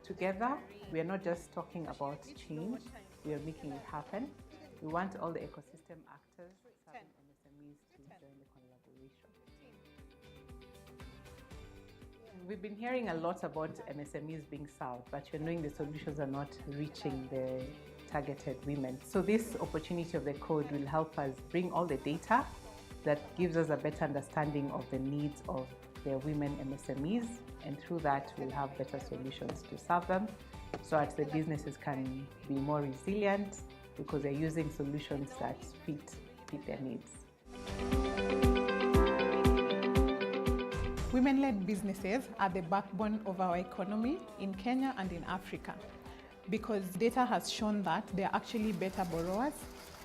Together, we are not just talking about change, we are making it happen. We want all the ecosystem actors serving MSMEs to join the collaboration. We've been hearing a lot about MSMEs being served, but we're knowing the solutions are not reaching the targeted women. So this opportunity of the code will help us bring all the data that gives us a better understanding of the needs of the women MSMEs, and through that we'll have better solutions to serve them so that the businesses can be more resilient because they're using solutions that fit their needs. Women-led businesses are the backbone of our economy in Kenya and in Africa, because data has shown that they are actually better borrowers.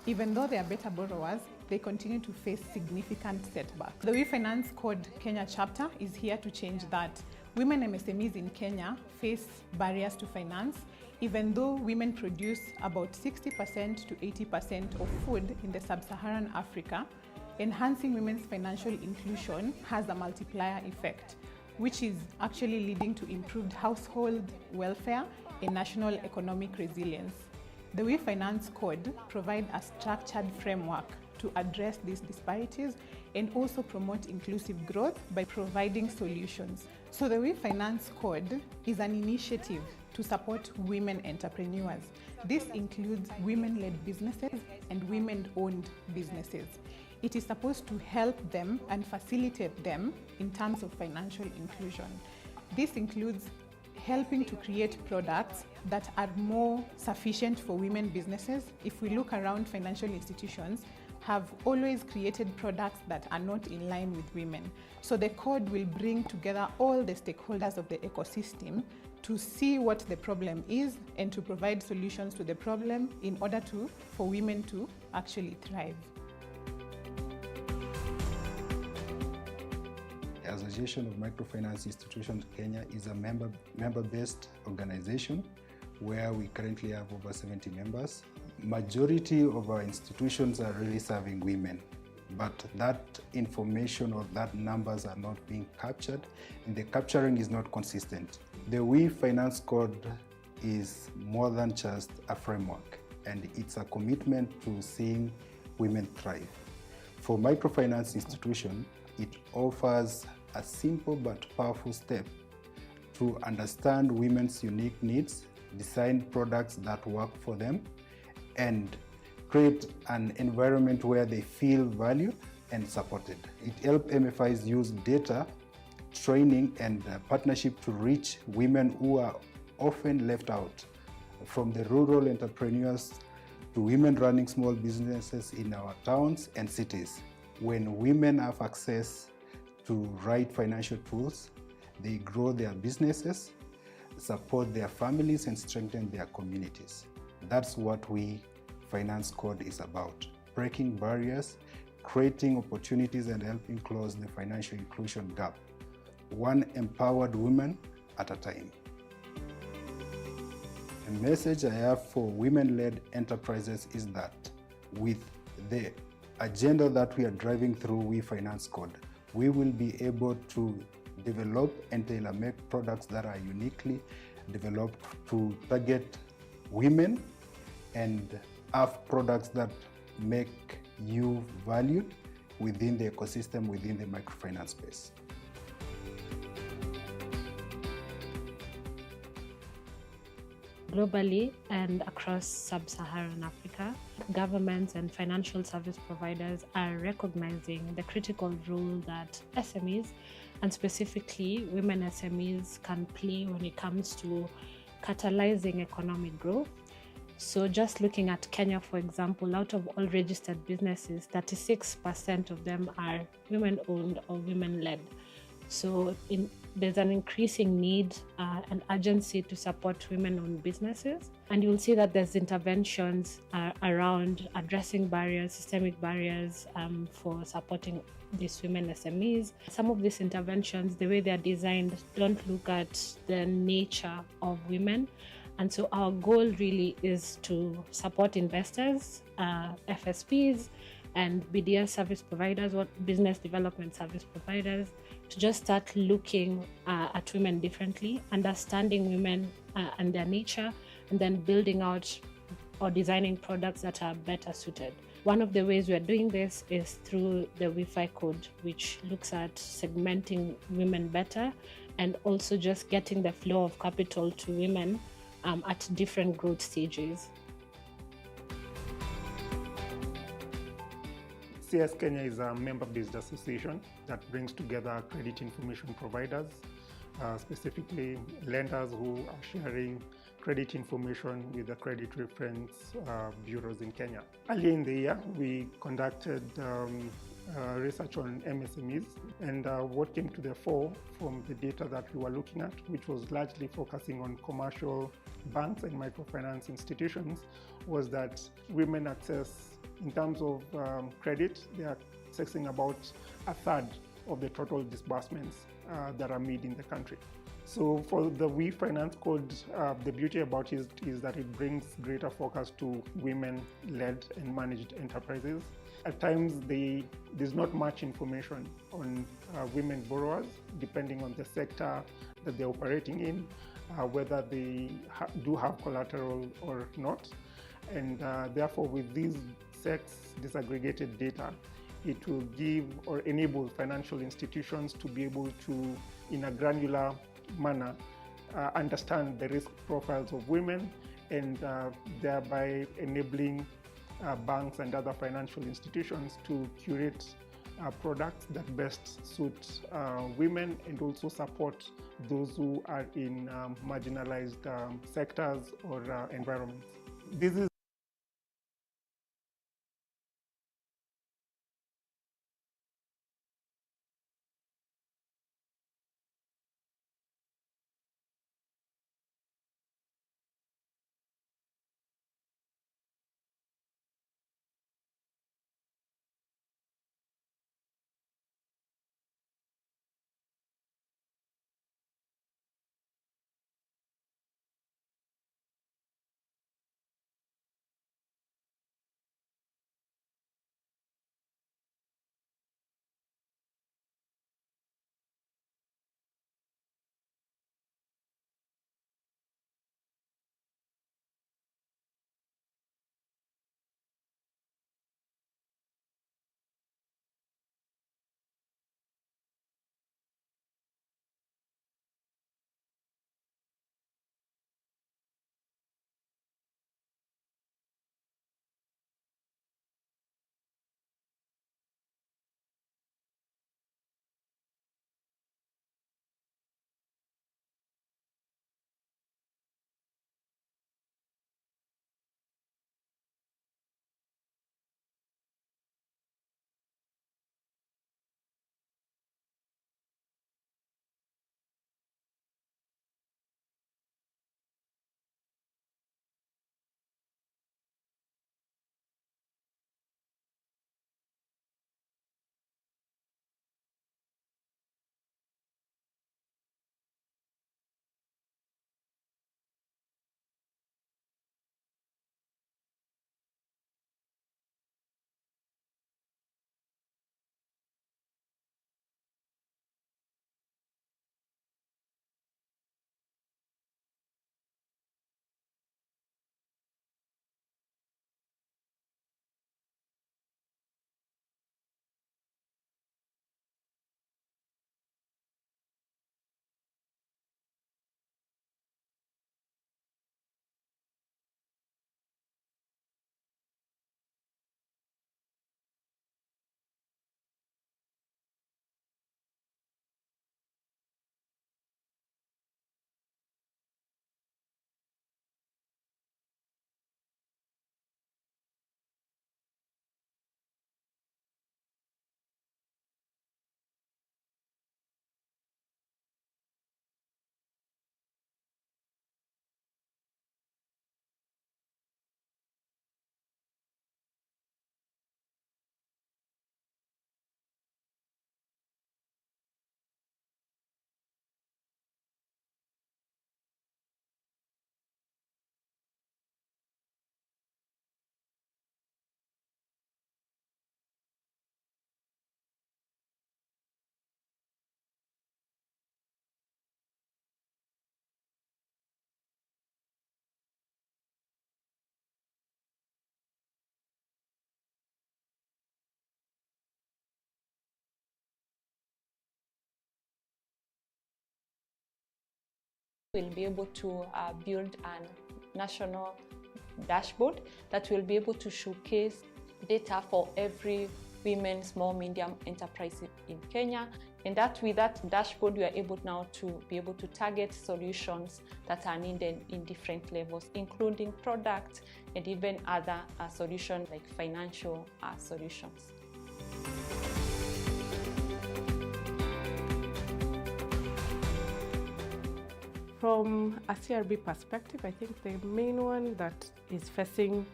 Even though they are better borrowers, they continue to face significant setbacks. The We Finance Code Kenya chapter is here to change that. Women MSMEs in Kenya face barriers to finance, even though women produce about 60% to 80% of food in the sub-Saharan Africa. Enhancing women's financial inclusion has a multiplier effect, which is actually leading to improved household welfare and national economic resilience. The We Finance Code provides a structured framework to address these disparities and also promote inclusive growth by providing solutions. So the We Finance Code is an initiative to support women entrepreneurs. This includes women-led businesses and women-owned businesses. It is supposed to help them and facilitate them in terms of financial inclusion. This includes helping to create products that are more sufficient for women businesses. If we look around, financial institutions have always created products that are not in line with women. So the code will bring together all the stakeholders of the ecosystem to see what the problem is and to provide solutions to the problem in order for women to actually thrive. The Association of Microfinance Institutions Kenya is a member-based organization where we currently have over 70 members. Majority of our institutions are really serving women, but that information or that numbers are not being captured, and the capturing is not consistent. The We Finance Code is more than just a framework, and it's a commitment to seeing women thrive. For microfinance institution, it offers a simple but powerful step to understand women's unique needs, design products that work for them, and create an environment where they feel valued and supported. It helps MFIs use data, training, and partnership to reach women who are often left out, from the rural entrepreneurs to women running small businesses in our towns and cities. When women have access to right financial tools, they grow their businesses, support their families, and strengthen their communities. That's what We Finance Code is about: breaking barriers, creating opportunities, and helping close the financial inclusion gap, one empowered woman at a time. The message I have for women-led enterprises is that with the agenda that we are driving through We Finance Code, we will be able to develop and tailor-make products that are uniquely developed to target women and have products that make you valued within the ecosystem, within the microfinance space. Globally and across sub-Saharan Africa, governments and financial service providers are recognizing the critical role that SMEs, and specifically women SMEs, can play when it comes to catalyzing economic growth. So just looking at Kenya, for example, out of all registered businesses, 36% of them are women-owned or women-led. So there's an increasing need and urgency to support women-owned businesses. And you'll see that there's interventions around addressing barriers, systemic barriers for supporting these women SMEs. Some of these interventions, the way they're designed, don't look at the nature of women. And so our goal really is to support investors, FSPs, and BDS service providers, or business development service providers, to just start looking at women differently, understanding women and their nature, and then building out or designing products that are better suited. One of the ways we are doing this is through the WIFI code, which looks at segmenting women better and also just getting the flow of capital to women at different growth stages. CS Kenya is a member-based association that brings together credit information providers, specifically lenders who are sharing credit information with the credit reference bureaus in Kenya. Earlier in the year, we conducted research on MSMEs, and what came to the fore from the data that we were looking at, which was largely focusing on commercial banks and microfinance institutions, was that women access, in terms of credit, they are accessing about a third of the total disbursements that are made in the country. So for the We Finance Code, the beauty about it is that it brings greater focus to women-led and managed enterprises. At times, there's not much information on women borrowers, depending on the sector that they're operating in, whether they do have collateral or not. And therefore, with these sex disaggregated data, it will give or enable financial institutions to be able to, in a granular manner, understand the risk profiles of women, and thereby enabling banks and other financial institutions to curate products that best suit women and also support those who are in marginalized sectors or environments. This is We'll be able to build a national dashboard that will be able to showcase data for every women, small, medium enterprise in Kenya. And that with that dashboard, we are able now to be able to target solutions that are needed in different levels, including product and even other solutions like financial solutions. From a CRB perspective, I think the main one that is facing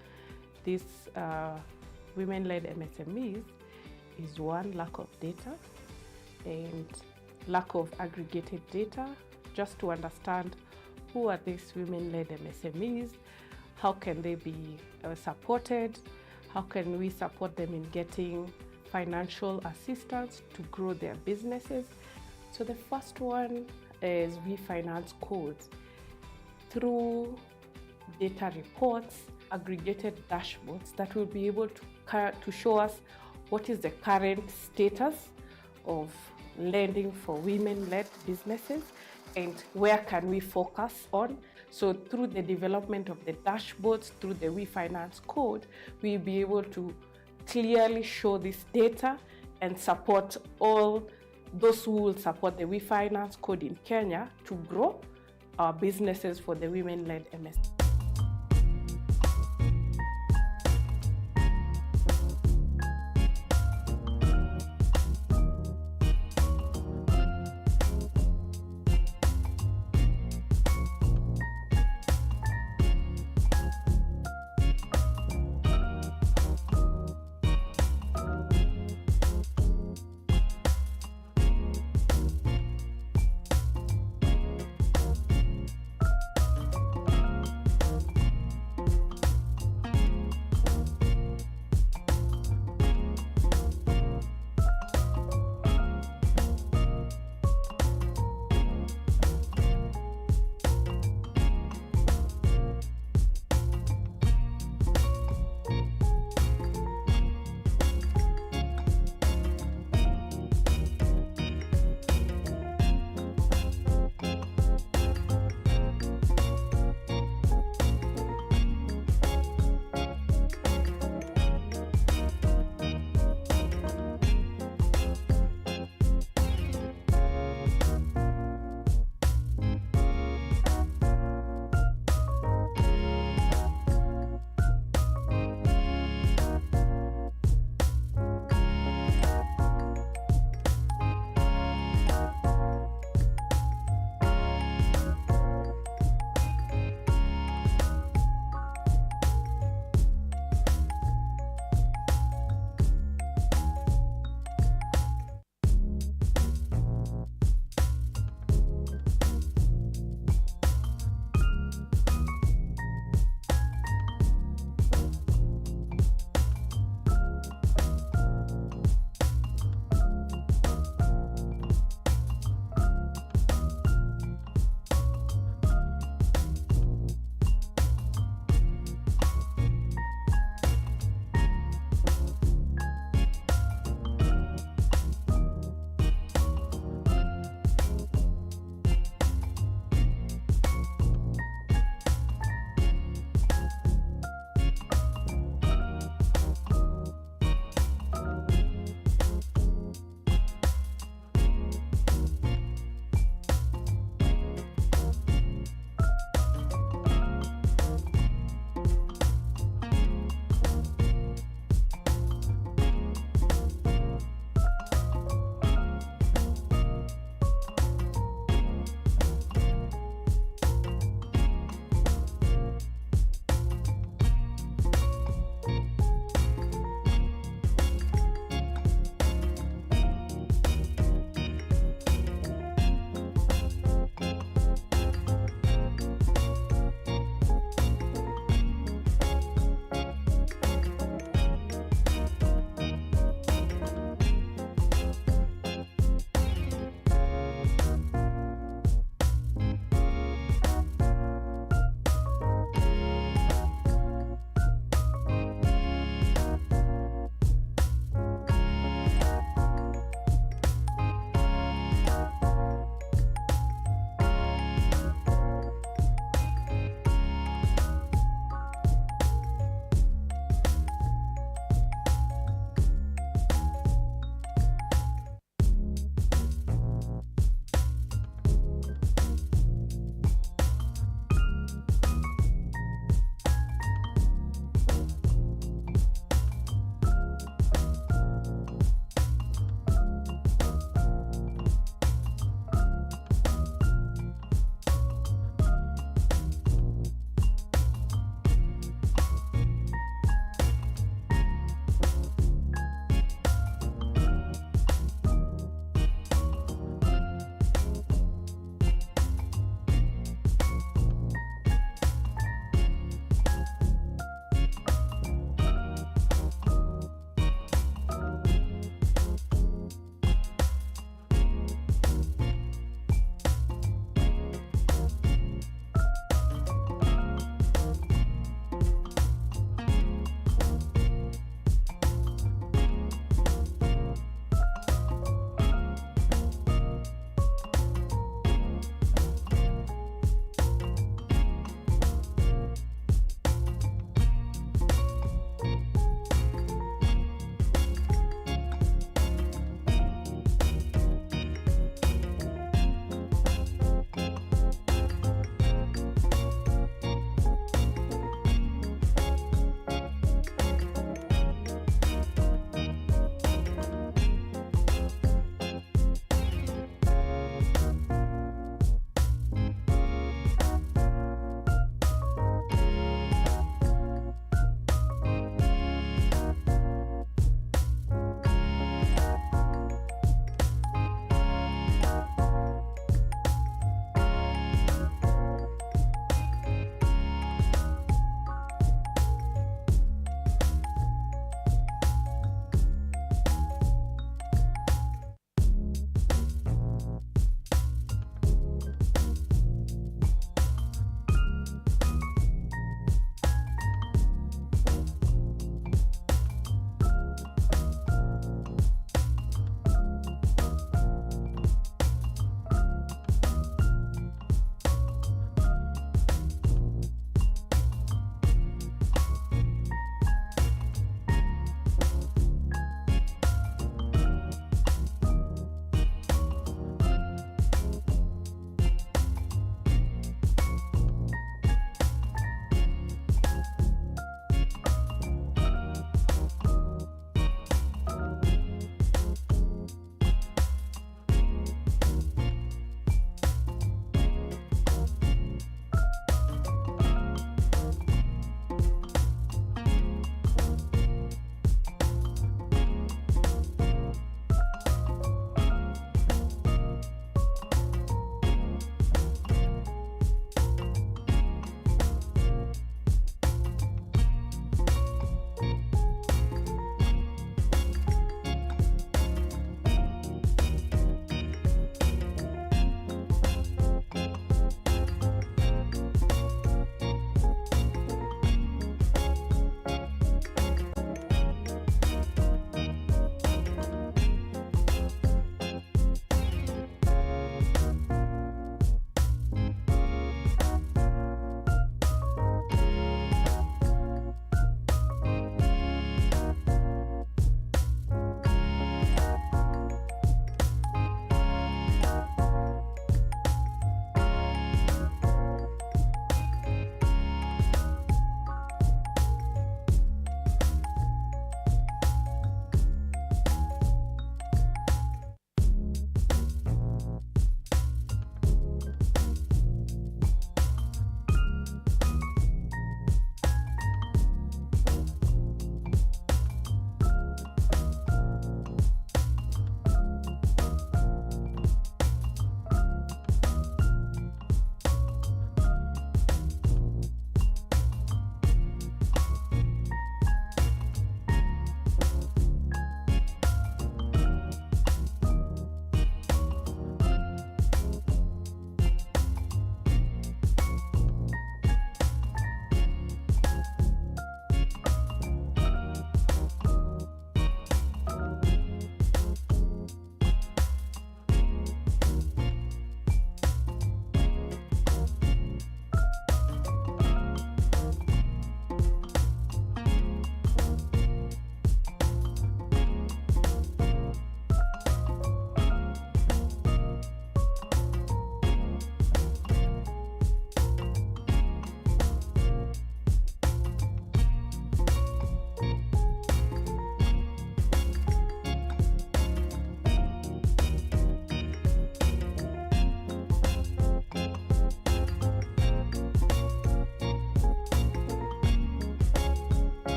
these women-led MSMEs is one, lack of data and lack of aggregated data, just to understand who are these women-led MSMEs, how can they be supported, how can we support them in getting financial assistance to grow their businesses. So the first one is refinance codes. Through data reports, aggregated dashboards that will be able to show us what is the current status of lending for women-led businesses and where can we focus on. So through the development of the dashboards, through the refinance code, we'll be able to clearly show this data and support all those who will support the refinance code in Kenya to grow our businesses for the women-led MSMEs.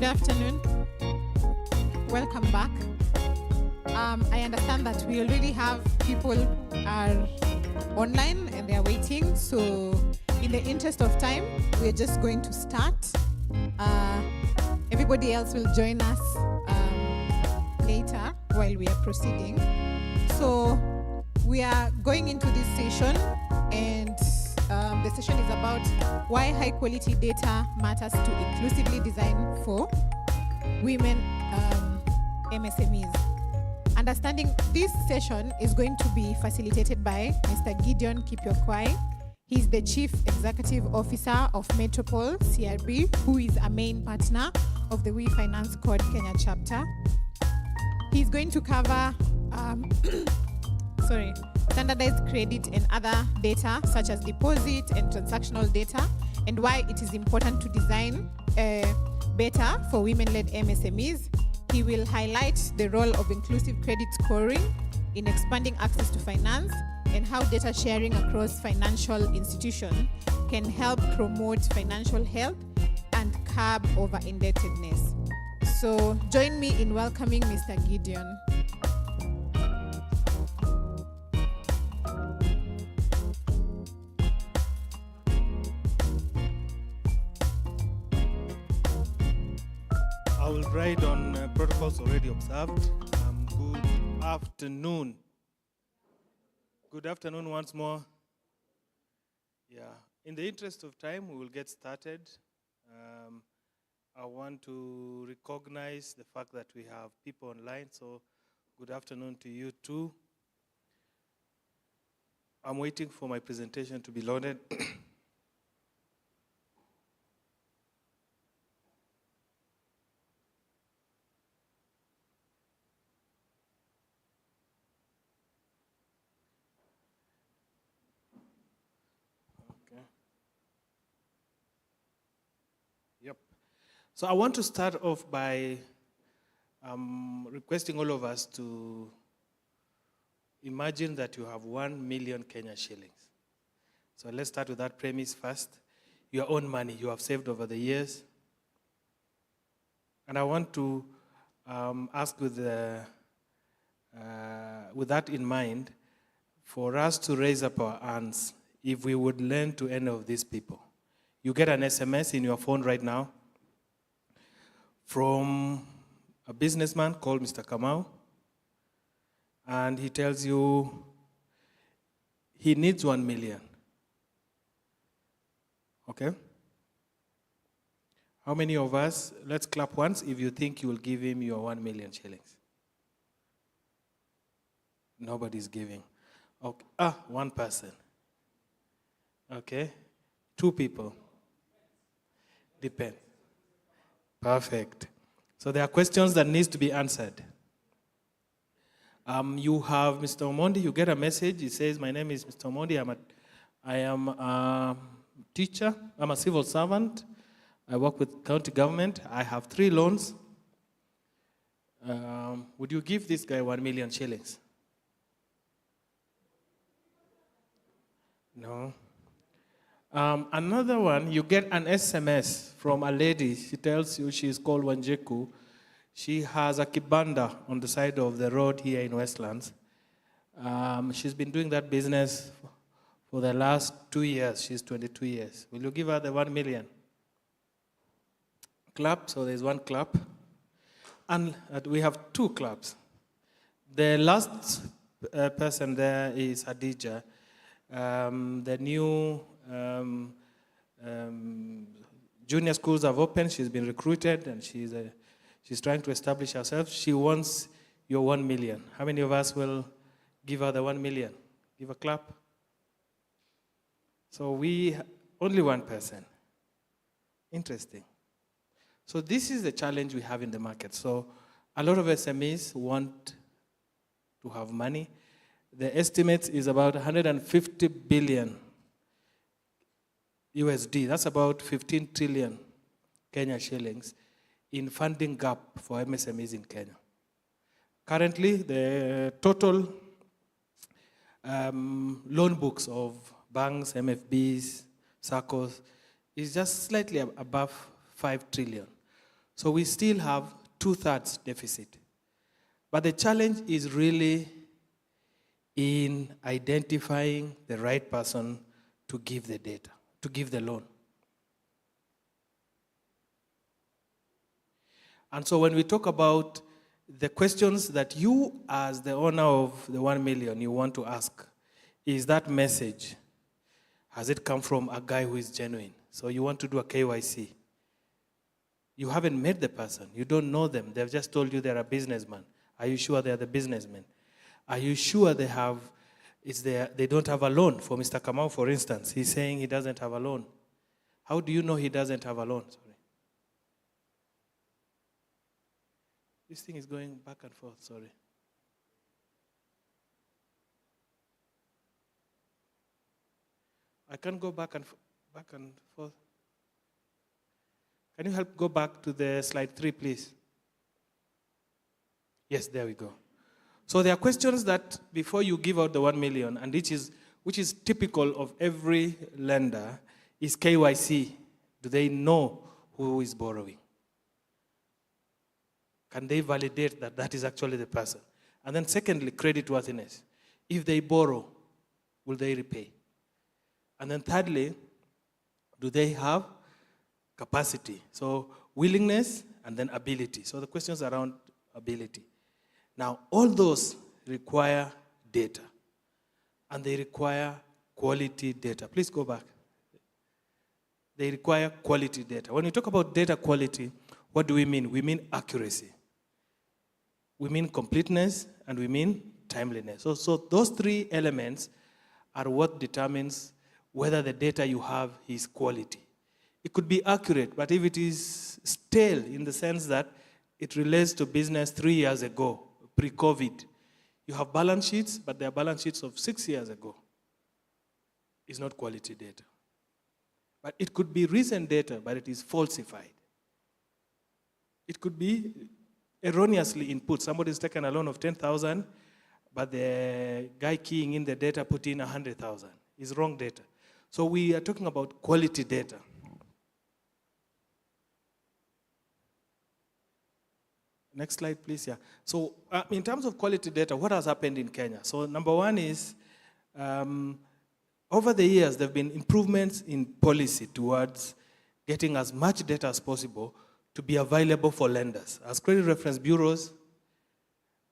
Good afternoon. Welcome back. I understand that we already have people who are online and they are waiting. So in the interest of time, we're just going to start. Everybody else will join us later while we are proceeding. So we are going into this session, and the session is about why high quality data matters to inclusively design for women MSMEs. Understanding this session is going to be facilitated by Mr. Gideon Kipyokwai. He's the Chief Executive Officer of Metropole CRB, who is a main partner of the We Finance Code Kenya chapter. He's going to cover standardized credit and other data such as deposit and transactional data, and why it is important to design better for women-led MSMEs. He will highlight the role of inclusive credit scoring in expanding access to finance and how data sharing across financial institutions can help promote financial health and curb over-indebtedness. So join me in welcoming Mr. Gideon. I will ride on protocols already observed. Good afternoon. Good afternoon once more. Yeah, in the interest of time, we will get started. I want to recognize the fact that we have people online, so good afternoon to you too. I'm waiting for my presentation to be loaded. Yep. So I want to start off by requesting all of us to imagine that you have 1 million Kenya shillings. So let's start with that premise first. Your own money you have saved over the years. And I want to ask with that in mind, for us to raise up our hands if we would lend to any of these people. You get an SMS in your phone right now from a businessman called Mr. Kamau, and he tells you he needs 1 million. Okay? How many of us, let's clap once if you think you will give him your 1 million shillings. Nobody's giving. Okay. One person. Okay. 2 people. Depend. Perfect. So there are questions that need to be answered. You have Mr. Omondi, you get a message. It says, my name is Mr. Omondi. I am a teacher. I'm a civil servant. I work with county government. I have 3 loans. Would you give this guy 1 million shillings? No. Another one, you get an SMS from a lady. She tells you she's called Wanjeku. She has a kibanda on the side of the road here in Westlands. She's been doing that business for the last 2 years. She's 22 years. Will you give her the 1 million? Clap, so there's 1 clap. And we have 2 claps. The last person there is Adija. The new junior schools have opened. She's been recruited and she's trying to establish herself. She wants your 1 million. How many of us will give her the 1 million? Give a clap. So only 1 person. Interesting. So this is the challenge we have in the market. So a lot of SMEs want to have money. The estimate is about 150 billion USD. That's about 15 trillion Kenya shillings in funding gap for MSMEs in Kenya. Currently, the total loan books of banks, MFBs, SACCOs is just slightly above 5 trillion. So we still have 2/3 deficit. But the challenge is really in identifying the right person to give the data, to give the loan. And so when we talk about the questions that you, as the owner of the 1 million, you want to ask, is that message, has it come from a guy who is genuine? So you want to do a KYC. You haven't met the person. You don't know them. They've just told you they're a businessman. Are you sure they're the businessman? Are you sure they don't have a loan? For Mr. Kamau, for instance, he's saying he doesn't have a loan. How do you know he doesn't have a loan? Sorry. This thing is going back and forth, sorry. I can't go back and forth. Can you help go back to the slide 3, please? Yes, there we go. So there are questions that before you give out the 1 million, and which is typical of every lender, is KYC. Do they know who is borrowing? Can they validate that that is actually the person? And then secondly, creditworthiness. If they borrow, will they repay? And then thirdly, do they have capacity? So willingness and then ability. So the questions around ability. Now, all those require data, and they require quality data. Please go back. They require quality data. When we talk about data quality, what do we mean? We mean accuracy. We mean completeness, and we mean timeliness. So those 3 elements are what determines whether the data you have is quality. It could be accurate, but if it is stale in the sense that it relates to business 3 years ago, pre-COVID, you have balance sheets, but they are balance sheets of 6 years ago. It's not quality data. But it could be recent data, but it is falsified. It could be erroneously input. Somebody's taken a loan of 10,000, but the guy keying in the data put in 100,000. It's wrong data. So we are talking about quality data. Next slide, please. Yeah. So in terms of quality data, what has happened in Kenya? So number one is, over the years, there have been improvements in policy towards getting as much data as possible to be available for lenders. As credit reference bureaus,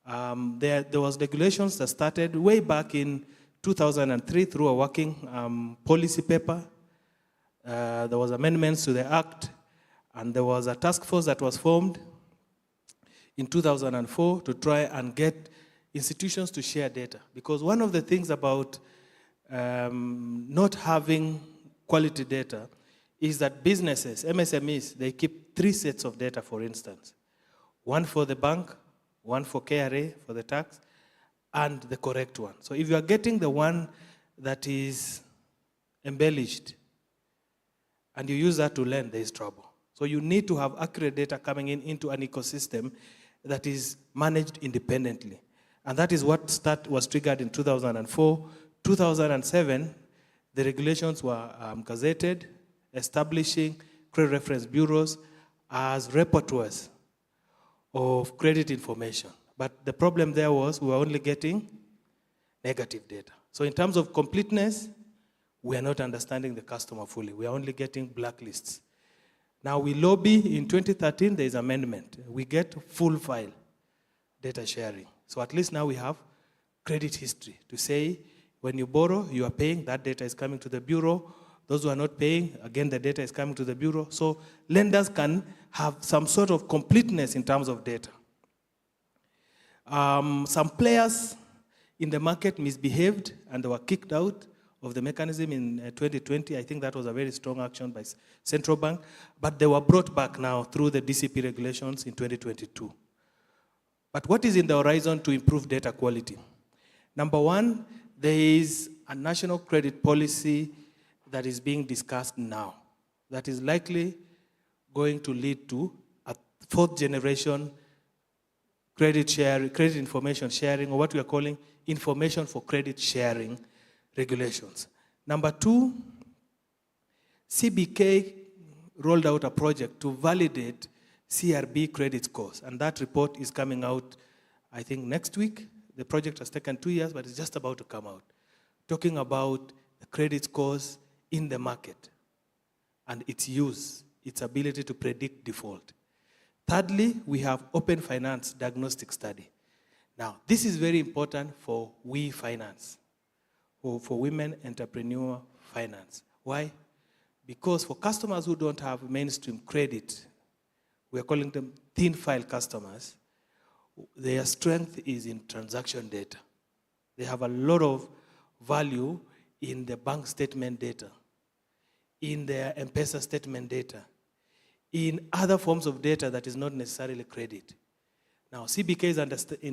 there was regulations that started way back in 2003 through a working policy paper. There was amendments to the Act, and there was a task force that was formed in 2004 to try and get institutions to share data. Because one of the things about not having quality data is that businesses, MSMEs, they keep 3 sets of data, for instance. One for the bank, one for KRA, for the tax, and the correct one. So if you are getting the one that is embellished and you use that to lend, there is trouble. So you need to have accurate data coming into an ecosystem that is managed independently. And that is what was triggered in 2004. 2007, the regulations were gazetted, establishing credit reference bureaus as repertoires of credit information. But the problem there was we were only getting negative data. So in terms of completeness, we are not understanding the customer fully. We are only getting blacklists. Now we lobby, in 2013, there is amendment. We get full file data sharing. So at least now we have credit history to say when you borrow, you are paying, that data is coming to the bureau. Those who are not paying, again, the data is coming to the bureau. So lenders can have some sort of completeness in terms of data. Some players in the market misbehaved and they were kicked out of the mechanism in 2020. I think that was a very strong action by central bank, but they were brought back now through the DCP regulations in 2022. But what is in the horizon to improve data quality? Number one, there is a national credit policy that is being discussed now that is likely going to lead to a 4th generation credit information sharing, or what we are calling information for credit sharing regulations. Number two, CBK rolled out a project to validate CRB credit scores. And that report is coming out, I think, next week. The project has taken 2 years, but it's just about to come out, talking about the credit scores in the market and its use, its ability to predict default. Thirdly, we have open finance diagnostic study. Now, this is very important for We Finance, for women entrepreneur finance. Why? Because for customers who don't have mainstream credit, we are calling them thin file customers, their strength is in transaction data. They have a lot of value in the bank statement data, in their M-Pesa statement data, in other forms of data that is not necessarily credit. Now, CBK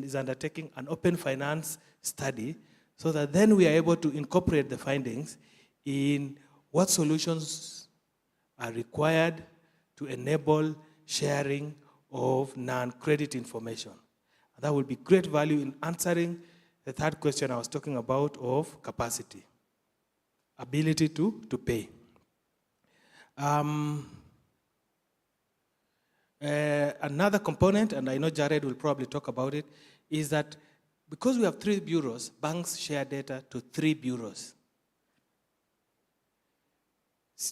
is undertaking an open finance study so that then we are able to incorporate the findings in what solutions are required to enable sharing of non-credit information. And that will be great value in answering the third question I was talking about of capacity, ability to pay. Another component, and I know Jared will probably talk about it, is that because we have 3 bureaus, banks share data to 3 bureaus.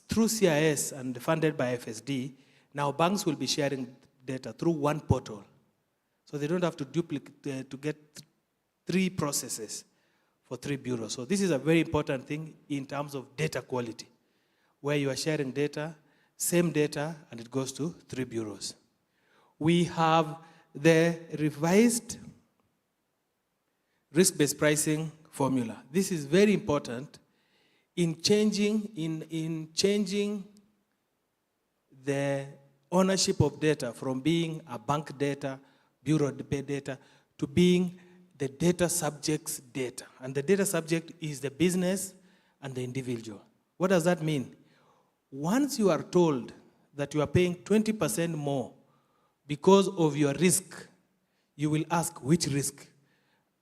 Through CIS and funded by FSD, now banks will be sharing data through one portal. So they don't have to duplicate to get 3 processes for 3 bureaus. So this is a very important thing in terms of data quality, where you are sharing data, same data, and it goes to 3 bureaus. We have the revised risk-based pricing formula. This is very important in changing the ownership of data from being a bank data, bureau data, to being the data subject's data. And the data subject is the business and the individual. What does that mean? Once you are told that you are paying 20% more because of your risk, you will ask which risk.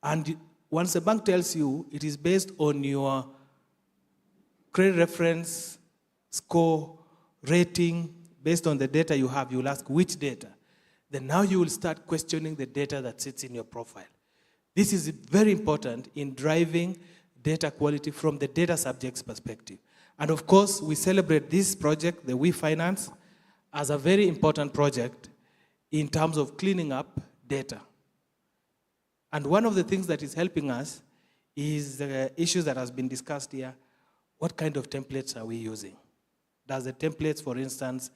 And once the bank tells you it is based on your credit reference, score, rating, based on the data you have, you will ask which data. Then now you will start questioning the data that sits in your profile. This is very important in driving data quality from the data subject's perspective. And of course, we celebrate this project, the We Finance, as a very important project in terms of cleaning up data. And one of the things that is helping us is the issues that has been discussed here. What kind of templates are we using? Does the templates, for instance,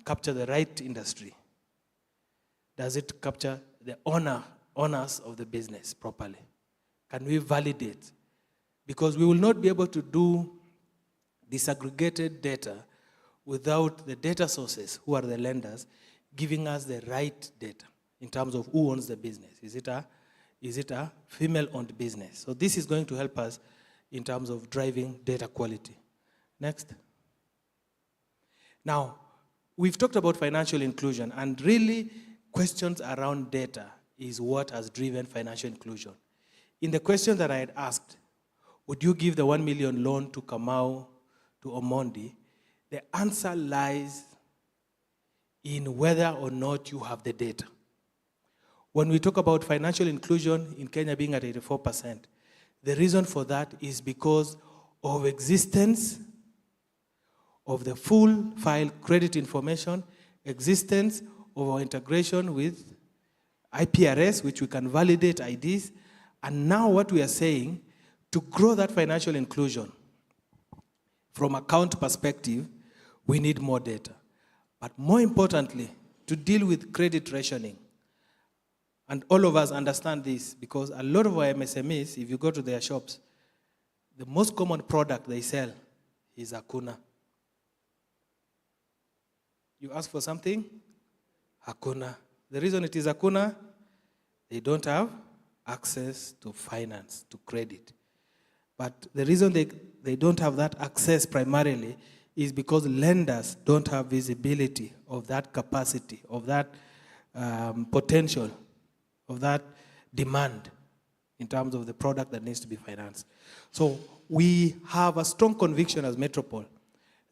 capture the right industry? Does it capture the owners of the business properly? Can we validate? Because we will not be able to do disaggregated data without the data sources, who are the lenders, giving us the right data in terms of who owns the business. Is it a female-owned business? So this is going to help us in terms of driving data quality. Next. Now, we've talked about financial inclusion, and really questions around data is what has driven financial inclusion. In the question that I had asked, would you give the 1 million loan to Kamau, to Omondi? The answer lies in whether or not you have the data. When we talk about financial inclusion in Kenya being at 84%, the reason for that is because of existence of the full file credit information, existence of our integration with IPRS, which we can validate IDs, and now what we are saying, to grow that financial inclusion from account perspective, we need more data. But more importantly, to deal with credit rationing. And all of us understand this because a lot of our MSMEs, if you go to their shops, the most common product they sell is Hakuna. You ask for something, Hakuna. The reason it is Hakuna, they don't have access to finance, to credit. But the reason they don't have that access primarily is because lenders don't have visibility of that capacity, of that potential, of that demand in terms of the product that needs to be financed. So we have a strong conviction as Metropole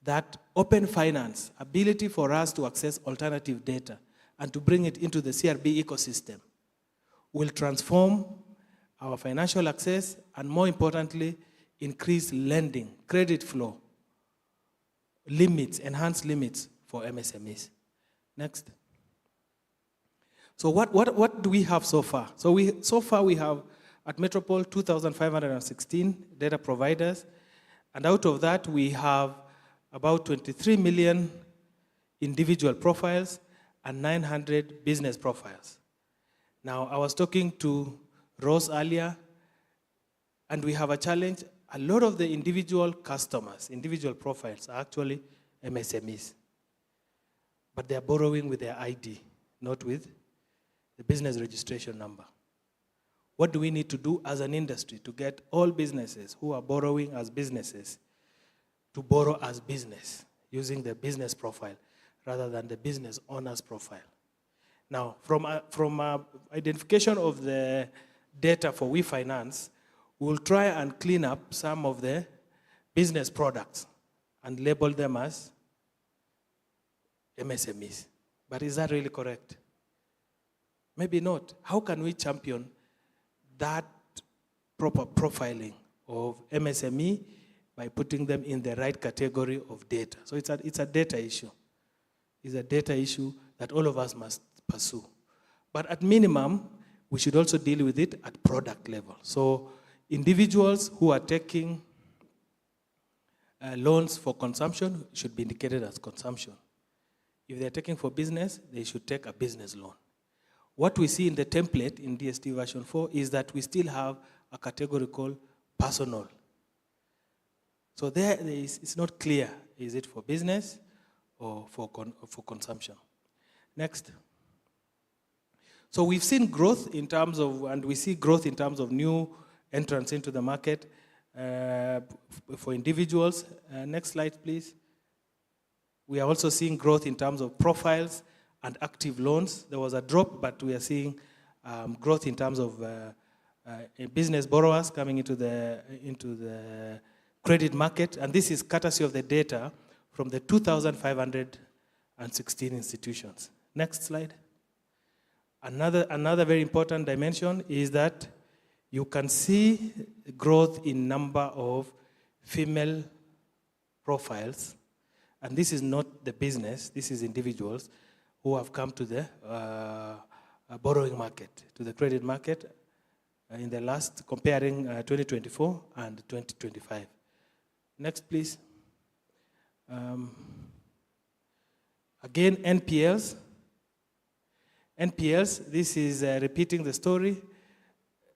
that open finance, ability for us to access alternative data and to bring it into the CRB ecosystem, will transform our financial access and, more importantly, increase lending, credit flow, limits, enhanced limits for MSMEs. Next. So what do we have so far? So far we have at Metropole 2,516 data providers, and out of that we have about 23 million individual profiles and 900 business profiles. Now, I was talking to Rose earlier, and we have a challenge. A lot of the individual customers, individual profiles, are actually MSMEs. But they are borrowing with their ID, not with the business registration number. What do we need to do as an industry to get all businesses who are borrowing as businesses to borrow as business, using the business profile rather than the business owner's profile? Now, from identification of the data for WeFinance, we'll try and clean up some of the business products and label them as MSMEs. But is that really correct? Maybe not. How can we champion that proper profiling of MSME by putting them in the right category of data? So it's a data issue. It's a data issue that all of us must pursue. But at minimum, we should also deal with it at product level. So individuals who are taking loans for consumption should be indicated as consumption. If they're taking for business, they should take a business loan. What we see in the template in DST version 4 is that we still have a category called personal. So it's not clear, is it for business or for consumption? Next. So we've seen growth in terms of, and we see growth in terms of new entrants into the market for individuals. Next slide, please. We are also seeing growth in terms of profiles and active loans. There was a drop, but we are seeing growth in terms of business borrowers coming into the credit market. And this is courtesy of the data from the 2,516 institutions. Next slide. Another very important dimension is that you can see growth in number of female profiles. And this is not the business, this is individuals who have come to the borrowing market, to the credit market in the last, comparing 2024 and 2025. Next, please. Again, NPLs. NPLs, this is repeating the story.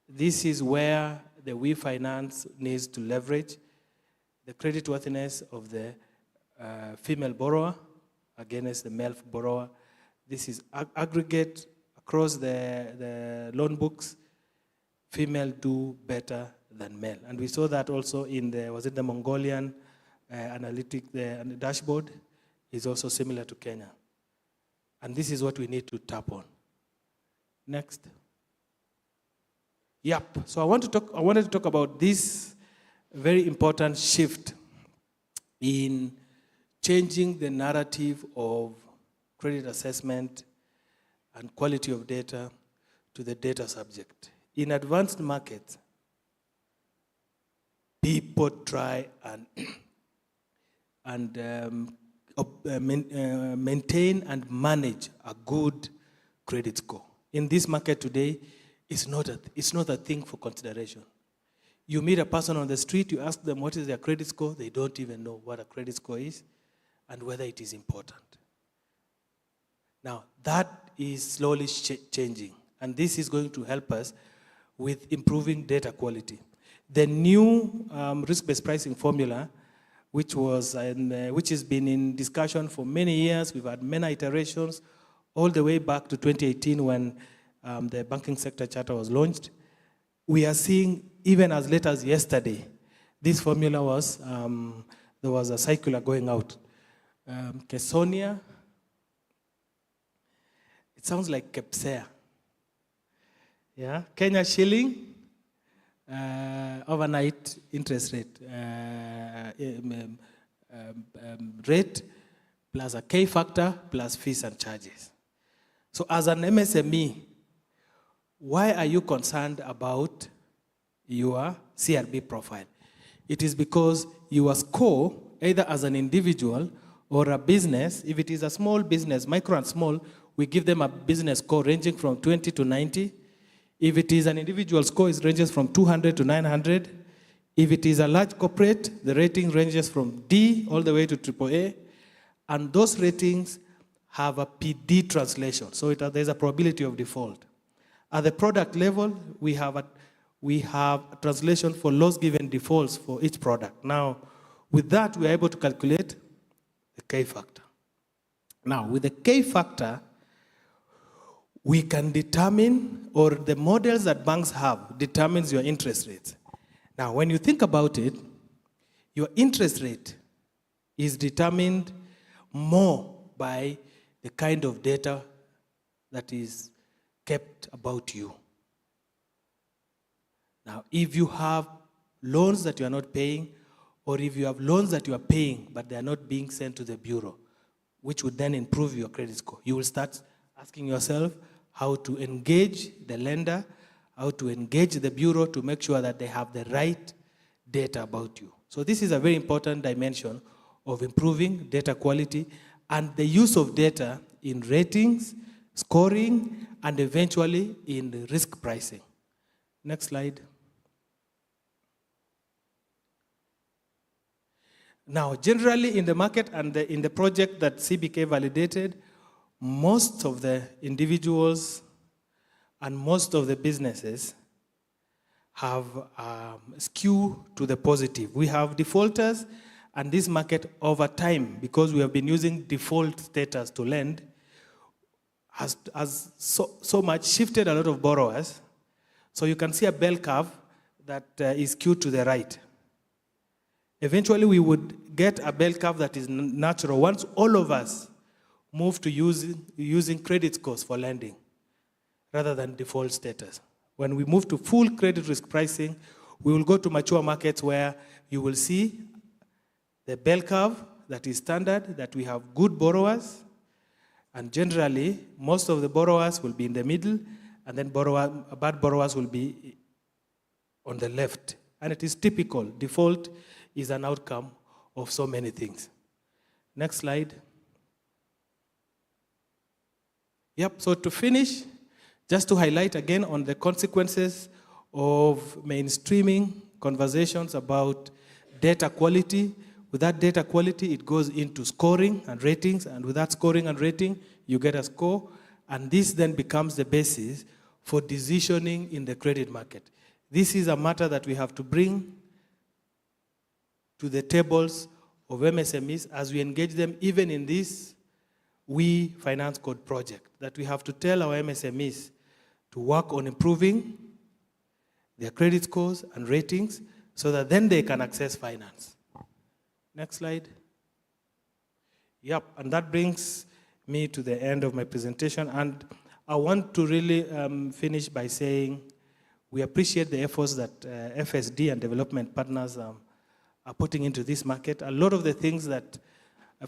This is where the WeFinance needs to leverage the creditworthiness of the female borrower against the male borrower. This is aggregate across the loan books. Female do better than male. And we saw that also in the Mongolian analytic, the dashboard is also similar to Kenya. And this is what we need to tap on. Next. Yep. So I wanted to talk about this very important shift in changing the narrative of credit assessment and quality of data to the data subject. In advanced markets, people try and maintain and manage a good credit score. In this market today, it's not a thing for consideration. You meet a person on the street, you ask them what is their credit score, they don't even know what a credit score is and whether it is important. Now, that is slowly changing, and this is going to help us with improving data quality. The new risk-based pricing formula, which has been in discussion for many years, we've had many iterations, all the way back to 2018 when the banking sector charter was launched. We are seeing, even as late as yesterday, this formula was, there was a circular going out. Kesonia, it sounds like Kepsea. Yeah, Kenya shilling, overnight interest rate, rate plus a K factor plus fees and charges. So as an MSME, why are you concerned about your CRB profile? It is because your score, either as an individual or a business, if it is a small business, micro and small, we give them a business score ranging from 20 to 90. If it is an individual score, it ranges from 200 to 900. If it is a large corporate, the rating ranges from D all the way to AAA. And those ratings have a PD translation, so there's a probability of default. At the product level, we have a translation for loss given defaults for each product. Now, with that, we are able to calculate the K factor. Now, with the K factor, we can determine, or the models that banks have determines your interest rates. Now, when you think about it, your interest rate is determined more by the kind of data that is kept about you. Now, if you have loans that you are not paying, or if you have loans that you are paying, but they are not being sent to the bureau, which would then improve your credit score, you will start asking yourself how to engage the lender, how to engage the bureau to make sure that they have the right data about you. So this is a very important dimension of improving data quality and the use of data in ratings, scoring, and eventually in risk pricing. Next slide. Now, generally in the market and in the project that CBK validated, most of the individuals and most of the businesses have skew to the positive. We have defaulters, and this market over time, because we have been using default status to lend, has so much shifted a lot of borrowers. So you can see a bell curve that is skewed to the right. Eventually, we would get a bell curve that is natural once all of us move to using credit scores for lending rather than default status. When we move to full credit risk pricing, we will go to mature markets where you will see the bell curve that is standard, that we have good borrowers, and generally, most of the borrowers will be in the middle, and then bad borrowers will be on the left. And it is typical. Default is an outcome of so many things. Next slide. Yep, so to finish, just to highlight again on the consequences of mainstreaming conversations about data quality. With that data quality, it goes into scoring and ratings, and with that scoring and rating, you get a score, and this then becomes the basis for decisioning in the credit market. This is a matter that we have to bring to the tables of MSMEs as we engage them even in this We Finance Code project, that we have to tell our MSMEs to work on improving their credit scores and ratings so that then they can access finance. Next slide. Yep, and that brings me to the end of my presentation. And I want to really finish by saying we appreciate the efforts that FSD and development partners are putting into this market. A lot of the things that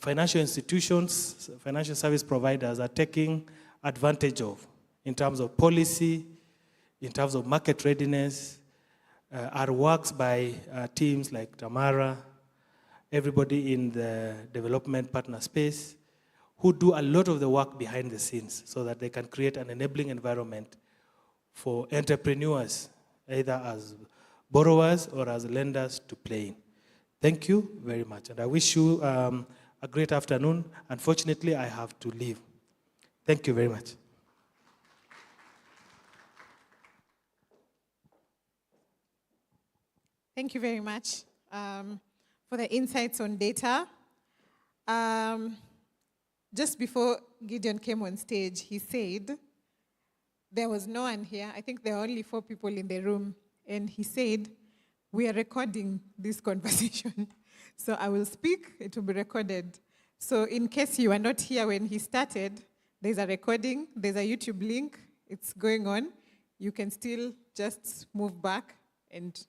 financial institutions, financial service providers are taking advantage of in terms of policy, in terms of market readiness, are works by teams like Tamara, everybody in the development partner space, who do a lot of the work behind the scenes so that they can create an enabling environment for entrepreneurs, either as borrowers or as lenders, to play in. Thank you very much, and I wish you a great afternoon. Unfortunately, I have to leave. Thank you very much. Thank you very much for the insights on data. Just before Gideon came on stage, he said there was no one here. I think there are only 4 people in the room. And he said, we are recording this conversation. So I will speak, it will be recorded. So in case you were not here when he started, there's a recording, there's a YouTube link, it's going on. You can still just move back and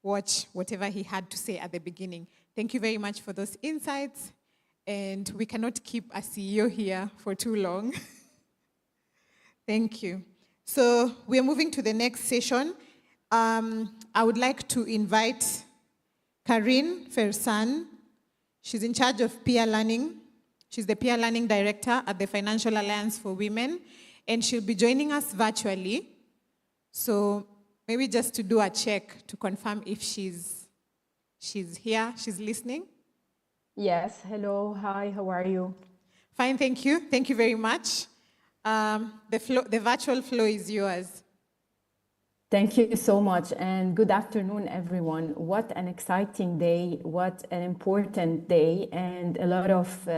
watch whatever he had to say at the beginning. Thank you very much for those insights. And we cannot keep a CEO here for too long. Thank you. So we are moving to the next session. I would like to invite Karine Fersan. She's in charge of peer learning. She's the peer learning director at the Financial Alliance for Women, and she'll be joining us virtually. So maybe just to do a check to confirm if she's here, she's listening. Yes, hello, hi, how are you? Fine, thank you. Thank you very much. The virtual floor is yours. Thank you so much, and good afternoon, everyone. What an exciting day, what an important day, and a lot of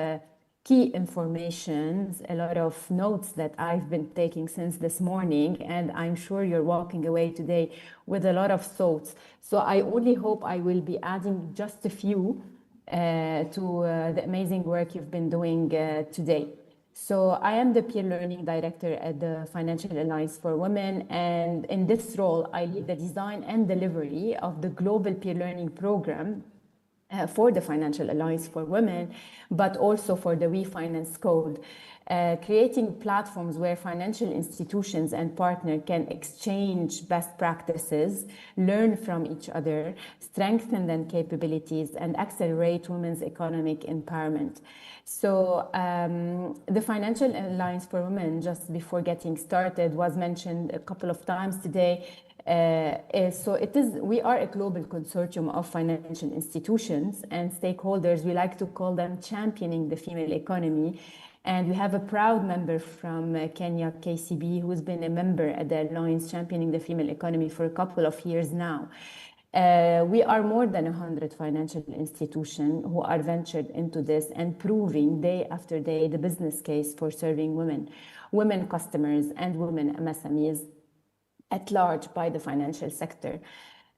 key information, a lot of notes that I've been taking since this morning, and I'm sure you're walking away today with a lot of thoughts. So I only hope I will be adding just a few to the amazing work you've been doing today. So I am the peer learning director at the Financial Alliance for Women, and in this role, I lead the design and delivery of the global peer learning program for the Financial Alliance for Women, but also for the We Finance Code, creating platforms where financial institutions and partners can exchange best practices, learn from each other, strengthen their capabilities, and accelerate women's economic empowerment. So the Financial Alliance for Women, just before getting started, was mentioned a couple of times today. We are a global consortium of financial institutions and stakeholders. We like to call them championing the female economy. And we have a proud member from Kenya, KCB, who's been a member at the Alliance championing the female economy for a couple of years now. We are more than 100 financial institutions who are ventured into this and proving day after day the business case for serving women customers and women MSMEs at large by the financial sector.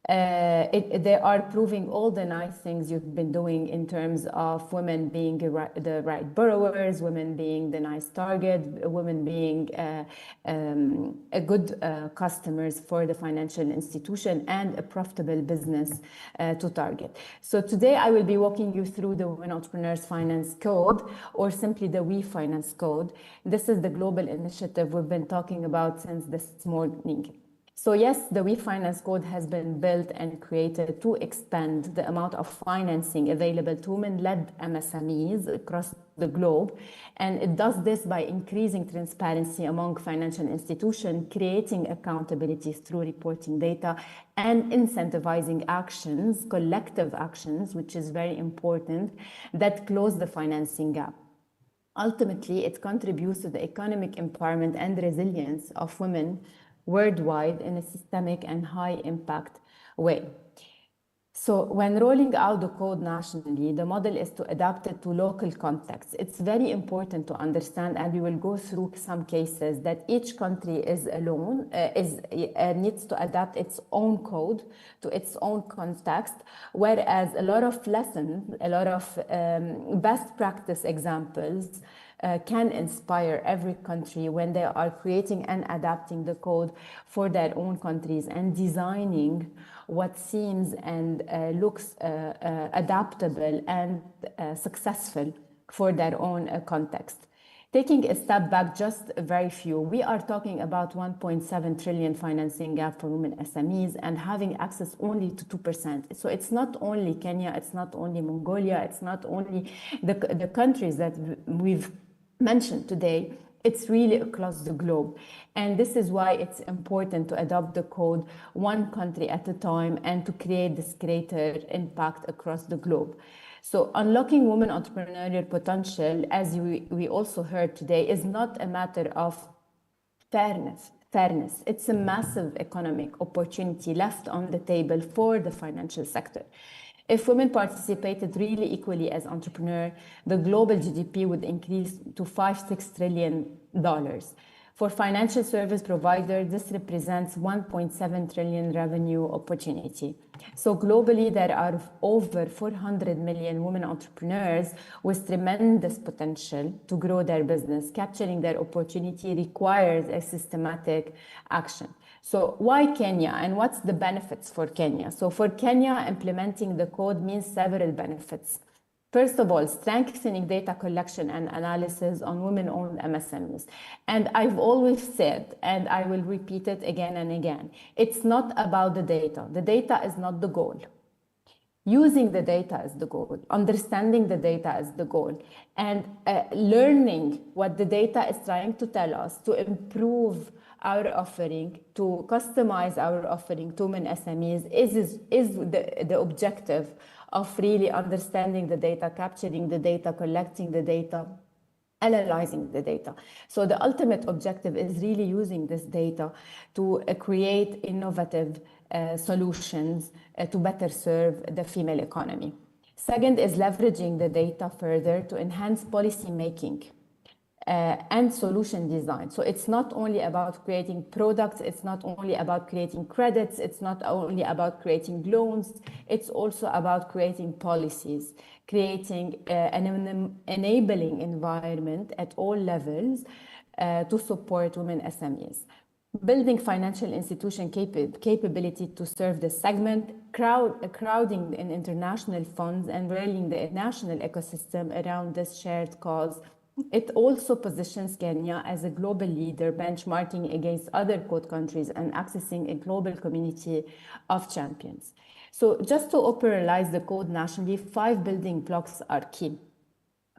They are proving all the nice things you've been doing in terms of women being the right borrowers, women being the nice target, women being a good customers for the financial institution and a profitable business to target. So today I will be walking you through the Women Entrepreneurs Finance Code, or simply the We Finance Code. This is the global initiative we've been talking about since this morning. So yes, the We Finance Code has been built and created to expand the amount of financing available to women-led MSMEs across the globe. And it does this by increasing transparency among financial institutions, creating accountability through reporting data, and incentivizing actions, collective actions, which is very important, that close the financing gap. Ultimately, it contributes to the economic empowerment and resilience of women worldwide in a systemic and high impact way. So when rolling out the code nationally, the model is to adapt it to local contexts. It's very important to understand, and we will go through some cases, that each country is alone, needs to adapt its own code to its own context, whereas a lot of lessons, a lot of best practice examples can inspire every country when they are creating and adapting the code for their own countries and designing what seems and looks adaptable and successful for their own context. Taking a step back, just very few. We are talking about 1.7 trillion financing gap for women SMEs and having access only to 2%. So it's not only Kenya, it's not only Mongolia, it's not only the countries that we've mentioned today. It's really across the globe. And this is why it's important to adopt the code one country at a time and to create this greater impact across the globe. So unlocking women entrepreneurial potential, as we also heard today, is not a matter of fairness. It's a massive economic opportunity left on the table for the financial sector. If women participated really equally as entrepreneurs, the global GDP would increase to $5-6 trillion. For financial service providers, this represents 1.7 trillion revenue opportunity. So globally, there are over 400 million women entrepreneurs with tremendous potential to grow their business. Capturing their opportunity requires a systematic action. So why Kenya, and what's the benefits for Kenya? So for Kenya, implementing the code means several benefits. First of all, strengthening data collection and analysis on women-owned MSMEs. And I've always said, and I will repeat it again and again, it's not about the data. The data is not the goal. Using the data is the goal. Understanding the data is the goal. And learning what the data is trying to tell us to improve our offering, to customize our offering to women SMEs is the objective of really understanding the data, capturing the data, collecting the data, analyzing the data. So the ultimate objective is really using this data to create innovative solutions to better serve the female economy. Second is leveraging the data further to enhance policy making and solution design. So it's not only about creating products, it's not only about creating credits, it's not only about creating loans, it's also about creating policies, creating an enabling environment at all levels to support women SMEs. Building financial institution capability to serve the segment, crowding in international funds and rallying the national ecosystem around this shared cause. It also positions Kenya as a global leader, benchmarking against other code countries and accessing a global community of champions. So just to operationalize the code nationally, 5 building blocks are key.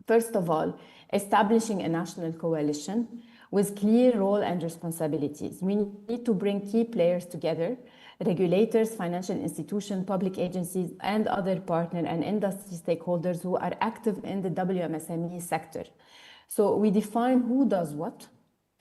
First of all, establishing a national coalition with clear role and responsibilities. We need to bring key players together, regulators, financial institutions, public agencies, and other partner and industry stakeholders who are active in the WMSME sector. So we define who does what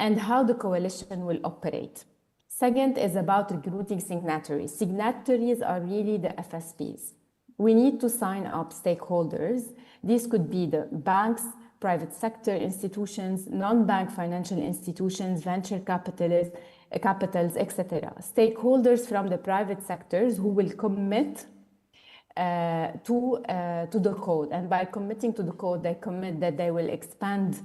and how the coalition will operate. Second is about recruiting signatories. Signatories are really the FSPs. We need to sign up stakeholders. These could be the banks, private sector institutions, non-bank financial institutions, venture capitals, etc. Stakeholders from the private sectors who will commit to the code. And by committing to the code, they commit that they will expand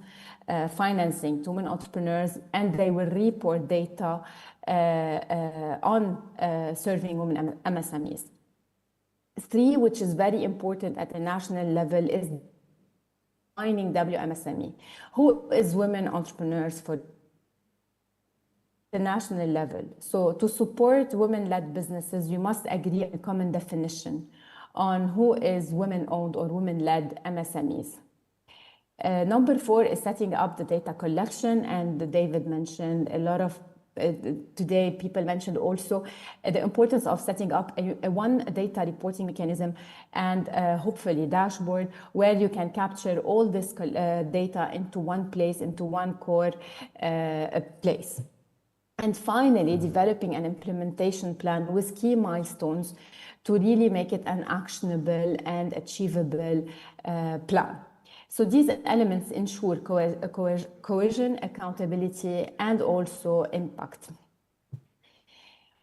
financing to women entrepreneurs and they will report data on serving women MSMEs. 3, which is very important at the national level, is defining WMSME. Who is women entrepreneurs for the national level? So to support women-led businesses, you must agree on a common definition on who is women-owned or women-led MSMEs. Number 4 is setting up the data collection, and David mentioned a lot of today people mentioned also the importance of setting up a one data reporting mechanism and hopefully dashboard where you can capture all this data into one place, into one core place. And finally, developing an implementation plan with key milestones to really make it an actionable and achievable plan. So these elements ensure cohesion, accountability, and also impact.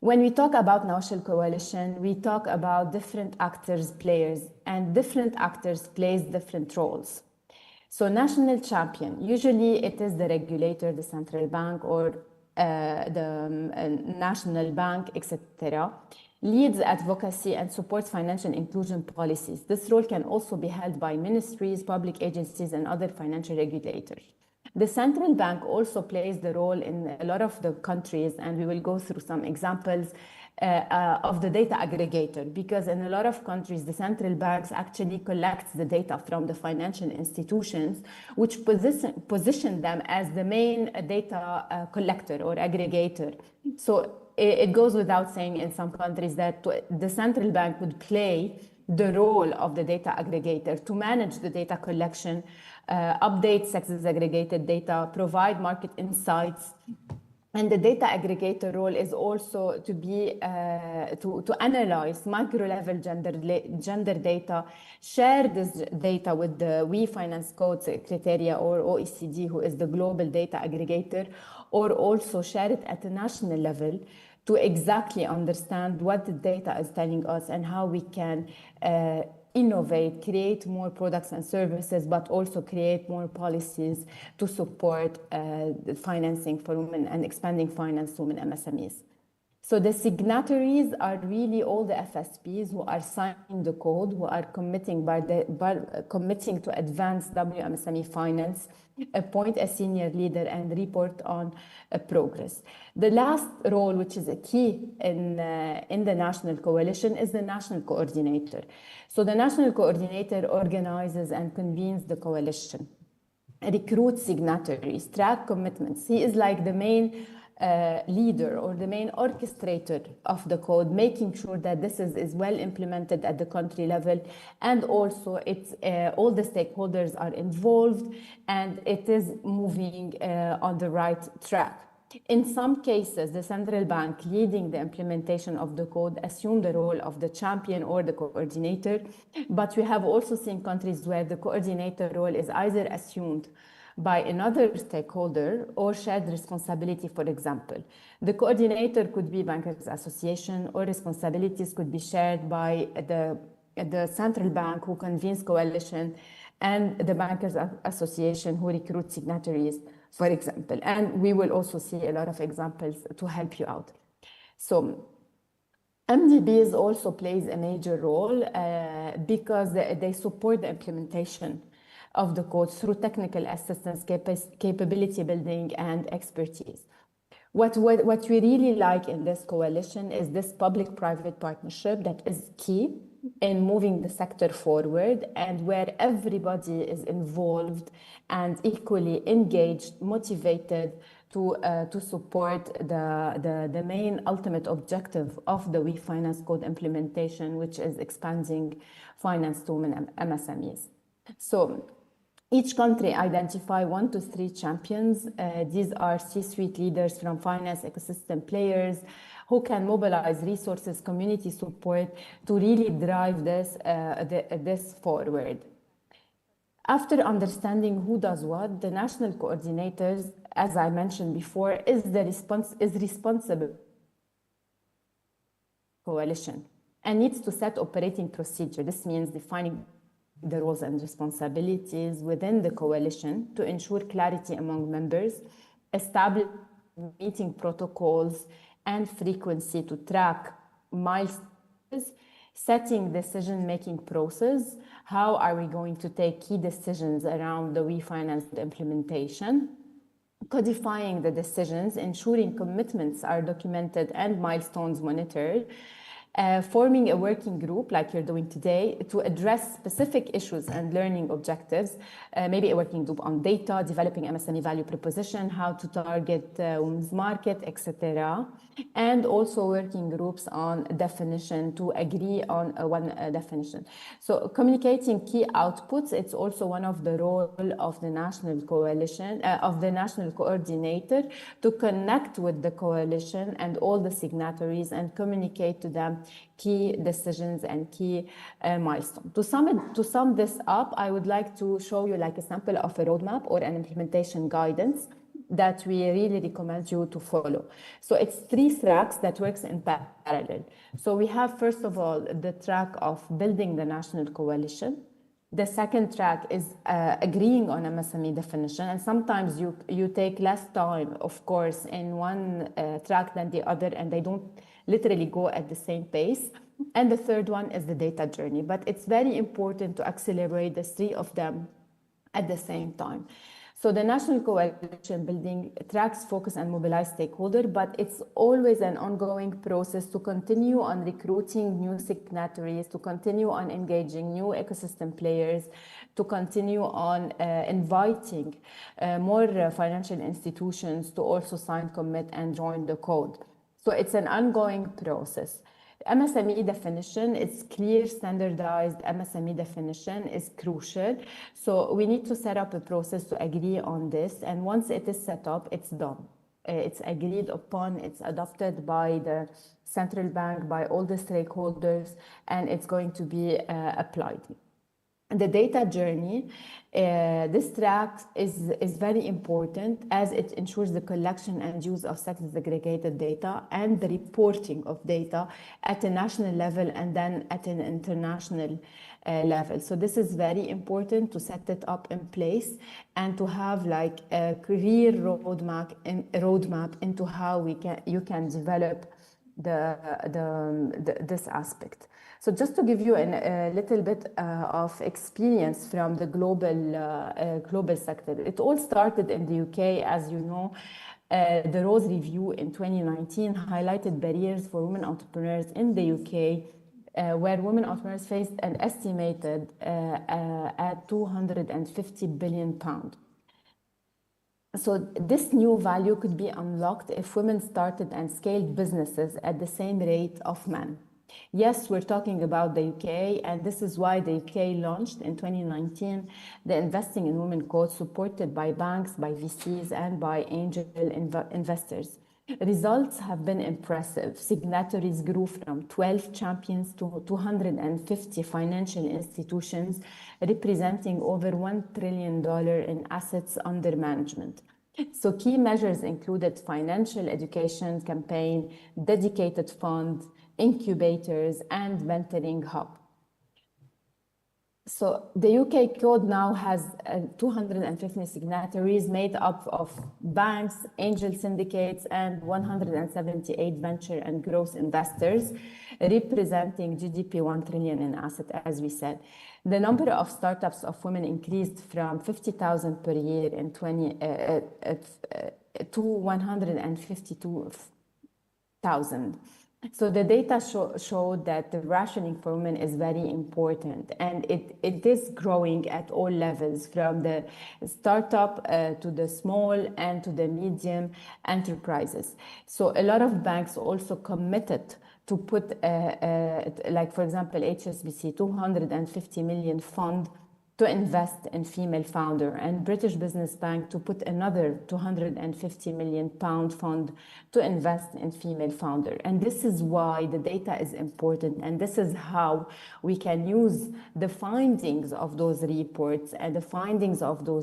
When we talk about national coalition, we talk about different actors, players, and different actors plays different roles. So national champion, usually it is the regulator, the central bank, or the national bank, etc., leads advocacy and supports financial inclusion policies. This role can also be held by ministries, public agencies, and other financial regulators. The central bank also plays the role in a lot of the countries, and we will go through some examples of the data aggregator, because in a lot of countries, the central banks actually collects the data from the financial institutions, which position them as the main data collector or aggregator. So it goes without saying in some countries that the central bank would play the role of the data aggregator to manage the data collection, update disaggregated data, provide market insights. And the data aggregator role is also to be to analyze micro-level gender data, share this data with the We Finance Code criteria or OECD, who is the global data aggregator, or also share it at a national level to exactly understand what the data is telling us and how we can innovate, create more products and services, but also create more policies to support the financing for women and expanding finance to women MSMEs. So the signatories are really all the FSPs who are signing the code, who are committing committing to advance WMSME finance, appoint a senior leader, and report on progress. The last role, which is a key in the national coalition, is the national coordinator. So the national coordinator organizes and convenes the coalition, recruits signatories, track commitments. He is like the main leader or the main orchestrator of the code, making sure that this is well implemented at the country level, and also it's all the stakeholders are involved and it is moving on the right track. In some cases, the central bank leading the implementation of the code assumed the role of the champion or the coordinator, but we have also seen countries where the coordinator role is either assumed by another stakeholder or shared responsibility. For example, the coordinator could be Bankers Association, or responsibilities could be shared by the central bank who convenes coalition and the Bankers Association who recruits signatories, for example. And we will also see a lot of examples to help you out. So MDBs also plays a major role because they support the implementation of the code through technical assistance, capability building, and expertise. What we really like in this coalition is this public-private partnership that is key in moving the sector forward, and where everybody is involved and equally engaged, motivated to support the main ultimate objective of the We Finance Code implementation, which is expanding finance to women MSMEs. So each country identify 1 to 3 champions. These are C-suite leaders from finance ecosystem players who can mobilize resources, community support to really drive this forward. After understanding who does what, the national coordinators, as I mentioned before, is responsible coalition and needs to set operating procedure. This means defining the roles and responsibilities within the coalition to ensure clarity among members, establish meeting protocols and frequency to track milestones, setting decision-making process, how are we going to take key decisions around the We Finance implementation, codifying the decisions, ensuring commitments are documented and milestones monitored, forming a working group like you're doing today to address specific issues and learning objectives, maybe a working group on data, developing MSME value proposition, how to target women's market, etc. And also working groups on definition to agree on one definition. So communicating key outputs, it's also one of the role of the national coalition, of the national coordinator, to connect with the coalition and all the signatories and communicate to them key decisions and key milestones. To sum this up, I would like to show you like a sample of a roadmap or an implementation guidance that we really recommend you to follow. So it's 3 tracks that works in parallel. So we have, first of all, the track of building the national coalition. The second track is agreeing on MSME definition, and sometimes you take less time, of course, in one track than the other, and they don't literally go at the same pace. And the third one is the data journey, but it's very important to accelerate the 3 of them at the same time. So the national coalition building tracks focus and mobilize stakeholders, but it's always an ongoing process to continue on recruiting new signatories, to continue on engaging new ecosystem players, to continue on inviting more financial institutions to also sign, commit, and join the code. So it's an ongoing process. MSME definition, it's clear, standardized MSME definition is crucial. So we need to set up a process to agree on this. And once it is set up, it's done. It's agreed upon, it's adopted by the central bank, by all the stakeholders, and it's going to be applied. The data journey, this track is very important as it ensures the collection and use of sex-aggregated data and the reporting of data at a national level and then at an international level. So this is very important to set it up in place and to have like a clear roadmap into how you can develop this aspect. So just to give you a little bit of experience from the global sector, it all started in the UK, as you know. The Rose Review in 2019 highlighted barriers for women entrepreneurs in the UK, where women entrepreneurs faced an estimated at £250 billion. So this new value could be unlocked if women started and scaled businesses at the same rate of men. Yes, we're talking about the UK, and this is why the UK launched in 2019 the Investing in Women Code, supported by banks, by VCs, and by angel investors. Results have been impressive. Signatories grew from 12 champions to 250 financial institutions, representing over $1 trillion in assets under management. So key measures included financial education campaign, dedicated funds, incubators, and mentoring hub. So the UK code now has 250 signatories made up of banks, angel syndicates, and 178 venture and growth investors, representing GDP 1 trillion in assets, as we said. The number of startups of women increased from 50,000 per year in to 152,000. So the data showed that the rationing for women is very important, and it is growing at all levels, from the startup to the small and to the medium enterprises. So a lot of banks also committed to put, like for example, HSBC, 250 million fund to invest in female founder, and British Business Bank to put another £250 million fund to invest in female founder. And this is why the data is important, and this is how we can use the findings of those reports and the findings of the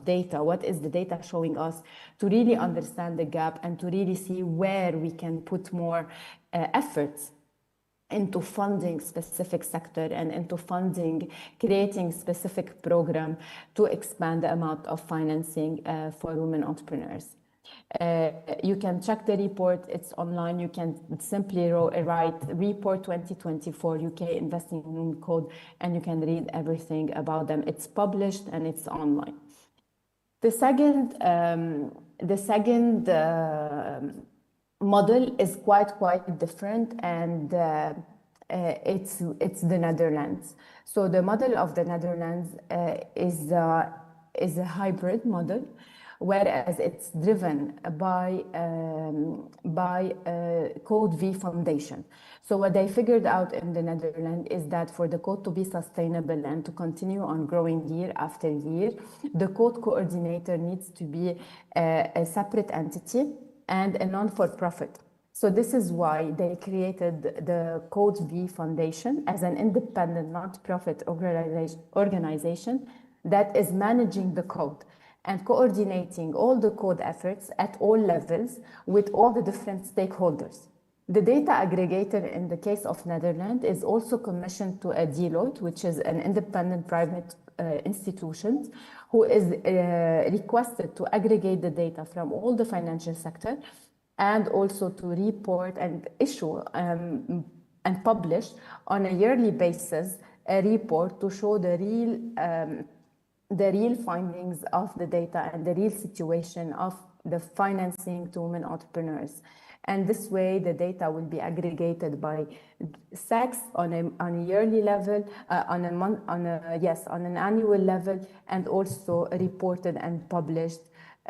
data. What is the data showing us, to really understand the gap and to really see where we can put more efforts into funding specific sector and into creating specific program to expand the amount of financing for women entrepreneurs. You can check the report, it's online. You can simply write Report 2024 UK Investing in Women Code, and you can read everything about them. It's published and it's online. The second model is quite different, and it's the Netherlands. So the model of the Netherlands is a hybrid model, whereas it's driven by Code V Foundation. So what they figured out in the Netherlands is that for the code to be sustainable and to continue on growing year after year, the code coordinator needs to be a separate entity and a non-for-profit. So this is why they created the Code V Foundation as an independent non-profit organization that is managing the code and coordinating all the code efforts at all levels with all the different stakeholders. The data aggregator in the case of Netherlands is also commissioned to a Deloitte, which is an independent private institution, who is requested to aggregate the data from all the financial sector and also to report and issue and publish on a yearly basis a report to show the real findings of the data and the real situation of the financing to women entrepreneurs. And this way, the data will be aggregated by sex on a yearly level, on an annual level, and also reported and published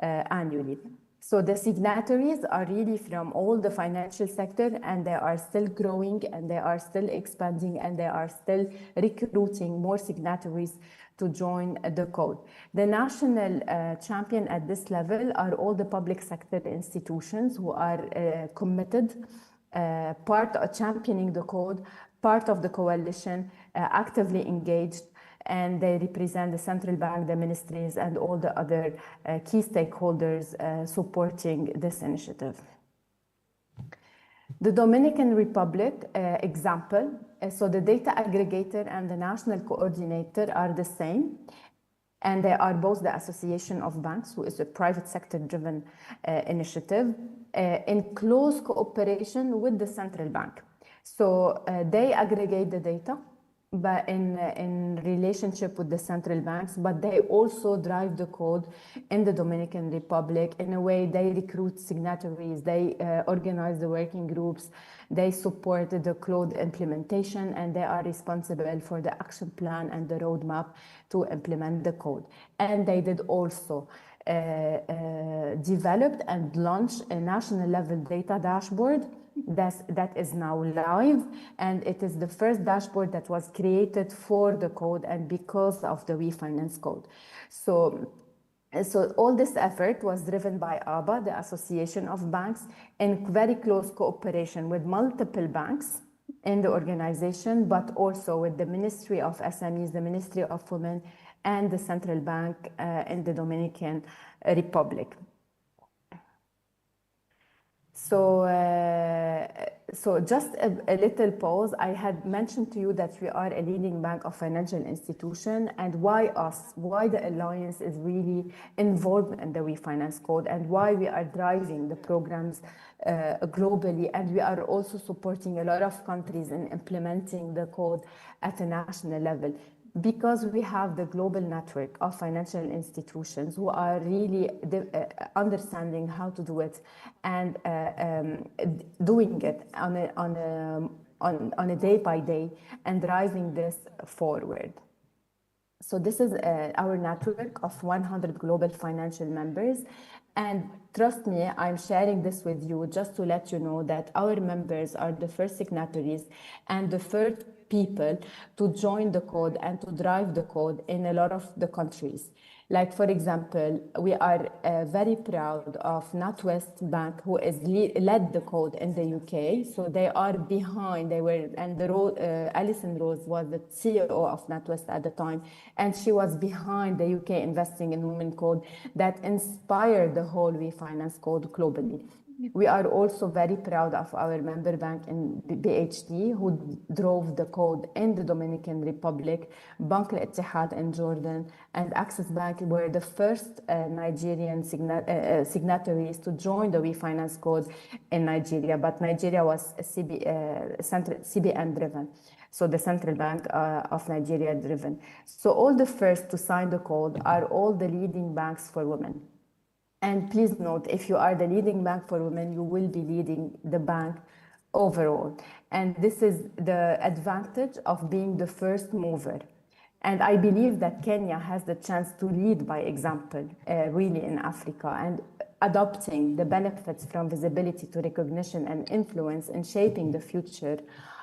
annually. So the signatories are really from all the financial sector, and they are still growing, and they are still expanding, and they are still recruiting more signatories to join the code. The national champion at this level are all the public sector institutions who are committed, part of championing the code, part of the coalition, actively engaged, and they represent the central bank, the ministries, and all the other key stakeholders supporting this initiative. The Dominican Republic example, so the data aggregator and the national coordinator are the same, and they are both the Association of Banks, who is a private sector-driven initiative, in close cooperation with the central bank. So they aggregate the data, but in relationship with the central banks, but they also drive the code in the Dominican Republic. In a way, they recruit signatories, they organize the working groups, they support the code implementation, and they are responsible for the action plan and the roadmap to implement the code. And they did also developed and launched a national level data dashboard that is now live, and it is the first dashboard that was created for the code and because of the WeFinance code. So all this effort was driven by ABA, the Association of Banks, in very close cooperation with multiple banks in the organization, but also with the Ministry of SMEs, the Ministry of Women, and the Central Bank in the Dominican Republic. So just a little pause. I had mentioned to you that we are a leading bank of financial institution, and why us? Why the Alliance is really involved in the WeFinance code, and why we are driving the programs globally, and we are also supporting a lot of countries in implementing the code at a national level. Because we have the global network of financial institutions who are really understanding how to do it and doing it on a day by day and driving this forward. So this is our network of 100 global financial members. And trust me, I'm sharing this with you just to let you know that our members are the first signatories and the first people to join the code and to drive the code in a lot of the countries. Like, for example, we are very proud of NatWest Bank, who is led the code in the UK. So they are behind, Alison Rose was the CEO of NatWest at the time, and she was behind the UK Investing in Women code that inspired the whole WeFinance code globally. We are also very proud of our member bank in BHD, who drove the code in the Dominican Republic. Bank Al-Ittihad in Jordan and Access Bank were the first Nigerian signatories to join the WeFinance code in Nigeria, but Nigeria was CBN driven. So the Central Bank of Nigeria driven. So all the first to sign the code are all the leading banks for women. And please note, if you are the leading bank for women, you will be leading the bank overall. And this is the advantage of being the first mover. And I believe that Kenya has the chance to lead by example, really in Africa, and adopting the benefits from visibility to recognition and influence in shaping the future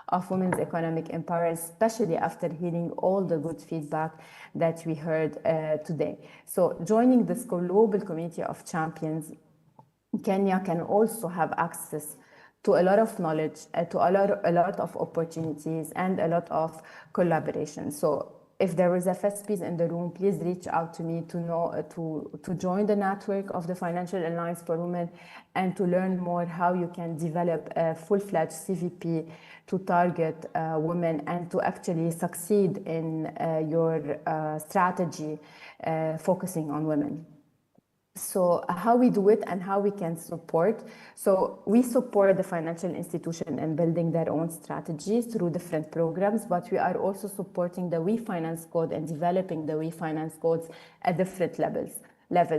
of women's economic empowerment, especially after hearing all the good feedback that we heard today. So joining this global community of champions, Kenya can also have access to a lot of knowledge, to a lot of opportunities, and a lot of collaboration. So if there is FSPs in the room, please reach out to me to join the network of the Financial Alliance for Women and to learn more how you can develop a full-fledged CVP to target women and to actually succeed in your strategy focusing on women. So how we do it and how we can support. So we support the financial institution in building their own strategies through different programs, but we are also supporting the WeFinance code and developing the WeFinance codes at different levels.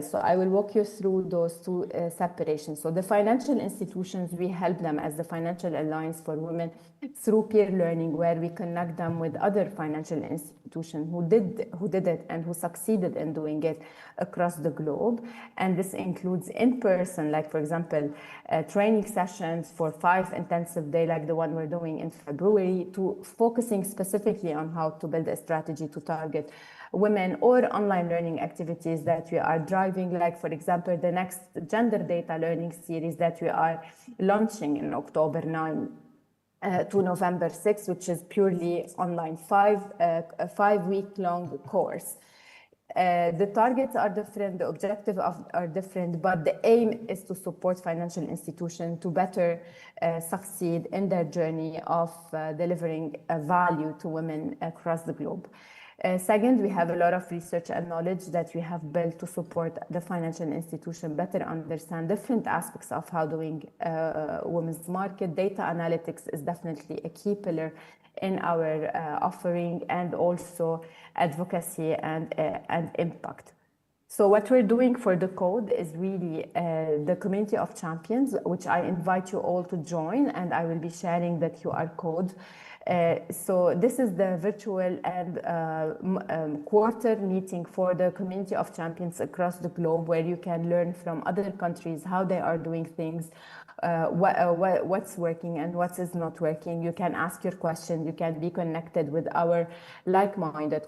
So I will walk you through those two separations. So the financial institutions, we help them as the Financial Alliance for Women through peer learning, where we connect them with other financial institutions who did it and who succeeded in doing it across the globe. And this includes in-person, like for example, training sessions for 5 intensive days, like the one we're doing in February, to focusing specifically on how to build a strategy to target women, or online learning activities that we are driving, like for example, the next gender data learning series that we are launching in October 9. to November 6th, which is purely online, a 5-week-long course. The targets are different, the objectives are different, but the aim is to support financial institutions to better succeed in their journey of delivering value to women across the globe. Second, we have a lot of research and knowledge that we have built to support the financial institution better understand different aspects of how doing women's market. Data analytics is definitely a key pillar in our offering, and also advocacy and impact. So what we're doing for the code is really the community of champions, which I invite you all to join, and I will be sharing the QR code. So this is the virtual and quarter meeting for the community of champions across the globe, where you can learn from other countries how they are doing things, what's working and what is not working. You can ask your question. You can be connected with our like-minded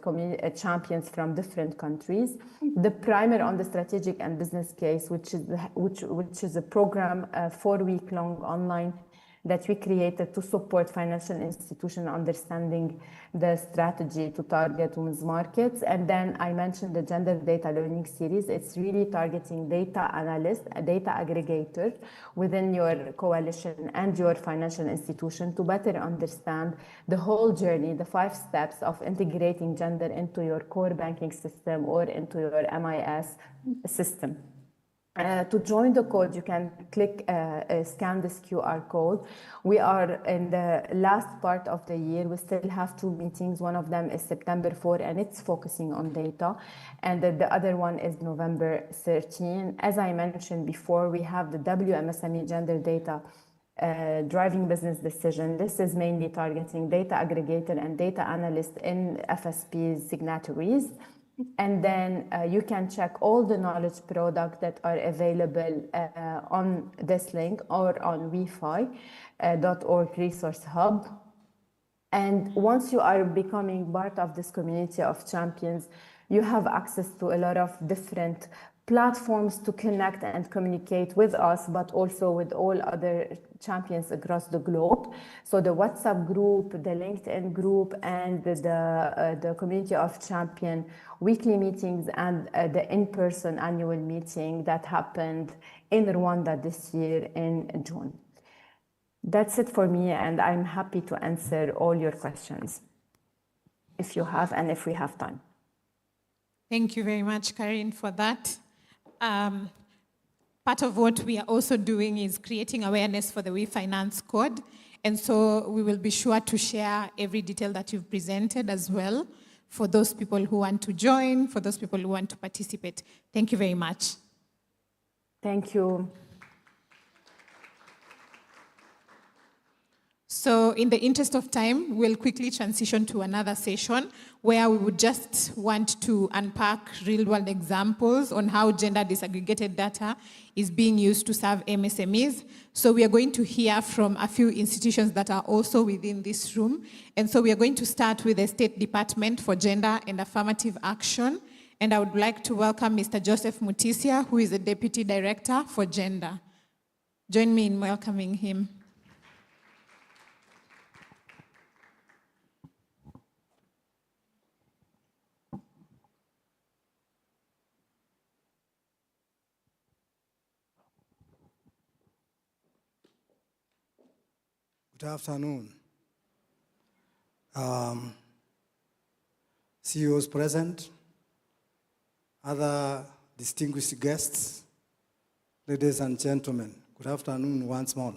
champions from different countries. The primer on the strategic and business case, which is a program, 4-week-long online, that we created to support financial institutions understanding the strategy to target women's markets. And then I mentioned the gender data learning series. It's really targeting data analysts, a data aggregator within your coalition and your financial institution to better understand the whole journey, the 5 steps of integrating gender into your core banking system or into your MIS system. To join the code, you can click scan this QR code. We are in the last part of the year. We still have 2 meetings. One of them is September 4, and it's focusing on data. And the other one is November 13. As I mentioned before, we have the WMSME gender data driving business decision. This is mainly targeting data aggregator and data analyst in FSP's signatories. And then you can check all the knowledge products that are available on this link or on wifi.org Resource Hub. And once you are becoming part of this community of champions, you have access to a lot of different platforms to connect and communicate with us, but also with all other champions across the globe. So the WhatsApp group, the LinkedIn group, and the community of champion weekly meetings, and the in-person annual meeting that happened in Rwanda this year in June. That's it for me, and I'm happy to answer all your questions if you have and if we have time. Thank you very much, Karin, for that. Part of what we are also doing is creating awareness for the We Finance Code. And so we will be sure to share every detail that you've presented as well for those people who want to join, for those people who want to participate. Thank you very much. Thank you. So in the interest of time, we'll quickly transition to another session where we would just want to unpack real-world examples on how gender disaggregated data is being used to serve MSMEs. So we are going to hear from a few institutions that are also within this room. And so we are going to start with the State Department for Gender and Affirmative Action. And I would like to welcome Mr. Joseph Mutisia, who is the Deputy Director for Gender. Join me in welcoming him. Good afternoon. CEOs present, other distinguished guests, ladies and gentlemen, good afternoon once more.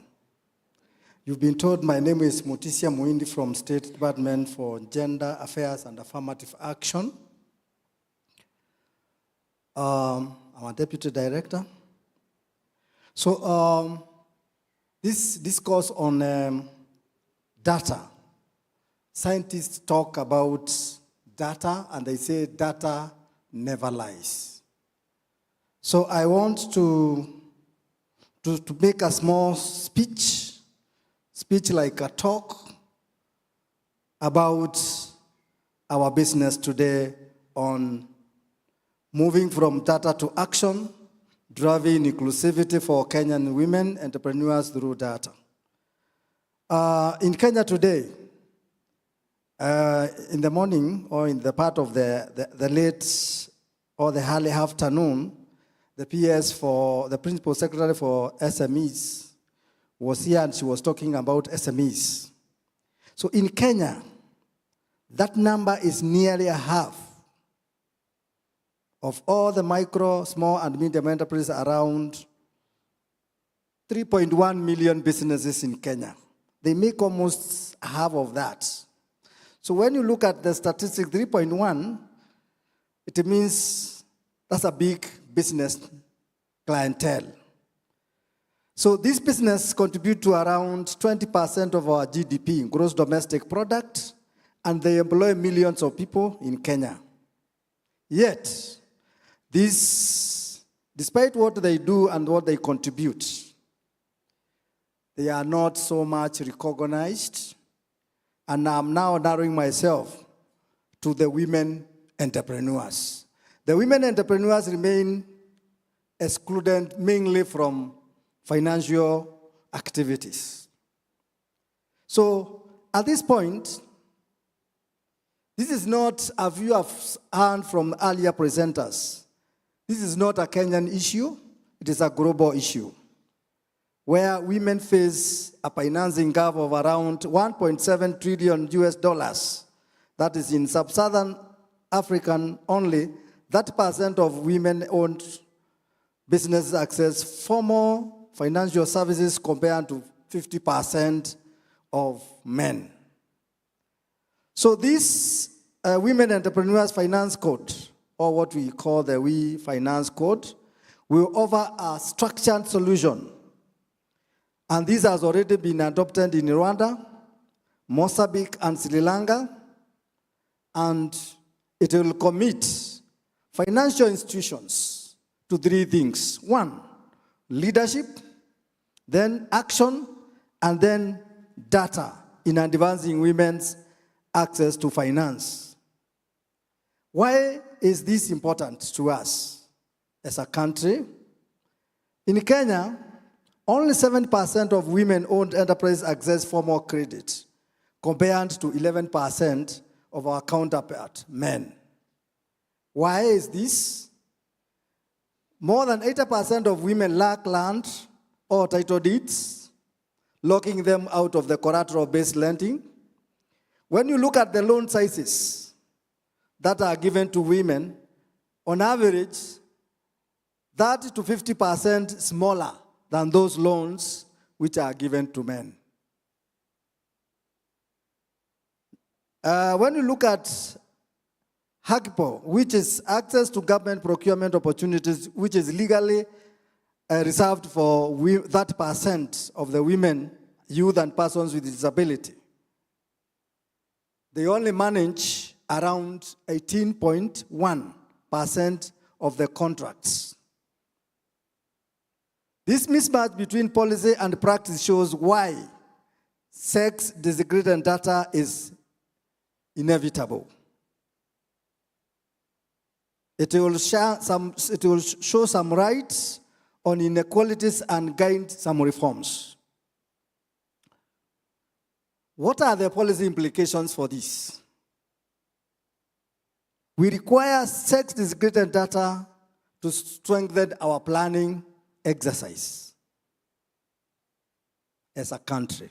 You've been told my name is Mutisia Muindi from State Department for Gender Affairs and Affirmative Action. I'm a Deputy Director. So, this discourse on data. Scientists talk about data and they say data never lies. So I want to make a small speech like a talk about our business today on moving from data to action, driving inclusivity for Kenyan women entrepreneurs through data. In Kenya today, in the morning or in the part of the late or the early afternoon, the PS for the Principal Secretary for SMEs was here and she was talking about SMEs. So in Kenya, that number is nearly a half of all the micro, small, and medium enterprises, around 3.1 million businesses in Kenya. They make almost half of that. So when you look at the statistic 3.1, it means that's a big business clientele. So this business contribute to around 20% of our GDP, gross domestic product, and they employ millions of people in Kenya. Yet, despite what they do and what they contribute, they are not so much recognized. And I'm now narrowing myself to the women entrepreneurs. The women entrepreneurs remain excluded mainly from financial activities. So at this point, this is not, as you have heard from earlier presenters, this is not a Kenyan issue, it is a global issue, where women face a financing gap of around 1.7 trillion US dollars. That is in sub-Saharan African only, 30% of women-owned businesses access formal financial services compared to 50% of men. So this Women Entrepreneurs Finance Code, or what we call the WE Finance Code, will offer a structured solution. And this has already been adopted in Rwanda, Mozambique, and Sri Lanka. And it will commit financial institutions to three things. One, leadership, then action, and then data in advancing women's access to finance. Why is this important to us as a country? In Kenya, only 7% of women-owned enterprises access formal credit, compared to 11% of our counterpart men. Why is this? More than 80% of women lack land or title deeds, locking them out of the collateral-based lending. When you look at the loan sizes that are given to women, on average, 30 to 50% smaller than those loans which are given to men. When you look at HAGPO, which is access to government procurement opportunities, which is legally reserved for that percent of the women, youth, and persons with disability, they only manage around 18.1% of the contracts. This mismatch between policy and practice shows why sex desegregated data is inevitable. It will show some rights on inequalities and guide some reforms. What are the policy implications for this? We require sex desegregated data to strengthen our planning exercise as a country.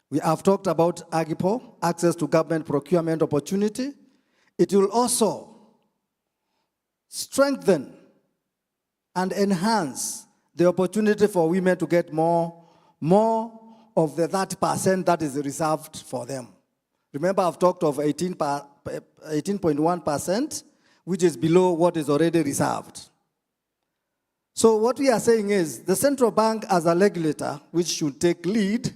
We have talked about AGIPO, access to government procurement opportunity. It will also strengthen and enhance the opportunity for women to get more of the 30% that is reserved for them. Remember, I've talked of 18.1%, which is below what is already reserved. So what we are saying is the central bank as a regulator, which should take lead,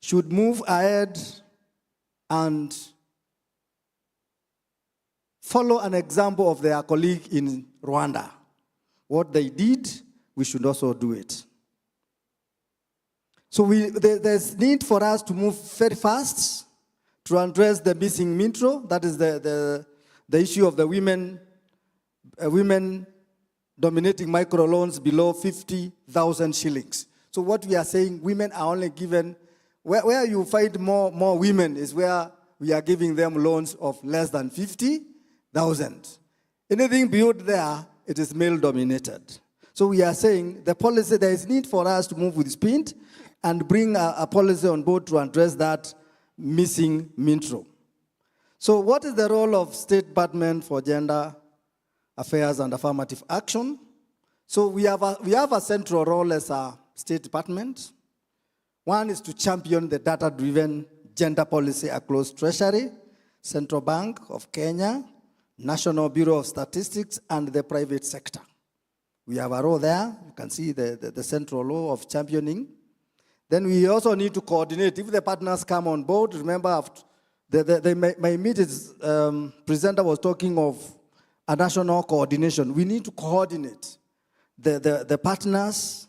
should move ahead and follow an example of their colleague in Rwanda. What they did, we should also do it. So there's need for us to move very fast to address the missing metro. That is the issue of the women dominating microloans below 50,000 shillings. So what we are saying, women are only given, where you find more women is where we are giving them loans of less than 50,000. Anything beyond there, it is male-dominated. So we are saying the policy, there is need for us to move with speed and bring a policy on board to address that missing mintrow. So what is the role of State Department for Gender Affairs and Affirmative Action? So we have a central role as a State Department. One is to champion the data-driven gender policy across Treasury, Central Bank of Kenya, National Bureau of Statistics, and the private sector. We have a role there. You can see the central role of championing. Then we also need to coordinate. If the partners come on board, remember, after my meeting presenter was talking of a national coordination. We need to coordinate the partners,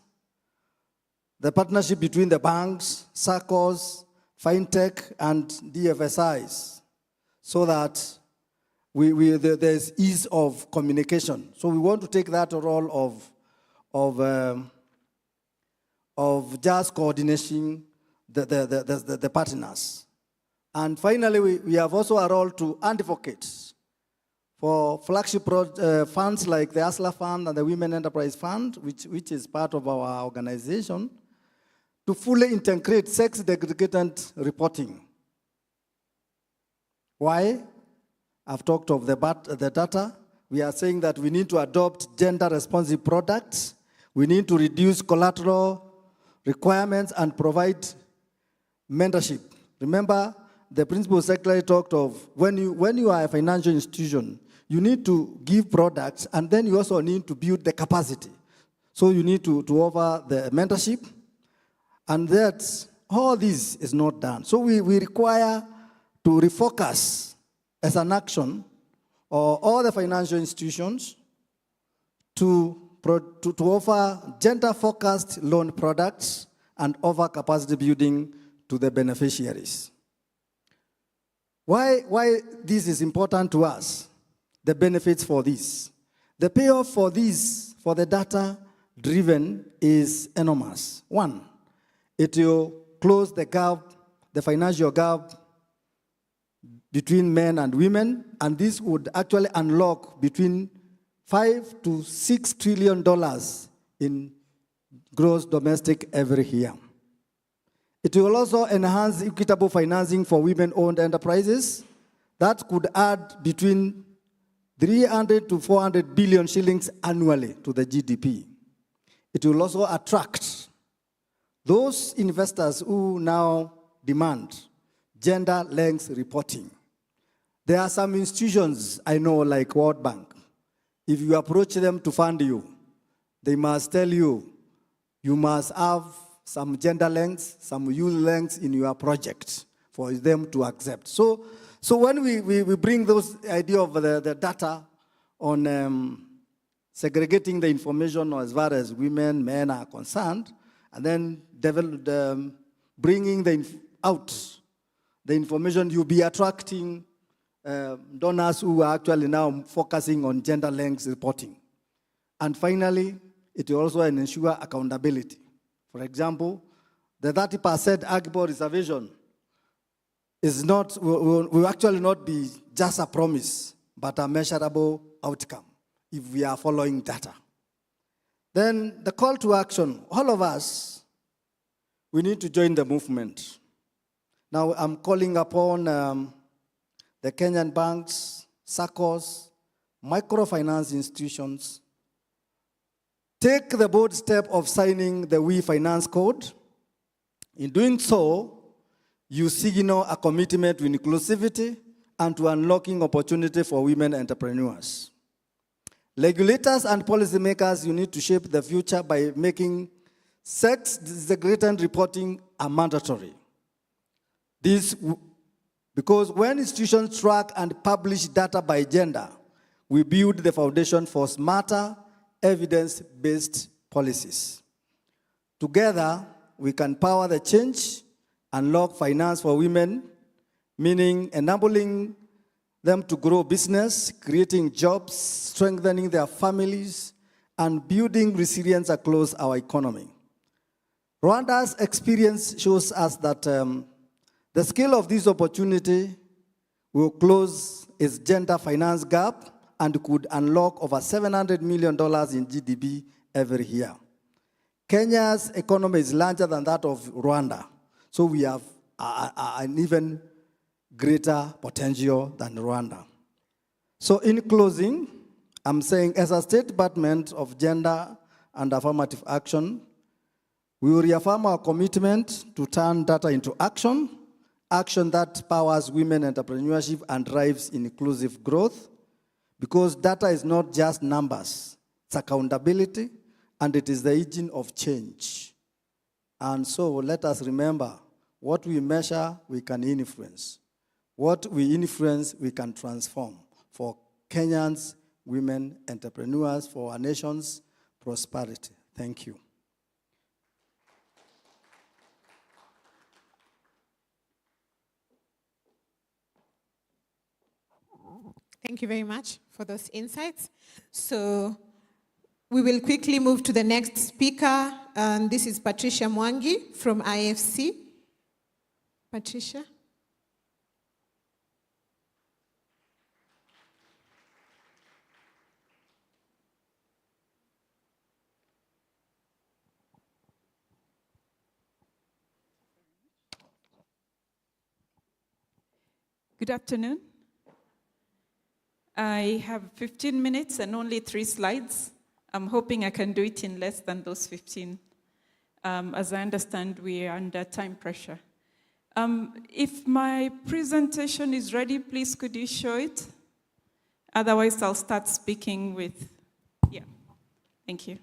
the partnership between the banks, SACCOs, FinTech, and DFSIs, so that there's ease of communication. So we want to take that role of just coordination the partners. And finally, we have also a role to advocate for flagship funds like the ASLA Fund and the Women Enterprise Fund, which is part of our organization, to fully integrate sex-segregated reporting. Why? I've talked of the data. We are saying that we need to adopt gender-responsive products. We need to reduce collateral requirements and provide mentorship. Remember, the principal secretary talked of when you are a financial institution, you need to give products, and then you also need to build the capacity. So you need to offer the mentorship, and that all this is not done. So we require to refocus as an action all the financial institutions to offer gender-focused loan products and offer capacity building to the beneficiaries. Why this is important to us, the benefits for this. The payoff for this, for the data-driven, is enormous. One, it will close the gap, the financial gap between men and women, and this would actually unlock between $5 to $6 trillion in gross domestic every year. It will also enhance equitable financing for women-owned enterprises. That could add between 300 to 400 billion shillings annually to the GDP. It will also attract those investors who now demand gender-length reporting. There are some institutions I know, like World Bank. If you approach them to fund you, they must tell you, you must have some gender lengths, some youth lengths in your project for them to accept. So when we bring those idea of the data on segregating the information as far as women, men are concerned, and then bringing out the information, you'll be attracting donors who are actually now focusing on gender length reporting. And finally, it will also ensure accountability. For example, the 30% arguable reservation will actually not be just a promise, but a measurable outcome if we are following data. Then the call to action, all of us, we need to join the movement. Now I'm calling upon the Kenyan banks, SACCOs, microfinance institutions, take the bold step of signing the We Finance Code. In doing so, you signal a commitment to inclusivity and to unlocking opportunity for women entrepreneurs. Regulators and policymakers, you need to shape the future by making sex-segregated reporting a mandatory. Because when institutions track and publish data by gender, we build the foundation for smarter, evidence-based policies. Together, we can power the change, unlock finance for women, meaning enabling them to grow business, creating jobs, strengthening their families, and building resilience across our economy. Rwanda's experience shows us that the scale of this opportunity will close its gender finance gap and could unlock over $700 million in GDP every year. Kenya's economy is larger than that of Rwanda, so we have an even greater potential than Rwanda. So in closing, I'm saying as a State Department of Gender and Affirmative Action, we will reaffirm our commitment to turn data into action, action that powers women entrepreneurship and drives inclusive growth, because data is not just numbers, it's accountability, and it is the engine of change. And so let us remember, what we measure, we can influence. What we influence, we can transform for Kenyans, women, entrepreneurs, for our nation's prosperity. Thank you. Thank you very much for those insights. So we will quickly move to the next speaker, and this is Patricia Mwangi from IFC. Patricia. Good afternoon. I have 15 minutes and only 3 slides. I'm hoping I can do it in less than those 15. As I understand, we are under time pressure. If my presentation is ready, please could you show it? Otherwise, I'll start speaking with, yeah, thank you.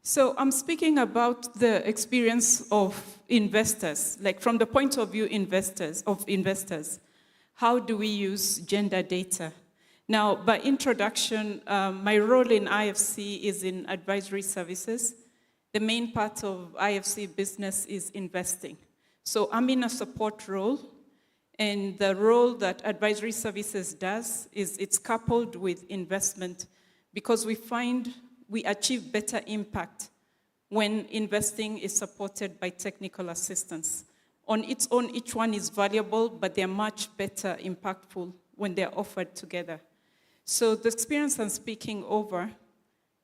So I'm speaking about the experience of investors, like from the point of view of investors. How do we use gender data? Now, by introduction, my role in IFC is in advisory services. The main part of IFC business is investing. So I'm in a support role, and the role that advisory services does is it's coupled with investment, because we find we achieve better impact when investing is supported by technical assistance. On its own, each one is valuable, but they're much better impactful when they're offered together. So the experience I'm speaking over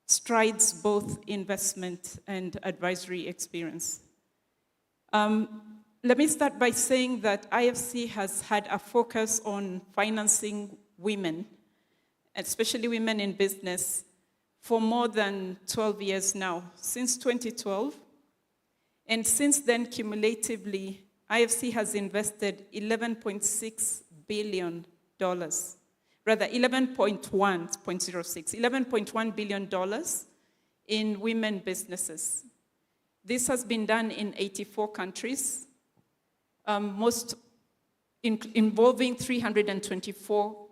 strides both investment and advisory experience. Let me start by saying that IFC has had a focus on financing women, especially women in business, for more than 12 years now, since 2012. And since then, cumulatively, IFC has invested $11.6 billion, rather $11.1 billion in women businesses. This has been done in 84 countries, involving 324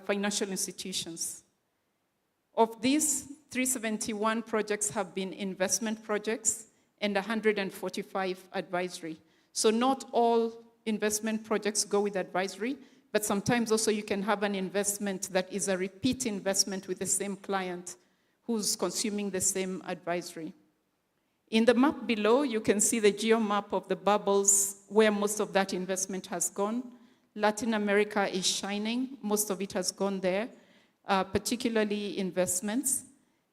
financial institutions. Of these, 371 projects have been investment projects and 145 advisory. So not all investment projects go with advisory, but sometimes also you can have an investment that is a repeat investment with the same client who's consuming the same advisory. In the map below, you can see the geo map of the bubbles where most of that investment has gone. Latin America is shining, most of it has gone there. Particularly investments.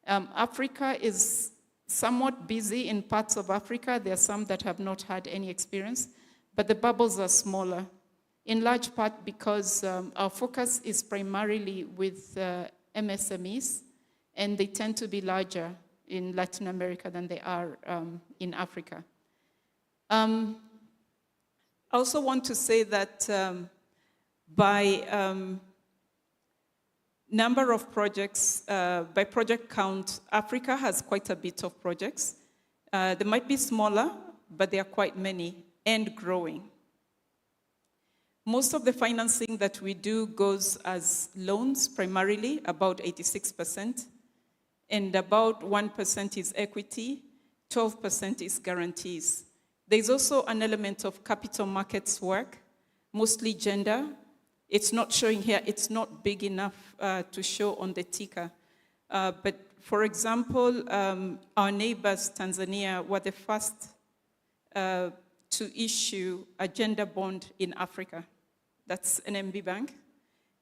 Africa is somewhat busy in parts of Africa. There are some that have not had any experience, but the bubbles are smaller, in large part because our focus is primarily with MSMEs, and they tend to be larger in Latin America than they are in Africa. I also want to say that by number of projects, by project count, Africa has quite a bit of projects. They might be smaller, but there are quite many and growing. Most of the financing that we do goes as loans, primarily, about 86%, and about 1% is equity, 12% is guarantees. There's also an element of capital markets work, mostly gender. It's not showing here, it's not big enough to show on the ticker. But for example, our neighbors, Tanzania, were the first to issue a gender bond in Africa. That's NMB Bank.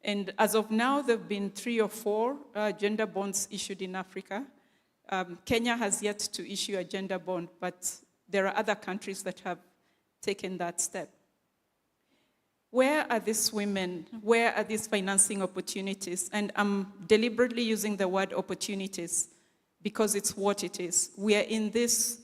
And as of now, there have been 3 or 4 gender bonds issued in Africa. Kenya has yet to issue a gender bond, but there are other countries that have taken that step. Where are these women? Where are these financing opportunities? And I'm deliberately using the word opportunities because it's what it is. We are in this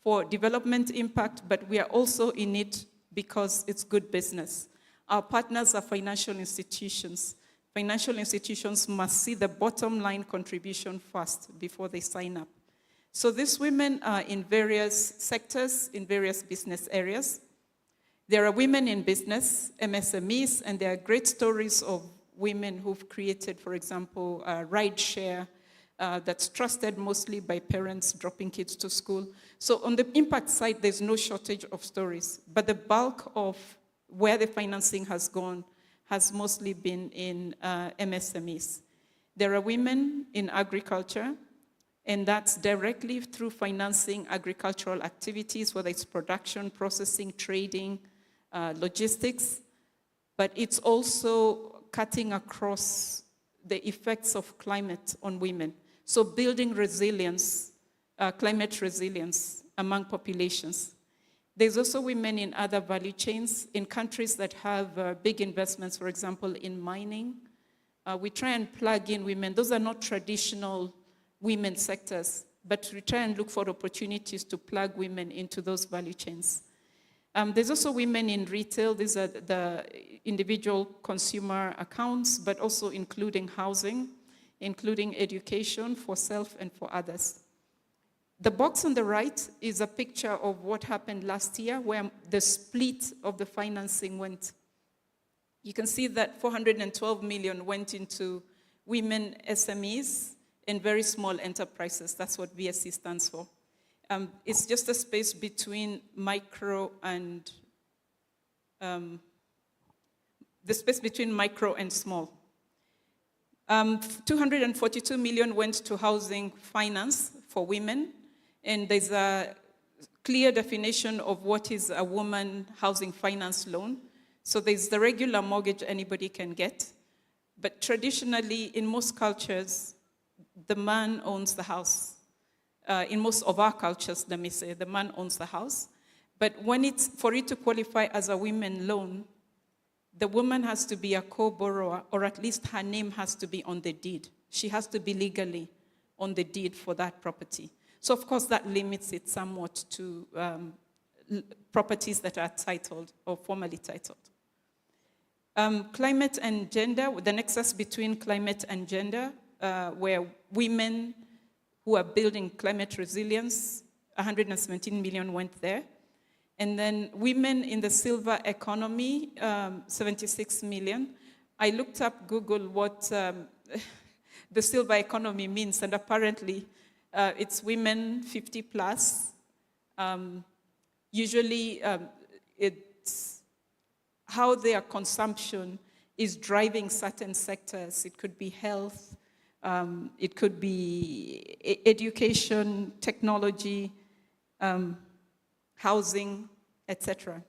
for development impact, but we are also in it because it's good business. Our partners are financial institutions. Financial institutions must see the bottom line contribution first before they sign up. So these women are in various sectors, in various business areas. There are women in business, MSMEs, and there are great stories of women who've created, for example, a ride share that's trusted mostly by parents dropping kids to school. So on the impact side, there's no shortage of stories, but the bulk of where the financing has gone has mostly been in MSMEs. There are women in agriculture, and that's directly through financing agricultural activities, whether it's production, processing, trading, logistics, but it's also cutting across the effects of climate on women. So building resilience, climate resilience among populations. There's also women in other value chains in countries that have big investments, for example, in mining. We try and plug in women. Those are not traditional women sectors, but we try and look for opportunities to plug women into those value chains. There's also women in retail. These are the individual consumer accounts, but also including housing, including education for self and for others. The box on the right is a picture of what happened last year, where the split of the financing went. You can see that 412 million went into women SMEs and very small enterprises. That's what VSC stands for. It's just a space between micro and, the space between micro and small. 242 million went to housing finance for women, and there's a clear definition of what is a woman housing finance loan. So there's the regular mortgage anybody can get, but traditionally in most cultures, the man owns the house. In most of our cultures, let me say, the man owns the house. But when it's, for it to qualify as a women loan, the woman has to be a co-borrower, or at least her name has to be on the deed. She has to be legally on the deed for that property. So of course that limits it somewhat to properties that are titled or formally titled. Climate and gender, the nexus between climate and gender, where women who are building climate resilience, 117 million went there. And then women in the silver economy, 76 million. I looked up Google what the silver economy means, and apparently it's women 50 plus. Usually it's how their consumption is driving certain sectors. It could be health, it could be education, technology, housing, etc.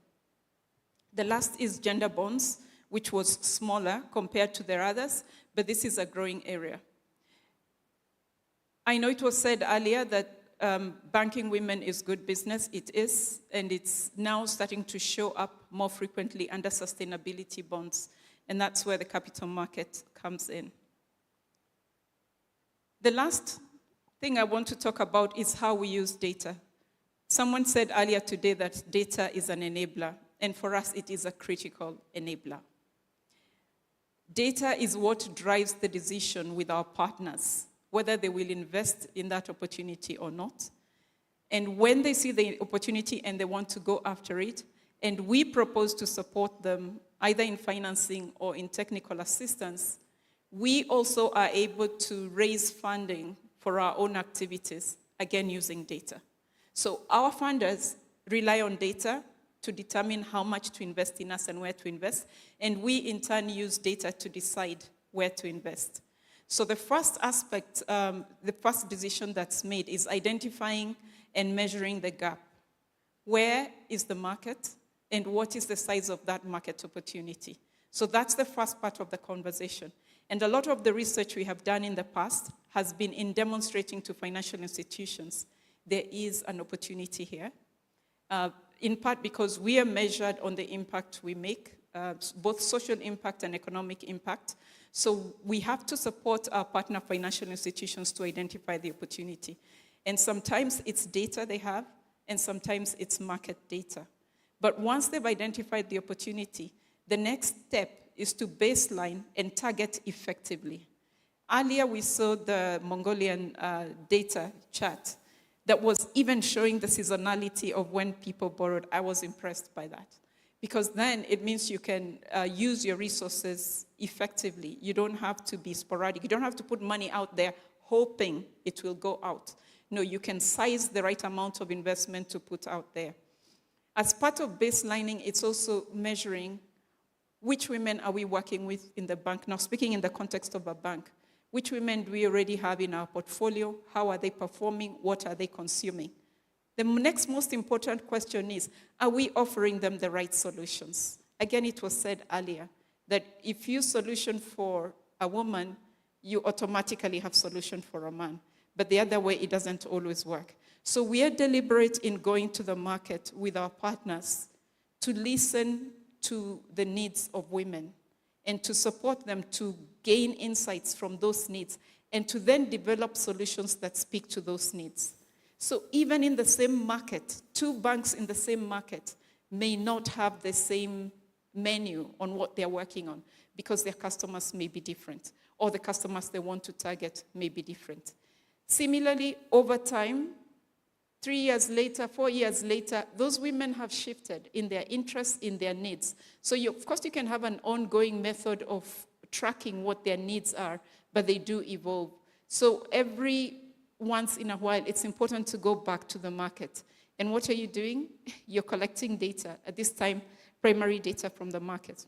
The last is gender bonds, which was smaller compared to their others, but this is a growing area. I know it was said earlier that banking women is good business. It is, and it's now starting to show up more frequently under sustainability bonds, and that's where the capital market comes in. The last thing I want to talk about is how we use data. Someone said earlier today that data is an enabler, and for us it is a critical enabler. Data is what drives the decision with our partners, whether they will invest in that opportunity or not. And when they see the opportunity and they want to go after it, and we propose to support them either in financing or in technical assistance, we also are able to raise funding for our own activities, again using data. So our funders rely on data to determine how much to invest in us and where to invest. And we, in turn, use data to decide where to invest. So the first aspect, the first decision that's made is identifying and measuring the gap. Where is the market, and what is the size of that market opportunity? So that's the first part of the conversation. And a lot of the research we have done in the past has been in demonstrating to financial institutions there is an opportunity here, in part because we are measured on the impact we make, both social impact and economic impact. So we have to support our partner financial institutions to identify the opportunity. And sometimes it's data they have, and sometimes it's market data. But once they've identified the opportunity, the next step is to baseline and target effectively. Earlier, we saw the Mongolian data chart that was even showing the seasonality of when people borrowed. I was impressed by that. Because then it means you can use your resources effectively. You don't have to be sporadic. You don't have to put money out there hoping it will go out. No, you can size the right amount of investment to put out there. As part of baselining, it's also measuring which women are we working with in the bank. Now, speaking in the context of a bank, which women do we already have in our portfolio? How are they performing? What are they consuming? The next most important question is, are we offering them the right solutions? Again, it was said earlier that if you solution for a woman, you automatically have solution for a man. But the other way, it doesn't always work. So we are deliberate in going to the market with our partners to listen to the needs of women and to support them to gain insights from those needs and to then develop solutions that speak to those needs. So even in the same market, two banks in the same market may not have the same menu on what they're working on because their customers may be different, or the customers they want to target may be different. Similarly, over time, 3 years later, 4 years later, those women have shifted in their interests, in their needs. So of course you can have an ongoing method of tracking what their needs are, but they do evolve. So every once in a while, it's important to go back to the market. And what are you doing? You're collecting data, at this time, primary data from the market.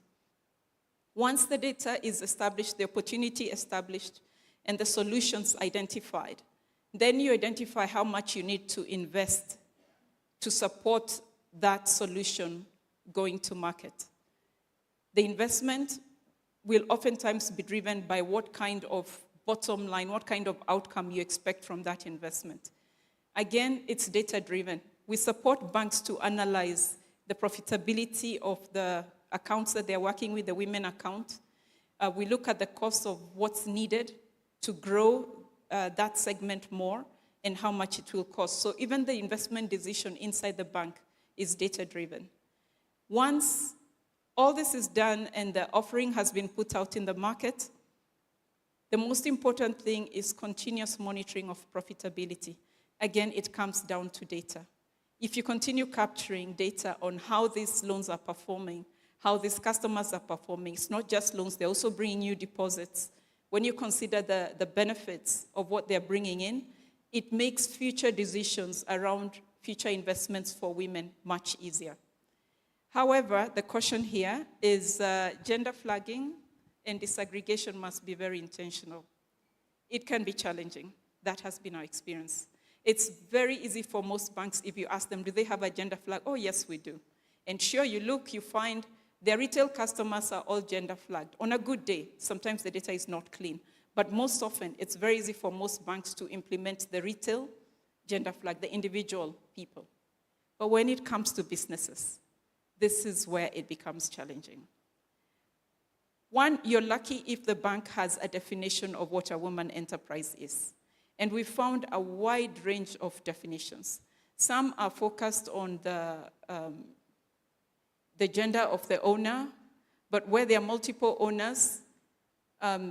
Once the data is established, the opportunity established, and the solutions identified, then you identify how much you need to invest to support that solution going to market. The investment will oftentimes be driven by what kind of bottom line, what kind of outcome you expect from that investment. Again, it's data-driven. We support banks to analyze the profitability of the accounts that they're working with, the women account. We look at the cost of what's needed to grow that segment more and how much it will cost. So even the investment decision inside the bank is data-driven. Once all this is done and the offering has been put out in the market, the most important thing is continuous monitoring of profitability. Again, it comes down to data. If you continue capturing data on how these loans are performing, how these customers are performing, it's not just loans, they're also bringing you deposits. When you consider the benefits of what they're bringing in, it makes future decisions around future investments for women much easier. However, the caution here is gender flagging and disaggregation must be very intentional. It can be challenging. That has been our experience. It's very easy for most banks if you ask them, do they have a gender flag? Oh, yes, we do. And sure, you look, you find their retail customers are all gender flagged. On a good day, sometimes the data is not clean. But most often, it's very easy for most banks to implement the retail gender flag, the individual people. But when it comes to businesses, this is where it becomes challenging. One, you're lucky if the bank has a definition of what a woman enterprise is. And we found a wide range of definitions. Some are focused on the gender of the owner, but where there are multiple owners,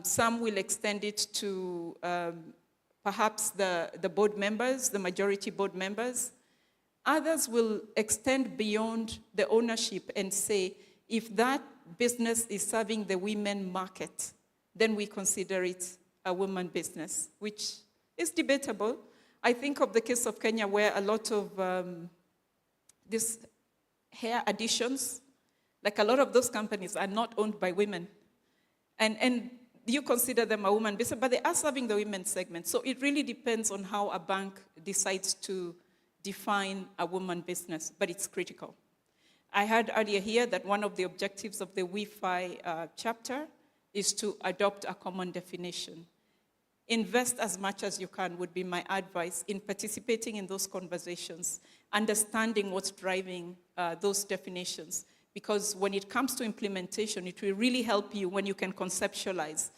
some will extend it to perhaps the board members, the majority board members. Others will extend beyond the ownership and say, if that business is serving the women market, then we consider it a woman business, which is debatable. I think of the case of Kenya where a lot of this hair additions, like a lot of those companies are not owned by women. And you consider them a woman business, but they are serving the women's segment. So it really depends on how a bank decides to define a woman business, but it's critical. I heard earlier here that one of the objectives of the WIFI chapter is to adopt a common definition. Invest as much as you can would be my advice in participating in those conversations, understanding what's driving those definitions. Because when it comes to implementation, it will really help you when you can conceptualize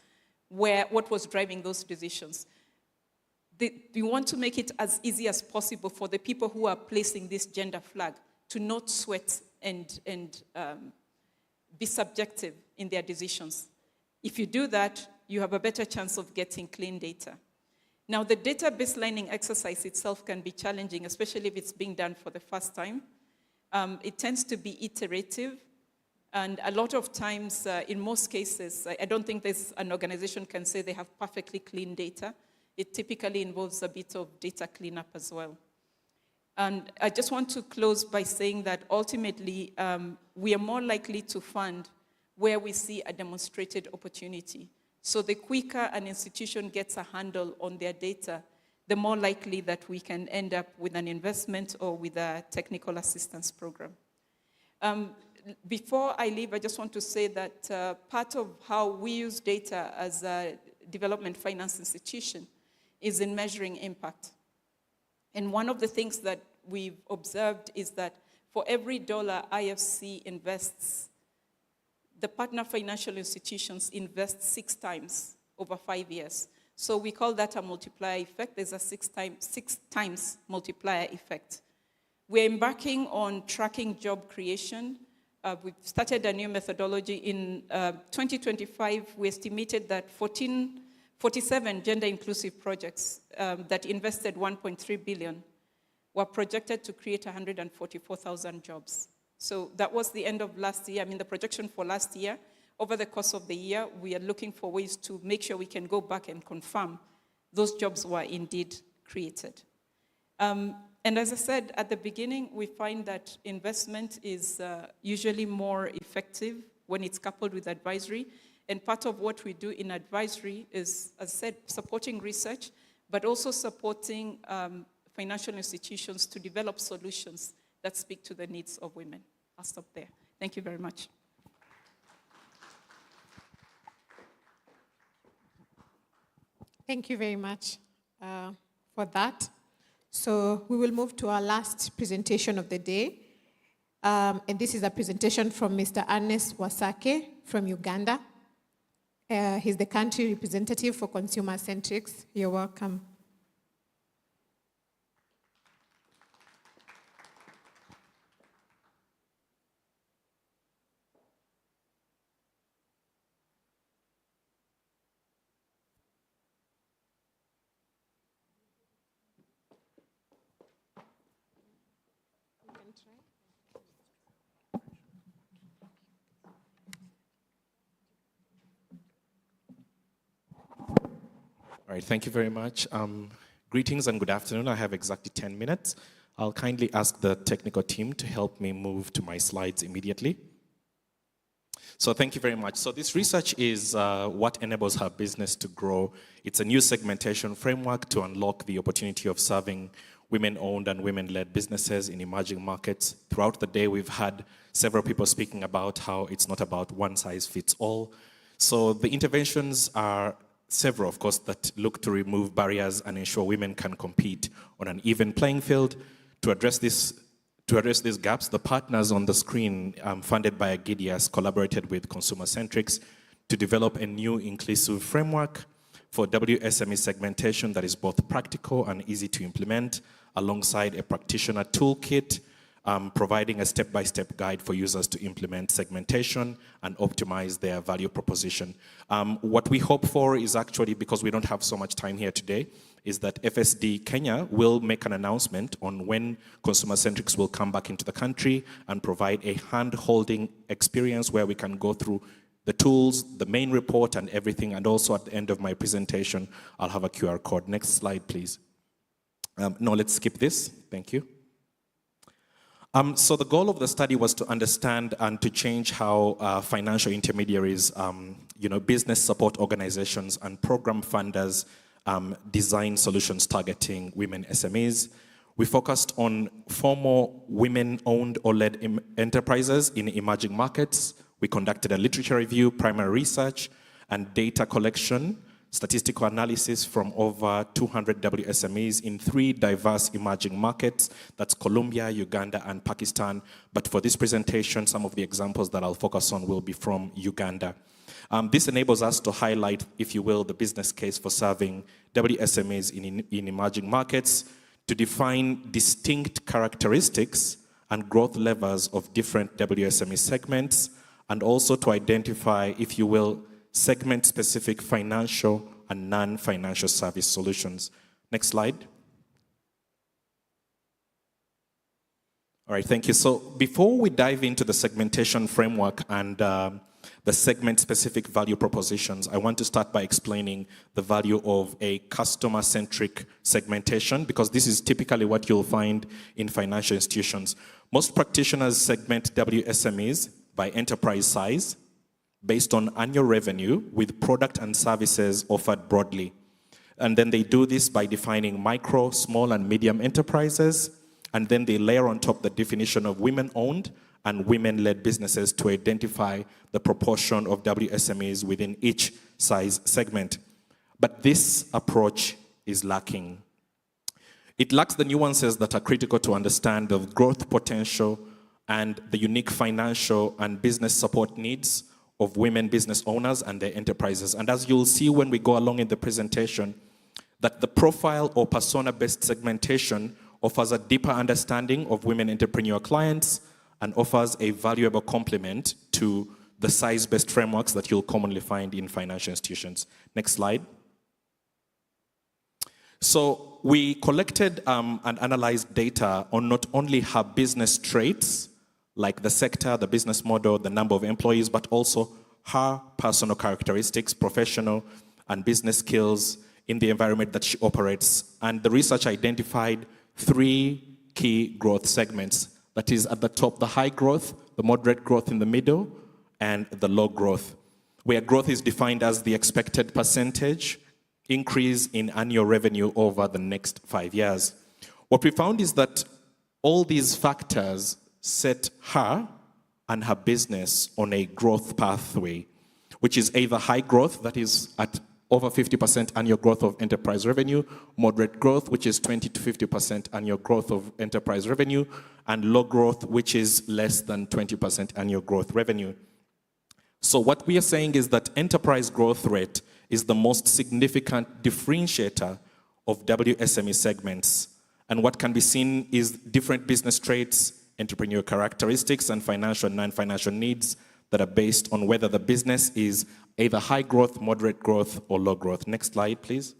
what was driving those decisions. We want to make it as easy as possible for the people who are placing this gender flag to not sweat and be subjective in their decisions. If you do that, you have a better chance of getting clean data. Now, the data baselining exercise itself can be challenging, especially if it's being done for the first time. It tends to be iterative, and a lot of times, in most cases, I don't think there's an organization can say they have perfectly clean data. It typically involves a bit of data cleanup as well. And I just want to close by saying that ultimately, we are more likely to fund where we see a demonstrated opportunity. So the quicker an institution gets a handle on their data, the more likely that we can end up with an investment or with a technical assistance program. Before I leave, I just want to say that part of how we use data as a development finance institution is in measuring impact. And one of the things that we've observed is that for every dollar IFC invests, the partner financial institutions invest 6 times over 5 years. So we call that a multiplier effect. There's a 6 times multiplier effect. We're embarking on tracking job creation. We've started a new methodology. In 2025, we estimated that 47 gender-inclusive projects that invested 1.3 billion were projected to create 144,000 jobs. So that was the end of last year. I mean, the projection for last year. Over the course of the year, we are looking for ways to make sure we can go back and confirm those jobs were indeed created. And as I said at the beginning, we find that investment is usually more effective when it's coupled with advisory. And part of what we do in advisory is, as I said, supporting research, but also supporting financial institutions to develop solutions that speak to the needs of women. I'll stop there. Thank you very much. Thank you very much for that. So we will move to our last presentation of the day. And this is a presentation from Mr. Ernest Wasake from Uganda. He's the country representative for Consumer Centrics. You're welcome. All right, thank you very much. Greetings and good afternoon. I have exactly 10 minutes. I'll kindly ask the technical team to help me move to my slides immediately. So thank you very much. So this research is what enables her business to grow. It's a new segmentation framework to unlock the opportunity of serving women-owned and women-led businesses in emerging markets. Throughout the day, we've had several people speaking about how it's not about one size fits all. So the interventions are several, of course, that look to remove barriers and ensure women can compete on an even playing field. To address these gaps, the partners on the screen, funded by Agidias, collaborated with Consumer Centrics to develop a new inclusive framework for WSME segmentation that is both practical and easy to implement, alongside a practitioner toolkit, providing a step-by-step guide for users to implement segmentation and optimize their value proposition. What we hope for is actually, because we don't have so much time here today, is that FSD Kenya will make an announcement on when Consumer Centrics will come back into the country and provide a hand-holding experience where we can go through the tools, the main report and everything, and also at the end of my presentation, I'll have a QR code. Next slide, please. No, let's skip this. Thank you. So the goal of the study was to understand and to change how financial intermediaries, business support organizations and program funders design solutions targeting women SMEs. We focused on formal women-owned or led enterprises in emerging markets. We conducted a literature review, primary research, and data collection, statistical analysis from over 200 WSMEs in 3 diverse emerging markets. That's Colombia, Uganda, and Pakistan. But for this presentation, some of the examples that I'll focus on will be from Uganda. This enables us to highlight, if you will, the business case for serving WSMEs in emerging markets, to define distinct characteristics and growth levers of different WSME segments, and also to identify, if you will, segment-specific financial and non-financial service solutions. Next slide. All right, thank you. So before we dive into the segmentation framework and the segment-specific value propositions, I want to start by explaining the value of a customer-centric segmentation, because this is typically what you'll find in financial institutions. Most practitioners segment WSMEs by enterprise size based on annual revenue with product and services offered broadly. And then they do this by defining micro, small, and medium enterprises, and then they layer on top the definition of women-owned and women-led businesses to identify the proportion of WSMEs within each size segment. But this approach is lacking. It lacks the nuances that are critical to understand the growth potential and the unique financial and business support needs of women business owners and their enterprises. And as you'll see when we go along in the presentation, that the profile or persona-based segmentation offers a deeper understanding of women entrepreneur clients and offers a valuable complement to the size-based frameworks that you'll commonly find in financial institutions. Next slide. So we collected and analyzed data on not only her business traits, like the sector, the business model, the number of employees, but also her personal characteristics, professional and business skills in the environment that she operates. And the research identified 3 key growth segments. That is at the top, the high growth, the moderate growth in the middle, and the low growth, where growth is defined as the expected percentage increase in annual revenue over the next 5 years. What we found is that all these factors set her and her business on a growth pathway, which is either high growth, that is at over 50% annual growth of enterprise revenue, moderate growth, which is 20 to 50% annual growth of enterprise revenue, and low growth, which is less than 20% annual growth revenue. So what we are saying is that enterprise growth rate is the most significant differentiator of WSME segments. And what can be seen is different business traits, entrepreneurial characteristics, and financial and non-financial needs that are based on whether the business is either high growth, moderate growth, or low growth. Next slide, please.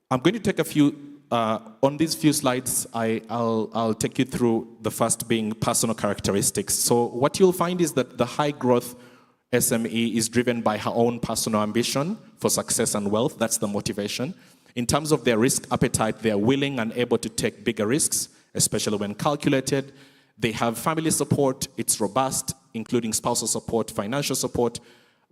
I'm going to take a few, on these few slides, I'll take you through the first being personal characteristics. So what you'll find is that the high growth SME is driven by her own personal ambition for success and wealth. That's the motivation. In terms of their risk appetite, they are willing and able to take bigger risks, especially when calculated. They have family support, it's robust, including spousal support, financial support.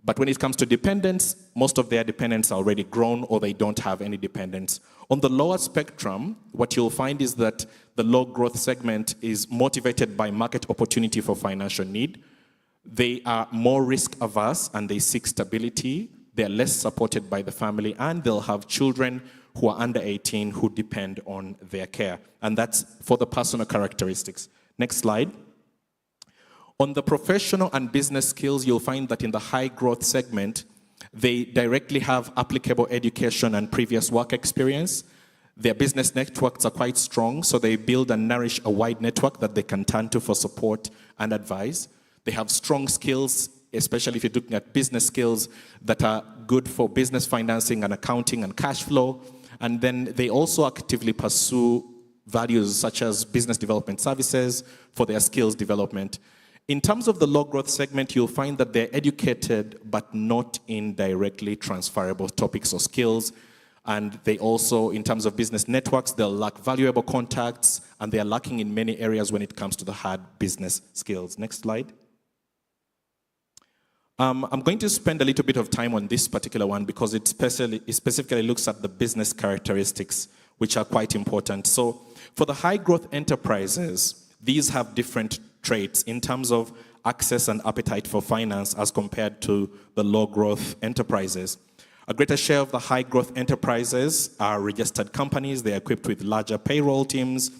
But when it comes to dependents, most of their dependents are already grown or they don't have any dependents. On the lower spectrum, what you'll find is that the low growth segment is motivated by market opportunity for financial need. They are more risk averse and they seek stability. They're less supported by the family, and they'll have children who are under 18 who depend on their care. And that's for the personal characteristics. Next slide. On the professional and business skills, you'll find that in the high growth segment, they directly have applicable education and previous work experience. Their business networks are quite strong, so they build and nourish a wide network that they can turn to for support and advice. They have strong skills, especially if you're looking at business skills that are good for business financing and accounting and cash flow. And then they also actively pursue values such as business development services for their skills development. In terms of the low growth segment, you'll find that they're educated but not in directly transferable topics or skills. And they also, in terms of business networks, they'll lack valuable contacts, and they are lacking in many areas when it comes to the hard business skills. Next slide. I'm going to spend a little bit of time on this particular one because it specifically looks at the business characteristics, which are quite important. So for the high growth enterprises, these have different traits in terms of access and appetite for finance as compared to the low growth enterprises. A greater share of the high growth enterprises are registered companies. They are equipped with larger payroll teams.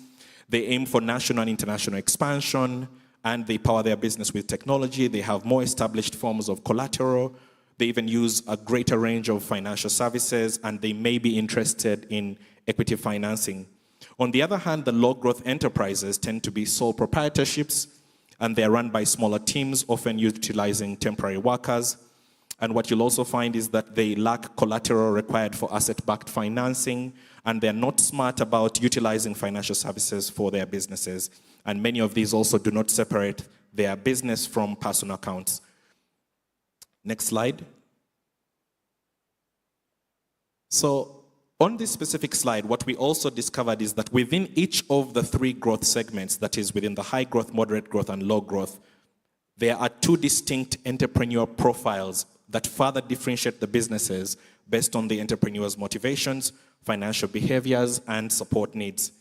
They aim for national and international expansion, and they power their business with technology. They have more established forms of collateral. They even use a greater range of financial services, and they may be interested in equity financing. On the other hand, the low growth enterprises tend to be sole proprietorships, and they're run by smaller teams, often utilizing temporary workers. And what you'll also find is that they lack collateral required for asset-backed financing, and they're not smart about utilizing financial services for their businesses. And many of these also do not separate their business from personal accounts. Next slide. So on this specific slide, what we also discovered is that within each of the three growth segments, that is within the high growth, moderate growth, and low growth, there are two distinct entrepreneur profiles that further differentiate the businesses based on the entrepreneur's motivations, financial behaviors, and support needs.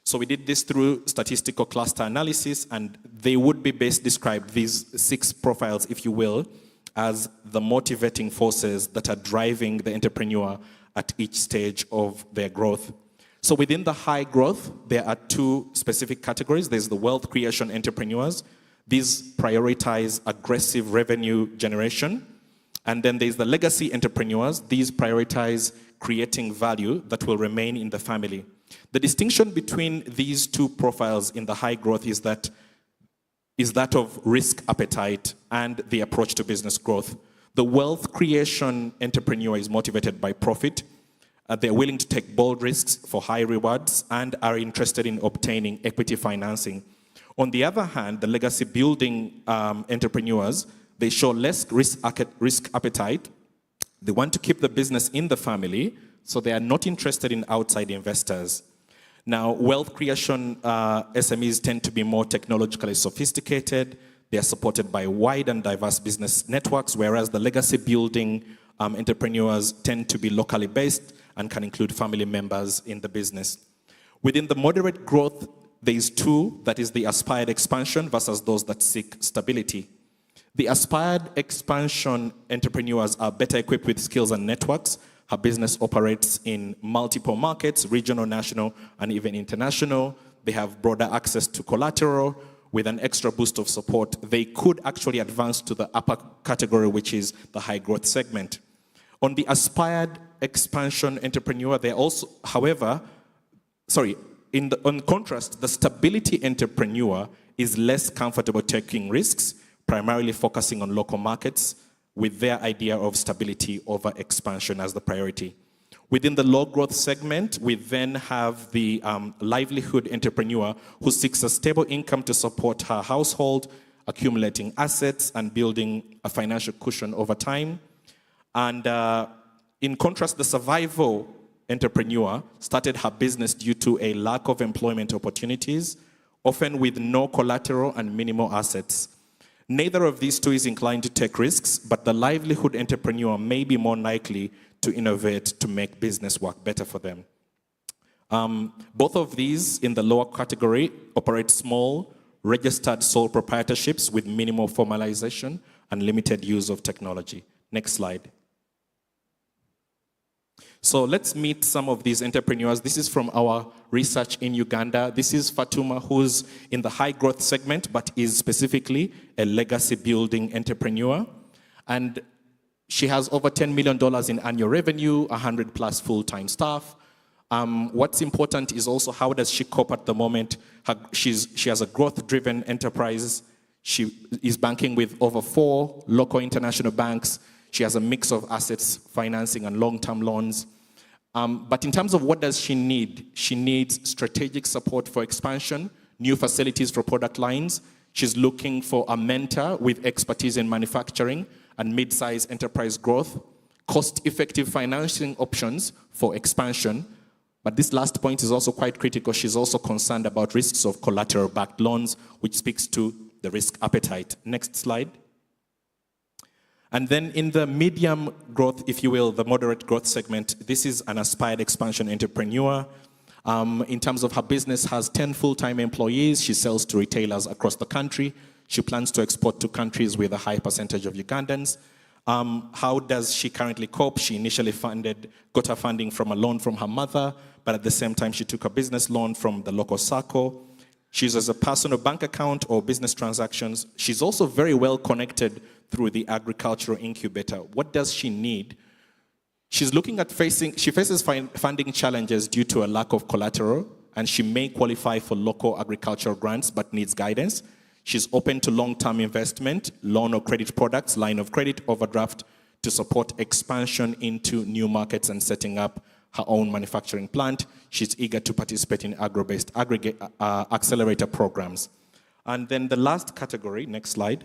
So we did this through statistical cluster analysis, and they would be best described, these 6 profiles, if you will, as the motivating forces that are driving the entrepreneur at each stage of their growth. So within the high growth, there are 2 specific categories. There's the wealth creation entrepreneurs. These prioritize aggressive revenue generation. And then there's the legacy entrepreneurs. These prioritize creating value that will remain in the family. The distinction between these 2 profiles in the high growth is that of risk appetite and the approach to business growth. The wealth creation entrepreneur is motivated by profit. They're willing to take bold risks for high rewards and are interested in obtaining equity financing. On the other hand, the legacy building entrepreneurs, they show less risk appetite. They want to keep the business in the family, so they are not interested in outside investors. Now, wealth creation SMEs tend to be more technologically sophisticated. They are supported by wide and diverse business networks, whereas the legacy building entrepreneurs tend to be locally based and can include family members in the business. Within the moderate growth, there is 2, that is the aspired expansion versus those that seek stability. The aspired expansion entrepreneurs are better equipped with skills and networks. Her business operates in multiple markets, regional, national, and even international. They have broader access to collateral. With an extra boost of support, they could actually advance to the upper category, which is the high growth segment. On the aspired expansion entrepreneur, they also, however, on contrast, the stability entrepreneur is less comfortable taking risks, primarily focusing on local markets, with their idea of stability over expansion as the priority. Within the low growth segment, we then have the livelihood entrepreneur who seeks a stable income to support her household, accumulating assets and building a financial cushion over time. And in contrast, the survival entrepreneur started her business due to a lack of employment opportunities, often with no collateral and minimal assets. Neither of these 2 is inclined to take risks, but the livelihood entrepreneur may be more likely to innovate to make business work better for them. Both of these in the lower category operate small, registered sole proprietorships with minimal formalization and limited use of technology. Next slide. So let's meet some of these entrepreneurs. This is from our research in Uganda. This is Fatuma, who's in the high growth segment, but is specifically a legacy building entrepreneur. And she has over $10 million in annual revenue, 100 plus full-time staff. What's important is also how does she cope at the moment. She has a growth-driven enterprise. She is banking with over 4 local international banks. She has a mix of assets, financing, and long-term loans. But in terms of what does she need? She needs strategic support for expansion, new facilities for product lines. She's looking for a mentor with expertise in manufacturing and mid-size enterprise growth, cost-effective financing options for expansion. But this last point is also quite critical. She's also concerned about risks of collateral-backed loans, which speaks to the risk appetite. Next slide. And then in the medium growth, if you will, the moderate growth segment, this is an aspired expansion entrepreneur. In terms of her business, has 10 full-time employees. She sells to retailers across the country. She plans to export to countries with a high percentage of Ugandans. How does she currently cope? She initially got her funding from a loan from her mother, but at the same time, she took a business loan from the local SACCO. She uses a personal bank account or business transactions. She's also very well connected through the agricultural incubator. What does she need? She's looking at she faces funding challenges due to a lack of collateral, and she may qualify for local agricultural grants, but needs guidance. She's open to long-term investment, loan or credit products, line of credit, overdraft, to support expansion into new markets and setting up her own manufacturing plant. She's eager to participate in agro-based accelerator programs. And then the last category, next slide,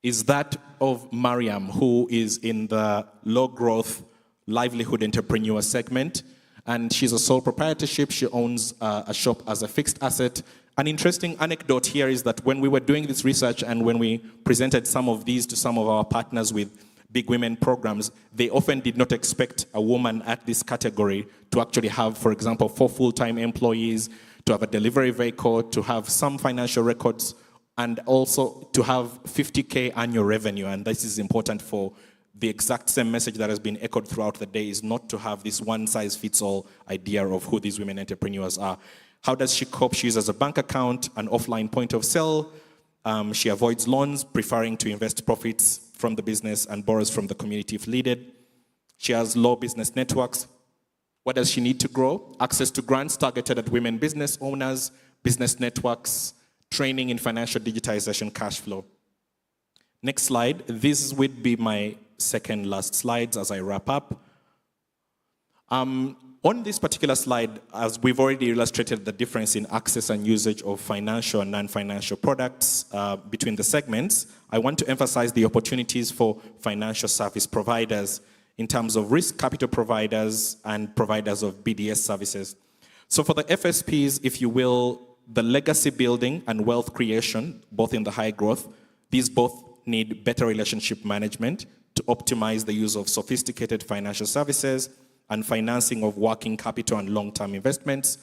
is that of Mariam, who is in the low-growth livelihood entrepreneur segment. And she's a sole proprietorship. She owns a shop as a fixed asset. An interesting anecdote here is that when we were doing this research and when we presented some of these to some of our partners with big women programs, they often did not expect a woman at this category to actually have, for example, 4 full-time employees, to have a delivery vehicle, to have some financial records, and also to have 50K annual revenue. And this is important for the exact same message that has been echoed throughout the day, is not to have this one-size-fits-all idea of who these women entrepreneurs are. How does she cope? She uses a bank account, an offline point of sale. She avoids loans, preferring to invest profits from the business and borrows from the community if needed. She has low business networks. What does she need to grow? Access to grants targeted at women business owners, business networks, training in financial digitization, cash flow. Next slide. This would be my second last slides as I wrap up. On this particular slide, as we've already illustrated the difference in access and usage of financial and non-financial products between the segments, I want to emphasize the opportunities for financial service providers in terms of risk capital providers and providers of BDS services. So for the FSPs, if you will, the legacy building and wealth creation, both in the high growth, these both need better relationship management to optimize the use of sophisticated financial services and financing of working capital and long-term investments.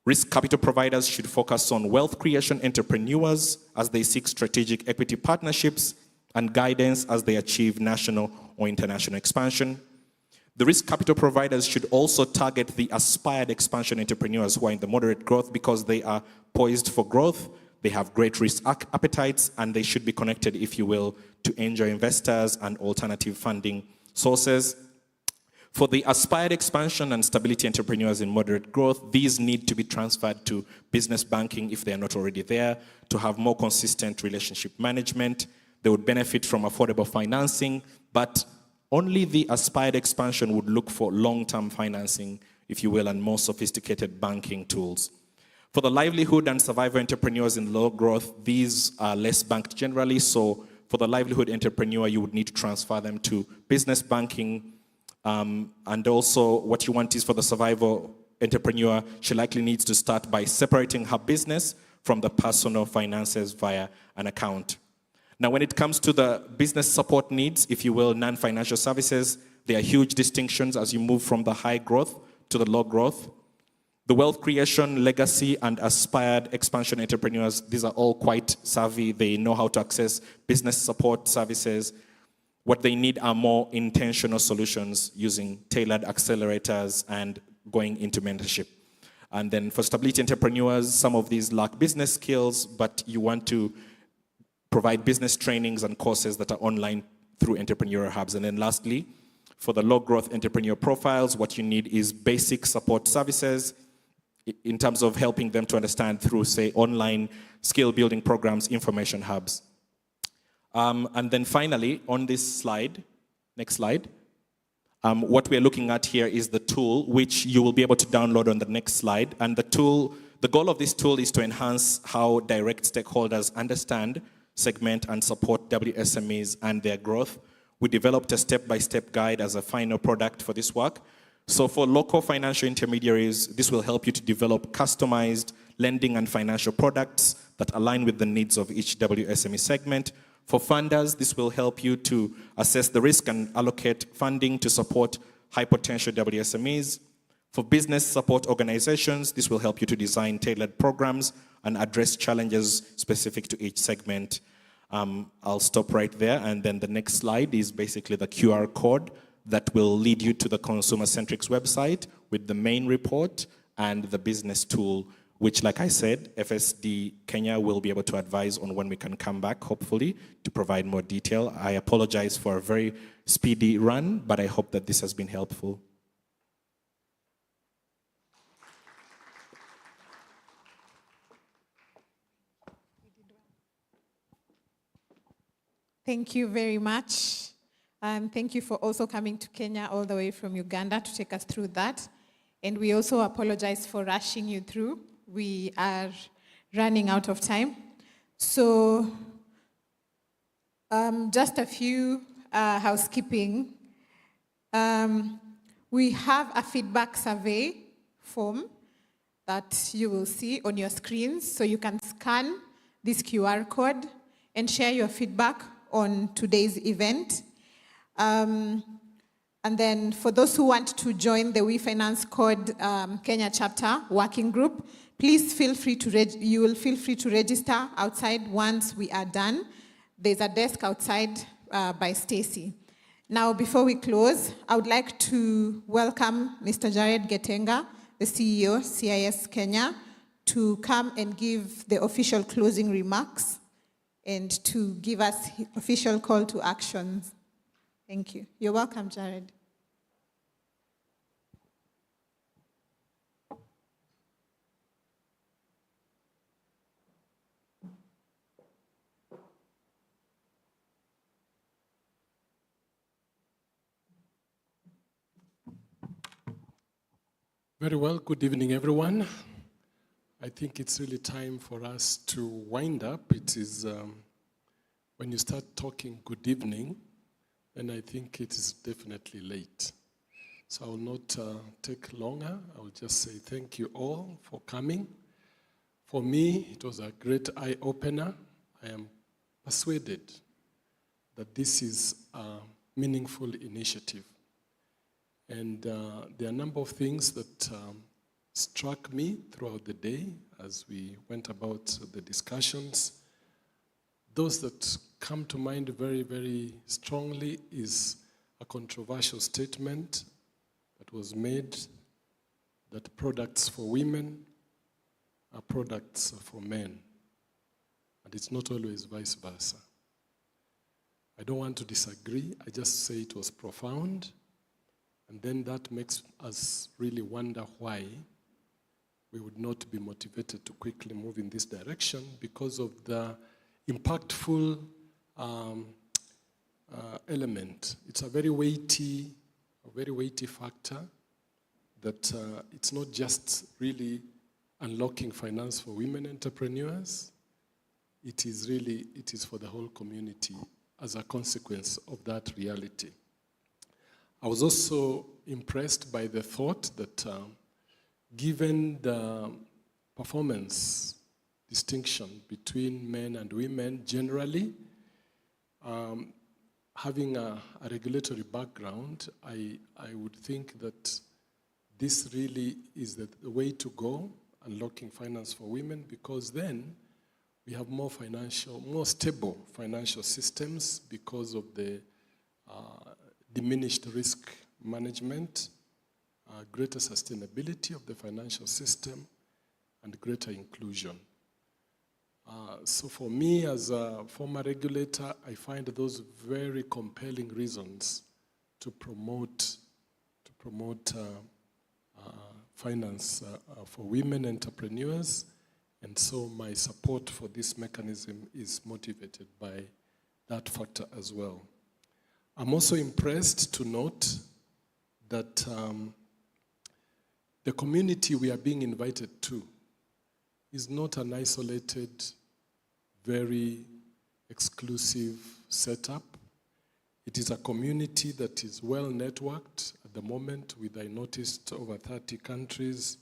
Risk capital providers should focus on wealth creation entrepreneurs as they seek strategic equity partnerships and guidance as they achieve national or international expansion. The risk capital providers should also target the aspired expansion entrepreneurs who are in the moderate growth because they are poised for growth, they have great risk appetites, and they should be connected, if you will, to angel investors and alternative funding sources. For the aspired expansion and stability entrepreneurs in moderate growth, these need to be transferred to business banking if they are not already there, to have more consistent relationship management. They would benefit from affordable financing, but only the aspired expansion would look for long-term financing, if you will, and more sophisticated banking tools. For the livelihood and survivor entrepreneurs in low growth, these are less banked generally, so for the livelihood entrepreneur, you would need to transfer them to business banking. And also what you want is for the survivor entrepreneur, she likely needs to start by separating her business from the personal finances via an account. Now, when it comes to the business support needs, if you will, non-financial services, there are huge distinctions as you move from the high growth to the low growth. The wealth creation, legacy, and aspired expansion entrepreneurs, these are all quite savvy. They know how to access business support services. What they need are more intentional solutions using tailored accelerators and going into mentorship. And then for stability entrepreneurs, some of these lack business skills, but you want to provide business trainings and courses that are online through entrepreneurial hubs. And then lastly, for the low growth entrepreneur profiles, what you need is basic support services in terms of helping them to understand through, say, online skill building programs, information hubs. And then finally, on this slide, next slide, what we're looking at here is the tool, which you will be able to download on the next slide. And the goal of this tool is to enhance how direct stakeholders understand segment and support WSMEs and their growth. We developed a step-by-step guide as a final product for this work. So for local financial intermediaries, this will help you to develop customized lending and financial products that align with the needs of each WSME segment. For funders, this will help you to assess the risk and allocate funding to support high-potential WSMEs. For business support organizations, this will help you to design tailored programs and address challenges specific to each segment. I'll stop right there, and then the next slide is basically the QR code that will lead you to the Consumer Centrics website with the main report and the business tool, which, like I said, FSD Kenya will be able to advise on when we can come back, hopefully, to provide more detail. I apologize for a very speedy run, but I hope that this has been helpful. Thank you very much. Thank you for also coming to Kenya all the way from Uganda to take us through that. And we also apologize for rushing you through. We are running out of time. So just a few housekeeping. We have a feedback survey form that you will see on your screens. So you can scan this QR code and share your feedback on today's event. And then for those who want to join the We Finance Code Kenya chapter working group, please feel free to you will feel free to register outside once we are done. There's a desk outside by Stacy. Now, before we close, I would like to welcome Mr. Jared Getenga, the CEO, CIS Kenya, to come and give the official closing remarks and to give us official call to actions. Thank you. You're welcome, Jared. Very well. Good evening, everyone. I think it's really time for us to wind up. It is when you start talking good evening, then I think it is definitely late. So I will not take longer. I will just say thank you all for coming. For me, it was a great eye-opener. I am persuaded that this is a meaningful initiative. And there are a number of things that struck me throughout the day as we went about the discussions. Those that come to mind very, very strongly is a controversial statement that was made that products for women are products for men. And it's not always vice versa. I don't want to disagree. I just say it was profound. And then that makes us really wonder why we would not be motivated to quickly move in this direction because of the impactful element. It's a very weighty factor that it's not just really unlocking finance for women entrepreneurs. It is for the whole community as a consequence of that reality. I was also impressed by the thought that given the performance distinction between men and women generally, having a regulatory background, I would think that this really is the way to go, unlocking finance for women, because then we have more stable financial systems because of the diminished risk management, greater sustainability of the financial system, and greater inclusion. So for me, as a former regulator, I find those very compelling reasons to promote finance for women entrepreneurs, and so my support for this mechanism is motivated by that factor as well. I'm also impressed to note that the community we are being invited to is not an isolated, very exclusive setup. It is a community that is well networked at the moment with, I noticed, over 30 countries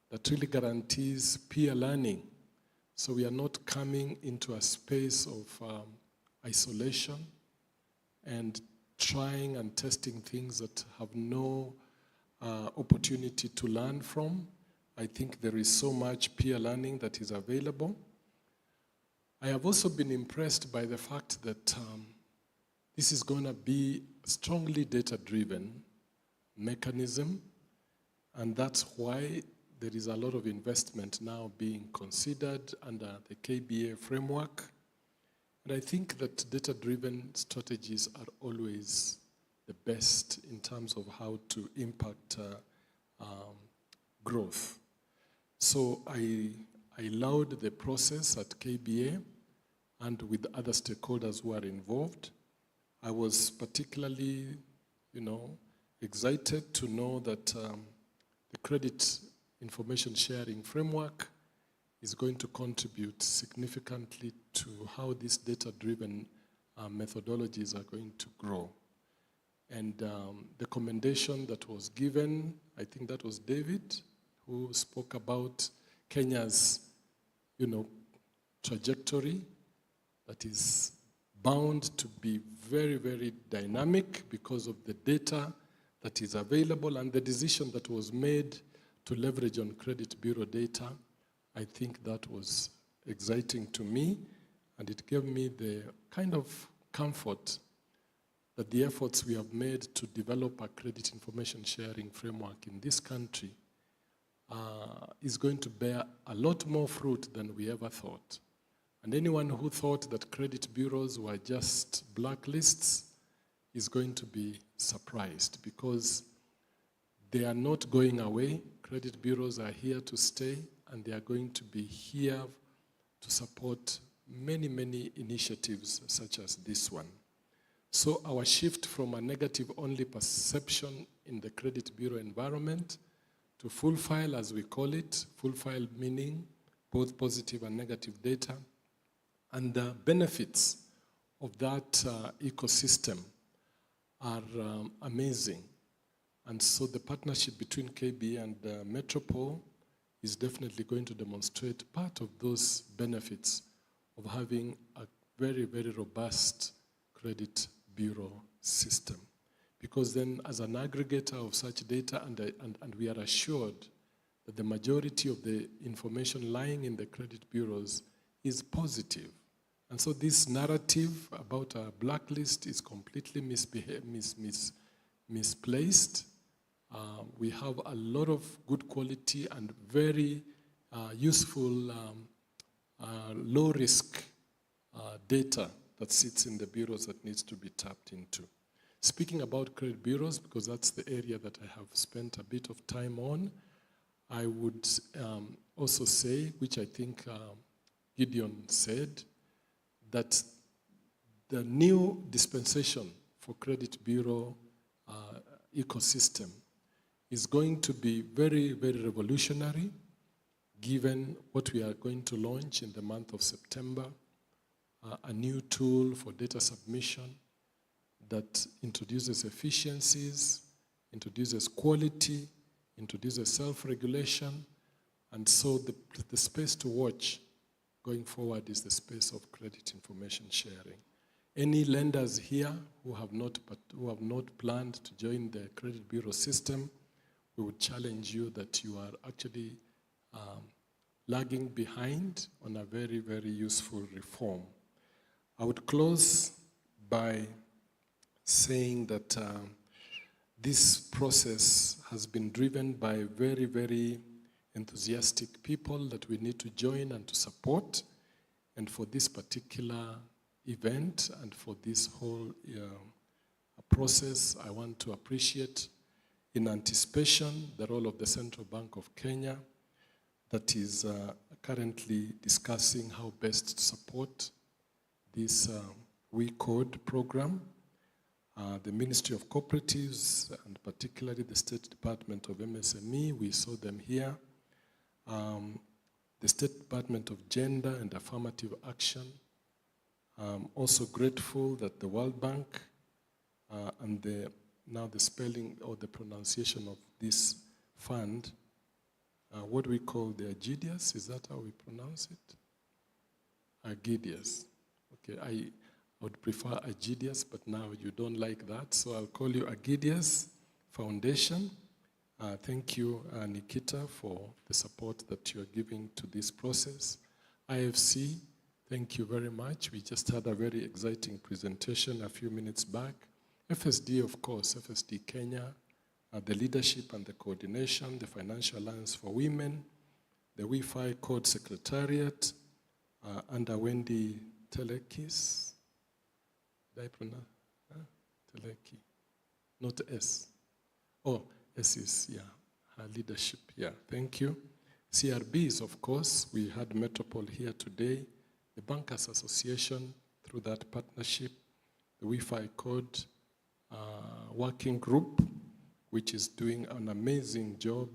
that really guarantees peer learning. So we are not coming into a space of isolation and trying and testing things that have no opportunity to learn from. I think there is so much peer learning that is available. I have also been impressed by the fact that this is going to be a strongly data-driven mechanism, and that's why there is a lot of investment now being considered under the KBA framework. And I think that data-driven strategies are always the best in terms of how to impact growth. So I laud the process at KBA and with other stakeholders who are involved. I was particularly, excited to know that the credit information sharing framework is going to contribute significantly to how these data-driven methodologies are going to grow. And the commendation that was given, I think that was David, who spoke about Kenya's, trajectory that is bound to be very, very dynamic because of the data that is available and the decision that was made to leverage on credit bureau data. I think that was exciting to me, and it gave me the kind of comfort that the efforts we have made to develop a credit information sharing framework in this country is going to bear a lot more fruit than we ever thought. And anyone who thought that credit bureaus were just blacklists is going to be surprised, because they are not going away. Credit bureaus are here to stay, and they are going to be here to support many, many initiatives such as this one. So our shift from a negative-only perception in the credit bureau environment to full file, as we call it, full file meaning both positive and negative data, and the benefits of that ecosystem are amazing. And so the partnership between KBA and Metropole is definitely going to demonstrate part of those benefits of having a very, very robust credit bureau system. Because then, as an aggregator of such data, and we are assured that the majority of the information lying in the credit bureaus is positive. And so this narrative about a blacklist is completely misplaced. We have a lot of good quality and very useful, low-risk data that sits in the bureaus that needs to be tapped into. Speaking about credit bureaus, because that's the area that I have spent a bit of time on, I would also say, which I think Gideon said, that the new dispensation for credit bureau ecosystem is going to be very, very revolutionary, given what we are going to launch in the month of September, a new tool for data submission that introduces efficiencies, introduces quality, introduces self-regulation, and so the space to watch going forward is the space of credit information sharing. Any lenders here who have not planned to join the credit bureau system, we would challenge you that you are actually lagging behind on a very, very useful reform. I would close by saying that this process has been driven by very, very enthusiastic people that we need to join and to support. And for this particular event and for this whole process, I want to appreciate in anticipation the role of the Central Bank of Kenya that is currently discussing how best to support this WeCode program. The Ministry of Cooperatives, and particularly the State Department of MSME, we saw them here. The State Department of Gender and Affirmative Action, I'm also grateful that the World Bank and now the spelling or the pronunciation of this fund, what we call the Agidius, is that how we pronounce it? Agidius. Okay, I would prefer Agidius, but now you don't like that, so I'll call you Agidius Foundation. Thank you, Nikita, for the support that you're giving to this process. IFC, thank you very much. We just had a very exciting presentation a few minutes back. FSD, of course, FSD Kenya, the leadership and the coordination, the Financial Alliance for Women, the Wi-Fi Code Secretariat, under Wendy Telekis. Did I pronounce? Teleki. Not S. Oh, S is, yeah, her leadership. Yeah, thank you. CRBs, of course, we had Metropole here today. The Bankers Association, through that partnership, the Wi-Fi Code Working Group, which is doing an amazing job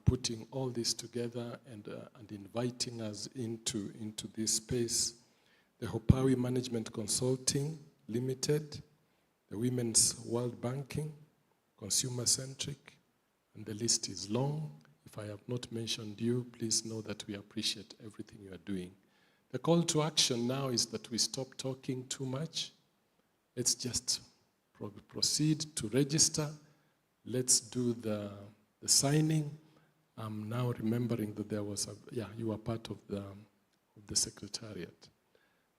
putting all this together and inviting us into this space. The Hopawi Management Consulting Limited, the Women's World Banking, Consumer-Centric, and the list is long. If I have not mentioned you, please know that we appreciate everything you are doing. The call to action now is that we stop talking too much. Let's just proceed to register. Let's do the signing. I'm now remembering that there was you were part of the secretariat.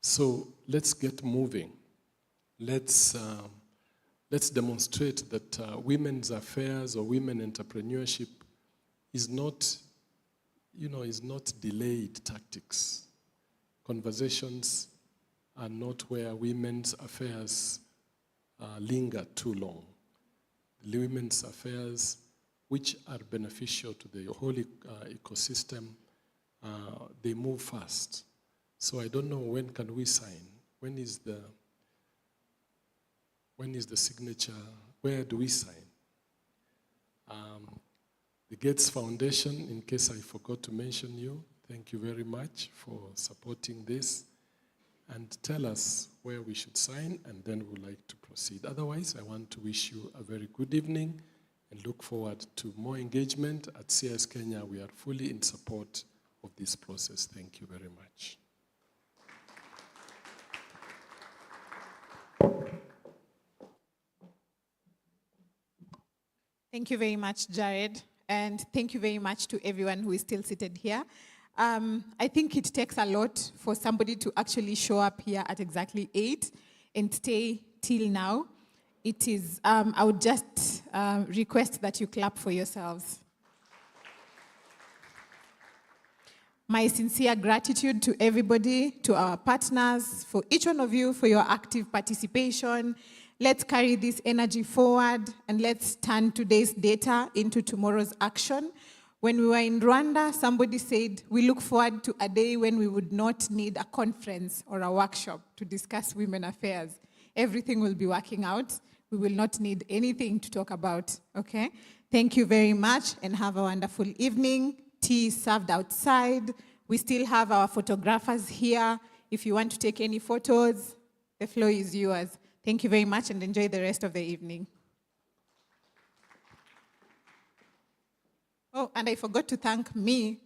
So let's get moving. Let's demonstrate that women's affairs or women entrepreneurship is not, is not delayed tactics. Conversations are not where women's affairs linger too long. The women's affairs, which are beneficial to the whole ecosystem, they move fast. So I don't know, when can we sign? When is the signature? Where do we sign? The Gates Foundation, in case I forgot to mention you, thank you very much for supporting this. And tell us where we should sign, and then we'd like to proceed. Otherwise, I want to wish you a very good evening and look forward to more engagement. At CS Kenya, we are fully in support of this process. Thank you very much. Thank you very much, Jared, and thank you very much to everyone who is still seated here. I think it takes a lot for somebody to actually show up here at exactly 8 and stay till now. It is, I would just request that you clap for yourselves. My sincere gratitude to everybody, to our partners, for each one of you for your active participation. Let's carry this energy forward and let's turn today's data into tomorrow's action. When we were in Rwanda, somebody said, we look forward to a day when we would not need a conference or a workshop to discuss women affairs. Everything will be working out. We will not need anything to talk about, okay? Thank you very much and have a wonderful evening. Tea is served outside. We still have our photographers here. If you want to take any photos, the floor is yours. Thank you very much and enjoy the rest of the evening. Oh, and I forgot to thank me.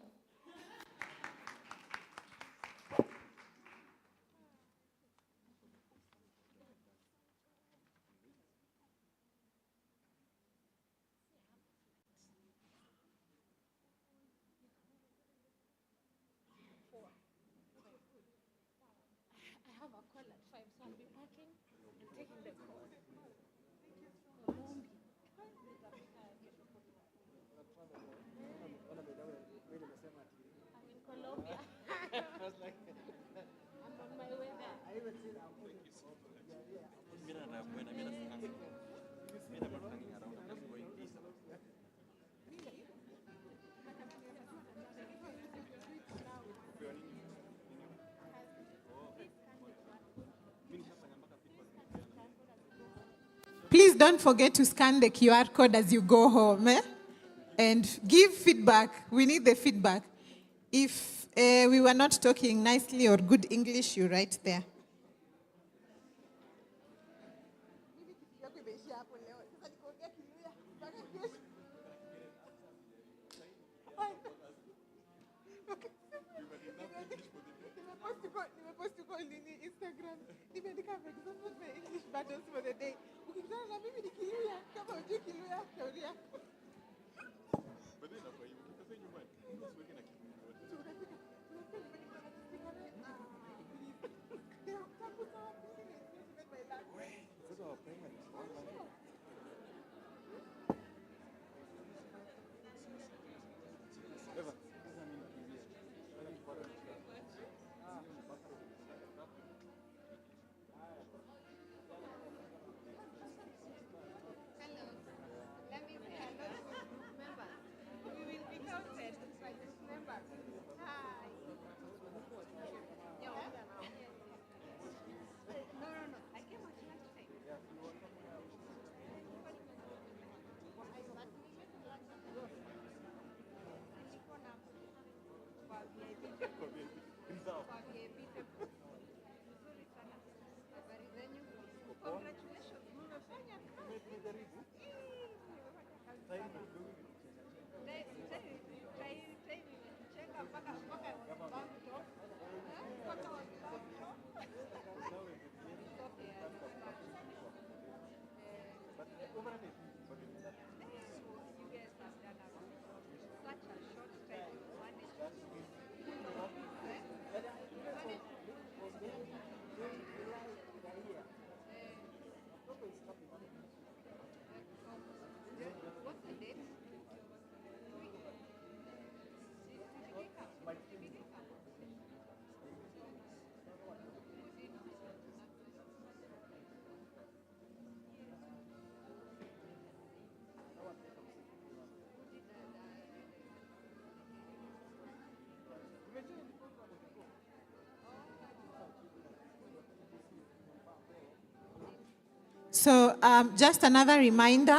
Please don't forget to scan the QR code as you go home, and give feedback. We need the feedback. If we were not talking nicely or good English, you write there. nimepost uko nini Instagram. Nimeandika examples my English battles for the day. Ukikutana na mimi nikiluya kama hujui kiluya shauri yako. Bado inakuwa hivyo. Sasa nyumbani usiweke na kitu yote. Sasa wa primary Eva, sasa mimi nakimbia. Sasa nipata So just another reminder,